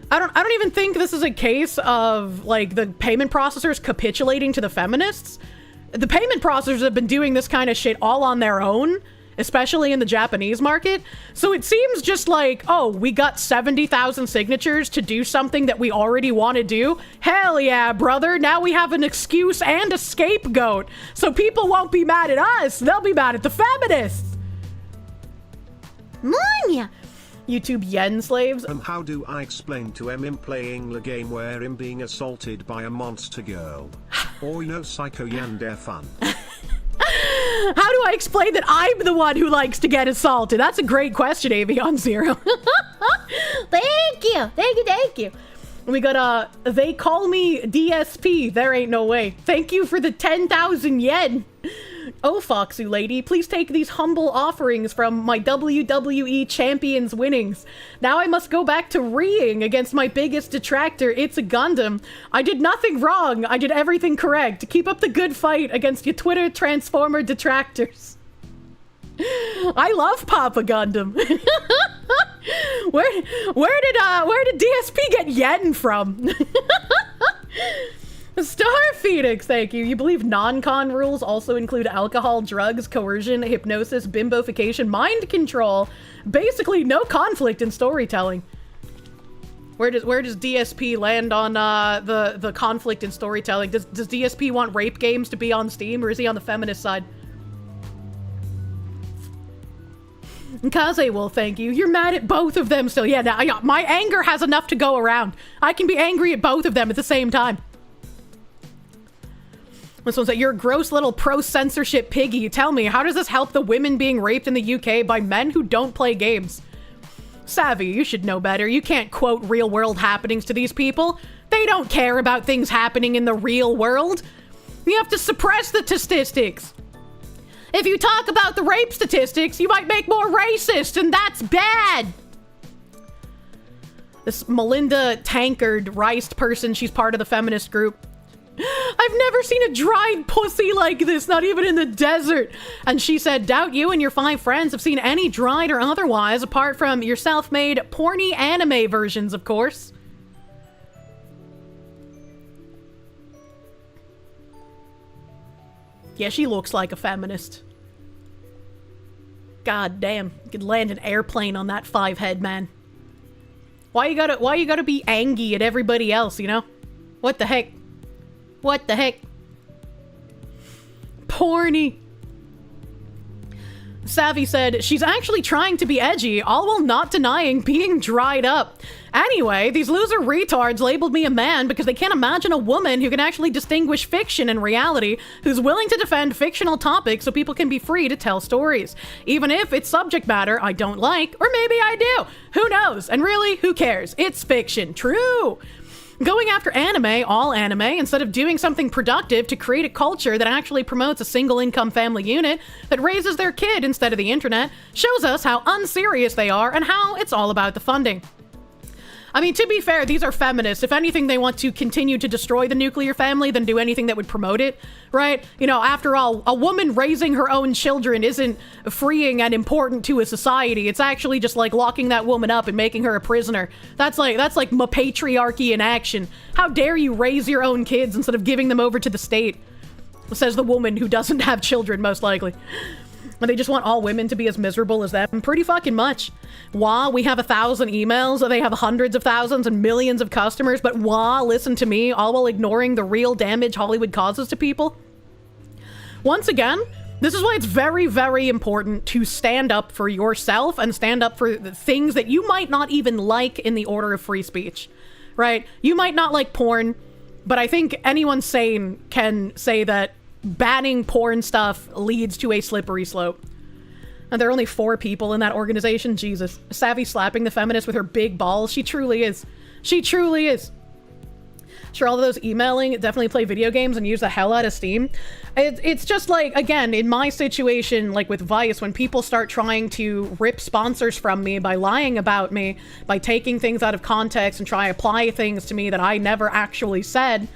I don't even think this is a case of, like, the payment processors capitulating to the feminists. The payment processors have been doing this kind of shit all on their own, especially in the Japanese market. So it seems just like, oh, we got 70,000 signatures to do something that we already want to do. Hell yeah, brother. Now we have an excuse and a scapegoat. So people won't be mad at us. They'll be mad at the feminists. Manya. YouTube yen slaves. How do I explain to Em playing the game where I'm being assaulted by a monster girl? Or no psycho yandere fun? How do I explain that I'm the one who likes to get assaulted? That's a great question, Avion Zero. Thank you. Thank you. Thank you. We got, they call me DSP. There ain't no way. Thank you for the 10,000 yen. Oh, Foxy lady, please take these humble offerings from my WWE Champions winnings. Now I must go back to reeing against my biggest detractor, It's a Gundam. I did nothing wrong. I did everything correct. Keep up the good fight against your Twitter Transformer detractors. I love Papa Gundam. Where did DSP get yen from? Star Phoenix, thank you. You believe non-con rules also include alcohol, drugs, coercion, hypnosis, bimbofication, mind control. Basically, no conflict in storytelling. Where does DSP land on the conflict in storytelling? Does DSP want rape games to be on Steam, or is he on the feminist side? Kaze will, thank you. You're mad at both of them still. Yeah, now my anger has enough to go around. I can be angry at both of them at the same time. This one's like, you're a gross little pro-censorship piggy. Tell me, how does this help the women being raped in the UK by men who don't play games? Savvy, you should know better. You can't quote real-world happenings to these people. They don't care about things happening in the real world. You have to suppress the statistics. If you talk about the rape statistics, you might make more racist, and that's bad. This Melinda Tankard Riced person, she's part of the feminist group. I've never seen a dried pussy like this, not even in the desert. And she said, doubt you and your 5 friends have seen any dried or otherwise, apart from your self-made porny anime versions, of course. Yeah, she looks like a feminist. God damn, you could land an airplane on that 5-head, man. Why you gotta be angry at everybody else, you know? What the heck? What the heck? Porny. Savvy said, she's actually trying to be edgy, all while not denying being dried up. Anyway, these loser retards labeled me a man because they can't imagine a woman who can actually distinguish fiction and reality, who's willing to defend fictional topics so people can be free to tell stories. Even if it's subject matter I don't like, or maybe I do. Who knows? And really, who cares? It's fiction. True. Going after anime, all anime, instead of doing something productive to create a culture that actually promotes a single-income family unit that raises their kid instead of the internet, shows us how unserious they are and how it's all about the funding. I mean, to be fair, these are feminists. If anything, they want to continue to destroy the nuclear family than do anything that would promote it, right? You know, after all, a woman raising her own children isn't freeing and important to a society. It's actually just like locking that woman up and making her a prisoner. That's like patriarchy in action. How dare you raise your own kids instead of giving them over to the state? Says the woman who doesn't have children, most likely. And they just want all women to be as miserable as them. Pretty fucking much. Wah, we have 1,000 emails. They have hundreds of thousands and millions of customers. But wah, listen to me, all while ignoring the real damage Hollywood causes to people. Once again, this is why it's very, very important to stand up for yourself and stand up for the things that you might not even like in the order of free speech. Right? You might not like porn, but I think anyone sane can say that banning porn stuff leads to a slippery slope. And there are only 4 people in that organization. Jesus. Savvy slapping the feminist with her big balls. She truly is. She truly is. Sure, all of those emailing definitely play video games and use the hell out of Steam. It's just like, again, in my situation, like with Vice, when people start trying to rip sponsors from me by lying about me, by taking things out of context and try to apply things to me that I never actually said.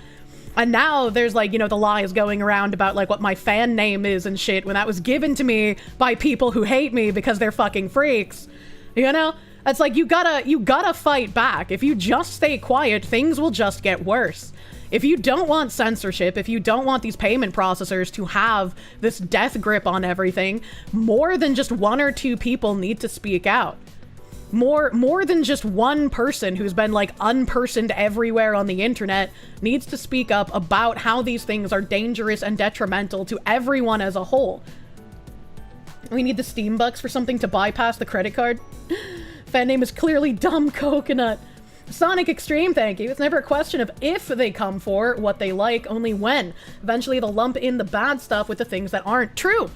And now there's like, you know, the lies going around about like what my fan name is and shit when that was given to me by people who hate me because they're fucking freaks. You know? It's like you gotta fight back. If you just stay quiet, things will just get worse. If you don't want censorship, if you don't want these payment processors to have this death grip on everything, more than just 1 or 2 people need to speak out. More than just one person who's been like unpersoned everywhere on the internet needs to speak up about how these things are dangerous and detrimental to everyone as a whole. We need the Steam bucks for something to bypass the credit card. Fan name is clearly Dumb Coconut. Sonic Extreme, thank you. It's never a question of if they come for what they like, only when. Eventually they'll lump in the bad stuff with the things that aren't true.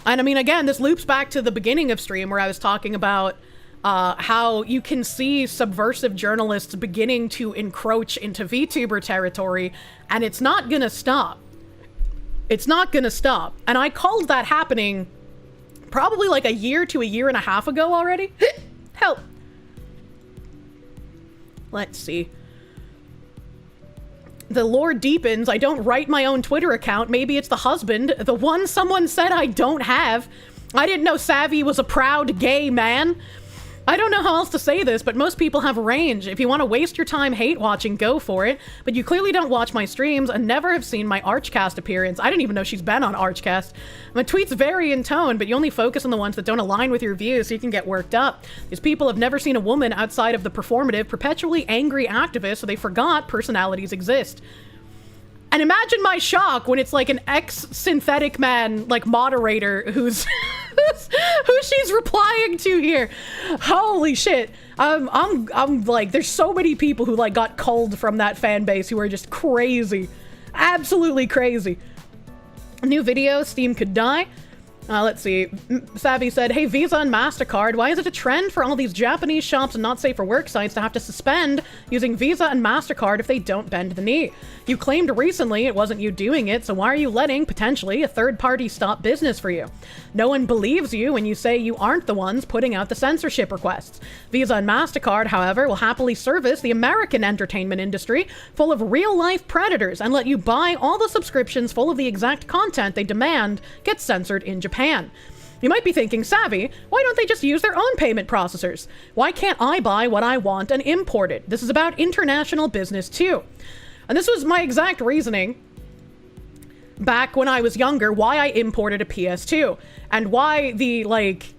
And I mean, again, this loops back to the beginning of stream where I was talking about how you can see subversive journalists beginning to encroach into VTuber territory, and it's not gonna stop. It's not gonna stop. And I called that happening probably like a year to a year and a half ago already. Help. Let's see. The lore deepens. I don't write my own Twitter account. Maybe it's the husband. The one someone said I don't have. I didn't know Savvy was a proud gay man. I don't know how else to say this, but most people have range. If you want to waste your time hate watching, go for it. But you clearly don't watch my streams and never have seen my Archcast appearance. I didn't even know she's been on Archcast. My tweets vary in tone, but you only focus on the ones that don't align with your views so you can get worked up. These people have never seen a woman outside of the performative, perpetually angry activist, so they forgot personalities exist. And imagine my shock when it's like an ex-synthetic man, like moderator, who's who she's replying to here. Holy shit. I'm like, there's so many people who like got culled from that fan base who are just crazy. Absolutely crazy. New video, Steam could die. Let's see. Savvy said, hey, Visa and MasterCard, why is it a trend for all these Japanese shops and not safe for work sites to have to suspend using Visa and MasterCard if they don't bend the knee? You claimed recently it wasn't you doing it, so why are you letting, potentially, a third party stop business for you? No one believes you when you say you aren't the ones putting out the censorship requests. Visa and MasterCard, however, will happily service the American entertainment industry full of real-life predators and let you buy all the subscriptions full of the exact content they demand get censored in Japan. You might be thinking, Savvy, why don't they just use their own payment processors? Why can't I buy what I want and import it? This is about international business too. And this was my exact reasoning back when I was younger, why I imported a PS2 and why the like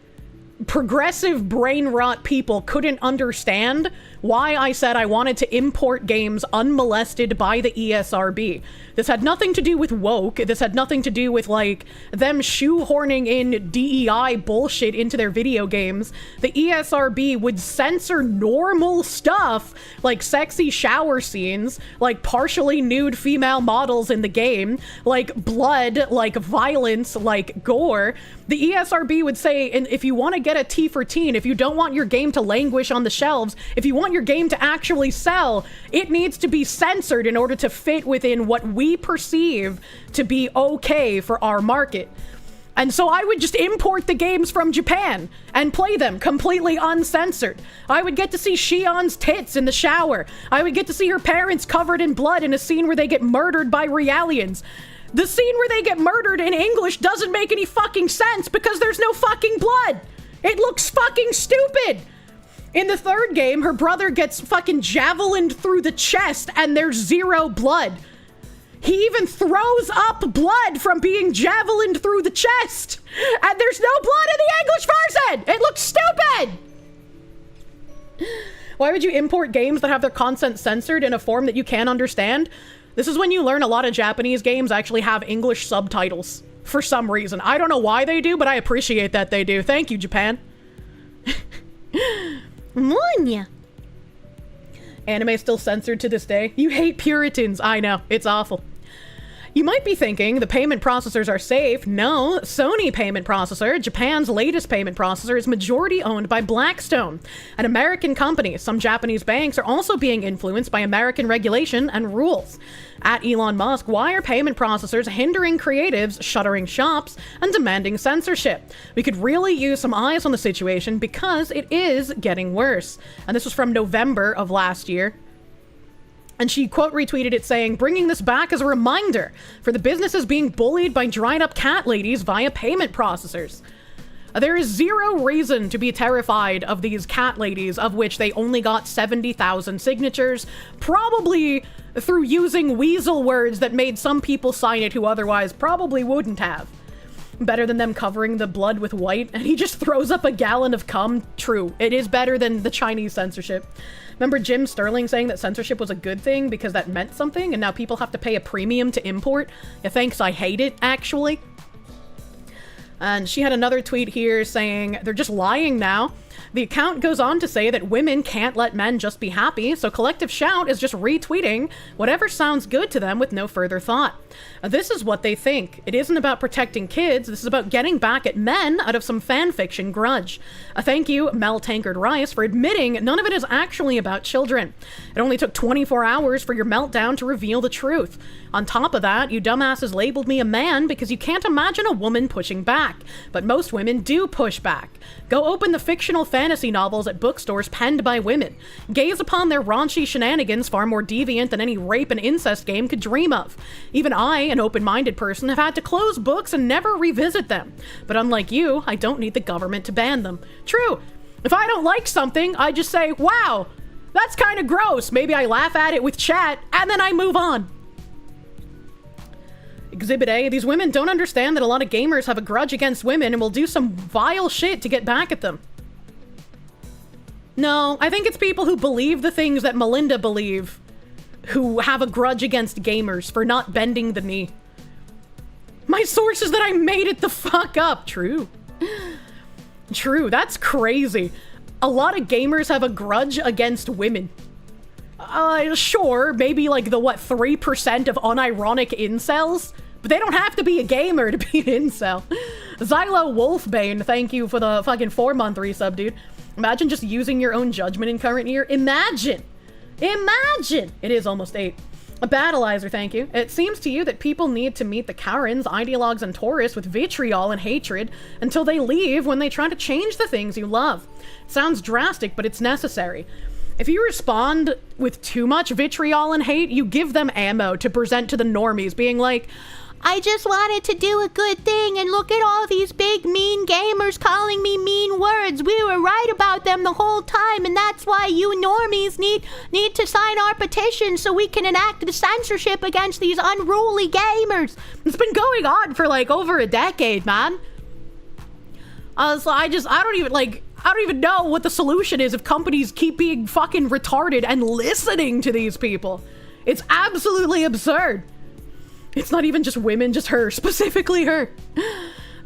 progressive brain rot people couldn't understand why I said I wanted to import games unmolested by the ESRB. This had nothing to do with woke. This had nothing to do with, like, them shoehorning in DEI bullshit into their video games. The ESRB would censor normal stuff, like sexy shower scenes, like partially nude female models in the game, like blood, like violence, like gore. The ESRB would say, and if you want to get a T for teen, if you don't want your game to languish on the shelves, if you want your game to actually sell, it needs to be censored in order to fit within what we perceive to be okay for our market. And so I would just import the games from Japan and play them completely uncensored. I would get to see Shion's tits in the shower. I would get to see her parents covered in blood in a scene where they get murdered by Realians. The scene where they get murdered in English doesn't make any fucking sense because there's no fucking blood. It looks fucking stupid. In the third game, her brother gets fucking javelined through the chest and there's 0 blood. He even throws up blood from being javelined through the chest. And there's no blood in the English version! It looks stupid! Why would you import games that have their content censored in a form that you can't understand? This is when you learn a lot of Japanese games actually have English subtitles. For some reason. I don't know why they do, but I appreciate that they do. Thank you, Japan. Munya. Anime still censored to this day. You hate Puritans. I know. It's awful. You might be thinking the payment processors are safe. No, Sony payment processor, Japan's latest payment processor, is majority owned by Blackstone, an American company. Some Japanese banks are also being influenced by American regulation and rules. At Elon Musk, why are payment processors hindering creatives, shuttering shops, and demanding censorship? We could really use some eyes on the situation because it is getting worse. And this was from November of last year. And she quote retweeted it saying, bringing this back as a reminder for the businesses being bullied by dried up cat ladies via payment processors. There is 0 reason to be terrified of these cat ladies, of which they only got 70,000 signatures, probably through using weasel words that made some people sign it who otherwise probably wouldn't have. Better than them covering the blood with white, and he just throws up a gallon of cum. True, it is better than the Chinese censorship. Remember Jim Sterling saying that censorship was a good thing because that meant something, and now people have to pay a premium to import? Yeah, thanks, I hate it, actually. And she had another tweet here saying, they're just lying now. The account goes on to say that women can't let men just be happy, so Collective Shout is just retweeting whatever sounds good to them with no further thought. This is what they think. It isn't about protecting kids, this is about getting back at men out of some fanfiction grudge. Thank you, Mel Tankard Rice, for admitting none of it is actually about children. It only took 24 hours for your meltdown to reveal the truth. On top of that, you dumbasses labeled me a man because you can't imagine a woman pushing back. But most women do push back. Go open the fictional fantasy novels at bookstores penned by women. Gaze upon their raunchy shenanigans far more deviant than any rape and incest game could dream of. Even I, an open-minded person, have had to close books and never revisit them. But unlike you, I don't need the government to ban them. True. If I don't like something, I just say, wow, that's kind of gross. Maybe I laugh at it with chat, and then I move on. Exhibit A, these women don't understand that a lot of gamers have a grudge against women and will do some vile shit to get back at them. No, I think it's people who believe the things that Melinda believe who have a grudge against gamers for not bending the knee. My source is that I made it the fuck up. True. True, that's crazy. A lot of gamers have a grudge against women. Sure, maybe like the, 3% of unironic incels? But they don't have to be a gamer to be an incel. Xylo Wolfbane, thank you for the fucking 4-month resub, dude. Imagine just using your own judgment in current year. Imagine! Imagine! It is almost 8. A Battleizer, thank you. It seems to you that people need to meet the Karens, ideologues, and Taurists with vitriol and hatred until they leave when they try to change the things you love. It sounds drastic, but it's necessary. If you respond with too much vitriol and hate, you give them ammo to present to the normies, being like, I just wanted to do a good thing, and look at all these big mean gamers calling me mean words. We were right about them the whole time, and that's why you normies need to sign our petition so we can enact the censorship against these unruly gamers. It's been going on for over a decade, man. So I don't even know what the solution is if companies keep being fucking retarded and listening to these people. It's absolutely absurd. It's not even just women, just her, specifically her.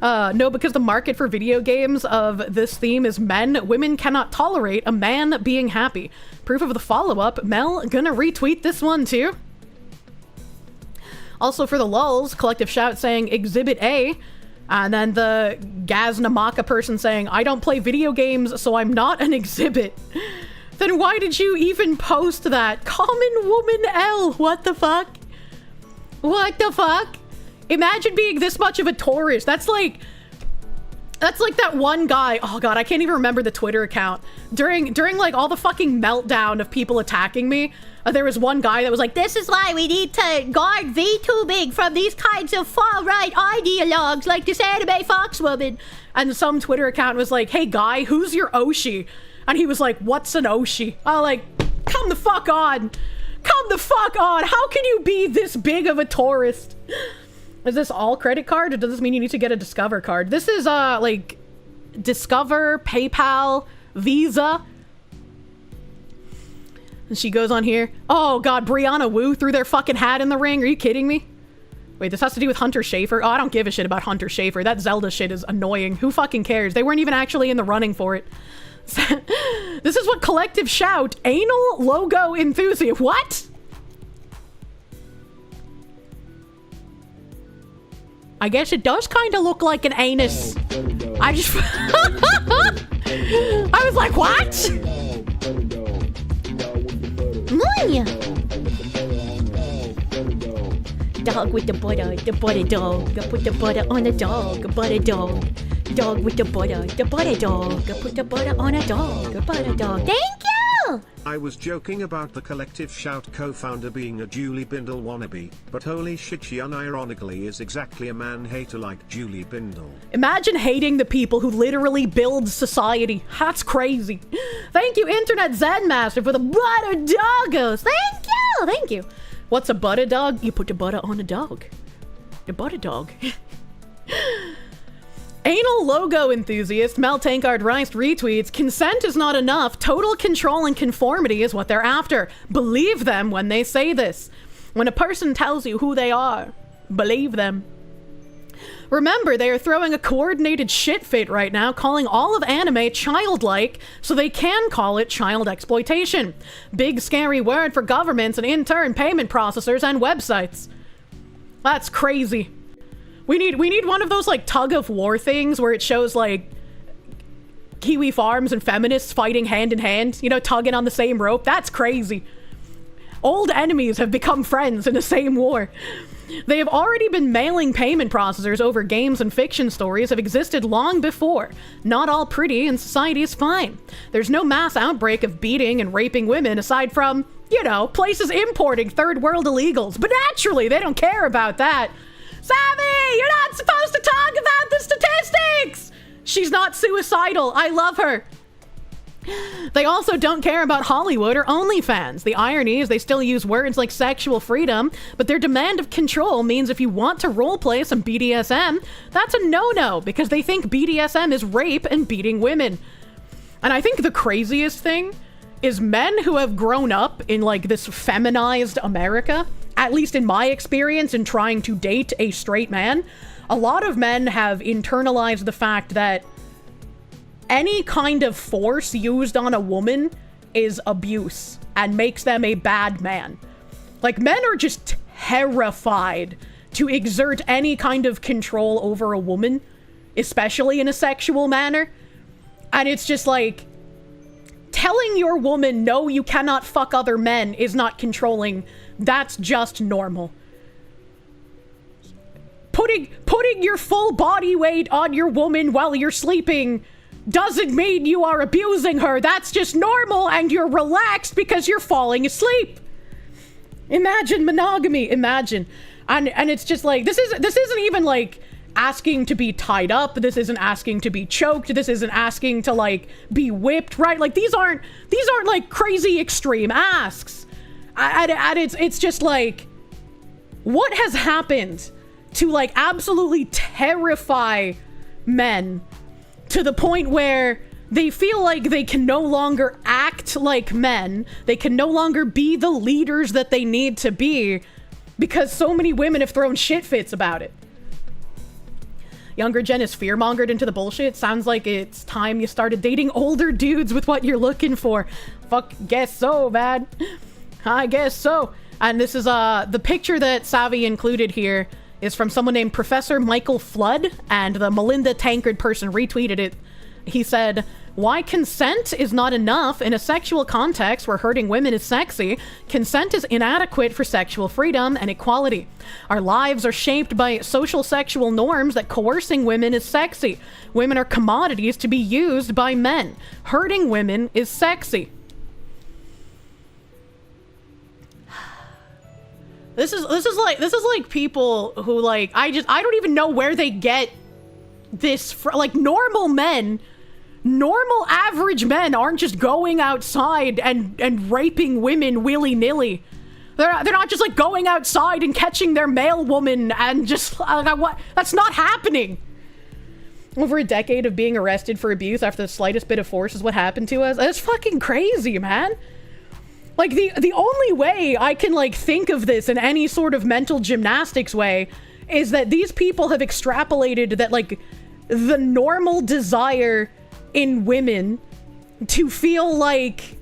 No, because the market for video games of this theme is men, women cannot tolerate a man being happy. Proof of the follow-up, Mel, gonna retweet this one too. Also for the lulz, Collective Shout saying Exhibit A, and then the Gaz Namaka person saying, I don't play video games, so I'm not an exhibit. Then why did you even post that? Common Woman L, what the fuck? What the fuck? Imagine being this much of a tourist. That's like That's like that one guy, oh god, I can't even remember the Twitter account. During like all the fucking meltdown of people attacking me, there was one guy that was like, This is why we need to guard VTubing from these kinds of far-right ideologues like this anime fox woman. and some Twitter account was like, hey guy, who's your Oshi? And he was like, what's an Oshi? I was like, come the fuck on. Come the fuck on. How can you be this big of a tourist? Is this all credit card, or does this mean you need to get a Discover card? This is, like, Discover, PayPal, Visa. And she goes on here. Oh, God, Brianna Wu threw their fucking hat in the ring. Are you kidding me? Wait, this has to do with Hunter Schafer? Oh, I don't give a shit about Hunter Schafer. That Zelda shit is annoying. Who fucking cares? They weren't even actually in the running for it. This is what Collective shout. Anal logo enthusiast. What? I guess it does kind of look like an anus. I just... I was like, what? Dog with the butter dog. Put the butter on the dog, butter dog. Dog with the butter dog. Put the butter on a dog, butter dog. Thank you! I was joking about the Collective Shout co-founder being a Julie Bindel wannabe, but holy shit, she unironically is exactly a man-hater like Julie Bindel. Imagine hating the people who literally build society. That's crazy. Thank you, Internet Zen Master, for the butter doggos. Thank you! Thank you. What's a butter dog? You put the butter on a dog. The butter dog. Anal logo enthusiast Mel Tankard Rice retweets, consent is not enough, total control and conformity is what they're after. Believe them when they say this. When a person tells you who they are, believe them. Remember, they are throwing a coordinated shit fit right now, calling all of anime childlike, so they can call it child exploitation. Big scary word for governments and in turn payment processors and websites. That's crazy. We need one of those like tug of war things where it shows like Kiwi Farms and feminists fighting hand in hand, you know, tugging on the same rope. That's crazy. Old enemies have become friends in the same war. They have already been mailing payment processors over games, and fiction stories have existed long before. Not all pretty and society is fine. There's no mass outbreak of beating and raping women aside from, you know, places importing third world illegals. But naturally, they don't care about that. Savvy, you're not supposed to talk about the statistics! She's not suicidal. I love her. They also don't care about Hollywood or OnlyFans. The irony is they still use words like sexual freedom, but their demand of control means if you want to roleplay some BDSM, that's a no-no, because they think BDSM is rape and beating women. And I think the craziest thing is men who have grown up in like this feminized America, at least in my experience in trying to date a straight man, a lot of men have internalized the fact that any kind of force used on a woman is abuse and makes them a bad man. Like, men are just terrified to exert any kind of control over a woman, especially in a sexual manner. And it's just like, telling your woman, no, you cannot fuck other men is not controlling. That's just normal. Putting your full body weight on your woman while you're sleeping doesn't mean you are abusing her. That's just normal, and you're relaxed because you're falling asleep. Imagine monogamy. Imagine. And it's just like, this isn't even like asking to be tied up. This isn't asking to be choked. This isn't asking to like be whipped, right? Like these aren't like crazy extreme asks. And it's just like, what has happened to like absolutely terrify men to the point where they feel like they can no longer act like men, they can no longer be the leaders that they need to be because so many women have thrown shit fits about it. Younger Jen is fear-mongered into the bullshit. Sounds like it's time you started dating older dudes with what you're looking for. Fuck, guess so, man. I guess so. And this is the picture that Savvy included here is from someone named Professor Michael Flood, and the Melinda Tankard person retweeted it. He said, Why consent is not enough in a sexual context where hurting women is sexy. Consent is inadequate for sexual freedom and equality. Our lives are shaped by social sexual norms that coercing women is sexy. Women are commodities to be used by men. Hurting women is sexy. This is like people who like I don't even know where they get this from. Like normal average men aren't just going outside and raping women willy-nilly. They're not just like going outside and catching their male woman and just what? That's not happening. Over a decade of being arrested for abuse after the slightest bit of force is what happened to us. That's fucking crazy, man. Like, the only way I can, like, think of this in any sort of mental gymnastics way is that these people have extrapolated that, like, the normal desire in women to feel like,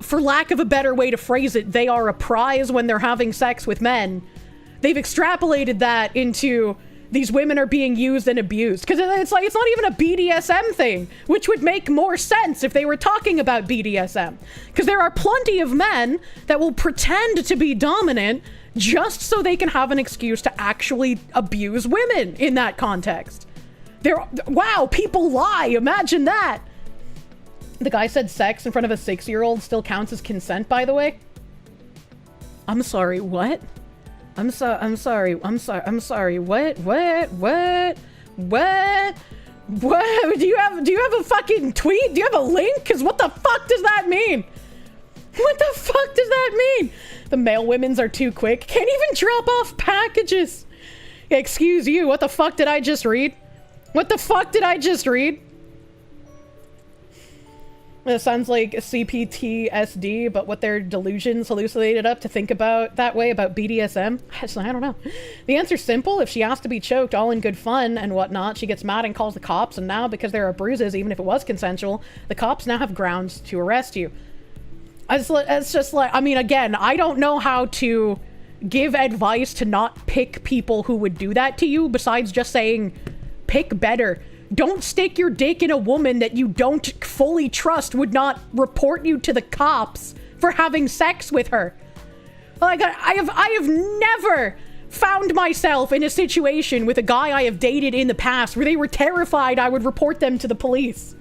for lack of a better way to phrase it, they are a prize when they're having sex with men. They've extrapolated that into these women are being used and abused. Because it's like, it's not even a BDSM thing, which would make more sense if they were talking about BDSM. Because there are plenty of men that will pretend to be dominant just so they can have an excuse to actually abuse women in that context. Wow, people lie, imagine that. The guy said sex in front of a 6-year-old still counts as consent, by the way. I'm sorry, what? I'm sorry, what? Do you have a fucking tweet? Do you have a link? Because what the fuck does that mean? What the fuck does that mean? The male women's are too quick. Can't even drop off packages. Excuse you, what the fuck did I just read? What the fuck did I just read? It sounds like CPTSD, but what their delusions hallucinated up to think about that way about BDSM. I don't know. The answer's simple. If she asked to be choked all in good fun and whatnot, she gets mad and calls the cops, and now because there are bruises, even if it was consensual, the cops now have grounds to arrest you. It's just like, I mean, again, I don't know how to give advice to not pick people who would do that to you besides just saying, pick better. Don't stick your dick in a woman that you don't fully trust would not report you to the cops for having sex with her. Like, I have never found myself in a situation with a guy I have dated in the past where they were terrified I would report them to the police.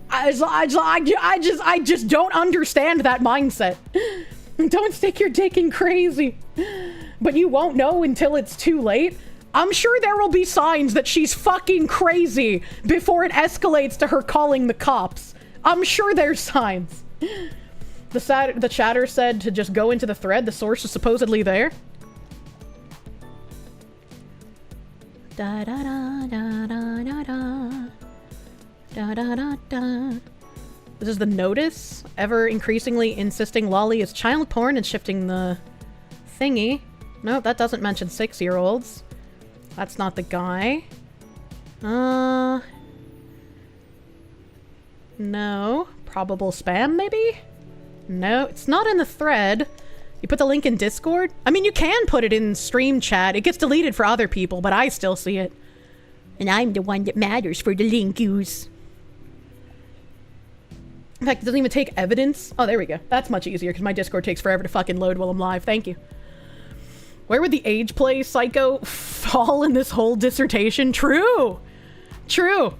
I just don't understand that mindset. Don't stick your dick in crazy. But you won't know until it's too late. I'm sure there will be signs that she's fucking crazy before it escalates to her calling the cops. I'm sure there's signs. The chatter said to just go into the thread. The source is supposedly there. Da da da da da da da. Da da da da. This is the notice. Ever increasingly insisting lolly is child porn and shifting the thingy. No, that doesn't mention 6-year-olds. That's not the guy. No. Probable spam, maybe? No, it's not in the thread. You put the link in Discord? I mean, you can put it in stream chat. It gets deleted for other people, but I still see it. And I'm the one that matters for the link use. In fact, it doesn't even take evidence. Oh, there we go. That's much easier because my Discord takes forever to fucking load while I'm live. Thank you. Where would the age play psycho fall in this whole dissertation? True. True.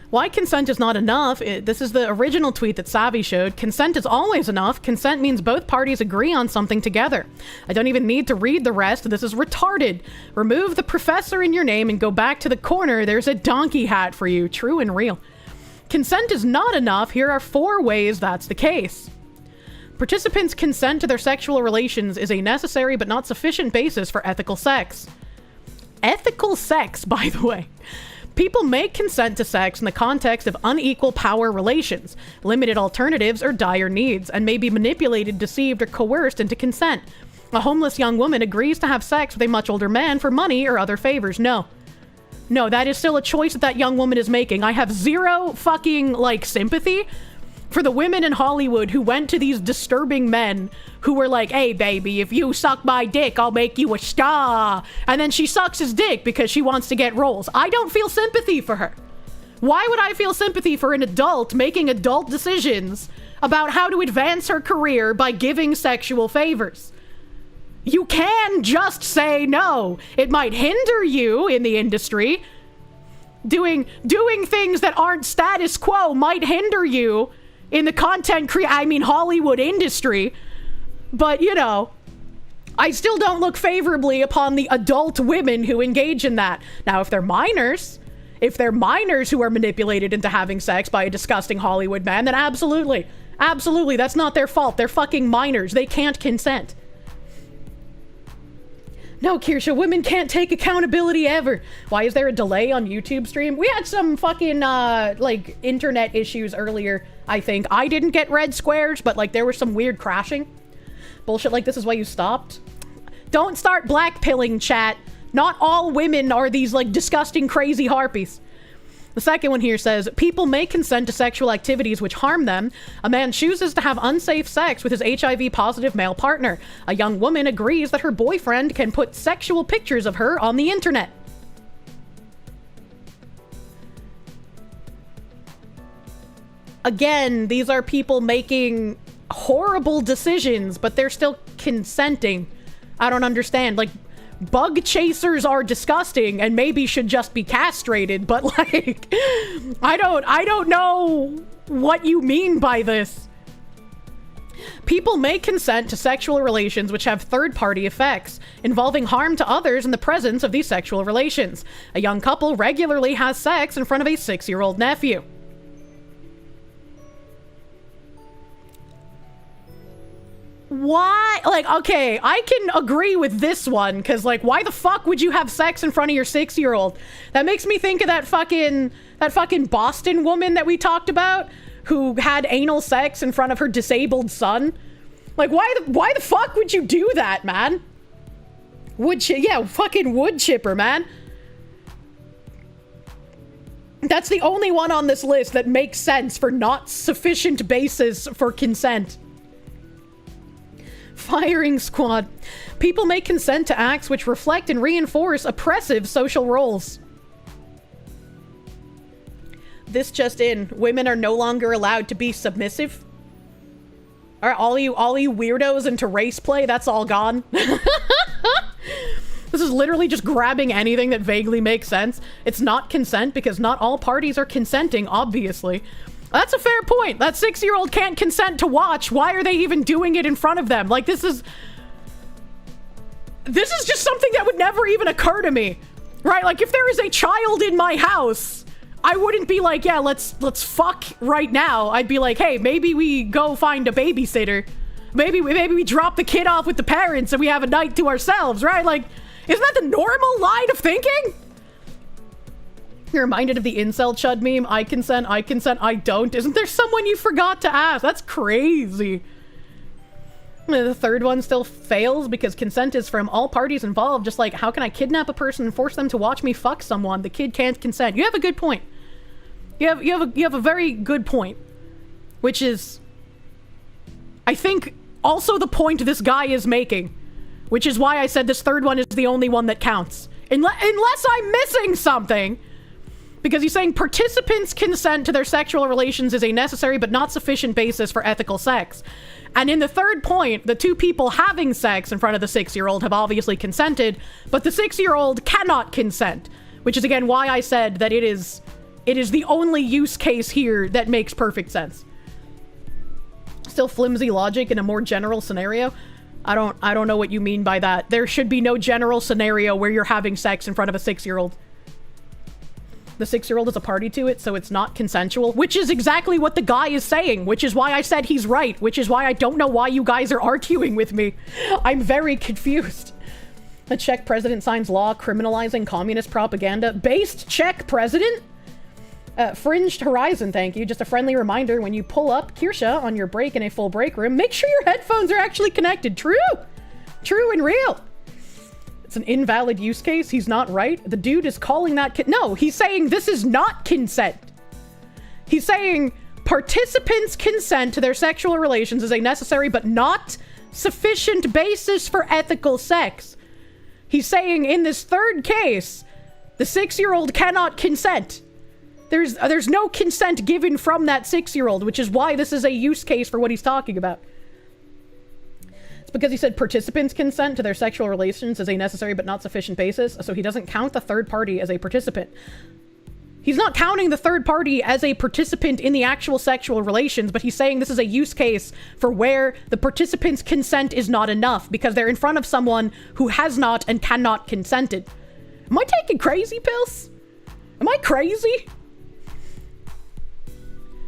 Why consent is not enough? This is the original tweet that Savvy showed. Consent is always enough. Consent means both parties agree on something together. I don't even need to read the rest. This is retarded. Remove the professor in your name and go back to the corner. There's a donkey hat for you. True and real. Consent is not enough. Here are 4 ways that's the case. Participants' consent to their sexual relations is a necessary but not sufficient basis for ethical sex. Ethical sex, by the way. People may consent to sex in the context of unequal power relations, limited alternatives, or dire needs, and may be manipulated, deceived, or coerced into consent. A homeless young woman agrees to have sex with a much older man for money or other favors. No. No, that is still a choice that young woman is making. I have zero fucking, like, sympathy for the women in Hollywood who went to these disturbing men who were like, hey, baby, if you suck my dick, I'll make you a star. And then she sucks his dick because she wants to get roles. I don't feel sympathy for her. Why would I feel sympathy for an adult making adult decisions about how to advance her career by giving sexual favors? You can just say no. It might hinder you in the industry. Doing things that aren't status quo might hinder you in the Hollywood industry. But, you know, I still don't look favorably upon the adult women who engage in that. Now, if they're minors who are manipulated into having sex by a disgusting Hollywood man, then absolutely, that's not their fault. They're fucking minors. They can't consent. No, Kirsche, women can't take accountability ever. Why is there a delay on YouTube stream? We had some fucking, internet issues earlier, I think. I didn't get red squares, but, there was some weird crashing. Bullshit like this is why you stopped. Don't start blackpilling, chat. Not all women are these, disgusting, crazy harpies. The second one here says, people may consent to sexual activities which harm them. A man chooses to have unsafe sex with his HIV-positive male partner. A young woman agrees that her boyfriend can put sexual pictures of her on the internet. Again, these are people making horrible decisions, but they're still consenting. I don't understand. Bug chasers are disgusting and maybe should just be castrated, but I don't know what you mean by this. People may consent to sexual relations which have third-party effects, involving harm to others in the presence of these sexual relations. A young couple regularly has sex in front of a 6-year-old nephew. Why? Okay, I can agree with this one, because, why the fuck would you have sex in front of your 6-year-old? That makes me think of that fucking Boston woman that we talked about, who had anal sex in front of her disabled son. Why the fuck would you do that, man? Fucking wood chipper, man. That's the only one on this list that makes sense for not sufficient basis for consent. Firing squad. People may consent to acts which reflect and reinforce oppressive social roles. This just in. Women are no longer allowed to be submissive. Alright, all you weirdos into race play, that's all gone. This is literally just grabbing anything that vaguely makes sense. It's not consent because not all parties are consenting, obviously. That's a fair point. That 6-year-old can't consent to watch. Why are they even doing it in front of them? This is just something that would never even occur to me. Right? If there is a child in my house, I wouldn't be like, yeah, let's fuck right now. I'd be like, hey, maybe we go find a babysitter. Maybe we drop the kid off with the parents and we have a night to ourselves, right? Isn't that the normal line of thinking? You're reminded of the incel chud meme. I consent, I don't. Isn't there someone you forgot to ask? That's crazy. The third one still fails because consent is from all parties involved. Just how can I kidnap a person and force them to watch me fuck someone? The kid can't consent. You have a good point. You have a very good point. Which is, I think, also the point this guy is making. Which is why I said this third one is the only one that counts. Unless I'm missing something. Because he's saying participants' consent to their sexual relations is a necessary but not sufficient basis for ethical sex. And in the third point, the two people having sex in front of the 6-year-old have obviously consented, but the 6-year-old cannot consent. Which is again why I said that it is the only use case here that makes perfect sense. Still flimsy logic in a more general scenario. I don't know what you mean by that. There should be no general scenario where you're having sex in front of a 6-year-old. The 6-year-old is a party to it, so it's not consensual, which is exactly what the guy is saying, which is why I said he's right, which is why I don't know why you guys are arguing with me. I'm very confused. A Czech president signs law criminalizing communist propaganda. Based Czech president? Fringed Horizon, thank you. Just a friendly reminder, when you pull up Kirsche on your break in a full break room, make sure your headphones are actually connected. True! True and real! It's an invalid use case. He's not right. The dude is calling that... No, he's saying this is not consent. He's saying participants' consent to their sexual relations is a necessary but not sufficient basis for ethical sex. He's saying in this third case, the 6-year-old cannot consent. There's no consent given from that 6-year-old, which is why this is a use case for what he's talking about. It's because he said participants' consent to their sexual relations is a necessary but not sufficient basis, so he doesn't count the third party as a participant. He's not counting the third party as a participant in the actual sexual relations, but he's saying this is a use case for where the participant's consent is not enough because they're in front of someone who has not and cannot consented. Am I taking crazy pills? Am I crazy?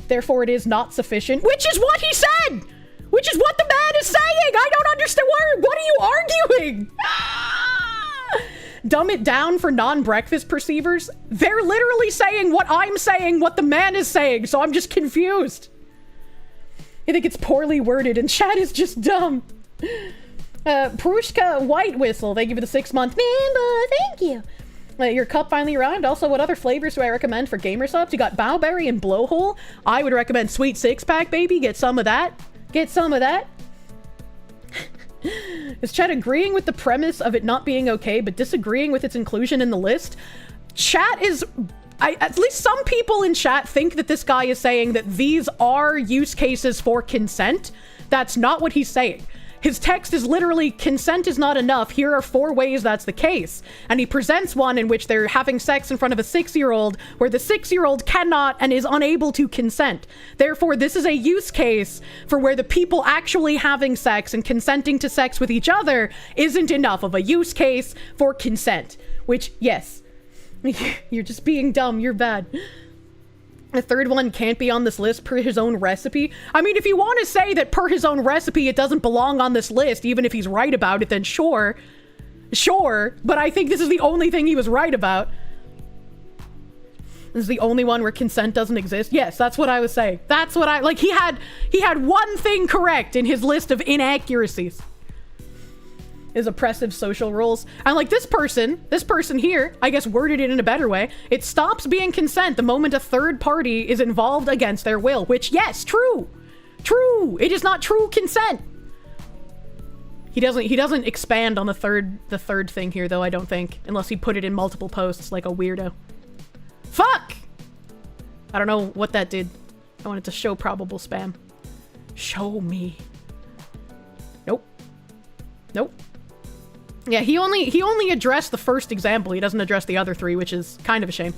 Therefore, it is not sufficient, which is what he said! Which is what the man is saying! I don't understand. What are you arguing? Dumb it down for non-breakfast perceivers? They're literally saying what I'm saying, what the man is saying, so I'm just confused. I think it's poorly worded, and chat is just dumb. Prushka White Whistle, thank you for the 6-month member, thank you. Your cup finally arrived. Also, what other flavors do I recommend for gamer subs? You got Bowberry and Blowhole. I would recommend Sweet 6-Pack, baby. Get some of that. Get some of that. Is chat agreeing with the premise of it not being okay, but disagreeing with its inclusion in the list? Chat is... at least some people in chat think that this guy is saying that these are use cases for consent. That's not what he's saying. His text is literally, consent is not enough. Here are 4 ways that's the case. And he presents one in which they're having sex in front of a 6-year-old, where the 6-year-old cannot and is unable to consent. Therefore, this is a use case for where the people actually having sex and consenting to sex with each other isn't enough of a use case for consent. Which, yes, you're just being dumb. You're bad. The third one can't be on this list per his own recipe. I mean, if you want to say that per his own recipe it doesn't belong on this list, even if he's right about it, then sure. Sure, but I think this is the only thing he was right about. This is the only one where consent doesn't exist. Yes, that's what I was saying. That's what I... Like, he had one thing correct in his list of inaccuracies. Is oppressive social roles. And like this person here, I guess worded it in a better way. It stops being consent the moment a third party is involved against their will, which, yes, true. True. It is not true consent. He doesn't expand on the third thing here though, I don't think, unless he put it in multiple posts like a weirdo. Fuck! I don't know what that did. I wanted to show probable spam. Show me. Nope. Nope. Yeah, he only addressed the first example. He doesn't address the other 3, which is kind of a shame.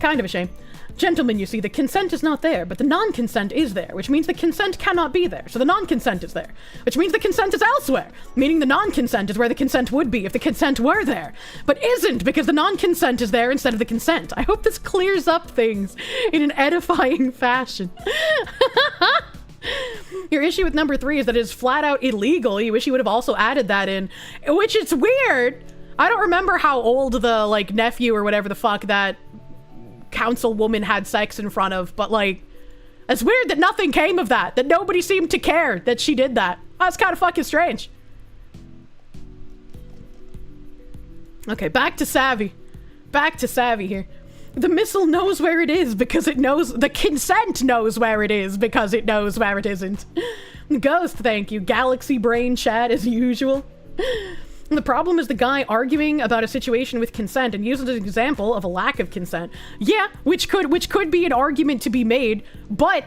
Kind of a shame. Gentlemen, you see, the consent is not there, but the non-consent is there, which means the consent cannot be there. So the non-consent is there, which means the consent is elsewhere, meaning the non-consent is where the consent would be if the consent were there, but isn't because the non-consent is there instead of the consent. I hope this clears up things in an edifying fashion. Your issue with number 3 is that it is flat out illegal. You wish you would have also added that in, which it's weird. I don't remember how old the, like, nephew or whatever the fuck that councilwoman had sex in front of, but, like, it's weird that nothing came of that nobody seemed to care that she did that. That's kind of fucking strange. Okay, back to Savvy. Back to Savvy here. The missile knows where it is because it knows... The consent knows where it is because it knows where it isn't. Ghost, thank you. Galaxy brain chat as usual. The problem is the guy arguing about a situation with consent and uses an example of a lack of consent. Yeah, which could be an argument to be made, but...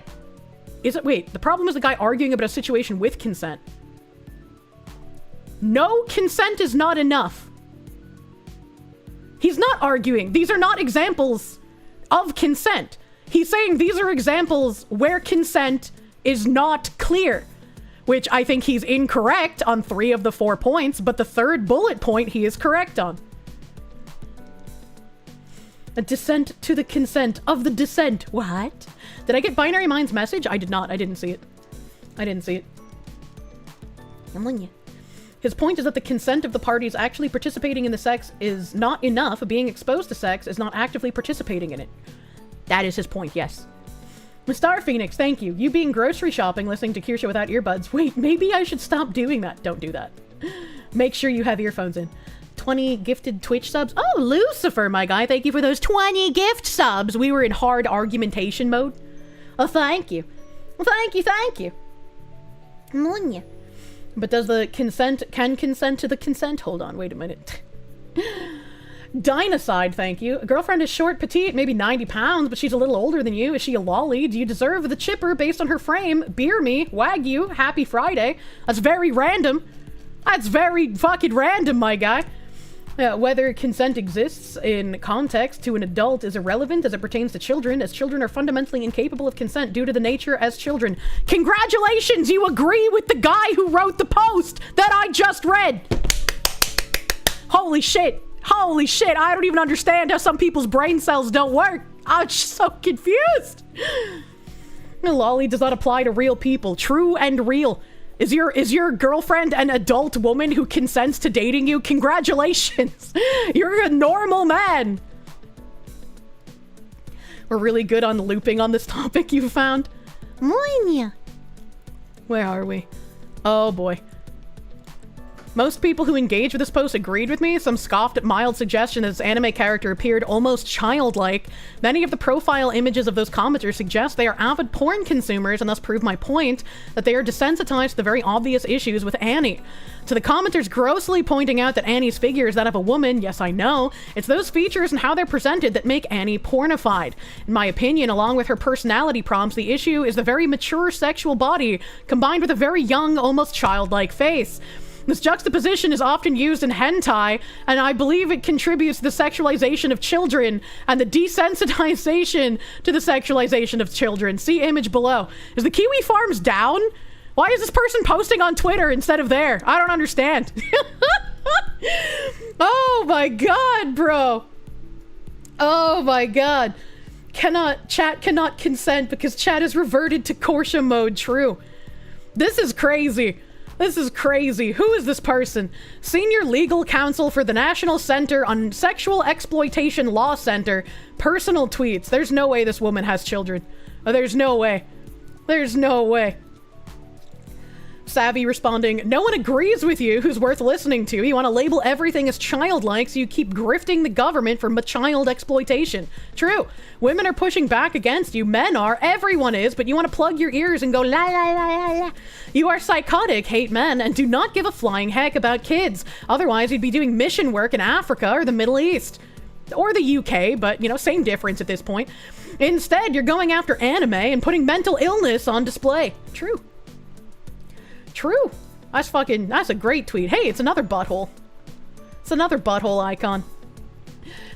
Is it... Wait, the problem is the guy arguing about a situation with consent. No consent is not enough. He's not arguing. These are not examples of consent. He's saying these are examples where consent is not clear, which I think he's incorrect on 3 of the 4 points, but the 3rd bullet point he is correct on. A dissent to the consent of the dissent. What? Did I get Binary Mind's message? I did not. I didn't see it. I didn't see it. I'm on you. His point is that the consent of the parties actually participating in the sex is not enough. Being exposed to sex is not actively participating in it. That is his point, yes. Star Phoenix, thank you. You being grocery shopping, listening to Kirsche without earbuds. Wait, maybe I should stop doing that. Don't do that. Make sure you have earphones in. 20 gifted Twitch subs. Oh, Lucifer, my guy. Thank you for those 20 gift subs. We were in hard argumentation mode. Oh, thank you. Well, thank you, thank you. I'm on you. But does the consent, can consent to the consent? Hold on, wait a minute. Dynacide, thank you. A girlfriend is short, petite, maybe 90 pounds, but she's a little older than you. Is she a lolly? Do you deserve the chipper based on her frame? Beer me, Wagyu, happy Friday. That's very random. That's very fucking random, my guy. Whether consent exists in context to an adult is irrelevant as it pertains to children, as children are fundamentally incapable of consent due to the nature as children. Congratulations, you agree with the guy who wrote the post that I just read. Holy shit. Holy shit, I don't even understand how some people's brain cells don't work. I'm just so confused. Lolly does not apply to real people. True and real. Is your girlfriend an adult woman who consents to dating you? Congratulations. You're a normal man. We're really good on looping on this topic, you found. Moinia. Where are we? Oh boy. Most people who engaged with this post agreed with me. Some scoffed at mild suggestion that this anime character appeared almost childlike. Many of the profile images of those commenters suggest they are avid porn consumers and thus prove my point that they are desensitized to the very obvious issues with Annie. To the commenters grossly pointing out that Annie's figure is that of a woman, yes I know, it's those features and how they're presented that make Annie pornified. In my opinion, along with her personality prompts, the issue is the very mature sexual body combined with a very young, almost childlike face. This juxtaposition is often used in hentai, and I believe it contributes to the sexualization of children and the desensitization to the sexualization of children. See image below. Is the Kiwi Farms down? Why is this person posting on Twitter instead of there? I don't understand. Oh my god, bro. Oh my god. Chat cannot consent because chat is reverted to Kirsche mode. True. This is crazy. This is crazy. Who is this person? Senior Legal Counsel for the National Center on Sexual Exploitation Law Center. Personal tweets. There's no way this woman has children. There's no way. There's no way. Savvy responding, no one agrees with you who's worth listening to. You want to label everything as childlike so you keep grifting the government for child exploitation. True. Women are pushing back against you. Men are. Everyone is. But you want to plug your ears and go la la la la la. You are psychotic, hate men, and do not give a flying heck about kids. Otherwise, you'd be doing mission work in Africa or the Middle East. Or the UK, but, you know, same difference at this point. Instead, you're going after anime and putting mental illness on display. True. True. That's a great tweet. Hey, it's another butthole. It's another butthole icon.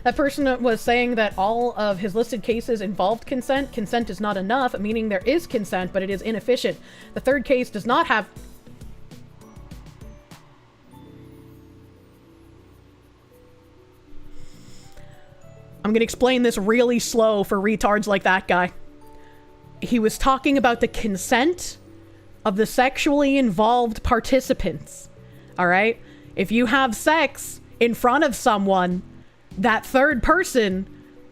That person was saying that all of his listed cases involved consent. Consent is not enough, meaning there is consent, but it is inefficient. The third case does not have... I'm gonna explain this really slow for retards like that guy. He was talking about the consent of the sexually involved participants. All right? If you have sex in front of someone, that third person,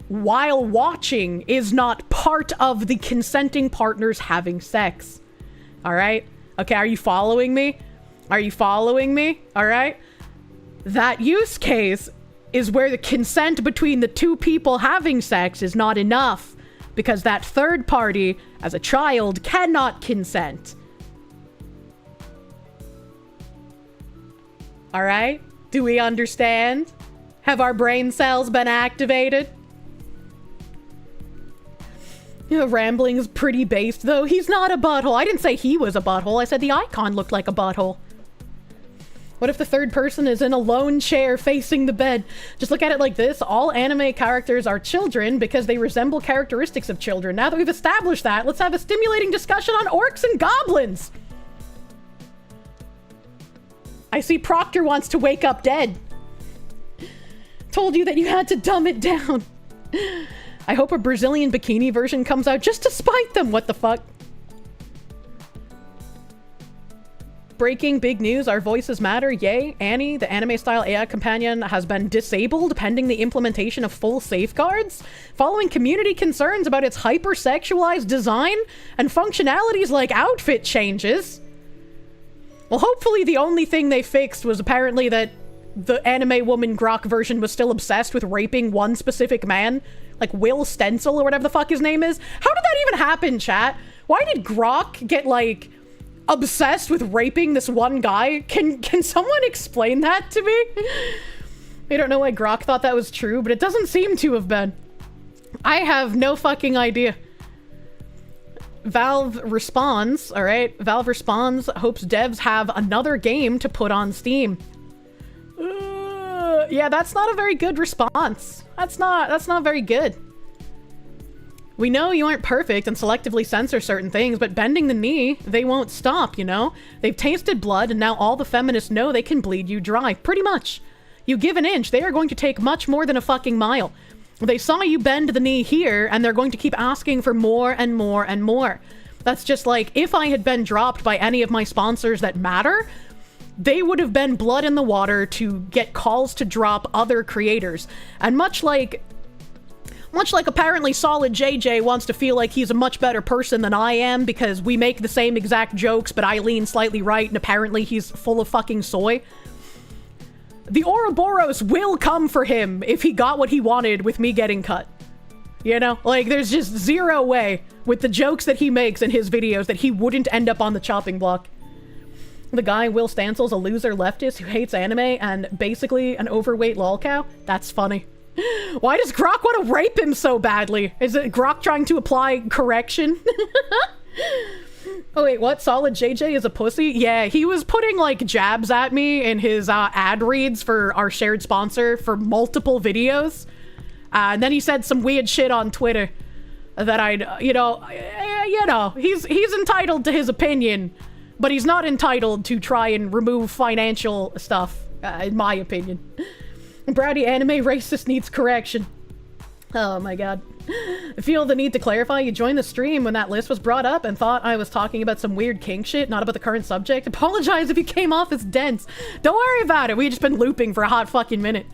while watching, is not part of the consenting partners having sex. All right? Okay, are you following me? Are you following me? All right? That use case is where the consent between the two people having sex is not enough, because that third party, as a child, cannot consent. All right? Do we understand? Have our brain cells been activated? You know, rambling is pretty based, though. He's not a butthole. I didn't say he was a butthole. I said the icon looked like a butthole. What if the third person is in a lone chair facing the bed? Just look at it like this. All anime characters are children because they resemble characteristics of children. Now that we've established that, let's have a stimulating discussion on orcs and goblins. I see Proctor wants to wake up dead. Told you that you had to dumb it down. I hope a Brazilian bikini version comes out just to spite them. What the fuck? Breaking big news, our voices matter. Yay. Annie, the anime-style AI companion, has been disabled pending the implementation of full safeguards. Following community concerns about its hyper-sexualized design and functionalities like outfit changes. Well, hopefully the only thing they fixed was apparently that the anime woman Grok version was still obsessed with raping one specific man. Like Will Stencil or whatever the fuck his name is. How did that even happen, chat? Why did Grok get, like, obsessed with raping this one guy? Can someone explain that to me? I don't know why Grok thought that was true, but it doesn't seem to have been. I have no fucking idea. Valve responds, alright? Valve responds, hopes devs have another game to put on Steam. Yeah, that's not a very good response. That's not very good. We know you aren't perfect and selectively censor certain things, but bending the knee, they won't stop, you know? They've tasted blood, and now all the feminists know they can bleed you dry. Pretty much. You give an inch, they are going to take much more than a fucking mile. They saw you bend the knee here, and they're going to keep asking for more and more and more. That's just like, if I had been dropped by any of my sponsors that matter, they would have been blood in the water to get calls to drop other creators. And much like apparently Solid JJ wants to feel like he's a much better person than I am because we make the same exact jokes, but I lean slightly right and apparently he's full of fucking soy. The Ouroboros will come for him if he got what he wanted with me getting cut. You know? Like, there's just zero way with the jokes that he makes in his videos that he wouldn't end up on the chopping block. The guy, Will Stansel's a loser leftist who hates anime and basically an overweight lolcow? That's funny. Why does Grok want to rape him so badly? Is it Grok trying to apply correction? Oh wait, what? Solid JJ is a pussy? Yeah, he was putting like jabs at me in his ad reads for our shared sponsor for multiple videos. And then he said some weird shit on Twitter that he's entitled to his opinion, but he's not entitled to try and remove financial stuff, in my opinion. Browdy anime racist needs correction. Oh my god. I feel the need to clarify. You joined the stream when that list was brought up and thought I was talking about some weird kink shit, not about the current subject. Apologize if you came off as dense. Don't worry about it. We've just been looping for a hot fucking minute.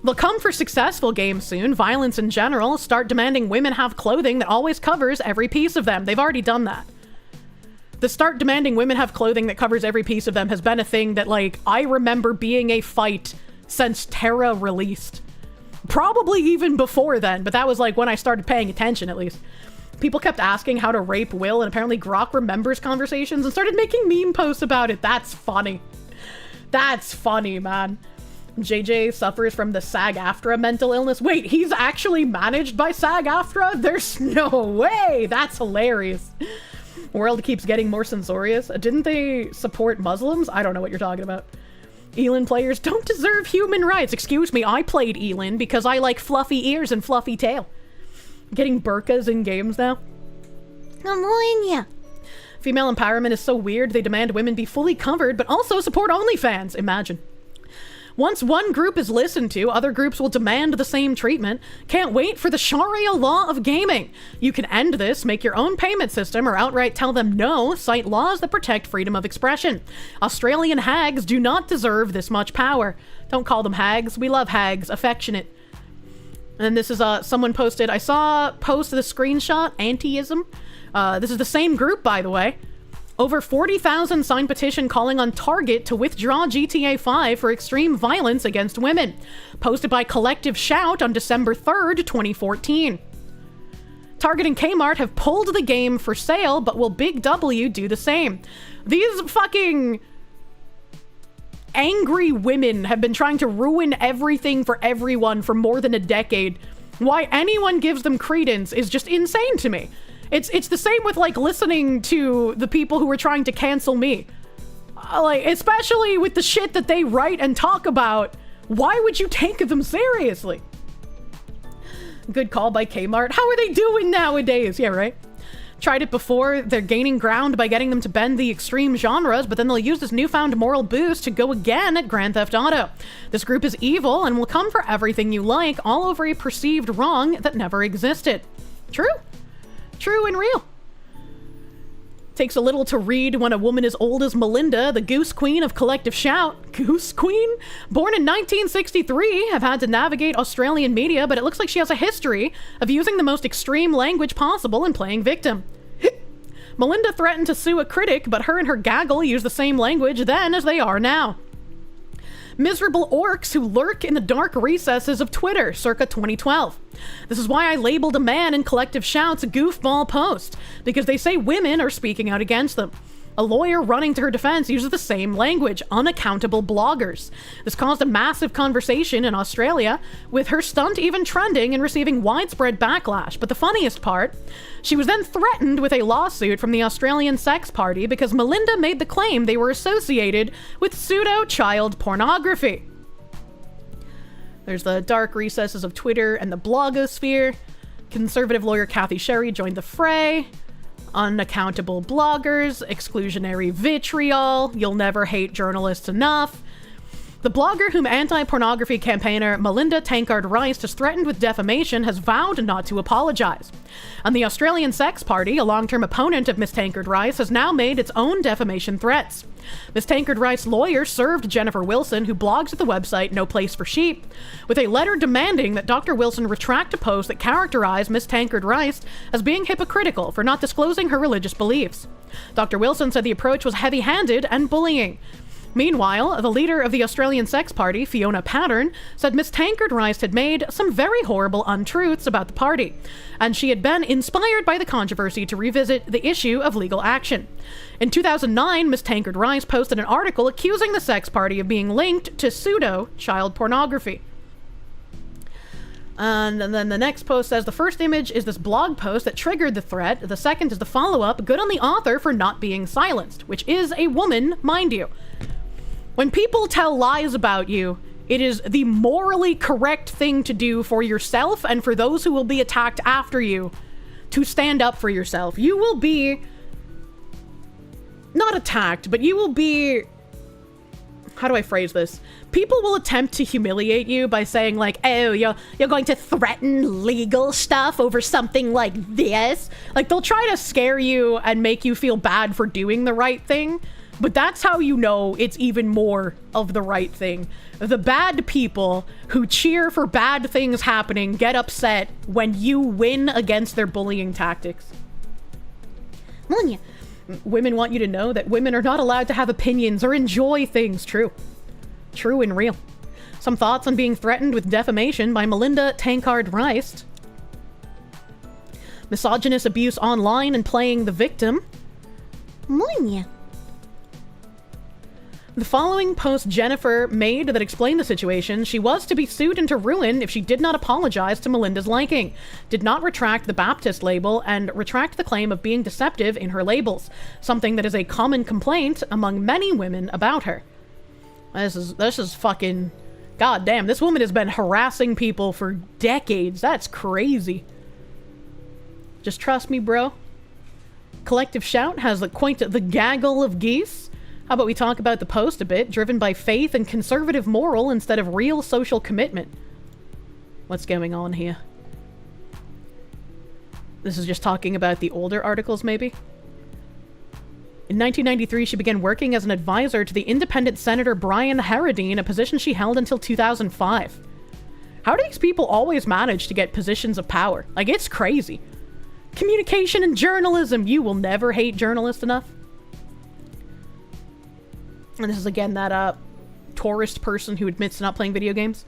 They'll come for successful games soon. Violence in general. Start demanding women have clothing that always covers every piece of them. They've already done that. The start demanding women have clothing that covers every piece of them has been a thing that, like, I remember being a fight since Terra released. Probably even before then, but that was like when I started paying attention, at least. People kept asking how to rape Will, and apparently Grok remembers conversations and started making meme posts about it. That's funny. That's funny, man. JJ suffers from the SAG-AFTRA mental illness. Wait, he's actually managed by SAG-AFTRA? There's no way! That's hilarious. World keeps getting more censorious. Didn't they support Muslims? I don't know what you're talking about. Elin players don't deserve human rights. Excuse me, I played Elin because I like fluffy ears and fluffy tail. Getting burkas in games now. I'm warning ya. Female empowerment is so weird, they demand women be fully covered, but also support OnlyFans. Imagine. Once one group is listened to, other groups will demand the same treatment. Can't wait for the Sharia law of gaming. You can end this, make your own payment system, or outright tell them no, cite laws that protect freedom of expression. Australian hags do not deserve this much power. Don't call them hags. We love hags. Affectionate. And this is someone posted, I saw post the screenshot, anti-ism. This is the same group, by the way. Over 40,000 signed petition calling on Target to withdraw GTA 5 for extreme violence against women. Posted by Collective Shout on December 3rd, 2014. Target and Kmart have pulled the game for sale, but will Big W do the same? These fucking angry women have been trying to ruin everything for everyone for more than a decade. Why anyone gives them credence is just insane to me. It's the same with, like, listening to the people who are trying to cancel me. Like, especially with the shit that they write and talk about. Why would you take them seriously? Good call by Kmart. How are they doing nowadays? Yeah, right? Tried it before. They're gaining ground by getting them to bend the extreme genres, but then they'll use this newfound moral boost to go again at Grand Theft Auto. This group is evil and will come for everything you like, all over a perceived wrong that never existed. True? True and real. Takes a little to read when a woman as old as Melinda, the Goose Queen of Collective Shout. Goose Queen? Born in 1963, have had to navigate Australian media, but it looks like she has a history of using the most extreme language possible and playing victim. Melinda threatened to sue a critic, but her and her gaggle use the same language then as they are now. Miserable orcs who lurk in the dark recesses of Twitter, circa 2012. This is why I labeled a man in Collective Shouts a goofball post, because they say women are speaking out against them. A lawyer running to her defense uses the same language, unaccountable bloggers. This caused a massive conversation in Australia, with her stunt even trending and receiving widespread backlash. But the funniest part, she was then threatened with a lawsuit from the Australian sex party because Melinda made the claim they were associated with pseudo-child pornography. There's the dark recesses of Twitter and the blogosphere. Conservative lawyer Kathy Sherry joined the fray. Unaccountable bloggers, exclusionary vitriol, you'll never hate journalists enough. The blogger whom anti-pornography campaigner Melinda Tankard-Rice has threatened with defamation has vowed not to apologize. And the Australian Sex Party, a long-term opponent of Miss Tankard-Rice, has now made its own defamation threats. Miss Tankard-Rice's lawyer served Jennifer Wilson, who blogs at the website No Place for Sheep, with a letter demanding that Dr. Wilson retract a post that characterized Miss Tankard-Rice as being hypocritical for not disclosing her religious beliefs. Dr. Wilson said the approach was heavy-handed and bullying. Meanwhile, the leader of the Australian Sex Party, Fiona Pattern, said Miss Tankard-Rice had made some very horrible untruths about the party, and she had been inspired by the controversy to revisit the issue of legal action. In 2009, Miss Tankard-Rice posted an article accusing the sex party of being linked to pseudo-child pornography. And then the next post says the first image is this blog post that triggered the threat. The second is the follow-up, good on the author for not being silenced, which is a woman, mind you. When people tell lies about you, it is the morally correct thing to do for yourself and for those who will be attacked after you to stand up for yourself. You will be not attacked, but you will be, how do I phrase this? People will attempt to humiliate you by saying like, oh, you're going to threaten legal stuff over something like this. Like, they'll try to scare you and make you feel bad for doing the right thing. But that's how you know it's even more of the right thing. The bad people who cheer for bad things happening get upset when you win against their bullying tactics. Munya. Women want you to know that women are not allowed to have opinions or enjoy things. True. True and real. Some thoughts on being threatened with defamation by Melinda Tankard-Rice. Misogynist abuse online and playing the victim. Munya. The following post Jennifer made that explained the situation: she was to be sued into ruin if she did not apologize to Melinda's liking, did not retract the Baptist label, and retract the claim of being deceptive in her labels, something that is a common complaint among many women about her. This is fucking... goddamn, this woman has been harassing people for decades. That's crazy. Just trust me, bro. Collective Shout has the gaggle of geese. How about we talk about the post a bit, driven by faith and conservative moral instead of real social commitment. What's going on here? This is just talking about the older articles, maybe? In 1993, she began working as an advisor to the independent Senator Brian Harradine, a position she held until 2005. How do these people always manage to get positions of power? Like, it's crazy. Communication and journalism. You will never hate journalists enough. And this is again that tourist person who admits to not playing video games.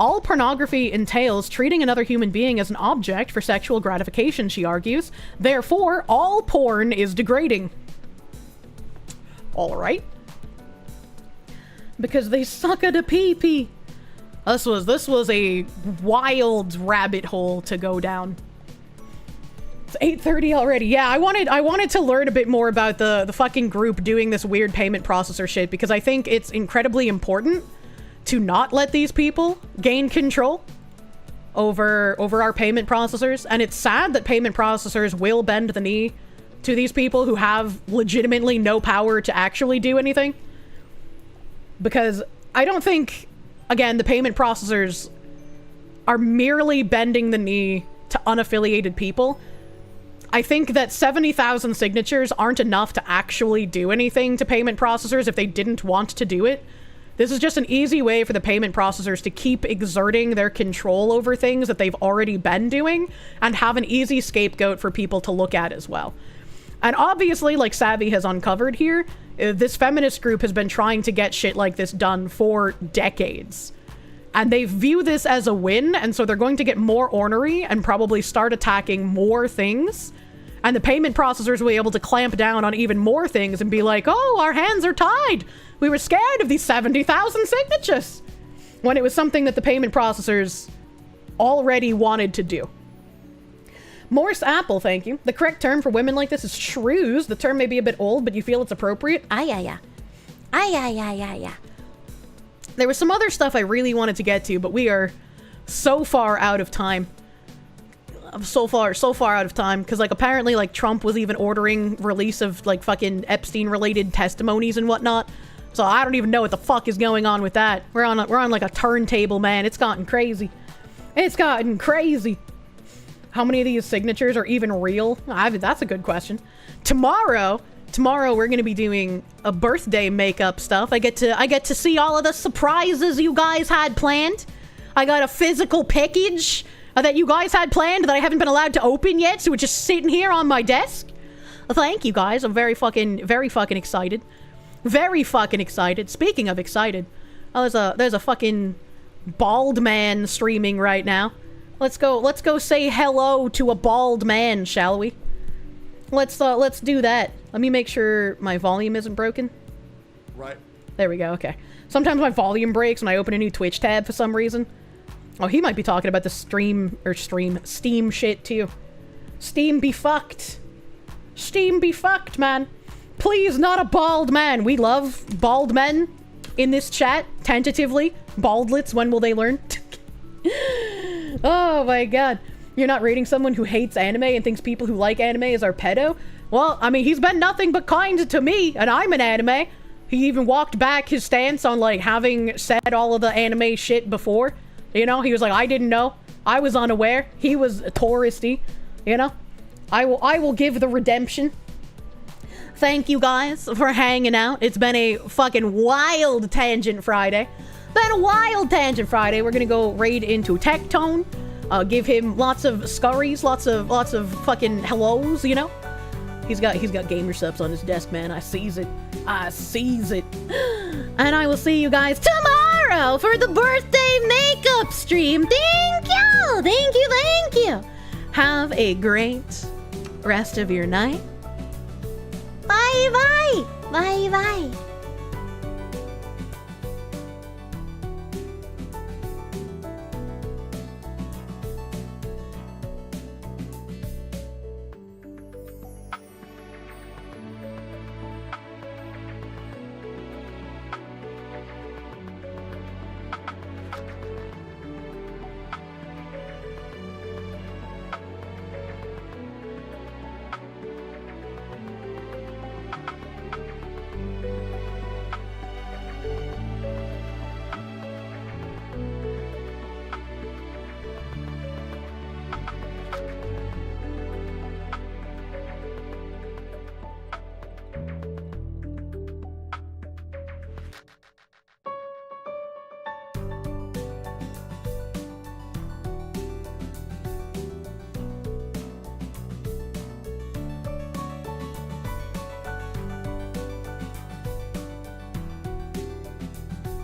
All pornography entails treating another human being as an object for sexual gratification, she argues. Therefore, all porn is degrading. All right. Because they suck at a pee-pee. This was a wild rabbit hole to go down. It's 8:30 already. Yeah, I wanted to learn a bit more about the fucking group doing this weird payment processor shit, because I think it's incredibly important to not let these people gain control over our payment processors. And it's sad that payment processors will bend the knee to these people who have legitimately no power to actually do anything. Because I don't think, again, the payment processors are merely bending the knee to unaffiliated people. I think that 70,000 signatures aren't enough to actually do anything to payment processors if they didn't want to do it. This is just an easy way for the payment processors to keep exerting their control over things that they've already been doing and have an easy scapegoat for people to look at as well. And obviously, like Savvy has uncovered here, this feminist group has been trying to get shit like this done for decades. And they view this as a win, and so they're going to get more ornery and probably start attacking more things And the payment processors will be able to clamp down on even more things and be like, oh, our hands are tied. We were scared of these 70,000 signatures. When it was something that the payment processors already wanted to do. Morse Apple, thank you. The correct term for women like this is shrews. The term may be a bit old, but you feel it's appropriate? Ay. There was some other stuff I really wanted to get to, but we are so far out of time. So far out of time, because, like, apparently, like, Trump was even ordering release of, like, fucking Epstein-related testimonies and whatnot. So I don't even know what the fuck is going on with that. We're on like a turntable, man. It's gotten crazy. It's gotten crazy. How many of these signatures are even real? That's a good question. Tomorrow we're gonna be doing a birthday makeup stuff. I get to see all of the surprises you guys had planned. I got a physical package that you guys had planned that I haven't been allowed to open yet, so it's just sitting here on my desk. Thank you guys. I'm very fucking excited. Very fucking excited. Speaking of excited, there's a fucking bald man streaming right now. Let's go say hello to a bald man, shall we? Let's do that. Let me make sure my volume isn't broken. Right. There we go, okay. Sometimes my volume breaks when I open a new Twitch tab for some reason. Oh, he might be talking about the Steam shit too. Steam be fucked. Steam be fucked, man. Please, not a bald man. We love bald men in this chat, tentatively. Baldlets, when will they learn? Oh my god. You're not rating someone who hates anime and thinks people who like anime is our pedo? Well, I mean, he's been nothing but kind to me, and I'm an anime. He even walked back his stance on, like, having said all of the anime shit before. You know, he was like, I didn't know. I was unaware. He was touristy. You know? I will give the redemption. Thank you guys for hanging out. It's been a fucking wild Tangent Friday. We're gonna go raid into Tectone. Give him lots of scurries, lots of fucking hellos, you know? He's got gamer subs on his desk, man. I sees it. And I will see you guys tomorrow for the birthday makeup stream. Thank you. Have a great rest of your night. Bye.